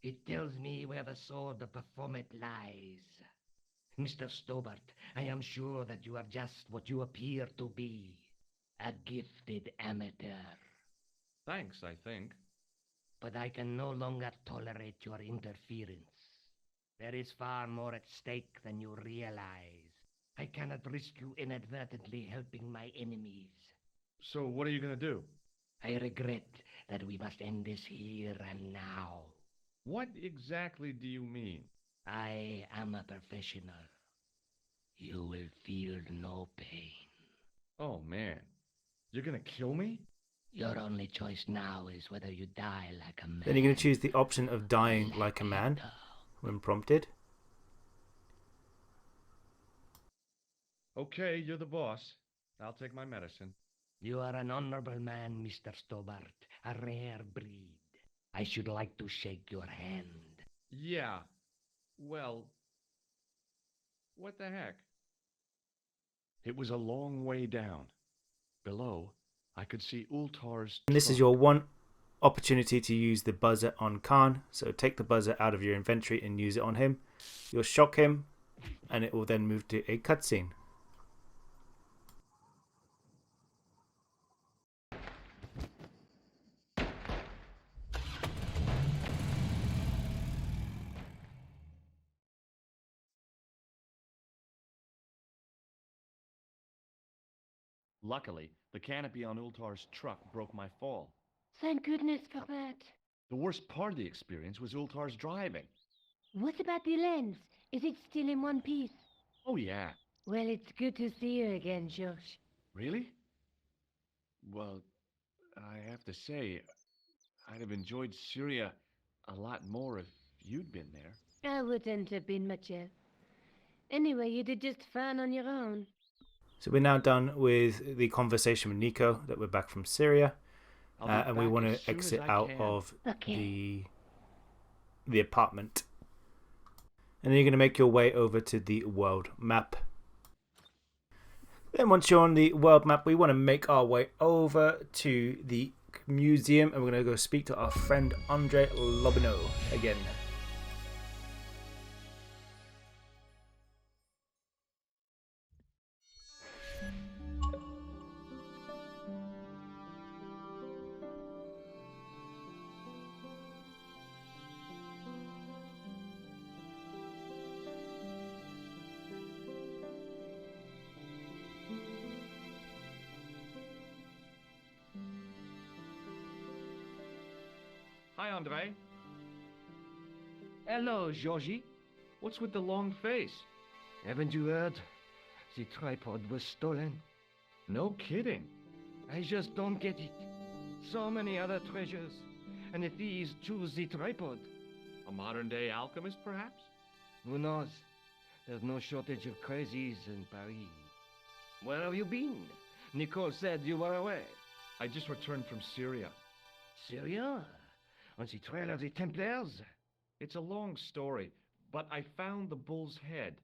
I: It tells me where the sword of Baphomet lies. Mr. Stobart, I am sure that you are just what you appear to be. A gifted amateur.
B: Thanks, I think.
I: But I can no longer tolerate your interference. There is far more at stake than you realize. I cannot risk you inadvertently helping my enemies.
B: So what are you going to do?
I: I regret that we must end this here and now.
B: What exactly do you mean?
I: I am a professional. You will feel no pain.
B: Oh, man. You're going to kill me?
I: Your only choice now is whether you die like a man.
A: Then you're going to choose the option of dying like a man when prompted.
B: Okay, you're the boss. I'll take my medicine.
I: You are an honorable man, Mr. Stobart. A rare breed. I should like to shake your hand.
B: Yeah. Well, what the heck? It was a long way down. Below, I could see Ultar's
A: And this is your one opportunity to use the buzzer on Kahn. So take the buzzer out of your inventory and use it on him. You'll shock him, and it will then move to a cutscene.
M: Luckily, the canopy on Ultar's truck broke my fall.
F: Thank goodness for that.
M: The worst part of the experience was Ultar's driving.
F: What about the lens? Is it still in one piece?
M: Oh, yeah.
F: Well, it's good to see you again, George.
M: Really? Well, I have to say, I'd have enjoyed Syria a lot more if you'd been there.
F: I wouldn't have been much else. Anyway, you did just fine on your own.
A: So we're now done with the conversation with Nico, that we're back from Syria. And we want to exit out of the apartment. And then you're going to make your way over to the world map. Then once you're on the world map, we want to make our way over to the museum. And we're going to go speak to our friend Andre Lobineau again.
B: Hi, Andre.
I: Hello, Georgie.
B: What's with the long face?
I: Haven't you heard? The tripod was stolen.
B: No kidding.
I: I just don't get it. So many other treasures, and the thieves choose the tripod.
B: A modern-day alchemist, perhaps?
I: Who knows? There's no shortage of crazies in Paris. Where have you been? Nicole said you were away.
B: I just returned from Syria.
I: Syria? On the trail of the Templars?
M: It's a long story, but I found the bull's head.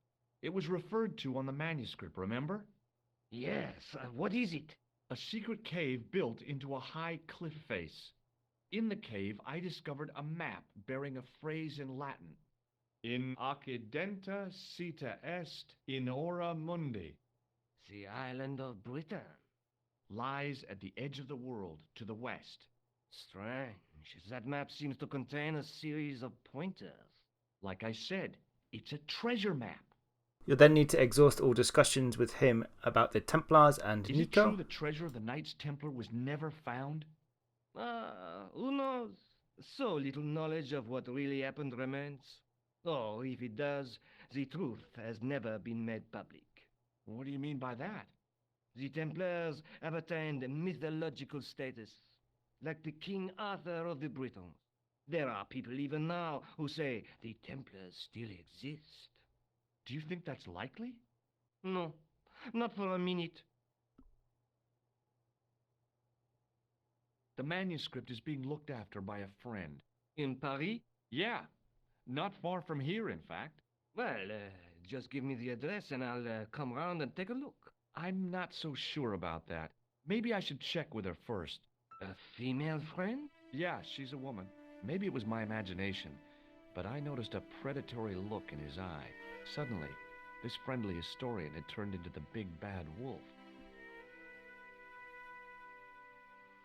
M: It was referred to on the manuscript, remember?
I: Yes, what is it?
M: A secret cave built into a high cliff face. In the cave, I discovered a map bearing a phrase in Latin. In occidenta cita est in ora mundi.
I: The island of Britain.
M: Lies at the edge of the world, to the west.
I: Strange. That map seems to contain a series of pointers.
M: Like I said, it's a treasure map.
A: You'll then need to exhaust all discussions with him about the Templars and
M: Is
A: Nico.
M: it true the treasure of the Knights Templar was never found?
I: Who knows? So little knowledge of what really happened remains. Or if it does, the truth has never been made public.
M: What do you mean by that?
I: The Templars have attained mythological status, like the King Arthur of the Britons. There are people even now who say the Templars still exist.
M: Do you think that's likely?
I: No, not for a minute.
M: The manuscript is being looked after by a friend.
I: In Paris?
M: Yeah, not far from here, in fact.
I: Well, just give me the address and I'll come round and take a look.
M: I'm not so sure about that. Maybe I should check with her first.
I: A female friend?
M: Yeah, she's a woman. Maybe it was my imagination, but I noticed a predatory look in his eye. Suddenly, this friendly historian had turned into the big bad wolf.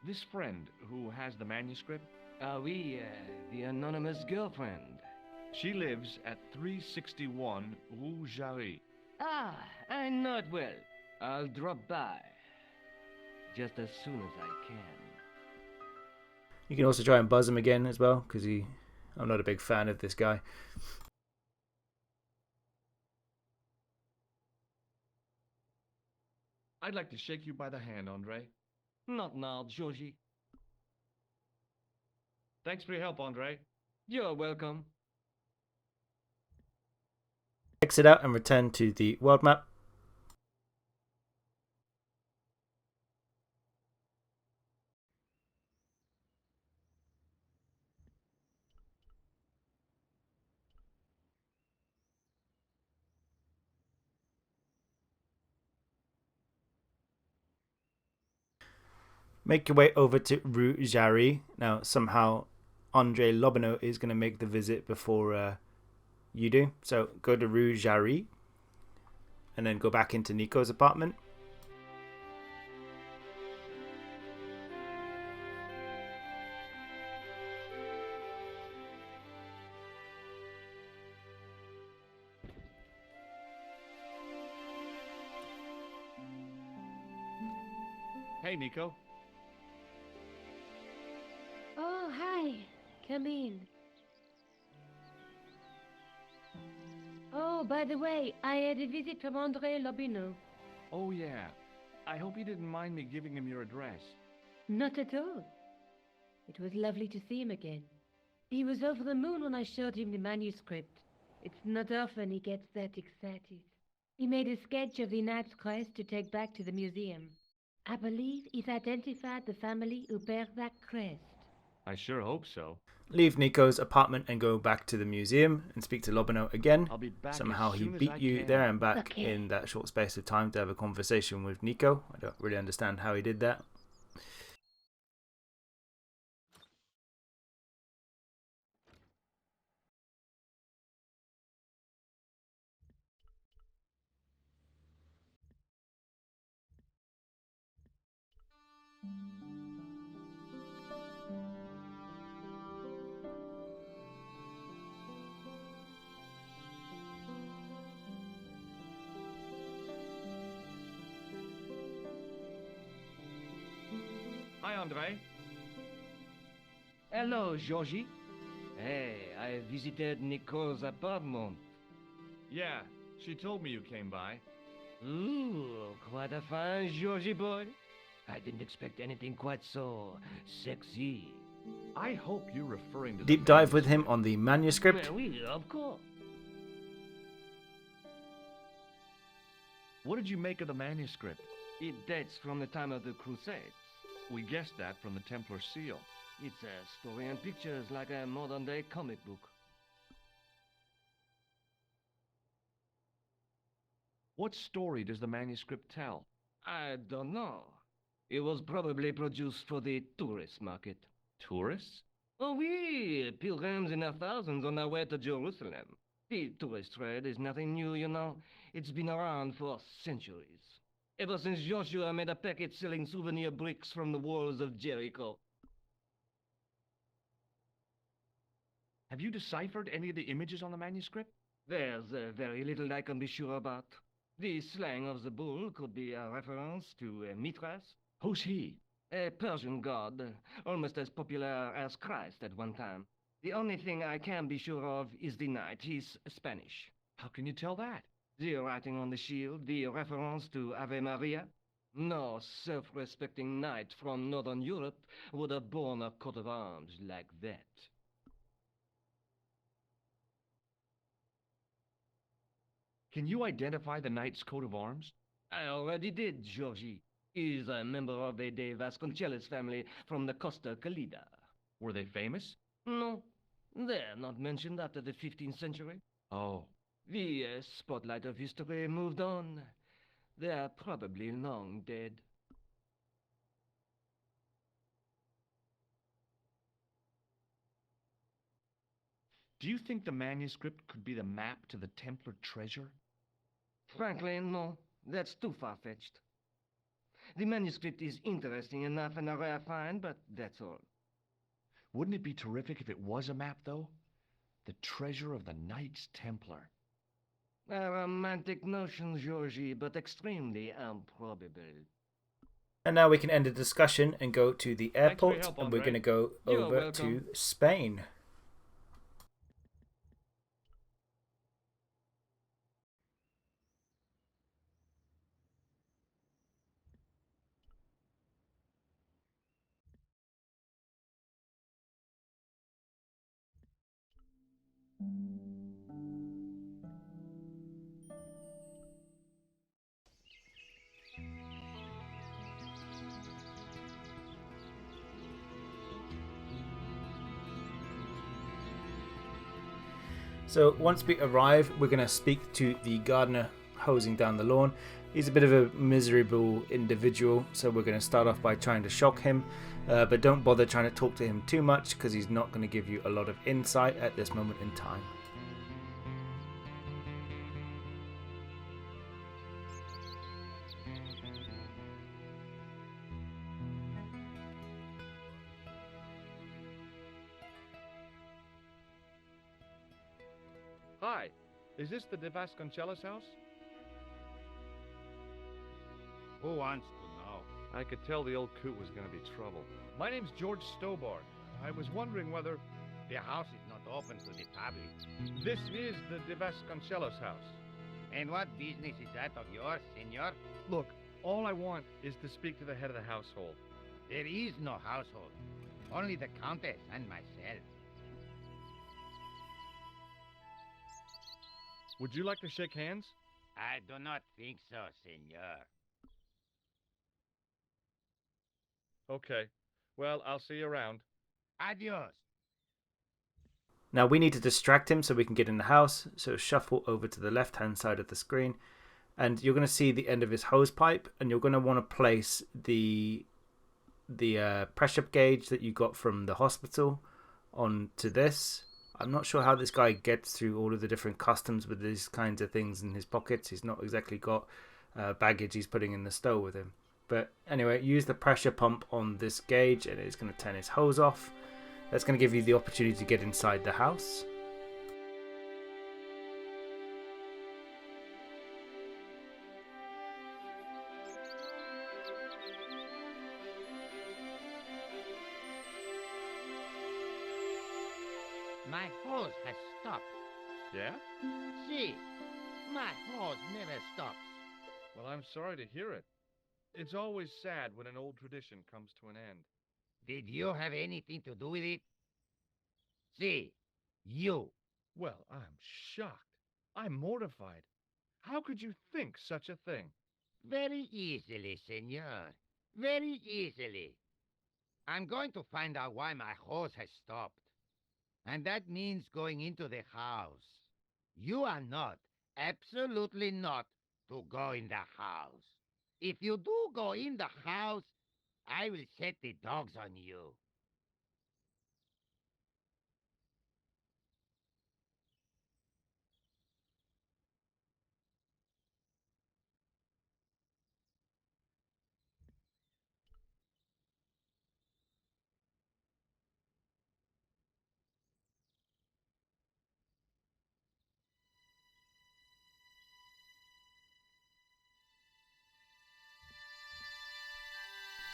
M: This friend who has the manuscript?
I: Oui, the anonymous girlfriend.
M: She lives at 361 Rue Jarry.
I: Ah, I know it well. I'll drop by. Just as soon as I can.
A: You can also try and buzz him again as well, because I'm not a big fan of this guy.
M: I'd like to shake you by the hand, Andre.
I: Not now, Georgie.
M: Thanks for your help, Andre.
I: You're welcome.
A: Exit out and return to the world map. Make your way over to Rue Jarry. Now, somehow, Andre Lobineau is going to make the visit before you do. So, go to Rue Jarry. And then go back into Nico's apartment.
M: Hey, Nico.
F: Oh, hi. Come in. Oh, by the way, I had a visit from Andre Lobineau.
M: Oh, yeah. I hope you didn't mind me giving him your address.
F: Not at all. It was lovely to see him again. He was over the moon when I showed him the manuscript. It's not often he gets that excited. He made a sketch of the knight's crest to take back to the museum. I believe he's identified the family who bear that crest.
M: I sure hope so.
A: Leave Nico's apartment and go back to the museum and speak to Lobineau again.
M: I'll be back
A: Somehow
M: as
A: he
M: soon as
A: beat
M: I
A: you
M: can.
A: there and back
F: Okay.
A: in that short space of time to have a conversation with Nico. I don't really understand how he did that.
M: Hi, Andre.
I: Hello, Georgie. Hey, I visited Nico's apartment.
M: Yeah, she told me you came by.
I: Ooh, quite a fine Georgie boy. I didn't expect anything quite so sexy.
M: I hope you're referring to
A: Deep dive with him on the manuscript.
I: Well, oui, of course.
M: What did you make of the manuscript?
I: It dates from the time of the Crusades.
M: We guessed that from the Templar seal.
I: It's a story and pictures like a modern-day comic book.
M: What story does the manuscript tell?
I: I don't know. It was probably produced for the tourist market.
M: Tourists?
I: Oh, oui, pilgrims in their thousands on their way to Jerusalem. The tourist trade is nothing new, you know. It's been around for centuries. Ever since Joshua made a packet selling souvenir bricks from the walls of Jericho.
M: Have you deciphered any of the images on the manuscript?
I: There's very little I can be sure about. The slang of the bull could be a reference to Mithras.
M: Who's he?
I: A Persian god, almost as popular as Christ at one time. The only thing I can be sure of is the knight. He's Spanish.
M: How can you tell that?
I: The writing on the shield, the reference to Ave Maria. No self-respecting knight from Northern Europe would have borne a coat of arms like that.
M: Can you identify the knight's coat of arms?
I: I already did, Georgie. He's a member of the Vasconcellos family from the Costa Calida.
M: Were they famous?
I: No, they're not mentioned after the 15th century.
M: Oh.
I: The spotlight of history moved on. They're probably long dead.
M: Do you think the manuscript could be the map to the Templar treasure?
I: Frankly, no. That's too far-fetched. The manuscript is interesting enough and a rare find, but that's all.
M: Wouldn't it be terrific if it was a map, though? The treasure of the Knights Templar.
I: A romantic notion, Georgie, but extremely improbable.
A: And now we can end the discussion and go to the airport,
I: help,
A: and we're
I: Andre.
A: going to go
I: You're
A: over
I: welcome.
A: to Spain. So once we arrive, we're going to speak to the gardener hosing down the lawn. He's a bit of a miserable individual, so we're going to start off by trying to shock him, but don't bother trying to talk to him too much because he's not going to give you a lot of insight at this moment in time.
B: Hi, is this the Vasconcellos house?
E: Who wants to know?
B: I could tell the old coot was going to be trouble. My name's George Stobart. I was wondering whether...
E: The house is not open to the public.
B: This is the Vasconcellos house.
E: And what business is that of yours, senor?
B: Look, all I want is to speak to the head of the household.
E: There is no household. Only the Countess and myself.
B: Would you like to shake hands?
E: I do not think so, senor.
B: Okay. Well, I'll see you around.
E: Adios.
A: Now we need to distract him so we can get in the house, so shuffle over to the left hand side of the screen and you're going to see the end of his hose pipe, and you're going to want to place the pressure gauge that you got from the hospital onto this. I'm not sure how this guy gets through all of the different customs with these kinds of things in his pockets. He's not exactly got baggage he's putting in the stow with him. But anyway, use the pressure pump on this gauge and it's going to turn his hose off. That's going to give you the opportunity to get inside the house.
E: My hose has stopped.
B: Yeah?
E: See, my hose never stops.
B: Well, I'm sorry to hear it. It's always sad when an old tradition comes to an end.
E: Did you have anything to do with it? See, you.
B: Well, I'm shocked. I'm mortified. How could you think such a thing?
E: Very easily, senor. Very easily. I'm going to find out why my horse has stopped. And that means going into the house. You are not, absolutely not, to go in the house. If you do go in the house, I will set the dogs on you.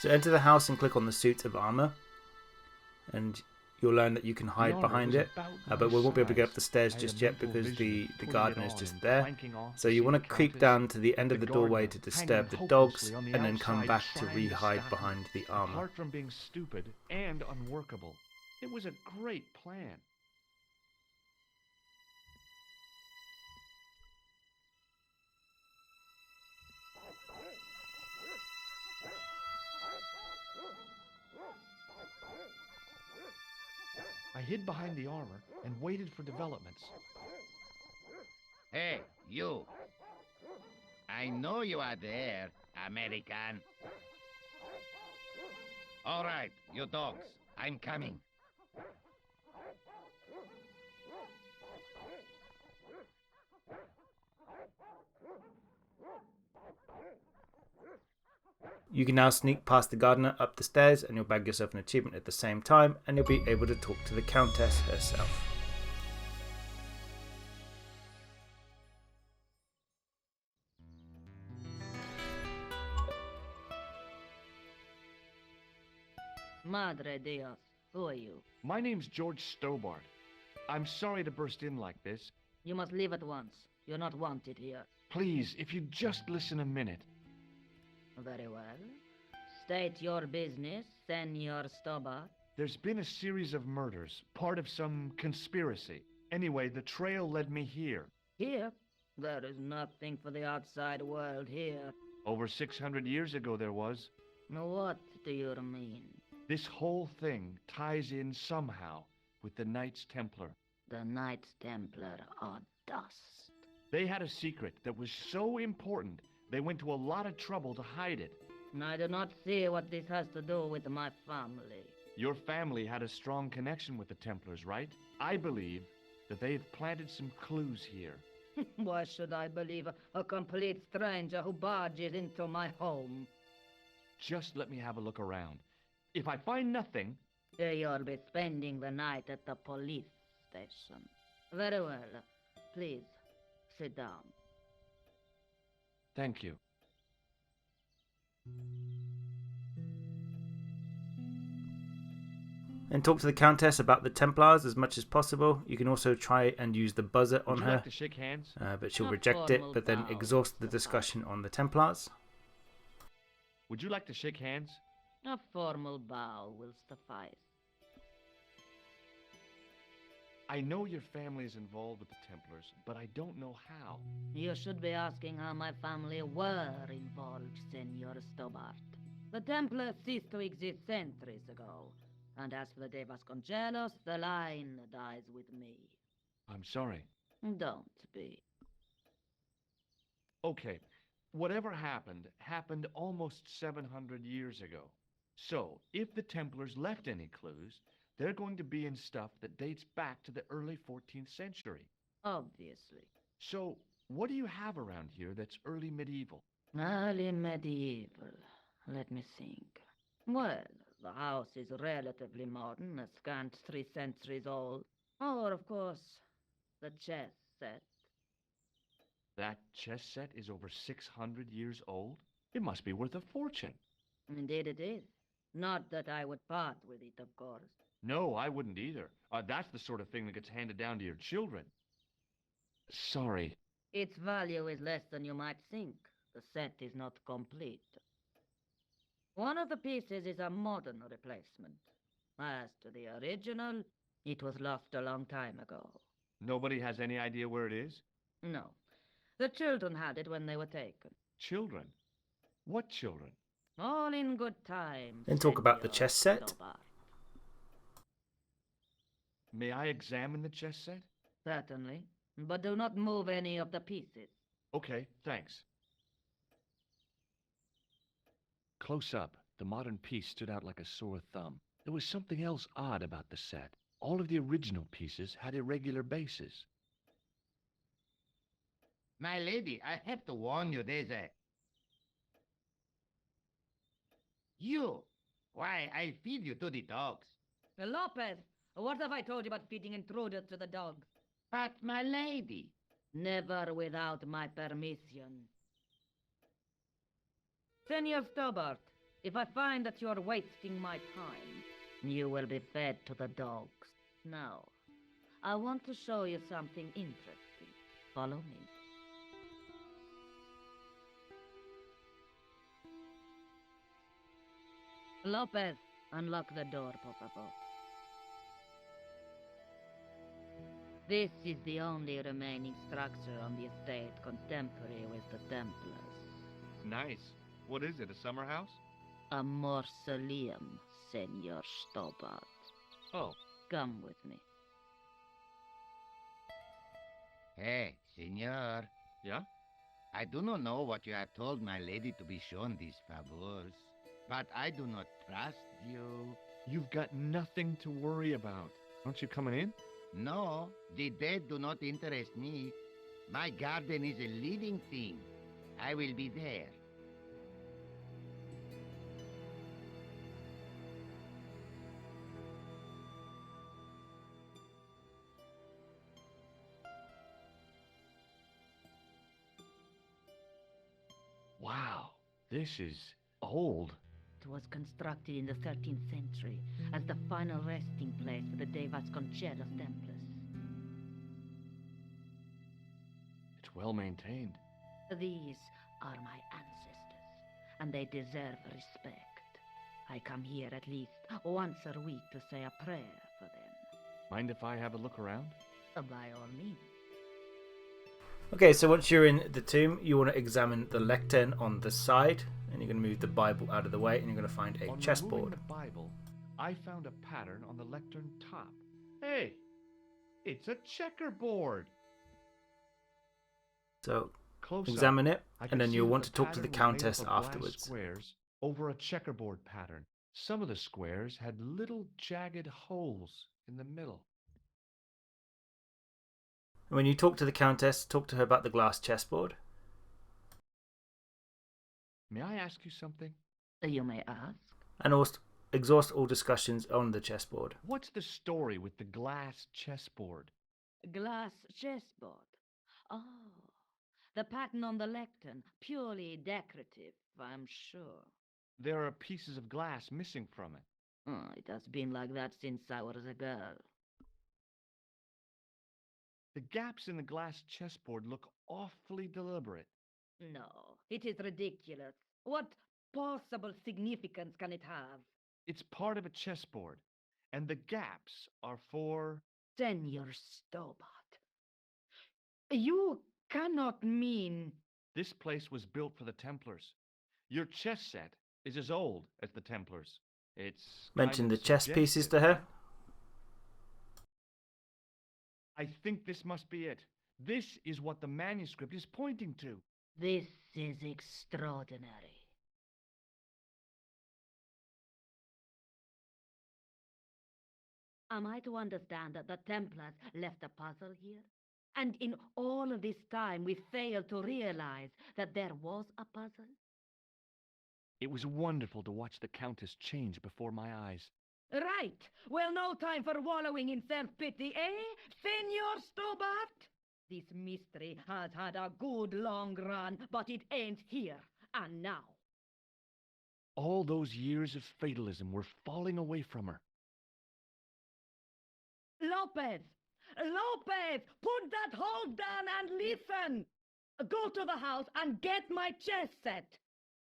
A: So enter the house and click on the suit of armor, and you'll learn that you can hide behind it, but we won't be able to get up the stairs just yet because the gardener is just there. So you want to creep down to the end of the doorway to disturb the dogs, and then come back to re-hide behind the armor.
M: Apart from being stupid and unworkable, it was a great plan. I hid behind the armor and waited for developments.
E: Hey, you. I know you are there, American. All right, you dogs. I'm coming.
A: You can now sneak past the gardener up the stairs, and you'll bag yourself an achievement at the same time, and you'll be able to talk to the Countess herself.
I: Madre Dios, who are you?
M: My name's George Stobart. I'm sorry to burst in like this.
I: You must leave at once. You're not wanted here.
M: Please, if you'd just listen a minute.
I: Very well. State your business, Senor Stobart.
M: There's been a series of murders, part of some conspiracy. Anyway, the trail led me here.
I: Here? There is nothing for the outside world here.
M: Over 600 years ago there was.
I: What do you mean?
M: This whole thing ties in somehow with the Knights Templar.
I: The Knights Templar are dust.
M: They had a secret that was so important, they went to a lot of trouble to hide it.
I: I do not see what this has to do with my family.
M: Your family had a strong connection with the Templars, right? I believe that they've planted some clues here.
I: Why should I believe a complete stranger who barges into my home?
M: Just let me have a look around. If I find nothing...
I: You'll be spending the night at the police station. Very well. Please, sit down.
M: Thank you.
A: And talk to the Countess about the Templars as much as possible. You can also try and use the buzzer on
M: Would you
A: her,
M: like to shake hands?
A: But she'll reject it, but then exhaust the discussion on the Templars.
M: Would you like to shake hands?
I: A formal bow will suffice.
M: I know your family is involved with the Templars, but I don't know how.
I: You should be asking how my family were involved, Senor Stobart. The Templars ceased to exist centuries ago. And as for the Vasconcellos, the line dies with me.
M: I'm sorry.
I: Don't be.
M: Okay, whatever happened almost 700 years ago. So, if the Templars left any clues, they're going to be in stuff that dates back to the early 14th century.
I: Obviously.
M: So, what do you have around here that's early medieval?
I: Early medieval. Let me think. Well, the house is relatively modern, a scant 3 centuries old. Or, of course, the chess set.
M: That chess set is over 600 years old? It must be worth a fortune.
I: Indeed it is. Not that I would part with it, of course.
M: No, I wouldn't either. That's the sort of thing that gets handed down to your children. Sorry.
I: Its value is less than you might think. The set is not complete. One of the pieces is a modern replacement. As to the original, it was lost a long time ago.
M: Nobody has any idea where it is?
I: No. The children had it when they were taken.
M: Children? What children?
C: All in good time.
A: Then talk about the
C: Senor
A: chess set.
C: Stobart.
M: May I examine the chess set?
C: Certainly, but do not move any of the pieces.
M: Okay, thanks.
B: Close up, the modern piece stood out like a sore thumb. There was something else odd about the set. All of the original pieces had irregular bases.
E: My lady, I have to warn you, there's a... You! Why, I'll feed you to the dogs.
C: Lopez, what have I told you about feeding intruders to the dogs?
E: But, my lady...
C: Never without my permission. Senor Stobart, if I find that you are wasting my time, you will be fed to the dogs. Now, I want to show you something interesting. Follow me. Lopez, unlock the door, por favor. This is the only remaining structure on the estate contemporary with the Templars.
M: Nice. What is it, a summer house?
C: A mausoleum, Senor Stobart.
M: Oh.
C: Come with me.
E: Hey, senor.
M: Yeah?
E: I do not know what you have told my lady to be shown these favors, but I do not trust you.
M: You've got nothing to worry about. Aren't you coming in?
E: No, the dead do not interest me. My garden is a living thing. I will be there.
M: Wow, this is old.
C: It was constructed in the 13th century as the final resting place for the de Vasconcellos Templars.
M: It's well maintained.
C: These are my ancestors, and they deserve respect. I come here at least once a week to say a prayer for them.
M: Mind if I have a look around?
C: By all means.
A: Okay, so once you're in the tomb, you want to examine the lectern on the side, and you're going to move the Bible out of the way, and you're going to find a
M: On
A: chessboard.
M: removing the Bible, I found a pattern on the lectern top. Hey, it's a checkerboard.
A: So
M: Close
A: examine
M: up,
A: it,
M: I
A: and
M: can
A: then
M: see
A: you'll
M: that
A: want to talk to the
M: pattern was made
A: Countess
M: up of glass
A: afterwards.
M: Squares over a checkerboard pattern. Some of the squares had little jagged holes in the middle.
A: And when you talk to the Countess, talk to her about the glass chessboard.
M: May I ask you something?
C: You may ask.
A: And also exhaust all discussions on the chessboard.
M: What's the story with the glass chessboard?
C: Glass chessboard. Oh, the pattern on the lectern, purely decorative, I'm sure.
M: There are pieces of glass missing from it.
C: Oh, it has been like that since I was a girl.
M: The gaps in the glass chessboard look awfully deliberate.
C: No, it is ridiculous. What possible significance can it have?
M: It's part of a chessboard, and the gaps are for...
C: Senor Stobart. You cannot mean...
M: This place was built for the Templars. Your chess set is as old as the Templars. It's
A: Mention
M: kind
A: the
M: of
A: chess pieces
M: suggestive,
A: to her.
M: I think this must be it. This is what the manuscript is pointing to.
C: This is extraordinary. Am I to understand that the Templars left a puzzle here? And in all of this time we failed to realize that there was a puzzle?
M: It was wonderful to watch the Countess change before my eyes.
C: Right. Well, no time for wallowing in self-pity, eh, Senor Stobart? This mystery has had a good long run, but it ends here and now.
M: All those years of fatalism were falling away from her.
C: Lopez! Lopez! Put that hold down and listen! Go to the house and get my chess set!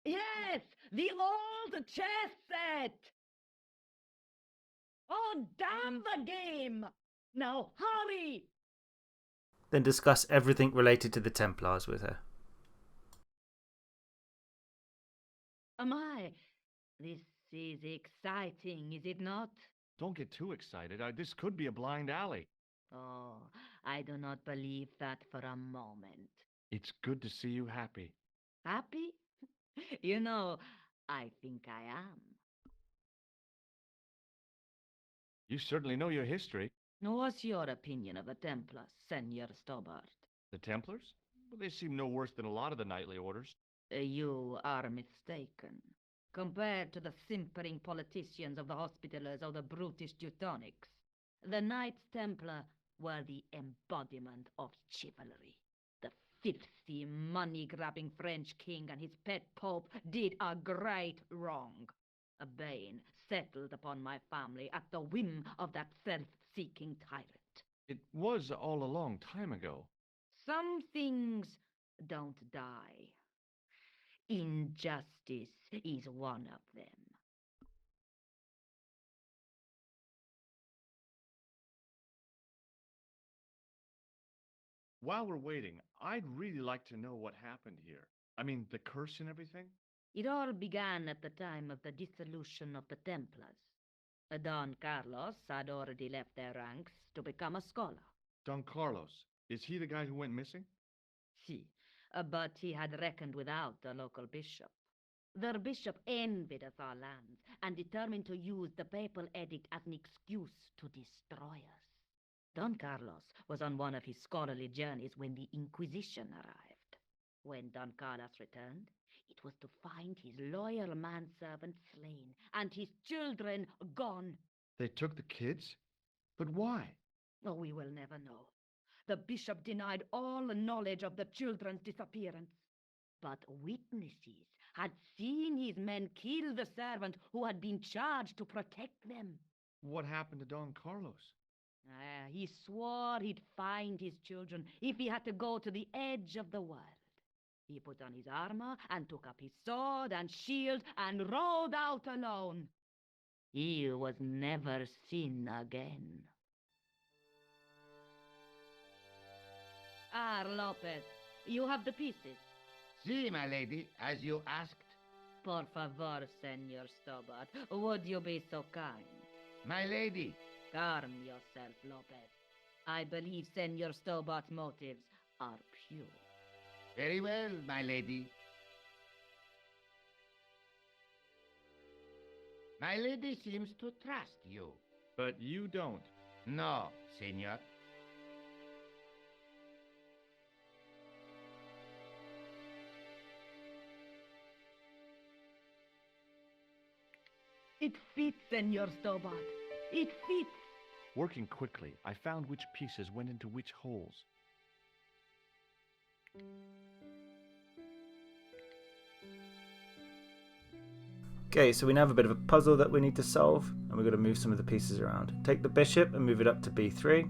C: Yes! The old chess set! Oh, damn the game! Now hurry!
A: Then discuss everything related to the Templars with her.
C: My, This is exciting, is it not?
M: Don't get too excited. This could be a blind alley.
C: Oh, I do not believe that for a moment.
M: It's good to see you happy.
C: Happy? You know, I think I am.
M: You certainly know your history.
C: What's your opinion of the Templars, Senor Stobart?
M: The Templars? Well, they seem no worse than a lot of the knightly orders.
C: You are mistaken. Compared to the simpering politicians of the Hospitallers or the brutish Teutonics, the Knights Templar were the embodiment of chivalry. The filthy, money-grabbing French king and his pet pope did a great wrong. A bane settled upon my family at the whim of that self-seeking tyrant.
M: It was all a long time ago.
C: Some things don't die. Injustice is one of them.
M: While we're waiting, I'd really like to know what happened here. I mean, the curse and everything?
C: It all began at the time of the dissolution of the Templars. Don Carlos had already left their ranks to become a scholar.
M: Don Carlos, is he the guy who went missing?
C: Si, but he had reckoned without the local bishop. Their bishop envied us our lands and determined to use the papal edict as an excuse to destroy us. Don Carlos was on one of his scholarly journeys when the Inquisition arrived. When Don Carlos returned, it was to find his loyal manservant slain and his children gone.
M: They took the kids? But why?
C: Oh, we will never know. The bishop denied all knowledge of the children's disappearance. But witnesses had seen his men kill the servant who had been charged to protect them.
M: What happened to Don Carlos?
C: He swore he'd find his children if he had to go to the edge of the world. He put on his armor and took up his sword and shield and rode out alone. He was never seen again. Lopez, you have the pieces.
E: Si, my lady, as you asked.
C: Por favor, Senor Stobart, would you be so kind?
E: My lady.
C: Calm yourself, Lopez. I believe Senor Stobart's motives are pure.
E: Very well, my lady. My lady seems to trust you.
M: But you don't.
E: No, senor.
C: It fits, Senor Stobart. It fits.
M: Working quickly, I found which pieces went into which holes.
A: Okay, so we now have a bit of a puzzle that we need to solve, and we're going to move some of the pieces around. Take the bishop and move it up to b3.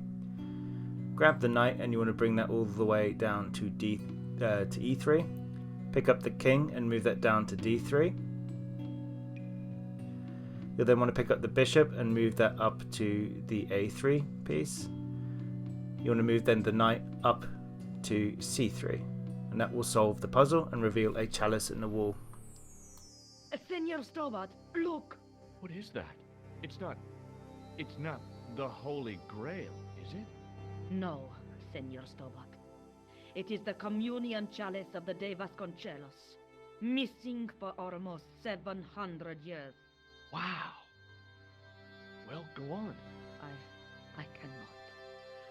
A: Grab the knight, and you want to bring that all the way down to e3. Pick up the king and move that down to d3. You'll then want to pick up the bishop and move that up to the a3 piece. You want to move then the knight up to c3, and that will solve the puzzle and reveal a chalice in the wall.
C: Senor Stobart, look!
M: What is that? It's not the Holy Grail, is it?
C: No, Senor Stobart. It is the communion chalice of the De Vasconcellos, missing for almost 700 years.
M: Wow. Well, go on.
C: I cannot.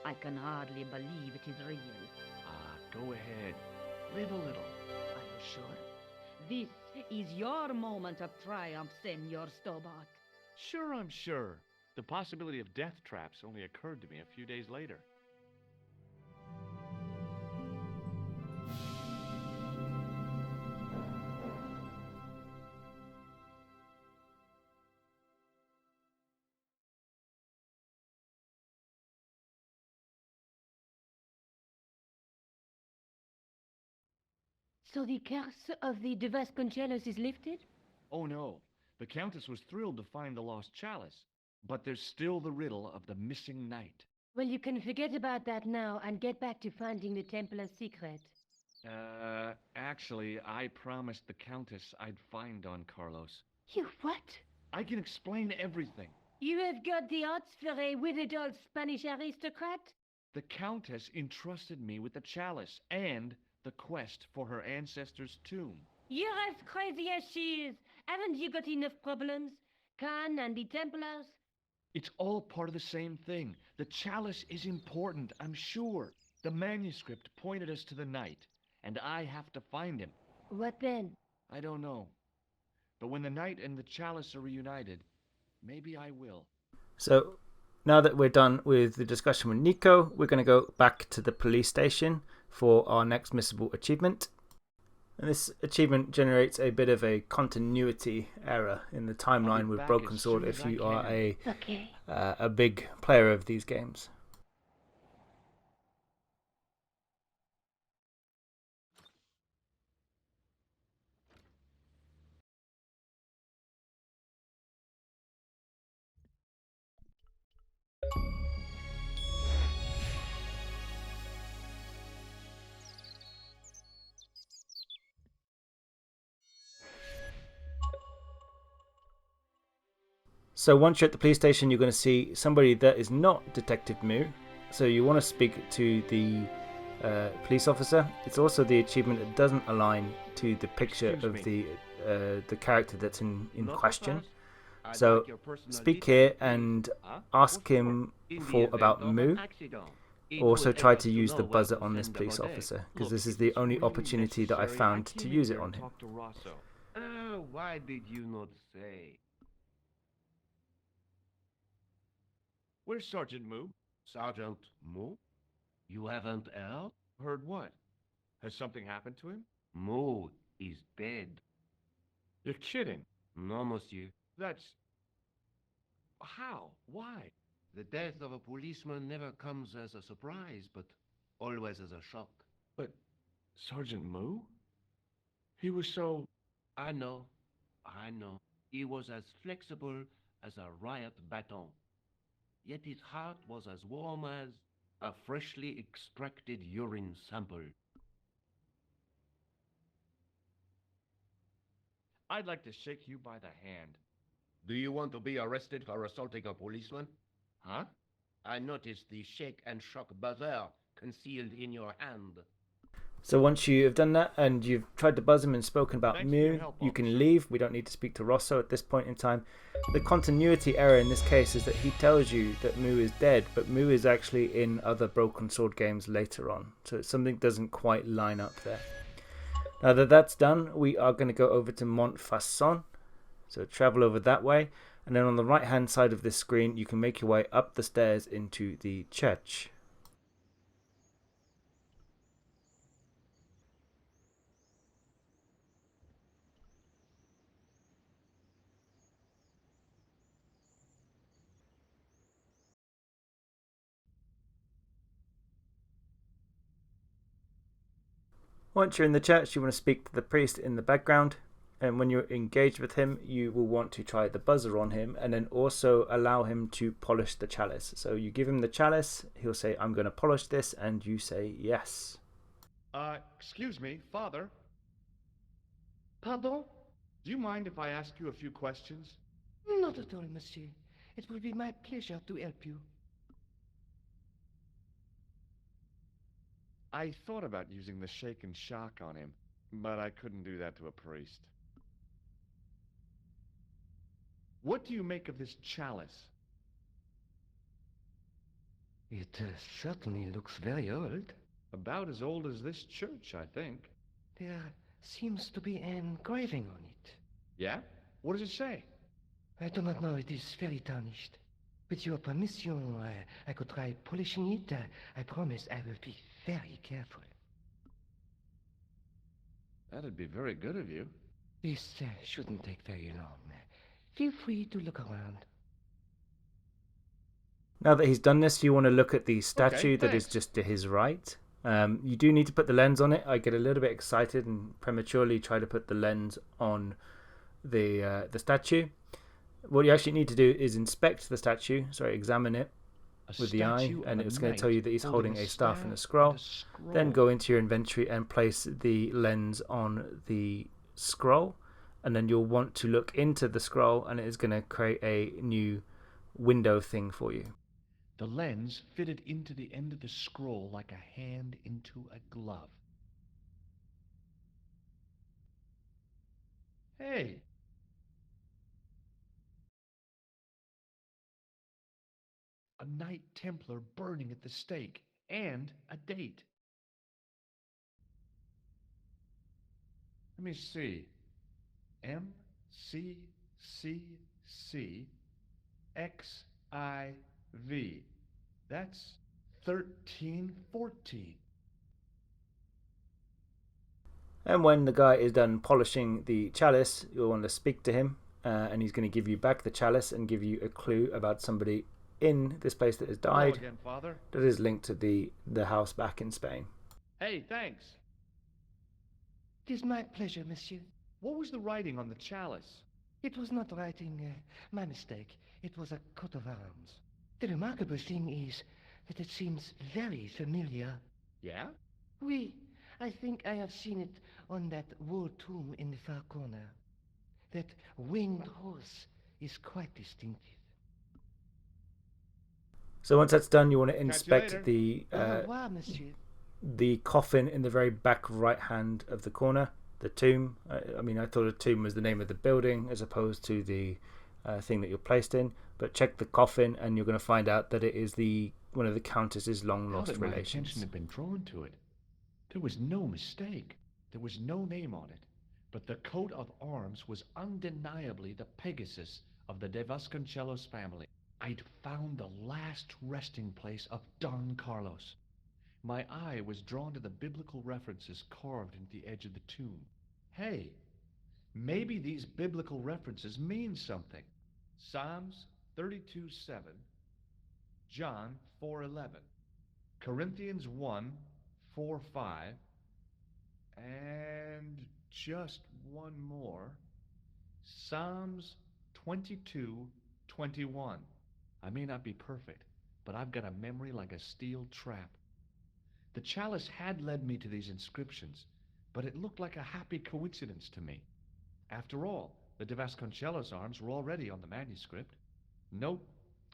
C: I can hardly believe it is real.
M: Go ahead. Live a little.
C: Are you sure? This is your moment of triumph, Senor Stobart.
M: Sure, I'm sure. The possibility of death traps only occurred to me a few days later.
F: So the curse of the De Vasconcellos is lifted?
M: Oh no, the Countess was thrilled to find the lost chalice, but there's still the riddle of the missing knight.
F: Well, you can forget about that now and get back to finding the Templar's secret.
M: Actually, I promised the Countess I'd find Don Carlos.
S: You what?
M: I can explain everything.
F: You have got the odds for a withered old Spanish aristocrat?
M: The Countess entrusted me with the Chalice and the quest for her ancestor's tomb.
F: You're as crazy as she is. Haven't you got enough problems? Kahn and the Templars?
M: It's all part of the same thing. The Chalice is important, I'm sure. The manuscript pointed us to the knight, and I have to find him.
F: What then?
M: I don't know. But when the knight and the Chalice are reunited, maybe I will.
A: So, now that we're done with the discussion with Nico, we're going to go back to the police station for our next missable achievement. And this achievement generates a bit of a continuity error in the timeline with Broken Sword if you are a big player of these games. So once you're at the police station, you're going to see somebody that is not Detective Moo. So you want to speak to the police officer. It's also the achievement that doesn't align to the picture of the character that's in question. So speak here and ask him about Moo. Also try to use the buzzer on this police officer, because this is the only opportunity that I found to use it on him.
P: Why did you not say?
M: Where's Sergeant Moo?
P: Sergeant Moo? You haven't heard?
M: Heard what? Has something happened to him?
P: Moo is dead.
M: You're kidding.
P: No, monsieur.
M: That's... How? Why?
P: The death of a policeman never comes as a surprise, but always as a shock.
M: But Sergeant Moo? He was so...
P: I know. He was as flexible as a riot baton. Yet his heart was as warm as a freshly extracted urine sample.
M: I'd like to shake you by the hand.
P: Do you want to be arrested for assaulting a policeman?
M: Huh?
P: I noticed the shake and shock buzzer concealed in your hand.
A: So once you have done that and you've tried to buzz him and spoken about Moo, you can leave. We don't need to speak to Rosso at this point in time. The continuity error in this case is that he tells you that Moo is dead, but Moo is actually in other Broken Sword games later on. So something doesn't quite line up there. Now that that's done, we are going to go over to Montfaucon. So travel over that way. And then on the right hand side of this screen, you can make your way up the stairs into the church. Once you're in the church, you want to speak to the priest in the background, and when you're engaged with him, you will want to try the buzzer on him and then also allow him to polish the chalice. So you give him the chalice, he'll say, "I'm going to polish this," and you say yes.
M: Excuse me, Father.
S: Pardon?
M: Do you mind if I ask you a few questions?
I: Not at all, monsieur. It will be my pleasure to help you.
M: I thought about using the shake and shock on him, but I couldn't do that to a priest. What do you make of this chalice?
I: It certainly looks very old.
M: About as old as this church, I think.
I: There seems to be an engraving on it.
M: Yeah? What does it say?
I: I do not know. It is very tarnished. With your permission, I could try polishing it. I promise I will be very careful.
M: That'd be very good of you.
I: This shouldn't take very long. Feel free to look around.
A: Now that he's done this, you want to look at the statue that is just to his right. You do need to put the lens on it. I get a little bit excited and prematurely try to put the lens on the statue. What you actually need to do is inspect the statue, examine it with the eye, and it's going to tell you that he's holding a staff and a scroll. Then go into your inventory and place the lens on the scroll, and then you'll want to look into the scroll, and it is going to create a new window thing for you.
M: The lens fitted into the end of the scroll like a hand into a glove. Hey! A Knight Templar burning at the stake, and a date. Let me see. MCCCXIV. That's 1314.
A: And when the guy is done polishing the chalice, you'll want to speak to him, and he's going to give you back the chalice and give you a clue about somebody in this place that has died.
M: Hello again, Father.
A: That is linked to the house back in Spain.
M: Hey, thanks.
I: It is my pleasure, monsieur.
M: What was the writing on the chalice?
I: It was not writing, my mistake. It was a coat of arms. The remarkable thing is that it seems very familiar.
M: Yeah?
I: Oui, I think I have seen it on that wool tomb in the far corner. That winged horse is quite distinctive.
A: So once that's done, you want to
I: Catch you
A: inspect
I: later.
A: the
I: Au revoir, monsieur.
A: the coffin in the very back right hand of the corner, the tomb. I mean, I thought a tomb was the name of the building as opposed to the thing that you're placed in. But check the coffin, and you're going to find out that it is one of the Countess's long
M: How
A: lost
M: did my
A: relations.
M: attention have been drawn to it? There was no mistake. There was no name on it. But the coat of arms was undeniably the Pegasus of the de Vasconcellos family. I'd found the last resting place of Don Carlos. My eye was drawn to the biblical references carved into the edge of the tomb. Hey, maybe these biblical references mean something. Psalms 32:7, John 4:11, Corinthians 1:4-5, and just one more, Psalms 22:21. I may not be perfect, but I've got a memory like a steel trap. The chalice had led me to these inscriptions, but it looked like a happy coincidence to me. After all, the de Vasconcellos arms were already on the manuscript. Nope,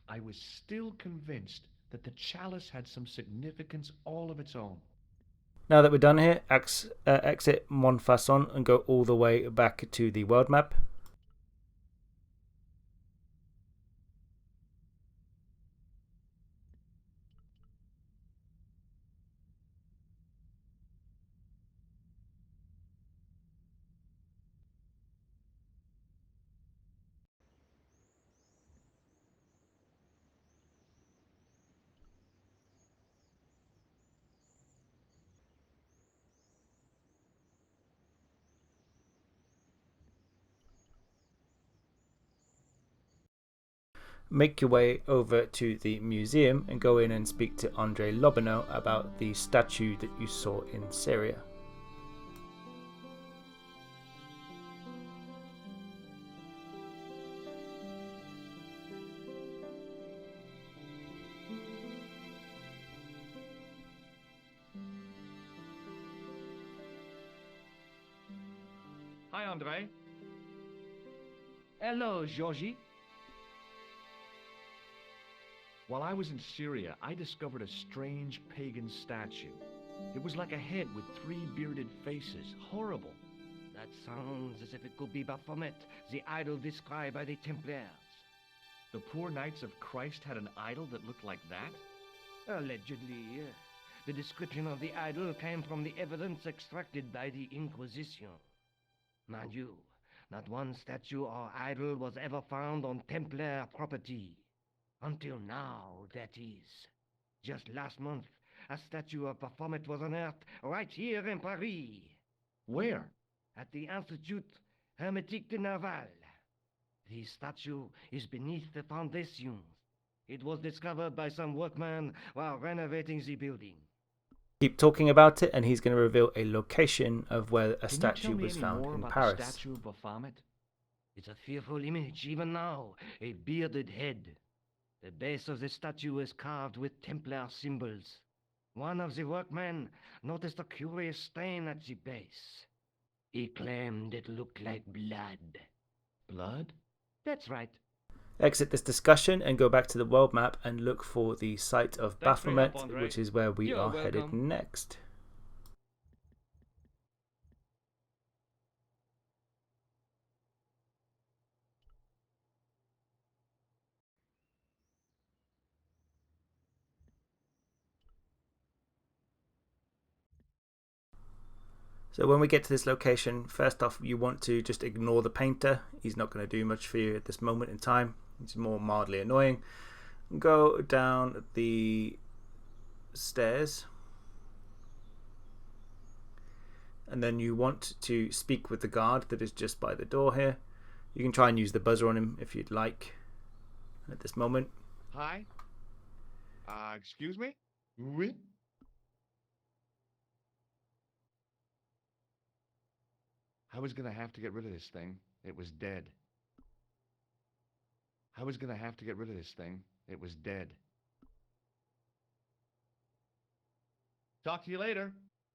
M: I was still convinced that the chalice had some significance all of its own.
A: Now that we're done here, exit Montfaucon and go all the way back to the world map. Make your way over to the museum and go in and speak to André Lobineau about the statue that you saw in Syria.
M: Hi, André.
I: Hello, Georgie.
M: While I was in Syria, I discovered a strange pagan statue. It was like a head with 3 bearded faces. Horrible.
I: That sounds as if it could be Baphomet, the idol described by the Templars.
M: The poor Knights of Christ had an idol that looked like that?
I: Allegedly. The description of the idol came from the evidence extracted by the Inquisition. Mind you, not one statue or idol was ever found on Templar property. Until now, that is. Just last month, a statue of Baphomet was unearthed right here in Paris.
M: Where?
I: At the Institut Hermétique de Nerval. The statue is beneath the foundations. It was discovered by some workmen while renovating the building.
A: Keep talking about it, and he's going to reveal a location of where a
M: Can
A: statue
M: you tell me
A: was
M: any
A: found
M: more
A: in
M: about
A: Paris.
M: the statue of Baphomet?
I: It's a fearful image, even now. A bearded head. The base of the statue is carved with Templar symbols. One of the workmen noticed a curious stain at the base.
P: He claimed it looked like blood.
M: Blood? That's right.
A: Exit this discussion and go back to the world map and look for the site of
M: Thanks for your
A: Baphomet,
M: help, Andre.
A: which is where we
M: You're
A: are headed
M: welcome.
A: next. So when we get to this location, first off, you want to just ignore the painter. He's not going to do much for you at this moment in time. He's more mildly annoying. Go down the stairs. And then you want to speak with the guard that is just by the door here. You can try and use the buzzer on him if you'd like at this moment.
M: Hi? Excuse me? Oui? I was gonna have to get rid of this thing. It was dead. I was gonna have to get rid of this thing. It was dead. Talk to you later.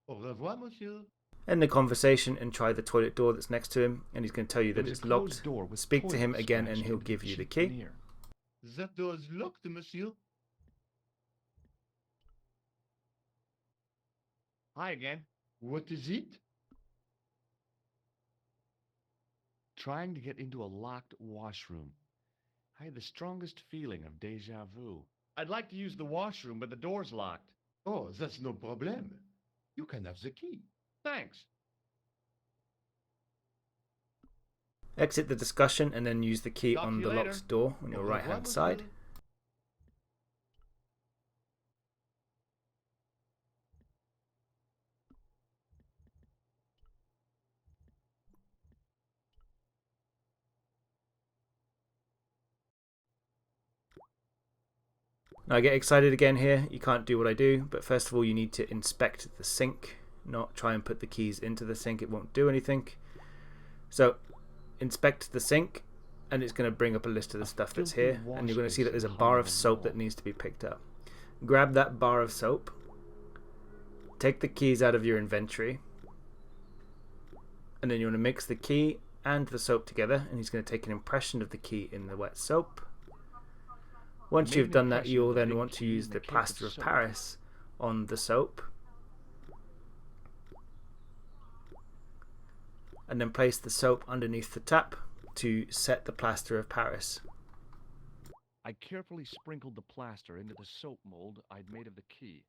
M: Au revoir, monsieur.
A: End the conversation and try the toilet door that's next to him, and he's going to tell you that
M: There
A: it's
M: was a closed
A: locked.
M: door with
A: Speak to him
M: toilet
A: again and
M: scratched
A: he'll
M: into
A: give
M: the
A: you the
M: cheap
A: key.
M: veneer.
G: That door is locked, monsieur.
M: Hi again.
G: What is it?
M: Trying to get into a locked washroom. I had the strongest feeling of deja vu. I'd like to use the washroom, but the door's locked.
G: Oh, that's no problem. You can have the key.
M: Thanks.
A: Exit the discussion and then use the key
M: Talk to
A: on
M: you
A: the
M: later.
A: locked door on your
M: Au
A: right
M: revoir,
A: hand side.
M: monsieur.
A: Now I get excited again here. You can't do what I do, but first of all you need to inspect the sink, not try and put the keys into the sink. It won't do anything. So inspect the sink and it's going to bring up a list of the stuff that's here, and you're going to see that there's a bar of soap that needs to be picked up. Grab that bar of soap, take the keys out of your inventory, and then you want to mix the key and the soap together, and he's going to take an impression of the key in the wet soap. Once you've done that, you'll then want to use the plaster of Paris on the soap, and then place the soap underneath the tap to set the plaster of Paris.
M: I carefully sprinkled the plaster into the soap mold I'd made of the key.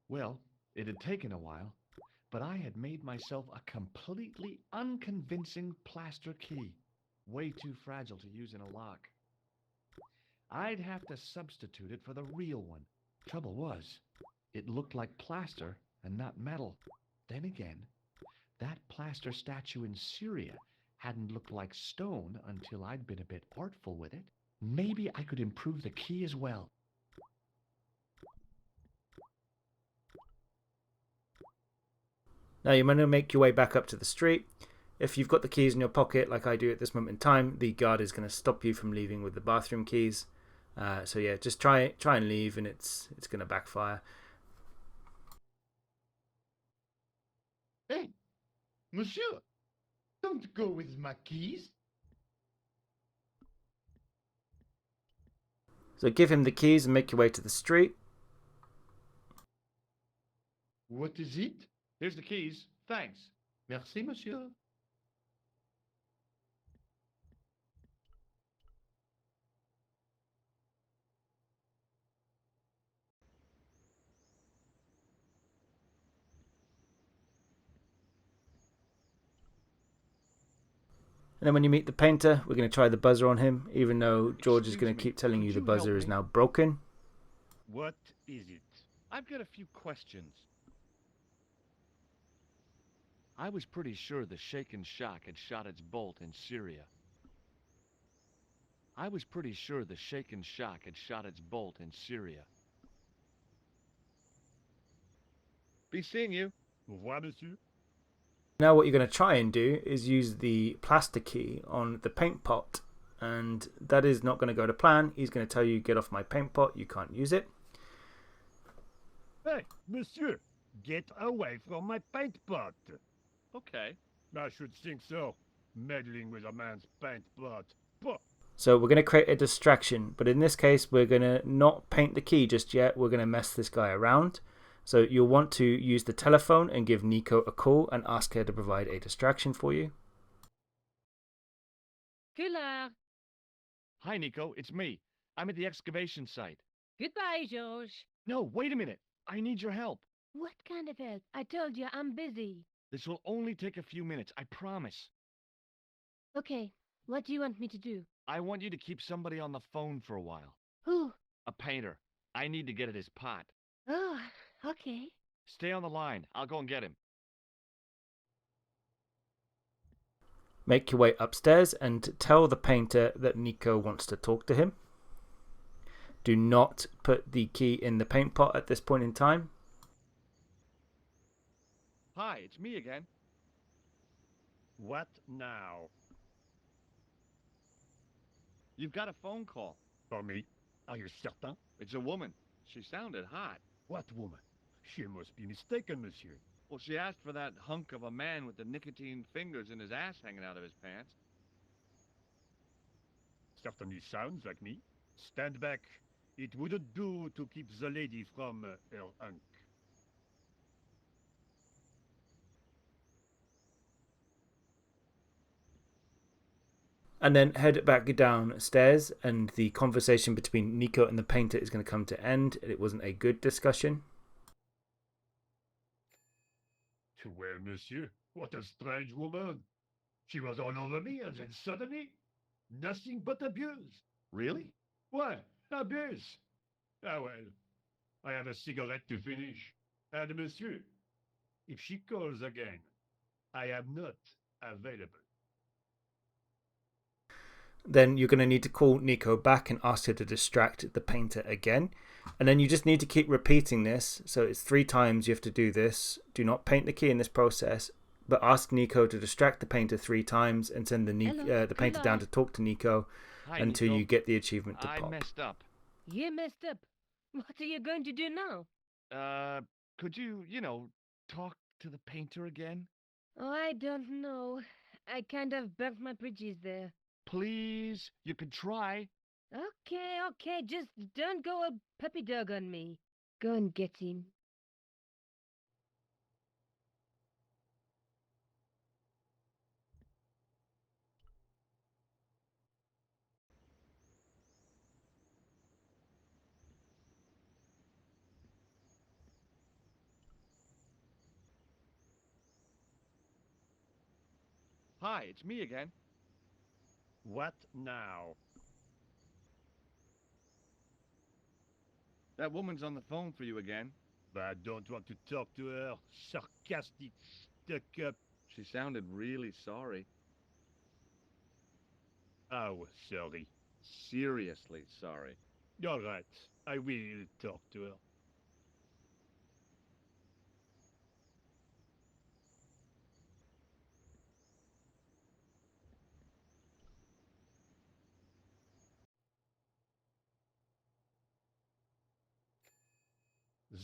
M: Well, it had taken a while, but I had made myself a completely unconvincing plaster key, way too fragile to use in a lock. I'd have to substitute it for the real one. Trouble was, it looked like plaster and not metal. Then again, that plaster statue in Syria hadn't looked like stone until I'd been a bit artful with it. Maybe I could improve the key as well.
A: Now you're going to make your way back up to the street. If you've got the keys in your pocket like I do at this moment in time, the guard is going to stop you from leaving with the bathroom keys. So yeah, just try and leave, and it's going to backfire.
G: Hey, monsieur, don't go with my keys.
A: So give him the keys and make your way to the street.
G: What is it?
M: Here's the keys. Thanks.
G: Merci, monsieur.
A: And then when you meet the painter, we're going to try the buzzer on him, even though George is going to keep telling you the buzzer is now broken.
M: What is it? I've got a few questions. I was pretty sure the shaken shock had shot its bolt in Syria. I was pretty sure the shaken shock had shot its bolt in Syria.
B: Be seeing you.
G: Au revoir, monsieur.
A: Now what you're going to try and do is use the plaster key on the paint pot, and that is not going to go to plan. He's going to tell you, get off my paint pot, you can't use it.
G: Hey, monsieur, get away from my paint pot.
B: Okay.
G: I should think so. Meddling with a man's paint pot. Pah.
A: So we're going to create a distraction, but in this case we're going to not paint the key just yet. We're going to mess this guy around. So you'll want to use the telephone and give Nico a call and ask her to provide a distraction for you.
F: Killer!
M: Hi, Nico. It's me. I'm at the excavation site.
F: Goodbye, George.
M: No, wait a minute. I need your help.
F: What kind of help? I told you I'm busy.
M: This will only take a few minutes, I promise.
F: Okay, what do you want me to do?
M: I want you to keep somebody on the phone for a while.
F: Who?
M: A painter. I need to get at his pot.
F: Oh, okay.
M: Stay on the line. I'll go and get him.
A: Make your way upstairs and tell the painter that Nico wants to talk to him. Do not put the key in the paint pot at this point in time.
M: Hi, it's me again.
G: What now?
M: You've got a phone call.
G: For me? Are you certain?
M: It's a woman. She sounded hot.
G: What woman? She must be mistaken, monsieur.
M: Well, she asked for that hunk of a man with the nicotine fingers in his ass hanging out of his pants.
G: Certainly sounds like me. Stand back. It wouldn't do to keep the lady from her hunk.
A: And then head back downstairs, and the conversation between Nico and the painter is going to come to end. It wasn't a good discussion.
G: Well, monsieur, what a strange woman. She was all over me, and then suddenly, nothing but abuse.
M: Really?
G: What? Abuse? Ah, well, I have a cigarette to finish. And monsieur, if she calls again, I am not available.
A: Then you're going to need to call Nico back and ask her to distract the painter again. And then you just need to keep repeating this. So it's 3 times you have to do this. Do not paint the key in this process, but ask Nico to distract the painter 3 times and send the painter down to talk to Nico until you get the achievement to pop.
M: I messed up.
F: You messed up. What are you going to do now?
M: Could you, talk to the painter again?
F: Oh, I don't know. I kind of burnt my bridges there.
M: Please, you could try.
F: Okay, just don't go a puppy dog on me. Go and get him.
M: Hi, it's me again.
G: What now?
M: That woman's on the phone for you again.
G: But I don't want to talk to her. Sarcastic, stuck-up.
M: She sounded really sorry.
G: Oh, sorry.
M: Seriously sorry.
G: All right, I will talk to her.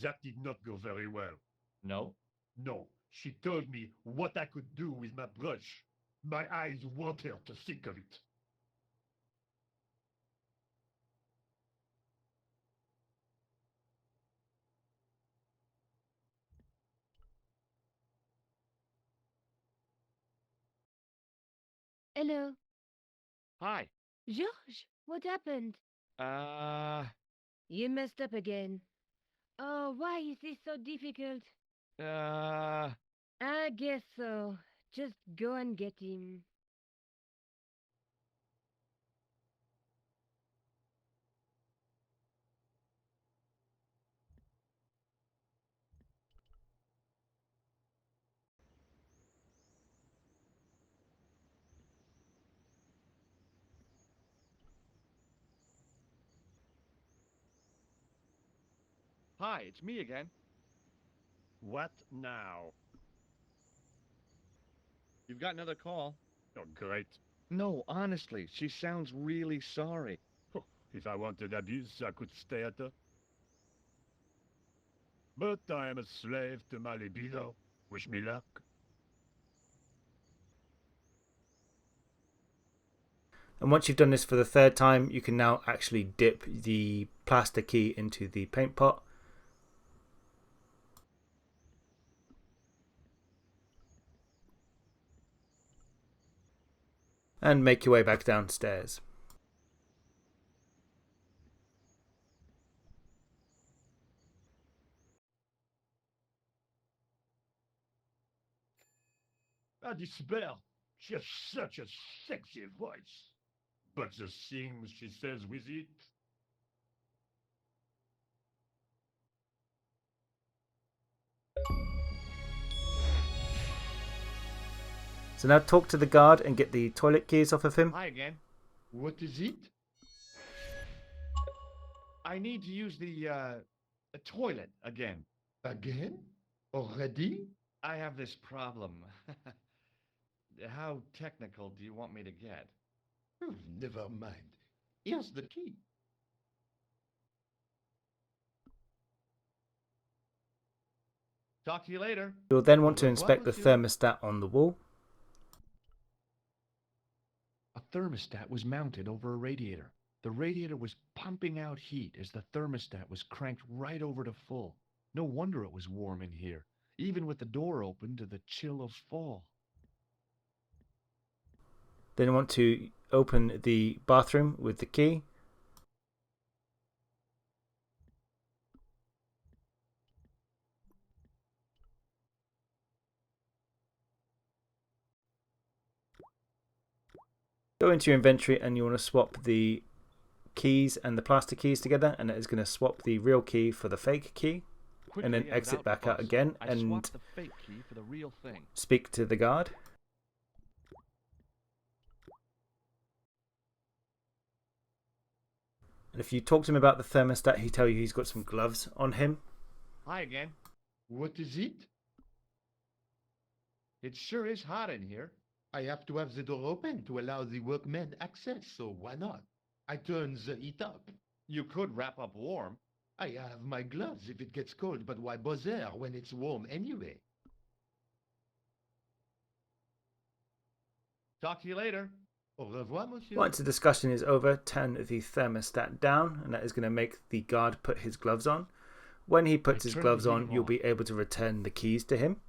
G: That did not go very well.
M: No?
G: No, she told me what I could do with my brush. My eyes water to think of it.
F: Hello.
M: Hi.
F: George, what happened? You messed up again. Oh, why is this so difficult? I guess so. Just go and get him.
M: Hi, it's me again.
G: What now?
M: You've got another call.
G: Oh, great.
M: No, honestly, she sounds really sorry.
G: Oh, if I wanted abuse, I could stay at her. But I am a slave to my libido. Wish me luck.
A: And once you've done this for the third time, you can now actually dip the plaster key into the paint pot. And make your way back downstairs.
G: I despair. She has such a sexy voice. But the things she says with it.
A: So now talk to the guard and get the toilet keys off of him.
M: Hi again.
D: What is it?
M: I need to use the toilet again.
D: Again? Already?
M: I have this problem. How technical do you want me to get?
D: Never mind. Here's the key.
M: Talk to you later.
A: You'll then want to inspect the thermostat on the wall.
M: A thermostat was mounted over a radiator. The radiator was pumping out heat as the thermostat was cranked right over to full. No wonder it was warm in here, even with the door open to the chill of fall.
A: Then you want to open the bathroom with the key. Go into your inventory and you want to swap the keys and the plastic keys together, and that is going to swap the real key for the fake key.
M: Quickly
A: and then exit back out again
M: I
A: and
M: swapped the fake key for the real thing.
A: Speak to the guard. And if you talk to him about the thermostat, he tell you he's got some gloves on him.
M: Hi again.
D: What is it?
M: It sure is hot in here.
D: I have to have the door open to allow the workmen access, so why not? I turn the heat up.
M: You could wrap up warm.
D: I have my gloves if it gets cold, but why bother when it's warm anyway?
M: Talk to you later.
D: Au revoir, monsieur.
A: Once the discussion is over, turn the thermostat down, and that is going to make the guard put his gloves on. When he puts his gloves on, you'll be able to return the keys to him.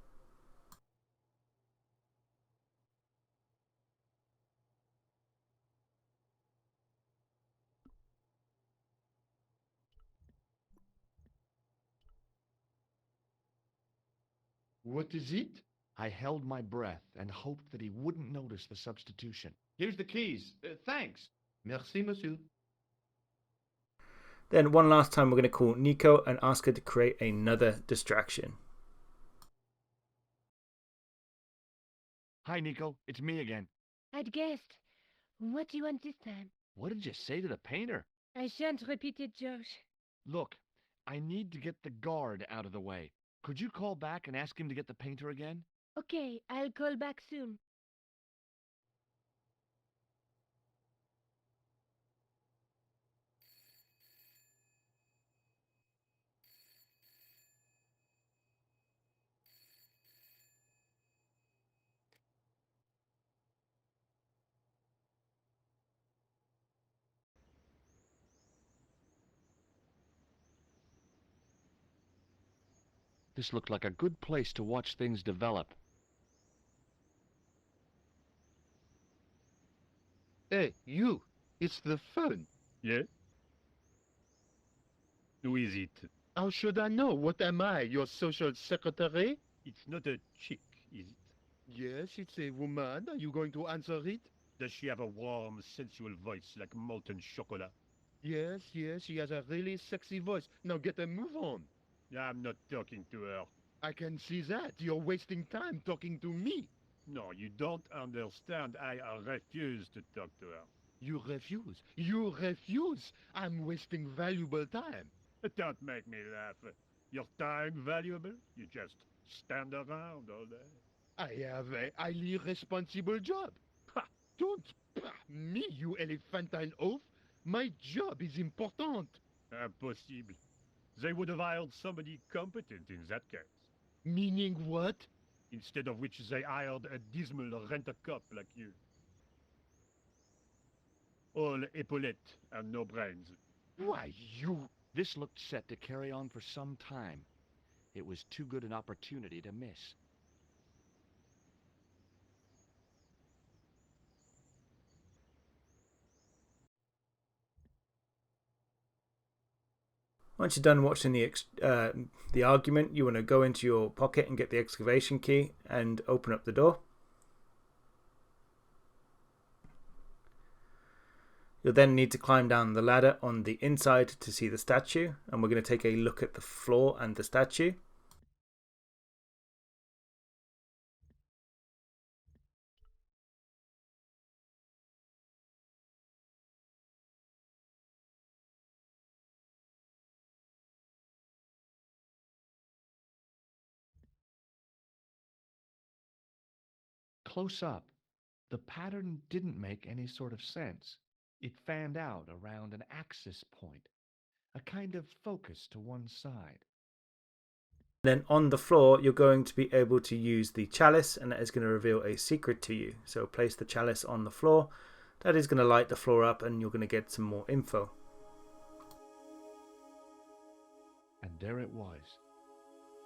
D: What is it?
M: I held my breath and hoped that he wouldn't notice the substitution. Here's the keys. Thanks.
D: Merci, monsieur.
A: Then one last time we're going to call Nico and ask her to create another distraction.
M: Hi, Nico. It's me again.
F: I'd guessed. What do you want this time?
M: What did you say to the painter?
F: I shan't repeat it, Josh.
M: Look, I need to get the guard out of the way. Could you call back and ask him to get the painter again?
F: Okay, I'll call back soon.
M: This looked like a good place to watch things develop.
D: Hey, you! It's the phone.
G: Yes? Who is it?
D: How should I know? What am I, your social secretary?
G: It's not a chick, is it?
D: Yes, it's a woman. Are you going to answer it?
G: Does she have a warm, sensual voice like molten chocolate?
D: Yes, she has a really sexy voice. Now get a move on.
G: I'm not talking to her.
D: I can see that. You're wasting time talking to me.
G: No, you don't understand. I refuse to talk to her.
D: You refuse. You refuse. I'm wasting valuable time.
T: Don't make me laugh. Your time valuable? You just stand around all day.
G: I have a highly responsible job. Ha! Don't me, you elephantine oaf. My job is important.
T: Impossible. They would have hired somebody competent in that case.
G: Meaning what?
T: Instead of which they hired a dismal rent-a-cop like you. All epaulettes and no brains.
M: Why, you... This looked set to carry on for some time. It was too good an opportunity to miss.
A: Once you're done watching the argument, you want to go into your pocket and get the excavation key and open up the door. You'll then need to climb down the ladder on the inside to see the statue, and we're going to take a look at the floor and the statue.
M: Close up, the pattern didn't make any sort of sense. It fanned out around an axis point, a kind of focus to one side.
A: Then on the floor, you're going to be able to use the chalice, and that is going to reveal a secret to you. So place the chalice on the floor. That is going to light the floor up, and you're going to get some more info.
M: And there it was,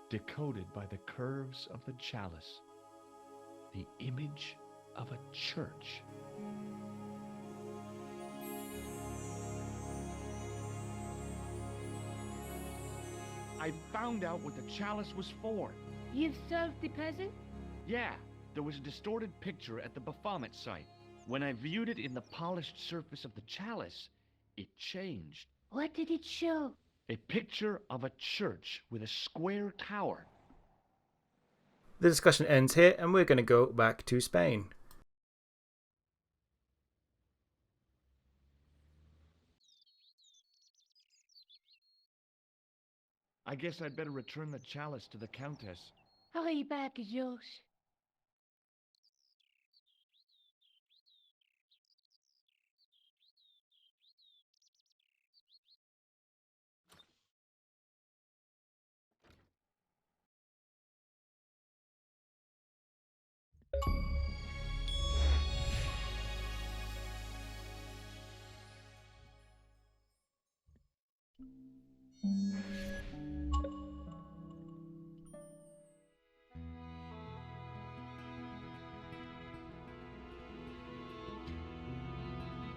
M: decoded by the curves of the chalice. The image of a church. I found out what the chalice was for.
F: You've solved the puzzle?
M: Yeah, there was a distorted picture at the Baphomet site. When I viewed it in the polished surface of the chalice, it changed.
F: What did it show?
M: A picture of a church with a square tower.
A: The discussion ends here, and we're going to go back to Spain.
M: I guess I'd better return the chalice to the Countess.
F: Hurry back, George.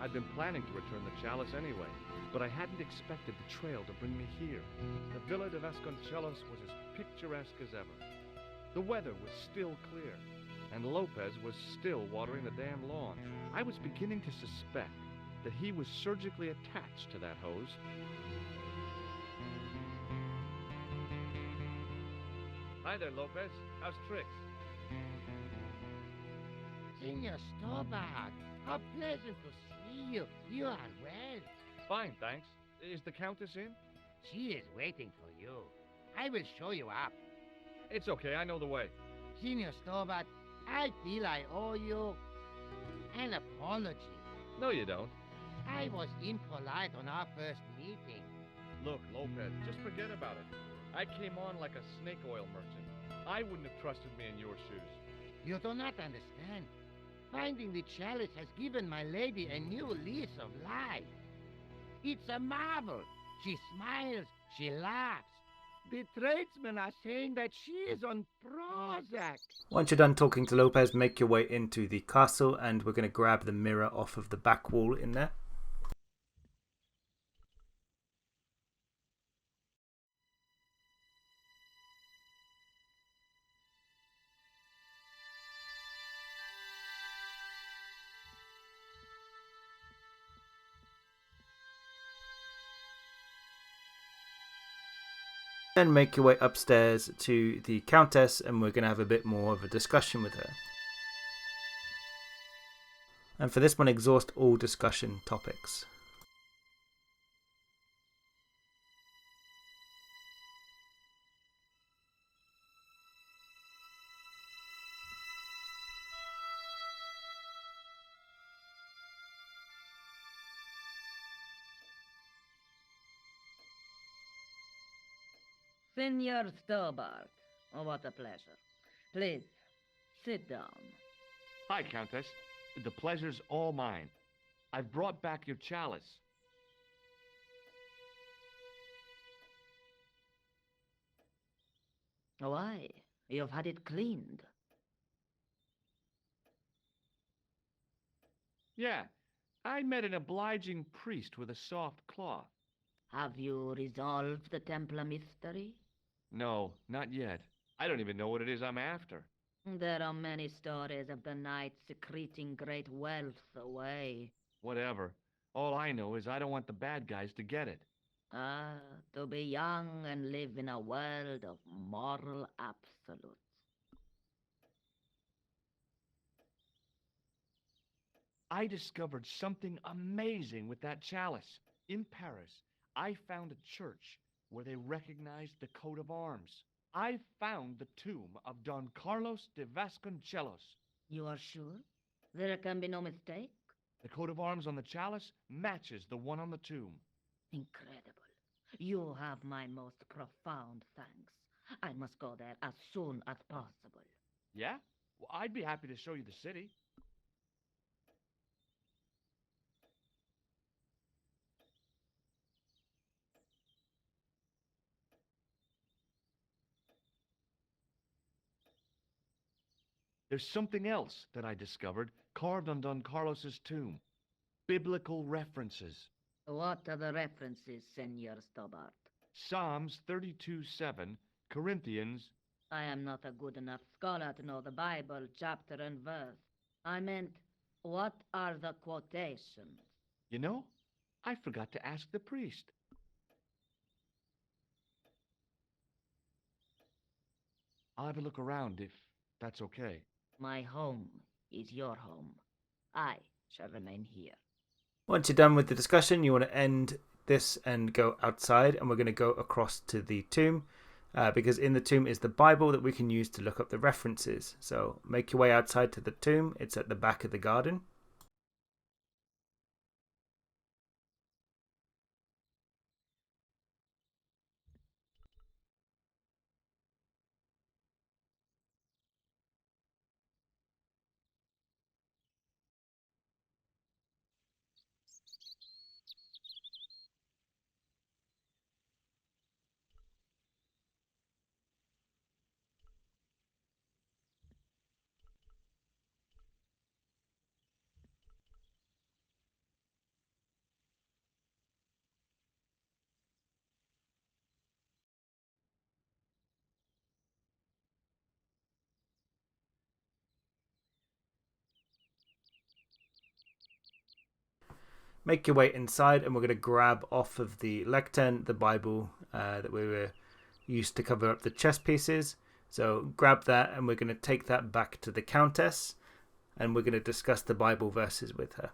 B: I'd been planning to return the chalice anyway, but I hadn't expected the trail to bring me here. The Villa de Vasconcellos was as picturesque as ever. The weather was still clear, and Lopez was still watering the damn lawn. I was beginning to suspect that he was surgically attached to that hose. Hi there, Lopez. How's tricks?
E: Senor Stobart, how pleasant to see you. You are well.
B: Fine, thanks. Is the Countess in?
E: She is waiting for you. I will show you up.
B: It's okay, I know the way.
E: Senor Stobart, I feel I owe you an apology.
B: No, you don't.
E: I was impolite on our first meeting.
B: Look, Lopez, just forget about it. I came on like a snake oil merchant. I wouldn't have trusted me in your shoes.
E: You do not understand. Finding the chalice has given my lady a new lease of life. It's a marvel. She smiles, she laughs. The tradesmen are saying that she is on Prozac.
A: Once you're done talking to Lopez, make your way into the castle, and we're going to grab the mirror off of the back wall in there. Then make your way upstairs to the Countess, and we're going to have a bit more of a discussion with her. And for this one, exhaust all discussion topics.
C: Senor Stobart. Oh, what a pleasure. Please, sit down.
M: Hi, Countess. The pleasure's all mine. I've brought back your chalice.
I: Why? You've had it cleaned.
M: Yeah, I met an obliging priest with a soft cloth.
I: Have you resolved the Templar mystery?
M: No, not yet. I don't even know what it is I'm after.
I: There are many stories of the knight secreting great wealth away.
M: Whatever. All I know is I don't want the bad guys to get it.
I: Ah, to be young and live in a world of moral absolutes.
M: I discovered something amazing with that chalice. In Paris, I found a church where they recognized the coat of arms. I found the tomb of Don Carlos de Vasconcellos.
I: You are sure? There can be no mistake?
M: The coat of arms on the chalice matches the one on the tomb.
I: Incredible. You have my most profound thanks. I must go there as soon as possible.
M: Yeah? Well, I'd be happy to show you the city. There's something else that I discovered carved on Don Carlos's tomb. Biblical references.
I: What are the references, Senor Stobart?
M: Psalms 32:7, Corinthians.
I: I am not a good enough scholar to know the Bible chapter and verse. I meant, what are the quotations?
M: You know, I forgot to ask the priest. I'll have a look around if that's okay.
I: My home is your home. I shall remain here.
A: Once you're done with the discussion, you want to end this and go outside, and we're going to go across to the tomb, because in the tomb is the Bible that we can use to look up the references. So make your way outside to the tomb. It's at the back of the garden. Make your way inside, and we're going to grab off of the lectern the Bible that we were used to cover up the chess pieces. So grab that, and we're going to take that back to the Countess, and we're going to discuss the Bible verses with her.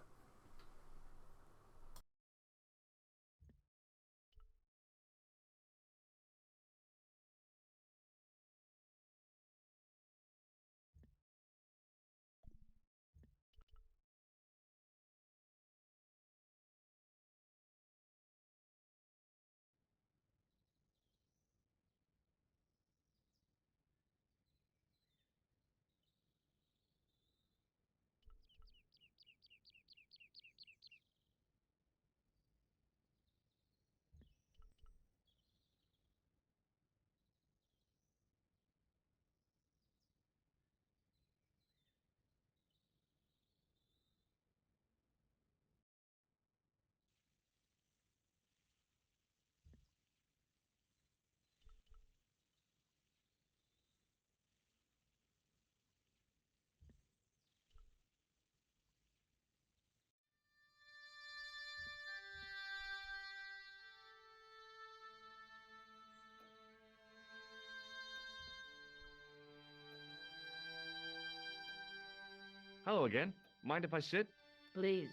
M: Hello again. Mind if I sit?
I: Please,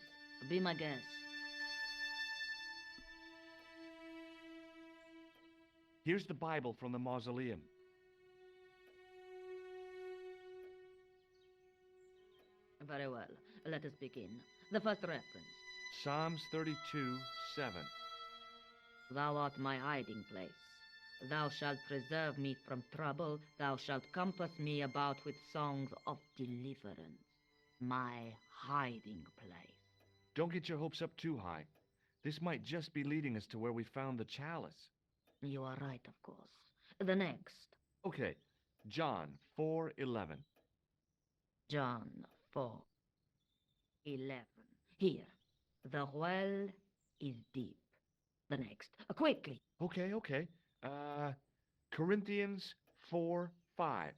I: be my guest.
M: Here's the Bible from the mausoleum.
I: Very well. Let us begin. The first reference.
M: Psalms 32:7.
I: Thou art my hiding place. Thou shalt preserve me from trouble. Thou shalt compass me about with songs of deliverance. My hiding place.
M: Don't get your hopes up too high. This might just be leading us to where we found the chalice.
I: You are right, of course. The next.
M: Okay, John 4:11.
I: John 4:11. Here. The well is deep. The next. Quickly.
M: Okay. Corinthians 4:5.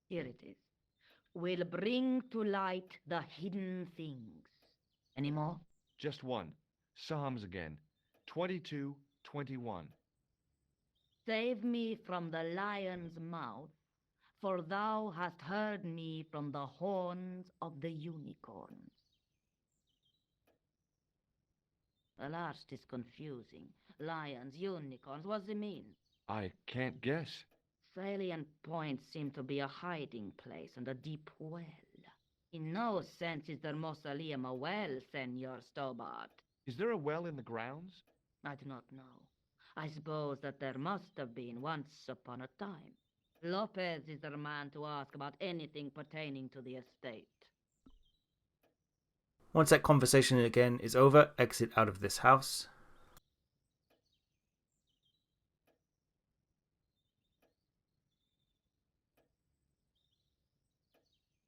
I: Here it is. Will bring to light the hidden things. Any more?
M: Just one. Psalms again. 22:21.
I: Save me from the lion's mouth, for thou hast heard me from the horns of the unicorns. The last is confusing. Lions, unicorns, what does it mean?
M: I can't guess.
I: Salient points seem to be a hiding place and a deep well. In no sense is their mausoleum a well, Senor Stobart.
M: Is there a well in the grounds?
I: I do not know. I suppose that there must have been once upon a time. Lopez is the man to ask about anything pertaining to the estate.
A: Once that conversation again is over, exit out of this house.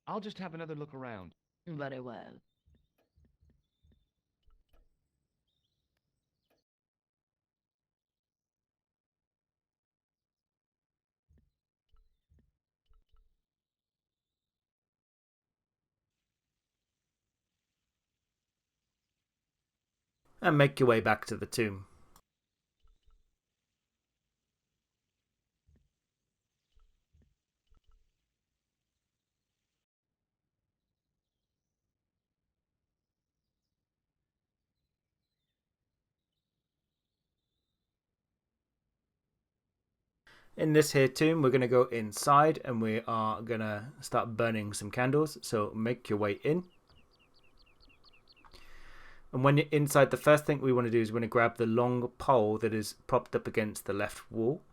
M: I'll just have another look around.
I: Very well.
A: And make your way back to the tomb. In this here tomb, we're going to go inside and we are going to start burning some candles. So make your way in. And when you're inside, the first thing we want to do is we're going to grab the long pole that is propped up against the left wall.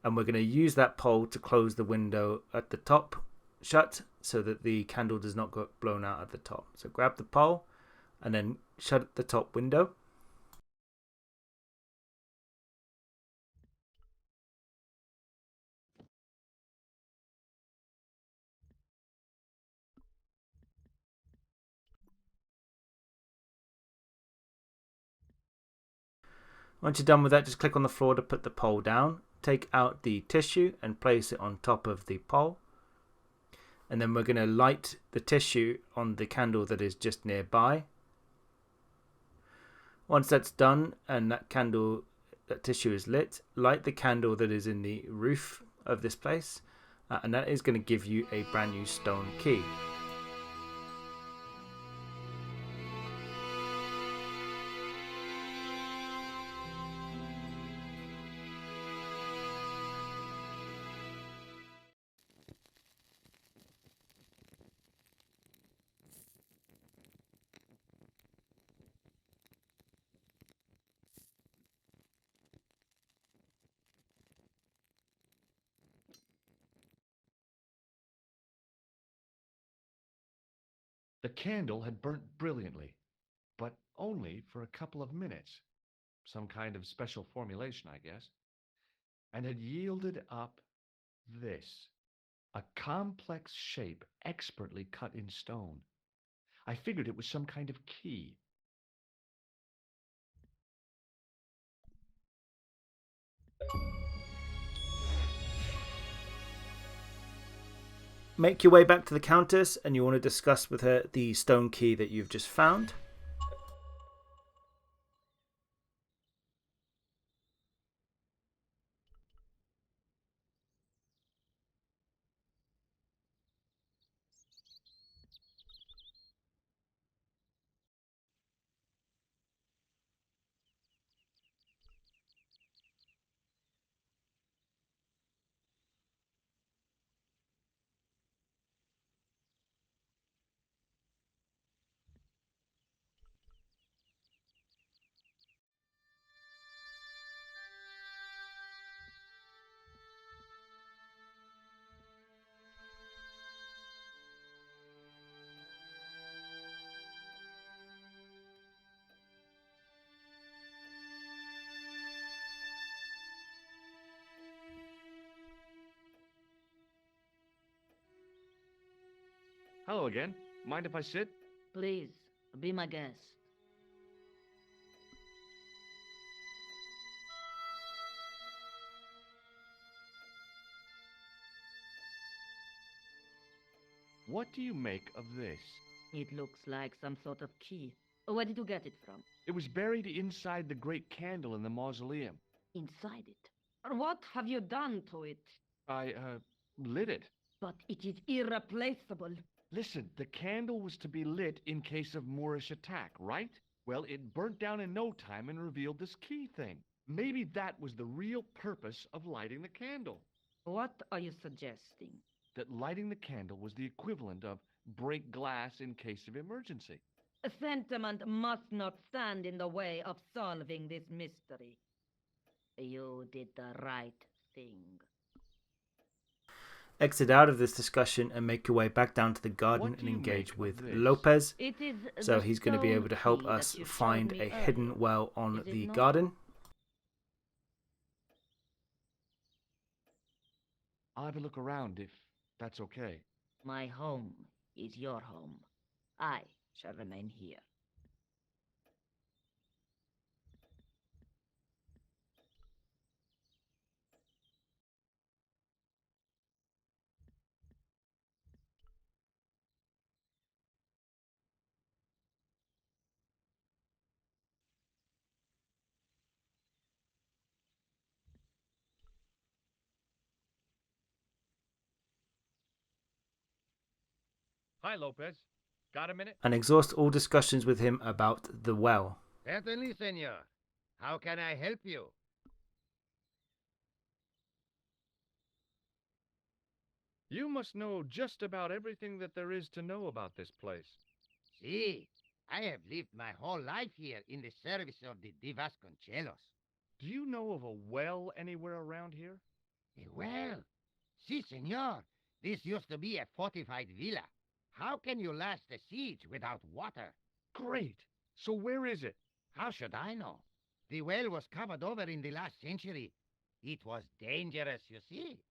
A: And we're going to use that pole to close the window at the top shut so that the candle does not get blown out at the top. So grab the pole and then shut the top window. Once you're done with that, just click on the floor to put the pole down. Take out the tissue and place it on top of the pole. And then we're going to light the tissue on the candle that is just nearby. Once that's done and that tissue is lit, light the candle that is in the roof of this place. And that is going to give you a brand new stone key.
M: The candle had burnt brilliantly, but only for a couple of minutes. Some kind of special formulation, I guess. And had yielded up this. A complex shape expertly cut in stone. I figured it was some kind of key.
A: Make your way back to the Countess and you want to discuss with her the stone key that you've just found.
M: Hello again. Mind if I sit?
I: Please, be my guest.
M: What do you make of this?
I: It looks like some sort of key. Where did you get it from?
M: It was buried inside the great candle in the mausoleum.
I: Inside it. What have you done to it?
M: I, lit it.
I: But it is irreplaceable.
M: Listen, the candle was to be lit in case of Moorish attack, right? Well, it burnt down in no time and revealed this key thing. Maybe that was the real purpose of lighting the candle.
I: What are you suggesting?
M: That lighting the candle was the equivalent of break glass in case of emergency.
I: A sentiment must not stand in the way of solving this mystery. You did the right thing.
A: Exit out of this discussion and make your way back down to the garden and engage with Lopez. So he's going to be able to help us find a hidden well on the garden.
M: I'll have a look around if that's okay.
I: My home is your home. I shall remain here.
B: Hi, Lopez. Got a minute?
A: And exhaust all discussions with him about the well.
E: Certainly, senor. How can I help you?
B: You must know just about everything that there is to know about this place.
E: See, I have lived my whole life here in the service of the Vasconcellos.
B: Do you know of a well anywhere around here?
E: A well? Si, senor. This used to be a fortified villa. How can you last a siege without water?
B: Great. So where is it?
E: How should I know? The well was covered over in the last century. It was dangerous, you see.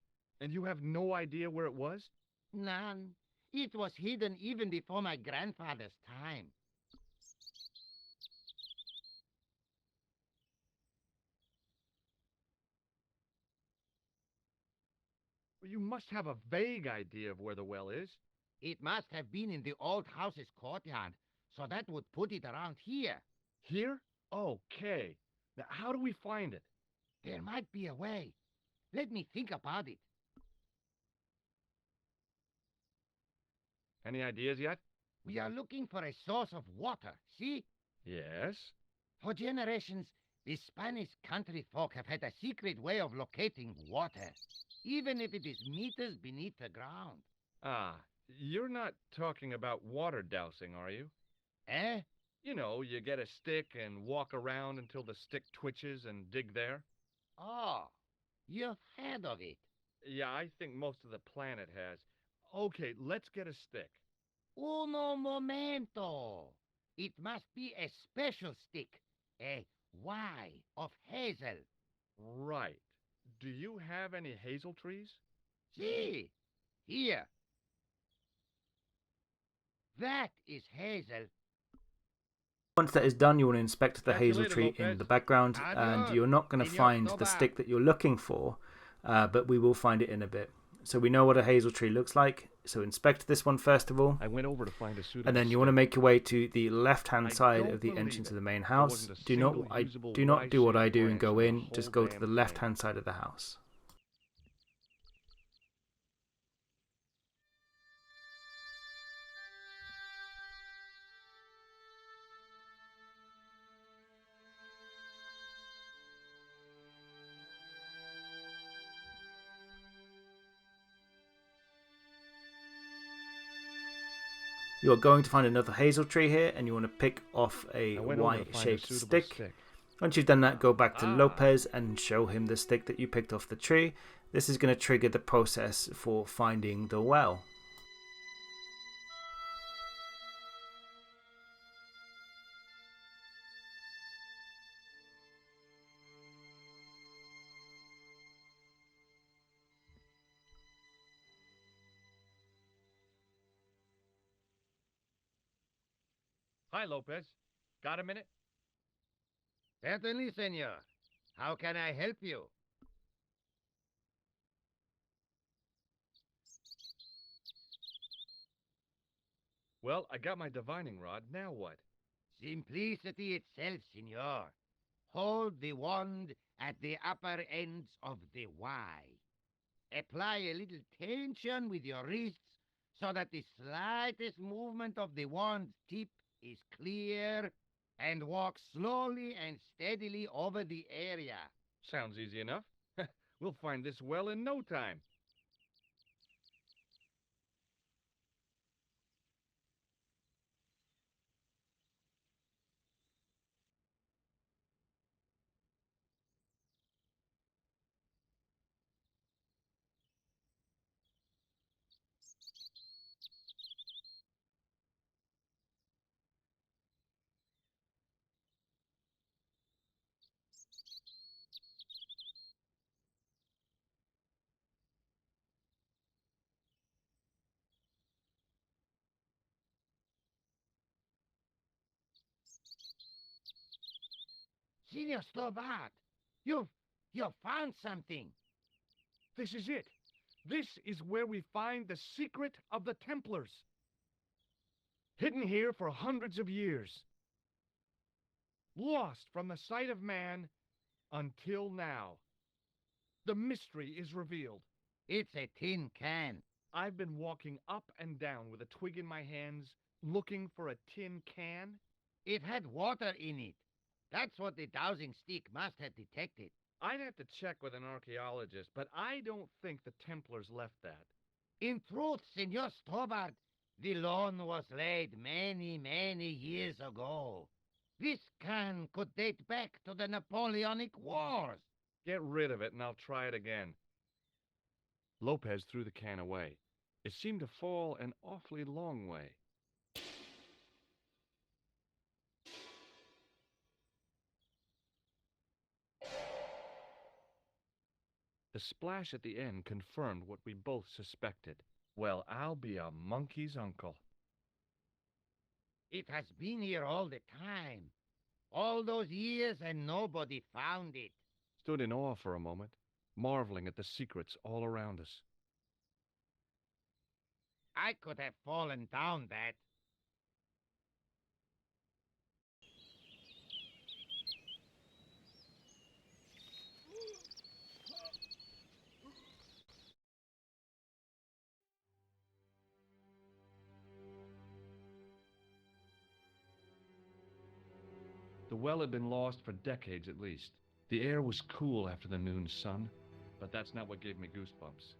B: And you have no idea where it was?
E: None. It was hidden even before my grandfather's time.
B: You must have a vague idea of where the well is.
E: It must have been in the old house's courtyard, so that would put it around here.
B: Here? Okay. Now, how do we find it?
E: There might be a way. Let me think about it.
B: Any ideas yet?
E: We are looking for a source of water, see?
B: Yes.
E: For generations, the Spanish country folk have had a secret way of locating water, even if it is meters beneath the ground.
B: Ah, you're not talking about water dousing, are you?
E: Eh?
B: You know, you get a stick and walk around until the stick twitches and dig there.
E: Oh, you've heard of it.
B: Yeah, I think most of the planet has. Okay, let's get a stick.
E: Uno momento. It must be a special stick, a Y of hazel.
B: Right. Do you have any hazel trees?
E: See, here. That is hazel.
A: Once that is done, you want to inspect the hazel tree in the background, and you're not going to find the stick that you're looking for, but we will find it in a bit. So we know what a hazel tree looks like. So inspect this one first of all.
B: I went over to find a suitable
A: and then you want to make your way to the left-hand side of the entrance of the main house. Do not do what I do and go in. Just go to the left-hand side of the house. You're going to find another hazel tree here, and you want to pick off a Y-shaped stick. Once you've done that, go back to Lopez and show him the stick that you picked off the tree. This is going to trigger the process for finding the well.
B: Hi, Lopez. Got a minute?
E: Certainly, senor. How can I help you?
B: Well, I got my divining rod. Now what?
E: Simplicity itself, senor. Hold the wand at the upper ends of the Y. Apply a little tension with your wrists so that the slightest movement of the wand's tip is clear, and walk slowly and steadily over the area.
B: Sounds easy enough. We'll find this well in no time.
E: Senor Stobart, you've found something.
B: This is it. This is where we find the secret of the Templars. Hidden here for hundreds of years. Lost from the sight of man until now. The mystery is revealed.
E: It's a tin can.
B: I've been walking up and down with a twig in my hands, looking for a tin can.
E: It had water in it. That's what the dowsing stick must have detected.
B: I'd have to check with an archaeologist, but I don't think the Templars left that.
E: In truth, Senor Stobart, the loan was laid many, many years ago. This can could date back to the Napoleonic Wars.
B: Get rid of it and I'll try it again. Lopez threw the can away. It seemed to fall an awfully long way. The splash at the end confirmed what we both suspected. Well, I'll be a monkey's uncle.
E: It has been here all the time. All those years and nobody found it.
B: Stood in awe for a moment, marveling at the secrets all around us.
E: I could have fallen down that.
B: The well had been lost for decades at least. The air was cool after the noon sun, but that's not what gave me goosebumps.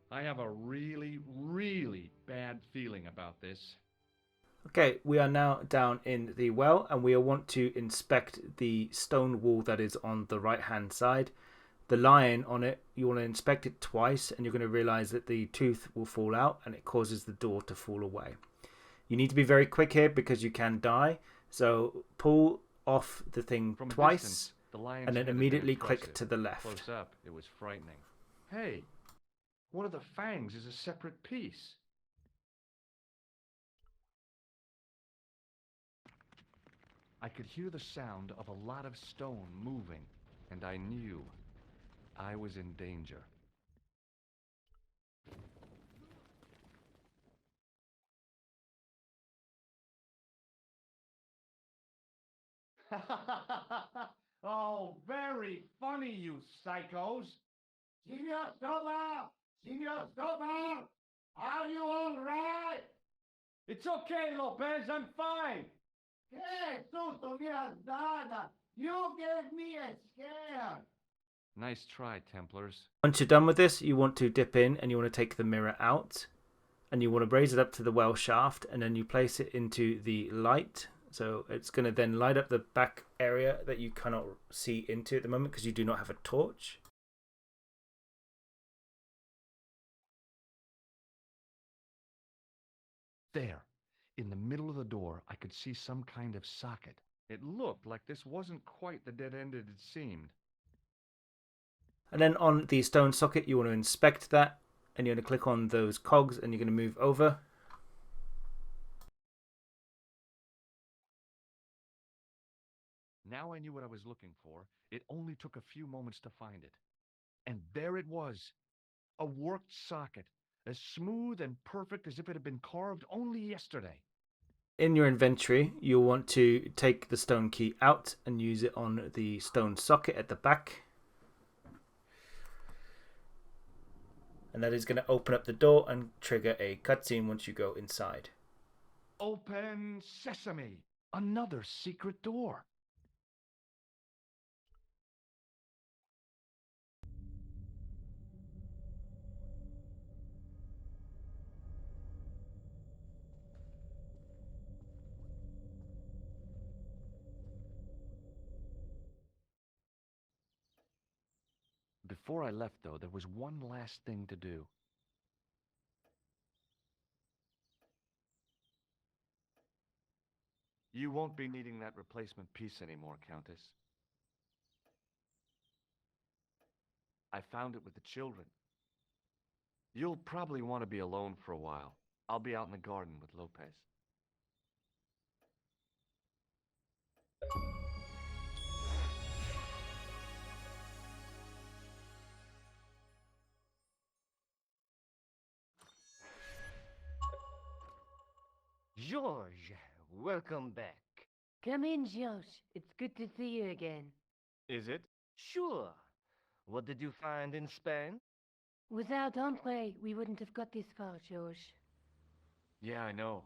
B: I have a really, really bad feeling about this.
A: Okay, we are now down in the well and we want to inspect the stone wall that is on the right hand side. The lion on it, you want to inspect it twice and you're going to realize that the tooth will fall out and it causes the door to fall away. You need to be very quick here because you can die, so pull off the thing
B: From
A: twice
B: distance, the lion's
A: and then
B: head had been
A: immediately click
B: impressive.
A: to the left.
B: Close up, it was frightening. Hey, one of the fangs is a separate piece. I could hear the sound of a lot of stone moving, and I knew I was in danger.
E: Oh, very funny, you psychos. Senor Stobart! Senor Stobart! Are you all right?
B: It's okay, Lopez, I'm fine.
E: Que susto me has dado! You gave me a scare!
B: Nice try, Templars.
A: Once you're done with this, you want to dip in and you want to take the mirror out and you want to raise it up to the well shaft and then you place it into the light. So it's going to then light up the back area that you cannot see into at the moment because you do not have a torch.
M: There, in the middle of the door, I could see some kind of socket.
B: It looked like this wasn't quite the dead end it had seemed.
A: And then on the stone socket, you want to inspect that and you're going to click on those cogs and you're going to move over.
M: Now I knew what I was looking for. It only took a few moments to find it. And there it was. A worked socket. As smooth and perfect as if it had been carved only yesterday.
A: In your inventory, you'll want to take the stone key out and use it on the stone socket at the back. And that is going to open up the door and trigger a cutscene once you go inside.
M: Open sesame! Another secret door. Before I left, though, there was one last thing to do. You won't be needing that replacement piece anymore, Countess. I found it with the children. You'll probably want to be alone for a while. I'll be out in the garden with Lopez.
I: George, welcome back.
F: Come in, George. It's good to see you again.
M: Is it?
I: Sure. What did you find in Spain?
F: Without Andre, we wouldn't have got this far, George.
M: Yeah, I know.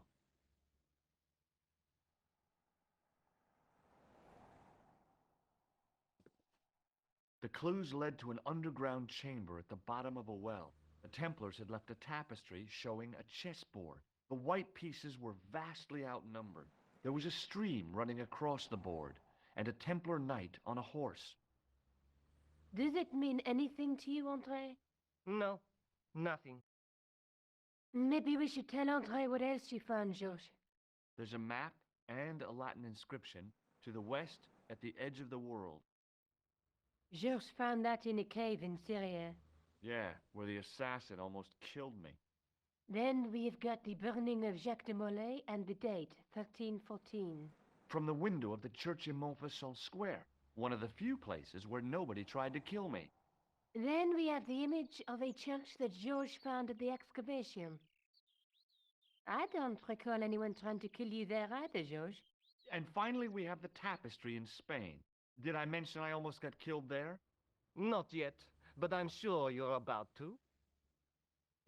M: The clues led to an underground chamber at the bottom of a well. The Templars had left a tapestry showing a chessboard. The white pieces were vastly outnumbered. There was a stream running across the board, and a Templar knight on a horse.
F: Does it mean anything to you, Andre?
I: No, nothing.
F: Maybe we should tell Andre what else you found, George.
M: There's a map and a Latin inscription to the west at the edge of the world.
F: George found that in a cave in Syria.
M: Yeah, where the assassin almost killed me.
F: Then we've got the burning of Jacques de Molay and the date, 1314.
M: From the window of the church in Montfaucon Square, one of the few places where nobody tried to kill me.
F: Then we have the image of a church that George found at the excavation. I don't recall anyone trying to kill you there either, George.
M: And finally we have the tapestry in Spain. Did I mention I almost got killed there?
I: Not yet, but I'm sure you're about to.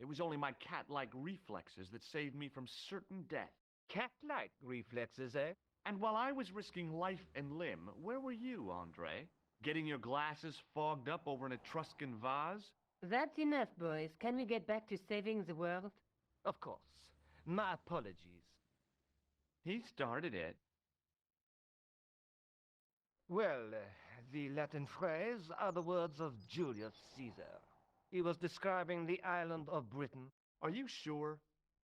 M: It was only my cat-like reflexes that saved me from certain death.
I: Cat-like reflexes, eh?
M: And while I was risking life and limb, where were you, Andre? Getting your glasses fogged up over an Etruscan vase?
F: That's enough, boys. Can we get back to saving the world?
I: Of course. My apologies.
M: He started it.
I: Well, the Latin phrase are the words of Julius Caesar. He was describing the island of Britain.
M: Are you sure?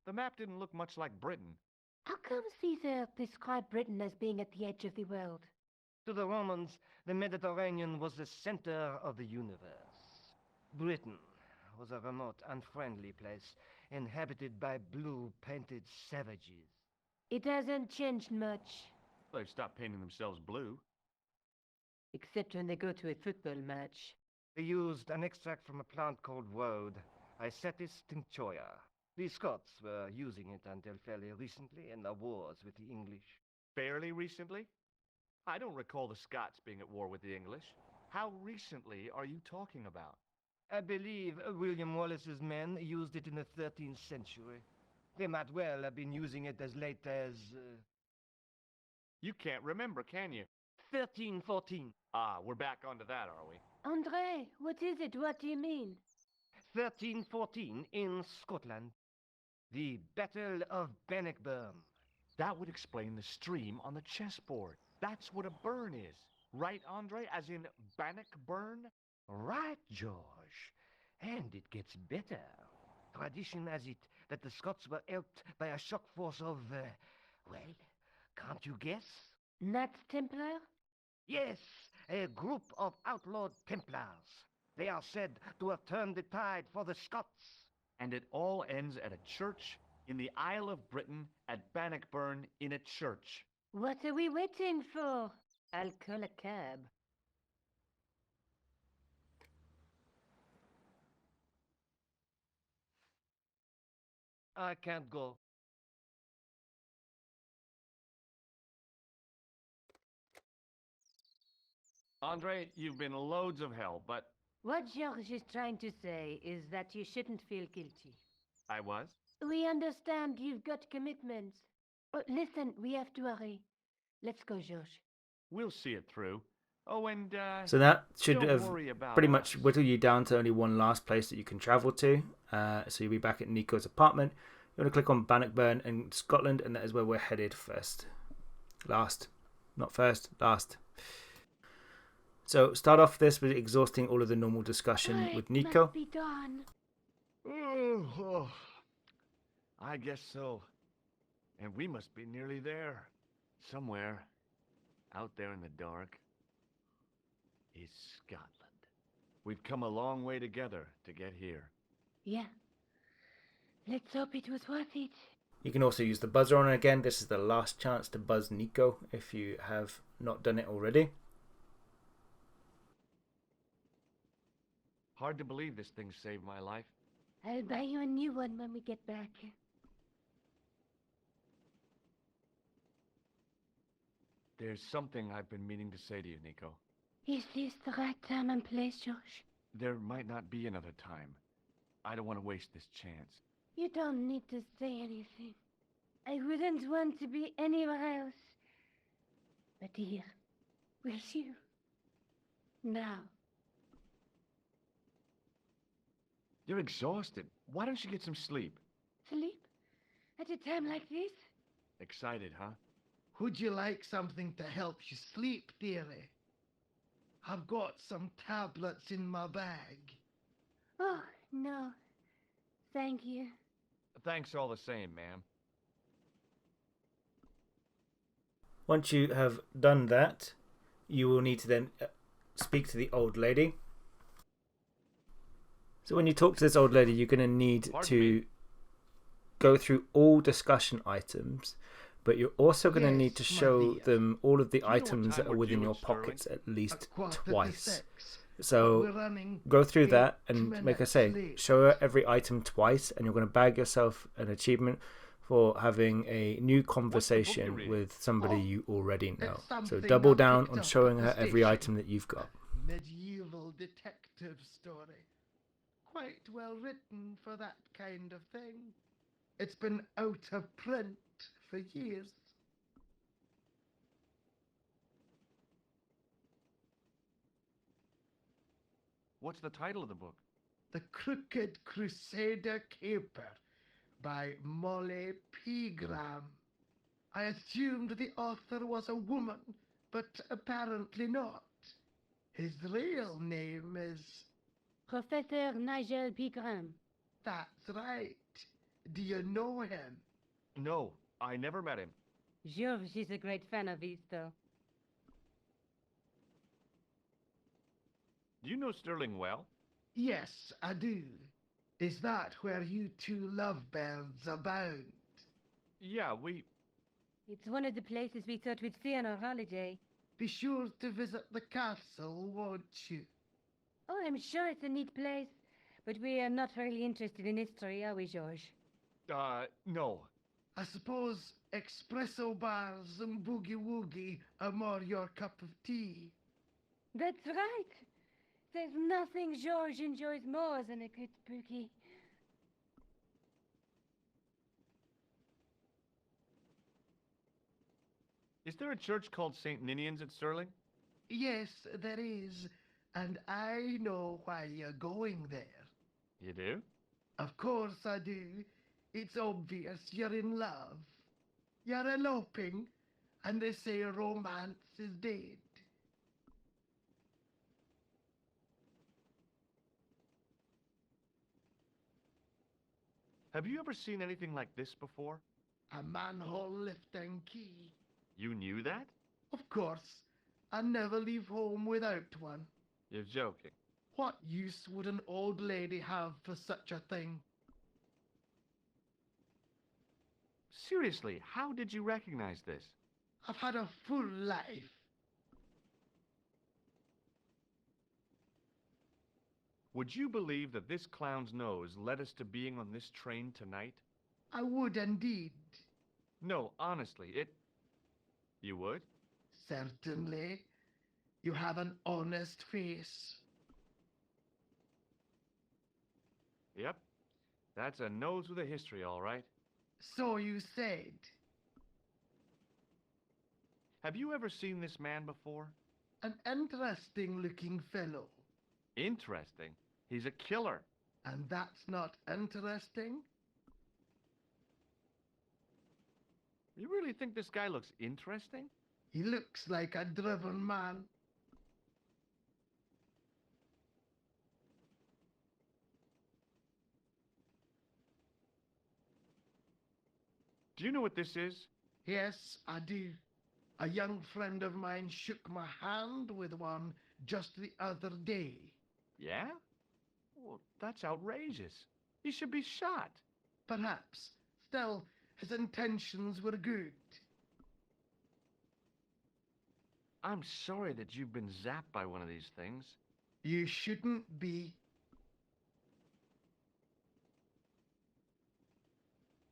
M: The map didn't look much like Britain.
F: How come Caesar described Britain as being at the edge of the world?
I: To the Romans, the Mediterranean was the center of the universe. Britain was a remote, unfriendly place, inhabited by blue-painted savages.
F: It hasn't changed much.
M: They've stopped painting themselves blue.
F: Except when they go to a football match.
I: They used an extract from a plant called woad, Icetis tinctoria. The Scots were using it until fairly recently in the wars with the English.
M: Fairly recently? I don't recall the Scots being at war with the English. How recently are you talking about?
I: I believe William Wallace's men used it in the 13th century. They might well have been using it as late as...
M: You can't remember, can you?
I: 1314.
M: Ah, we're back onto that, are we?
F: Andre, what is it? What do you mean?
I: 1314 in Scotland. The Battle of Bannockburn.
M: That would explain the stream on the chessboard. That's what a burn is. Right, Andre? As in Bannockburn?
I: Right, George. And it gets better. Tradition has it that the Scots were helped by a shock force of, well, can't you guess?
F: Knights Templar?
I: Yes, a group of outlawed Templars. They are said to have turned the tide for the Scots.
M: And it all ends at a church in the Isle of Britain at Bannockburn in a church.
F: What are we waiting for? I'll call a cab.
M: I can't go. Andre, you've been loads of hell, but
F: What George is trying to say is that you shouldn't feel guilty.
M: I was.
F: We understand you've got commitments. Oh, listen, we have to hurry. Let's go, George.
M: We'll see it through. Oh, and
A: So that should
M: don't
A: have
M: worry about
A: pretty
M: us.
A: much whittle you down to only one last place that you can travel to. So you'll be back at Nico's apartment. You want to click on Bannockburn in Scotland, and that is where we're headed first. Last. Not first, last. So start off this with exhausting all of the normal discussion with Nico.
S: Must be done.
M: Oh, I guess so. And we must be nearly there. Somewhere, out there in the dark, is Scotland. We've come a long way together to get here.
S: Yeah. Let's hope it was worth it.
A: You can also use the buzzer on again. This is the last chance to buzz Nico if you have not done it already.
M: Hard to believe this thing saved my life.
S: I'll buy you a new one when we get back.
M: There's something I've been meaning to say to you, Nico.
S: Is this the right time and place, George?
M: There might not be another time. I don't want to waste this chance.
S: You don't need to say anything. I wouldn't want to be anywhere else. But here, with you. Now.
M: You're exhausted. Why don't you get some sleep?
S: Sleep? At a time like this?
M: Excited, huh?
D: Would you like something to help you sleep, dearie? I've got some tablets in my bag.
S: Oh, no. Thank you.
M: Thanks all the same, ma'am.
A: Once you have done that, you will need to then speak to the old lady. So when you talk to this old lady, you're going to need to go through all discussion items, but you're also going to need to show them all of the items that are within your pockets at least twice. So go through that and, like I say, show her every item twice, and you're going to bag yourself an achievement for having a new conversation with somebody you already know. So double down on showing her every item that you've got.
D: Medieval detective story. Quite well written for that kind of thing. It's been out of print for years.
M: What's the title of the book?
D: The Crooked Crusader Caper by Molly Peagram. I assumed the author was a woman, but apparently not. His real name is...
S: Professor Nigel Peagram.
D: That's right. Do you know him?
M: No, I never met him.
F: George is a great fan of his, though.
M: Do you know Sterling well?
D: Yes, I do. Is that where you two lovebirds abound?
M: Yeah,
F: It's one of the places we thought we'd see on our holiday.
D: Be sure to visit the castle, won't you?
F: Oh, I'm sure it's a neat place, but we are not really interested in history, are we, George?
M: No.
D: I suppose espresso bars and boogie-woogie are more your cup of tea.
F: That's right. There's nothing George enjoys more than a good boogie.
M: Is there a church called St. Ninian's at Sterling?
D: Yes, there is, and I know why you're going there.
M: You do?
D: Of course I do. It's obvious you're in love. You're eloping, and they say romance is dead.
M: Have you ever seen anything like this before?
D: A manhole lifting key.
M: You knew that?
D: Of course. I never leave home without one.
M: You're joking.
D: What use would an old lady have for such a thing?
M: Seriously, how did you recognize this?
D: I've had a full life.
M: Would you believe that this clown's nose led us to being on this train tonight?
D: I would indeed.
M: No, honestly, You would?
D: Certainly. You have an honest face.
M: Yep. That's a nose with a history, all right.
D: So you said.
M: Have you ever seen this man before?
D: An interesting-looking fellow.
M: Interesting. He's a killer.
D: And that's not interesting?
M: You really think this guy looks interesting?
D: He looks like a driven man.
M: Do you know what this is?
D: Yes, I do. A young friend of mine shook my hand with one just the other day.
M: Yeah? Well, that's outrageous. He should be shot.
D: Perhaps. Still, his intentions were good.
M: I'm sorry that you've been zapped by one of these things.
D: You shouldn't be.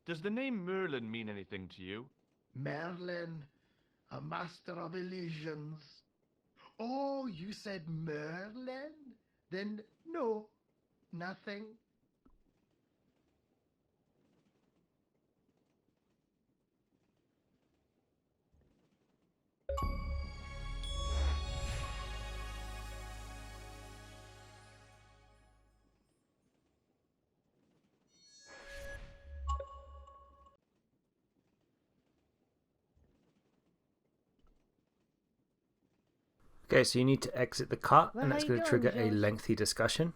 M: Does the name Merlin mean anything to you?
D: Merlin, a master of illusions. Oh, you said Merlin? Then no, nothing.
A: Okay, so you need to exit the cart,
S: Where
A: and
S: are
A: that's
S: you
A: going to
S: going,
A: trigger a
S: Josh?
A: lengthy discussion.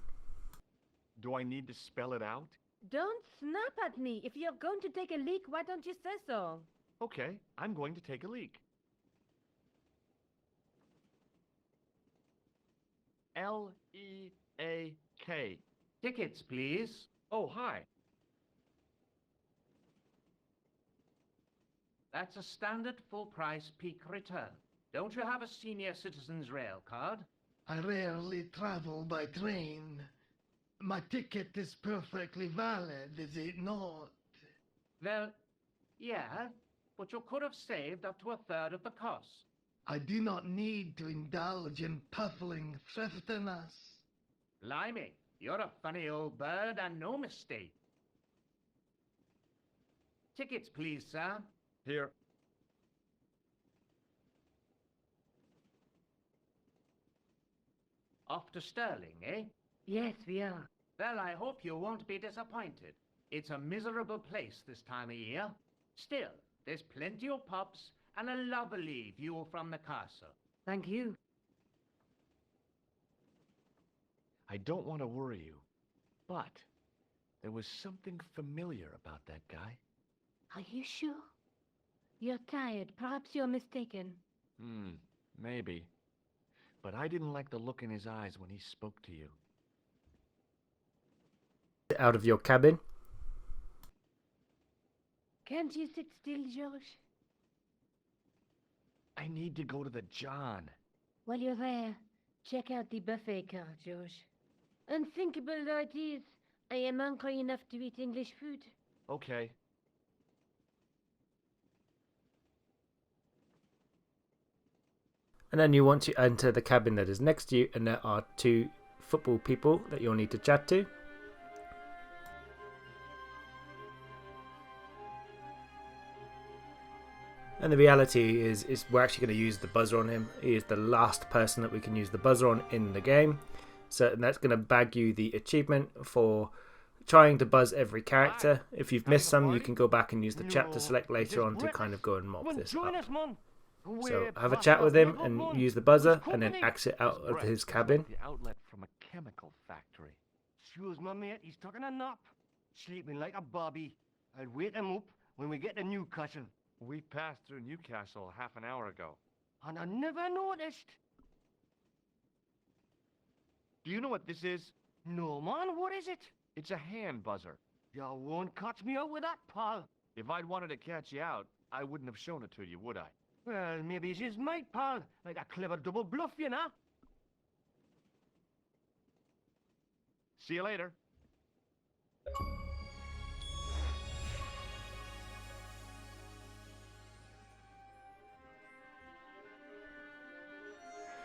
M: Do I need to spell it out?
F: Don't snap at me. If you're going to take a leak, why don't you say so?
M: Okay, I'm going to take a leak. L-E-A-K.
P: Tickets, please.
M: Oh, hi.
P: That's a standard full-price peak return. Don't you have a senior citizen's rail card?
D: I rarely travel by train. My ticket is perfectly valid, is it not?
P: Well, yeah, but you could have saved up to a third of the cost.
D: I do not need to indulge in puffling thriftiness.
P: Blimey, you're a funny old bird and no mistake. Tickets, please, sir.
M: Here.
P: Off to Stirling, eh?
F: Yes, we are.
P: Well, I hope you won't be disappointed. It's a miserable place this time of year. Still, there's plenty of pubs and a lovely view from the castle.
F: Thank you.
M: I don't want to worry you, but there was something familiar about that guy.
S: Are you sure?
F: You're tired. Perhaps you're mistaken.
M: Maybe. But I didn't like the look in his eyes when he spoke to you.
A: Out of your cabin.
F: Can't you sit still, George?
M: I need to go to the John.
F: While you're there, check out the buffet cart, George. Unthinkable though it is, I am hungry enough to eat English food.
M: Okay.
A: And then you want to enter the cabin that is next to you, and there are two football people that you'll need to chat to. And the reality is we're actually going to use the buzzer on him. He is the last person that we can use the buzzer on in the game. So that's going to bag you the achievement for trying to buzz every character. If you've missed some, you can go back and use the chat to select later on to kind of go and mop this up. So have a chat with him and use the buzzer, and then exit out of his cabin.
M: The outlet from a chemical factory.
I: Excuse me, mate, he's taking a nap. Sleeping like a bobby. I'll wake him up when we get to Newcastle.
M: We passed through Newcastle half an hour ago.
I: And I never noticed.
M: Do you know what this is?
I: No, man, what is it?
M: It's a hand buzzer.
I: You won't catch me out with that, pal.
M: If I'd wanted to catch you out, I wouldn't have shown it to you, would I?
I: Well, maybe it's his mate, pal. Like a clever double bluff, you know?
M: See you later.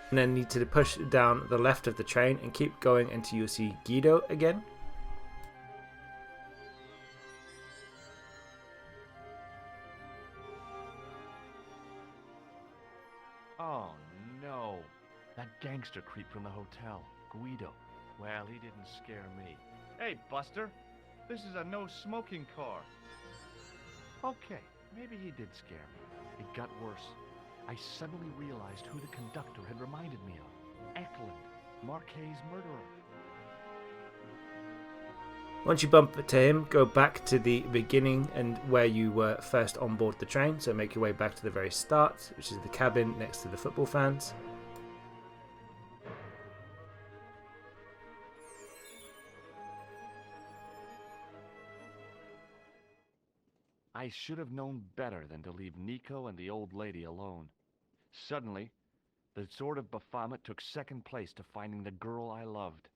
A: And then need to push down the left of the train and keep going until you see Guido again.
M: Oh no, that gangster creep from the hotel, Guido. Well, he didn't scare me. Hey, Buster, this is a no-smoking car. Okay, maybe he did scare me. It got worse. I suddenly realized who the conductor had reminded me of. Eklund, Marquet's murderer.
A: Once you bump to him, go back to the beginning and where you were first on board the train. So make your way back to the very start, which is the cabin next to the football fans.
M: I should have known better than to leave Nico and the old lady alone. Suddenly, the sword of Baphomet took second place to finding the girl I loved.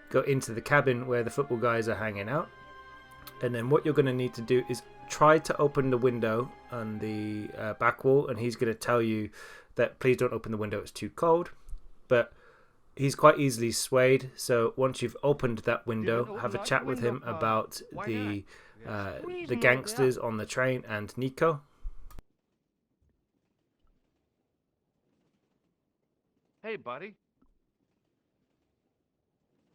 A: Go into the cabin where the football guys are hanging out. And then what you're going to need to do is try to open the window on the back wall. And he's going to tell you that please don't open the window, it's too cold. But he's quite easily swayed. So once you've opened that window, have a chat with him about the gangsters on the train and Nico.
M: Hey, buddy.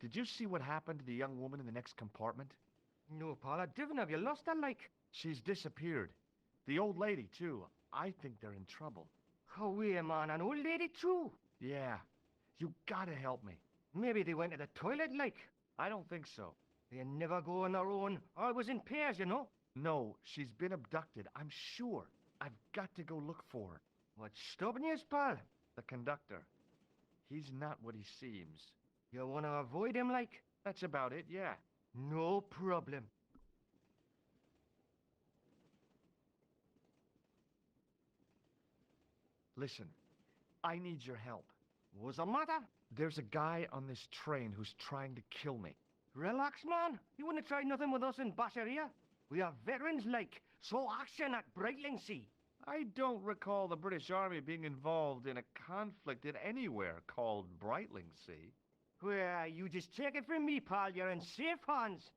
M: Did you see what happened to the young woman in the next compartment?
P: No, Paul, I didn't. Have you lost her, like?
M: She's disappeared. The old lady, too. I think they're in trouble.
P: Oh, wait, man, an old lady, too?
M: Yeah. You gotta help me.
P: Maybe they went to the toilet, like?
M: I don't think so.
P: They never go on their own. Always in pairs, you know?
M: No, she's been abducted, I'm sure. I've got to go look for her.
P: What's stopping you, pal?
M: The conductor. He's not what he seems.
P: You want to avoid him, like?
M: That's about it, yeah.
P: No problem.
M: Listen, I need your help.
P: What's the matter?
M: There's a guy on this train who's trying to kill me.
P: Relax, man. You wouldn't try nothing with us in Basharia. We are veterans, like, so action at Brightlingsea.
M: I don't recall the British Army being involved in a conflict in anywhere called Brightlingsea.
P: Well, you just take it from me, pal. You're in safe hands.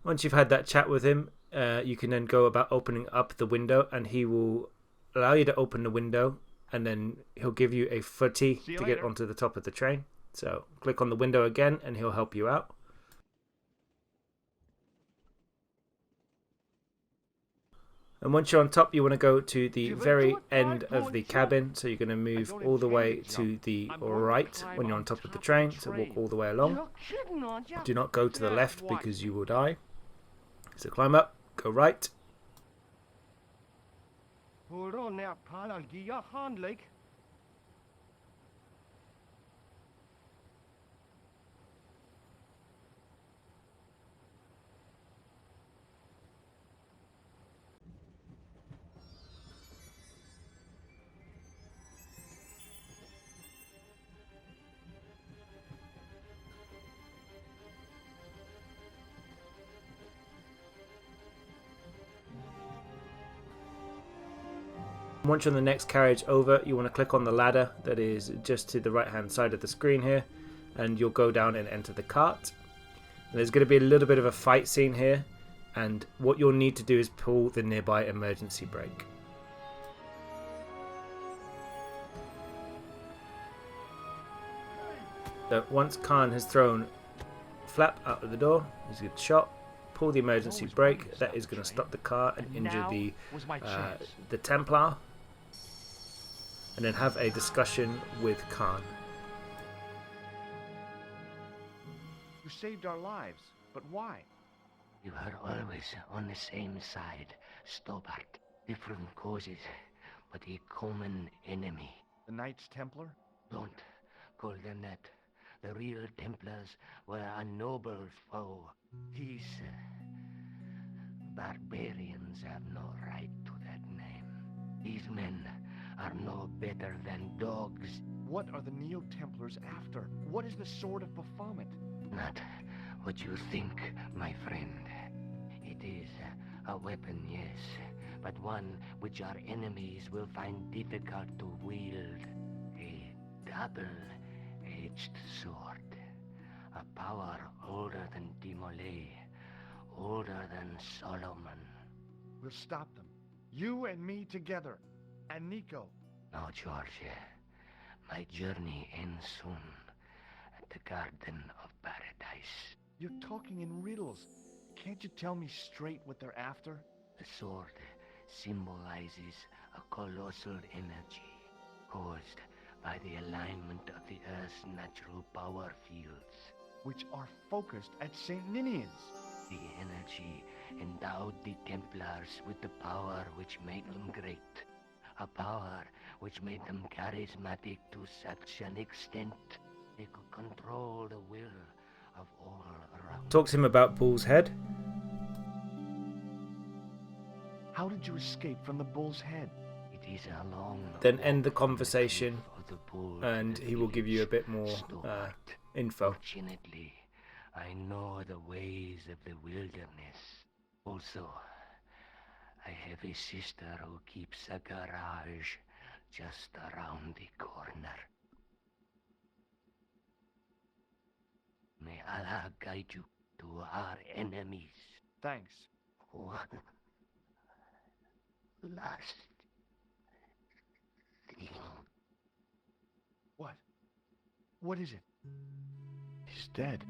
A: Once you've had that chat with him, you can then go about opening up the window, and he will allow you to open the window, and then he'll give you a footy to get onto the top of the train. So click on the window again, and he'll help you out. And once you're on top, you want to go to the very end of the cabin. So you're going to move all the way to the right when you're on top of the train. So walk all the way along. Do not go to the left because you will die. So climb up, go right.
P: Hold on now, pal. I'll give you a hand, like.
A: Once you're on the next carriage over, you want to click on the ladder that is just to the right hand side of the screen here, and you'll go down and enter the cart. And there's going to be a little bit of a fight scene here, and what you'll need to do is pull the nearby emergency brake. So once Kahn has thrown Flap out of the door, he's got shot. Pull the emergency brake. That is going to stop the car and injure the Templar. And then have a discussion with Kahn.
M: You saved our lives, but why?
I: You are always on the same side, Stobart. Different causes, but a common enemy.
M: The Knights Templar?
I: Don't call them that. The real Templars were a noble foe. He's
R: Barbarians have no right to that name. These men are no better than dogs.
M: What are the Neo-Templars after? What is the Sword of Baphomet?
R: Not what you think, my friend. It is a weapon, yes, but one which our enemies will find difficult to wield. A double-edged sword. A power older than Demolay, older than Solomon.
M: We'll stop them. You and me together. And Nico.
R: No, George. My journey ends soon at the Garden of Paradise.
M: You're talking in riddles. Can't you tell me straight what they're after?
R: The sword symbolizes a colossal energy caused by the alignment of the Earth's natural power fields,
M: which are focused at St. Ninian's.
R: The energy endowed the Templars with the power which made them great. A power which made them charismatic to such an extent they could control the will of all around.
A: Talk to him about Bull's Head.
M: How did you escape from the Bull's Head?
R: It is a long...
A: Then end the conversation and he will give you a bit more info.
R: Fortunately, I know the ways of the wilderness. Also, I have a sister who keeps a garage just around the corner. May Allah guide you to our enemies.
M: Thanks.
R: One last thing.
M: What? What is it? He's dead.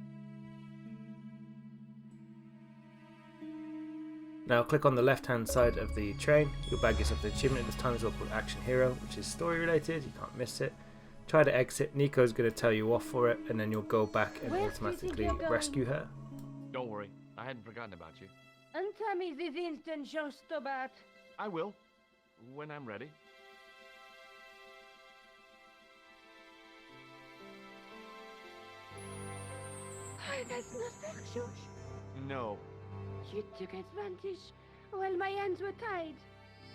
A: Now click on the left hand side of the train. You'll bag yourself the achievement. This time is called Action Hero, which is story related. You can't miss it. Try to exit. Nico's going to tell you off for it, and then you'll go back and automatically rescue her.
B: Don't worry, I hadn't forgotten about you.
S: Untie me this instant, Jean Stobart.
B: I will, when I'm ready.
S: That's not George.
B: No.
S: You took advantage while my hands were tied.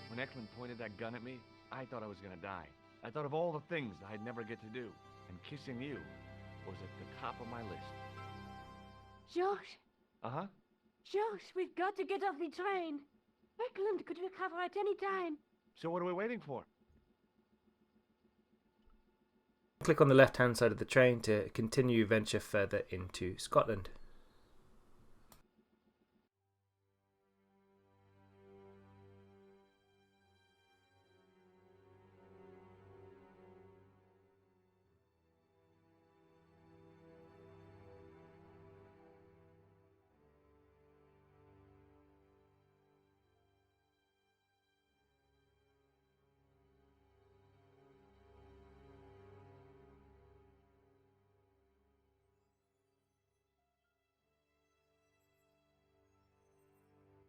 B: When Eklund pointed that gun at me, I thought I was gonna die. I thought of all the things I'd never get to do, and kissing you was at the top of my list.
S: George.
B: Uh-huh.
S: George, we've got to get off the train. Eklund could recover at any time.
B: So what are we waiting for?
A: Click on the left hand side of the train to continue your venture further into Scotland.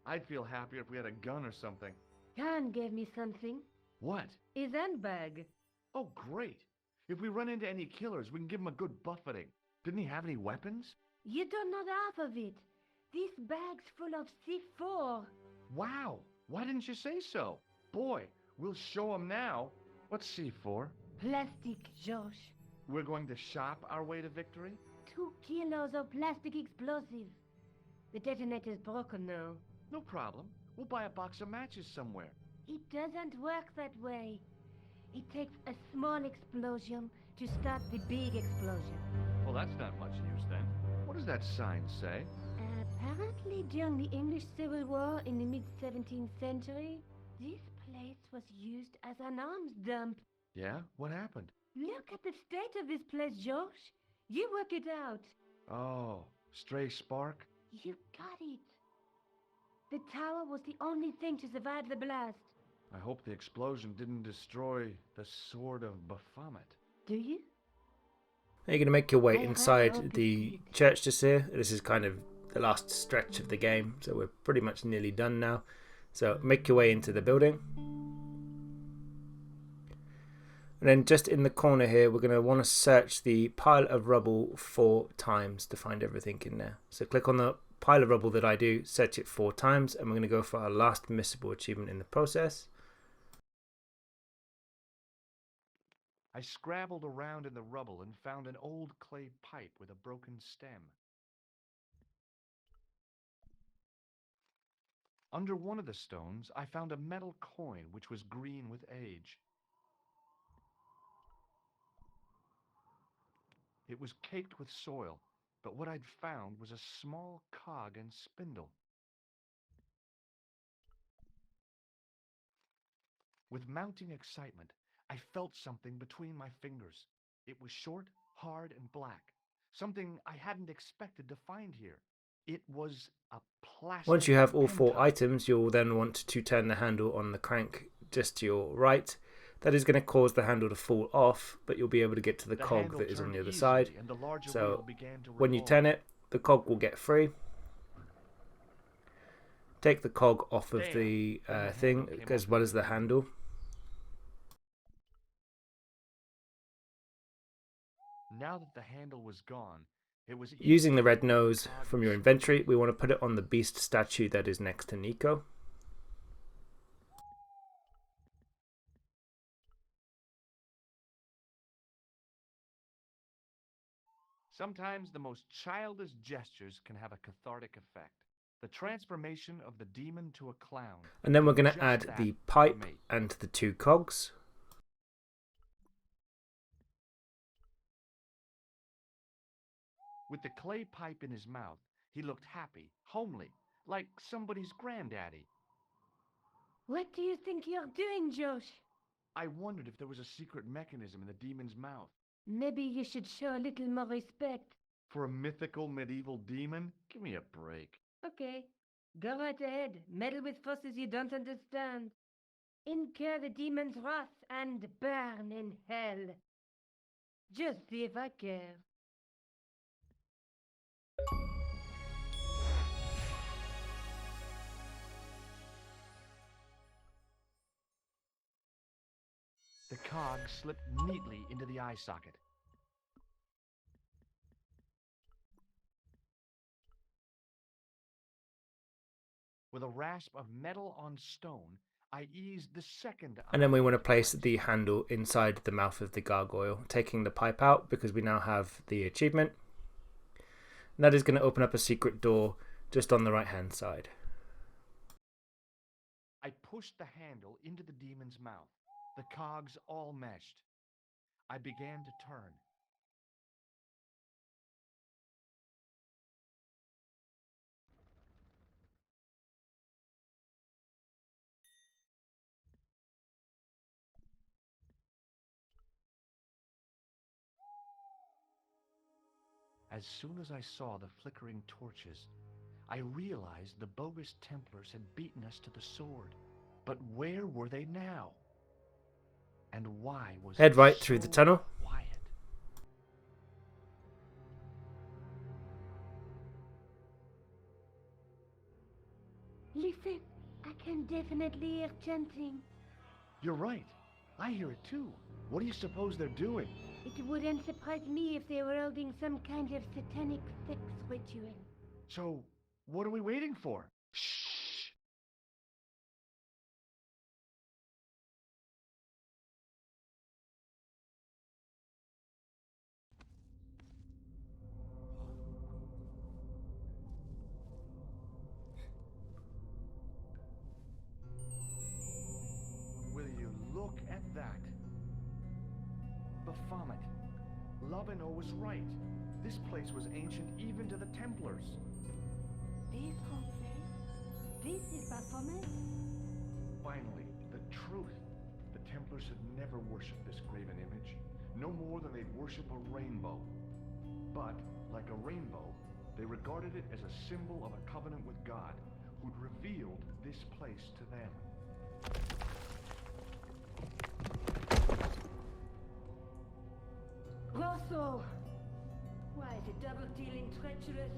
M: I'd feel happier if we had a gun or something.
S: Kahn gave me something.
M: What?
S: His handbag.
M: Oh, great. If we run into any killers, we can give them a good buffeting. Didn't he have any weapons?
S: You don't know the half of it. This bag's full of C4.
M: Wow. Why didn't you say so? Boy, we'll show them now. What's C4?
S: Plastic, Josh.
M: We're going to shop our way to victory?
S: 2 kilos of plastic explosives. The detonator's broken now.
M: No problem. We'll buy a box of matches somewhere.
S: It doesn't work that way. It takes a small explosion to start the big explosion.
B: Well, that's not much news then.
M: What does that sign say?
S: Apparently during the English Civil War in the mid-17th century, this place was used as an arms dump.
M: Yeah? What happened?
S: Look at the state of this place, Josh. You work it out.
M: Oh, stray spark?
S: You got it. The tower was the only thing to survive the blast.
M: I hope the explosion didn't destroy the Sword of Baphomet.
S: Do you?
A: You're going to make your way inside the church just here. This is kind of the last stretch of the game, so we're pretty much nearly done now. So make your way into the building. And then just in the corner here, we're going to want to search the pile of rubble 4 times to find everything in there. So click on the pile of rubble that I do, search it 4 times, and we're going to go for our last missable achievement in the process.
M: I scrabbled around in the rubble and found an old clay pipe with a broken stem. Under one of the stones, I found a metal coin which was green with age. It was caked with soil, but what I'd found was a small cog and spindle. With mounting excitement, I felt something between my fingers. It was short, hard, and black. Something I hadn't expected to find here. It was a plastic
A: Once you have all 4
M: penta.
A: items, you'll then want to turn the handle on the crank just to your right. That is going to cause the handle to fall off, but you'll be able to get to the cog
M: handle
A: that is on
M: turned
A: the other
M: easily,
A: side.
M: and the larger
A: So
M: wheel began to
A: when you
M: revolve.
A: turn it, the cog will get free. Take the cog off of the thing as well as the handle.
M: Now that the handle was gone, it was
A: Using the red nose from your inventory, we want to put it on the beast statue that is next to Nico.
M: Sometimes the most childish gestures can have a cathartic effect. The transformation of the demon to a clown.
A: And then we're
M: did
A: going to
M: just
A: add
M: that
A: the
M: for
A: pipe
M: me.
A: and the 2 cogs.
M: With the clay pipe in his mouth, he looked happy, homely, like somebody's granddaddy.
S: What do you think you're doing, Josh?
M: I wondered if there was a secret mechanism in the demon's mouth.
S: Maybe you should show a little more respect.
M: For a mythical medieval demon? Give me a break.
F: Okay, go right ahead. Meddle with forces you don't understand. Incur the demon's wrath and burn in hell. Just see if I care.
M: The cog slipped neatly into the eye socket. With a rasp of metal on stone, I eased the second eye.
A: And then we want to place the handle inside the mouth of the gargoyle, taking the pipe out because we now have the achievement. And that is going to open up a secret door just on the right hand side.
M: I pushed the handle into the demon's mouth. The cogs all meshed. I began to turn. As soon as I saw the flickering torches, I realized the bogus Templars had beaten us to the sword. But where were they now? And why was
A: Head
M: it
A: right
M: so
A: through the tunnel.
M: quiet?
S: Listen, I can definitely hear chanting.
M: You're right. I hear it too. What do you suppose they're doing?
S: It wouldn't surprise me if they were holding some kind of satanic sex ritual.
M: So, what are we waiting for? Shh! Will you look at that? Baphomet. Lovino was right. This place was ancient even to the Templars.
S: This is Baphomet?
M: Finally, the truth. The Templars had never worshipped this graven image, no more than they'd worship a rainbow. But, like a rainbow, they regarded it as a symbol of a covenant with God, who'd revealed this place to them.
F: Rosso! Why, the double-dealing treacherous?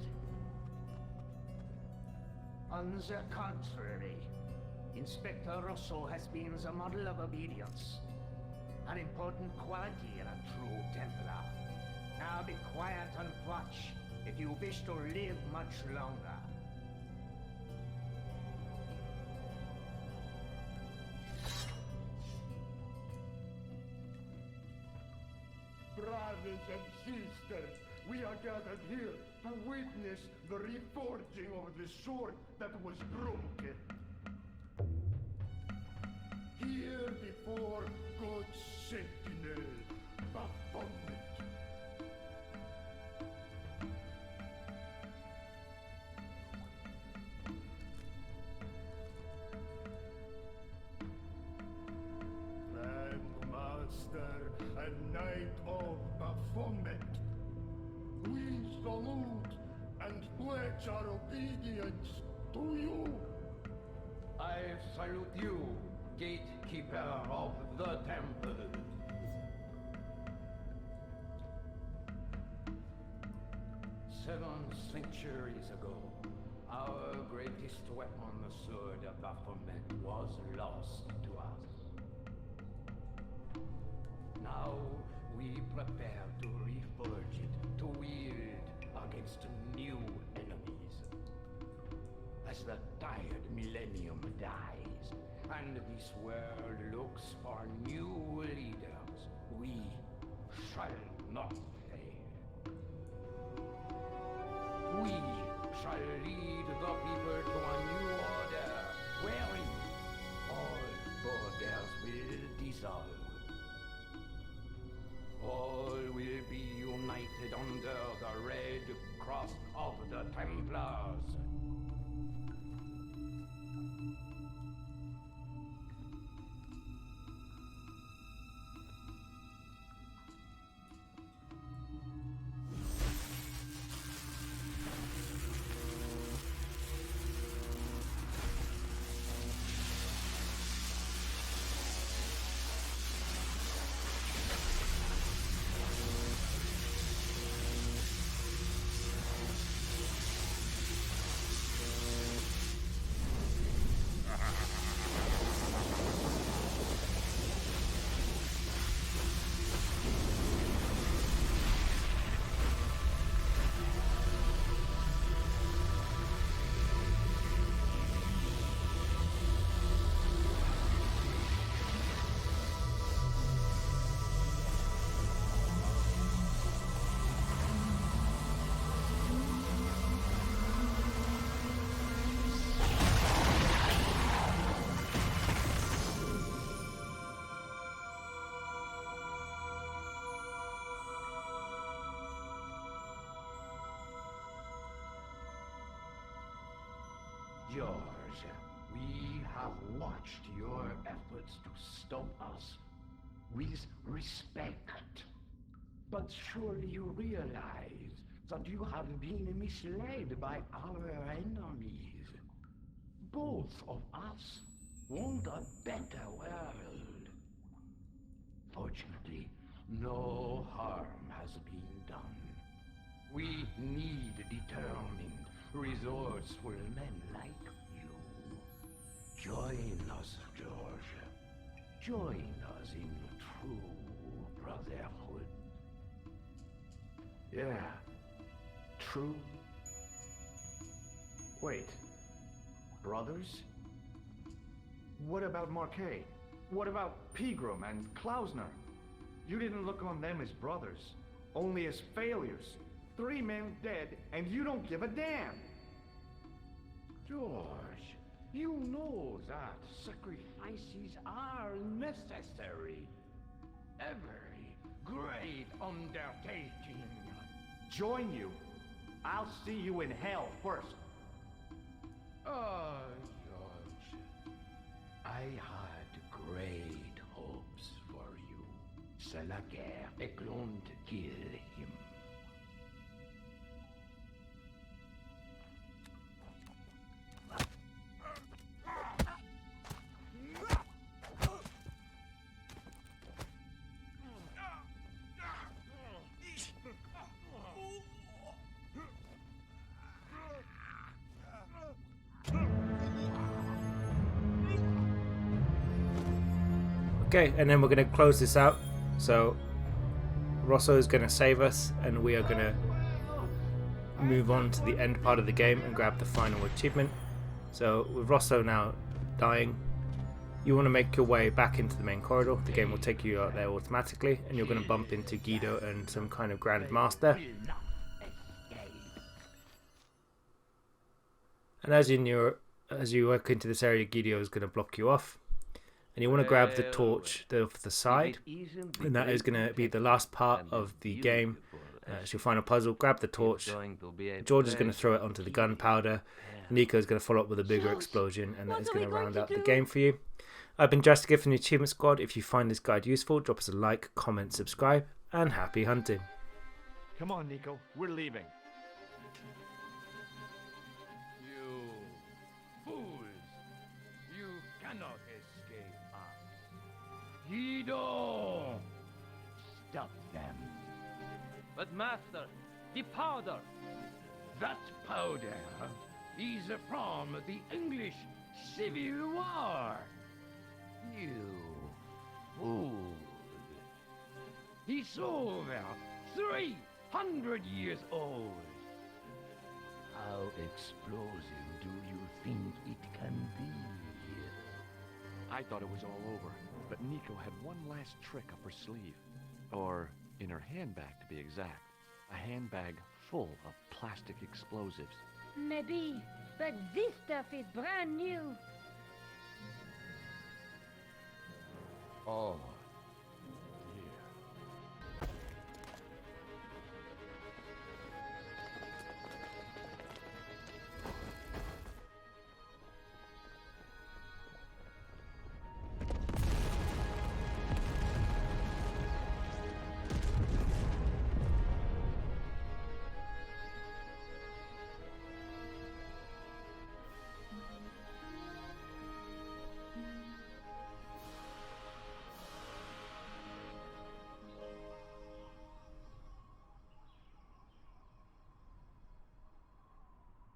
I: On the contrary, Inspector Rosso has been the model of obedience, an important quality in a true Templar. Now be quiet and watch if you wish to live much longer.
G: brothers and sisters, we are gathered here to witness the reforging of the sword that was broken. Here before God's sentinel, Baphomet. Grandmaster and Knight of Baphomet, we salute and pledge our obedience to you.
P: I salute you, gatekeeper of the Templars. 7 centuries ago, our greatest weapon, the sword of Baphomet, was lost to us. Now we prepare to reforge it, to wield against new enemies. As the tired millennium dies, and this world looks for new leaders, we shall not fail. We shall lead the people to a new order, wherein all borders will dissolve. All will be united under the red cross of the Templars. George, we have watched your efforts to stop us with respect. But surely you realize that you have been misled by our enemies. Both of us want a better world. Fortunately, no harm has been done. We need determined, resourceful men like you. Join us, George. Join us in true brotherhood. Yeah, true.
M: Wait. Brothers? What about Marquet? What about Peagram and Klausner? You didn't look on them as brothers, only as failures. 3 men dead, and you don't give a damn!
P: George, you know that sacrifices are necessary. Every great undertaking.
M: Join you? I'll see you in hell first.
P: Oh, George, I had great hopes for you. C'est la guerre est going to kill him.
A: Okay, and then we're going to close this out. So Rosso is going to save us, and we are going to move on to the end part of the game and grab the final achievement. So with Rosso now dying, You want to make your way back into the main corridor. The game will take you out there automatically, and you're going to bump into Guido and some kind of Grand Master. And as you work into this area, Guido is going to block you off. And you want to grab the torch off the side, and that is going to be the last part of the game. It's your final puzzle. Grab the torch. George is going to throw it onto the gunpowder. Nico is going to follow up with a bigger explosion, and that is going to round out the game for you. I've been Justin from the Achievement Squad. If you find this guide useful, drop us a like, comment, subscribe, and happy hunting.
M: Come on, Nico. We're leaving.
H: You fools! You cannot escape us.
P: Guido! Stop them.
I: But master, the powder!
P: That powder is from the English Civil War. You fool. He's over 300 years old. How explosive do you think it can be?
M: I thought it was all over, but Nico had one last trick up her sleeve. Or in her handbag, to be exact. A handbag full of plastic explosives.
S: Maybe, but this stuff is brand new.
M: Oh.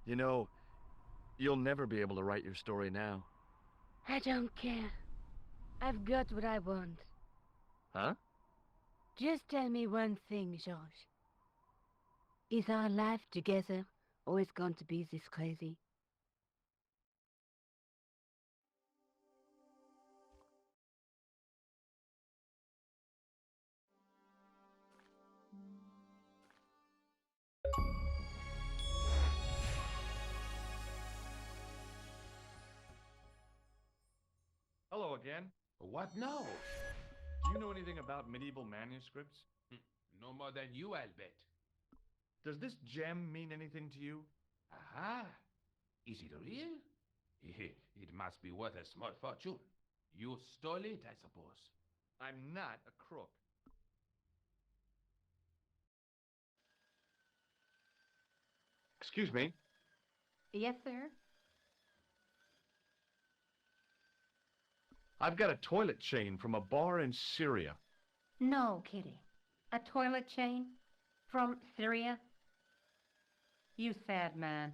M: You know, you'll never be able to write your story now.
S: I don't care. I've got what I want.
M: Huh?
S: Just tell me one thing, George. Is our life together always going to be this crazy?
M: Hello again.
H: What now?
M: Do you know anything about medieval manuscripts?
H: No more than you, I'll bet.
M: Does this gem mean anything to you?
H: Aha! Is it real? It must be worth a small fortune. You stole it, I suppose.
M: I'm not a crook. Excuse me.
J: Yes, sir?
M: I've got a toilet chain from a bar in Syria.
J: No kidding. A toilet chain? From Syria? You sad man.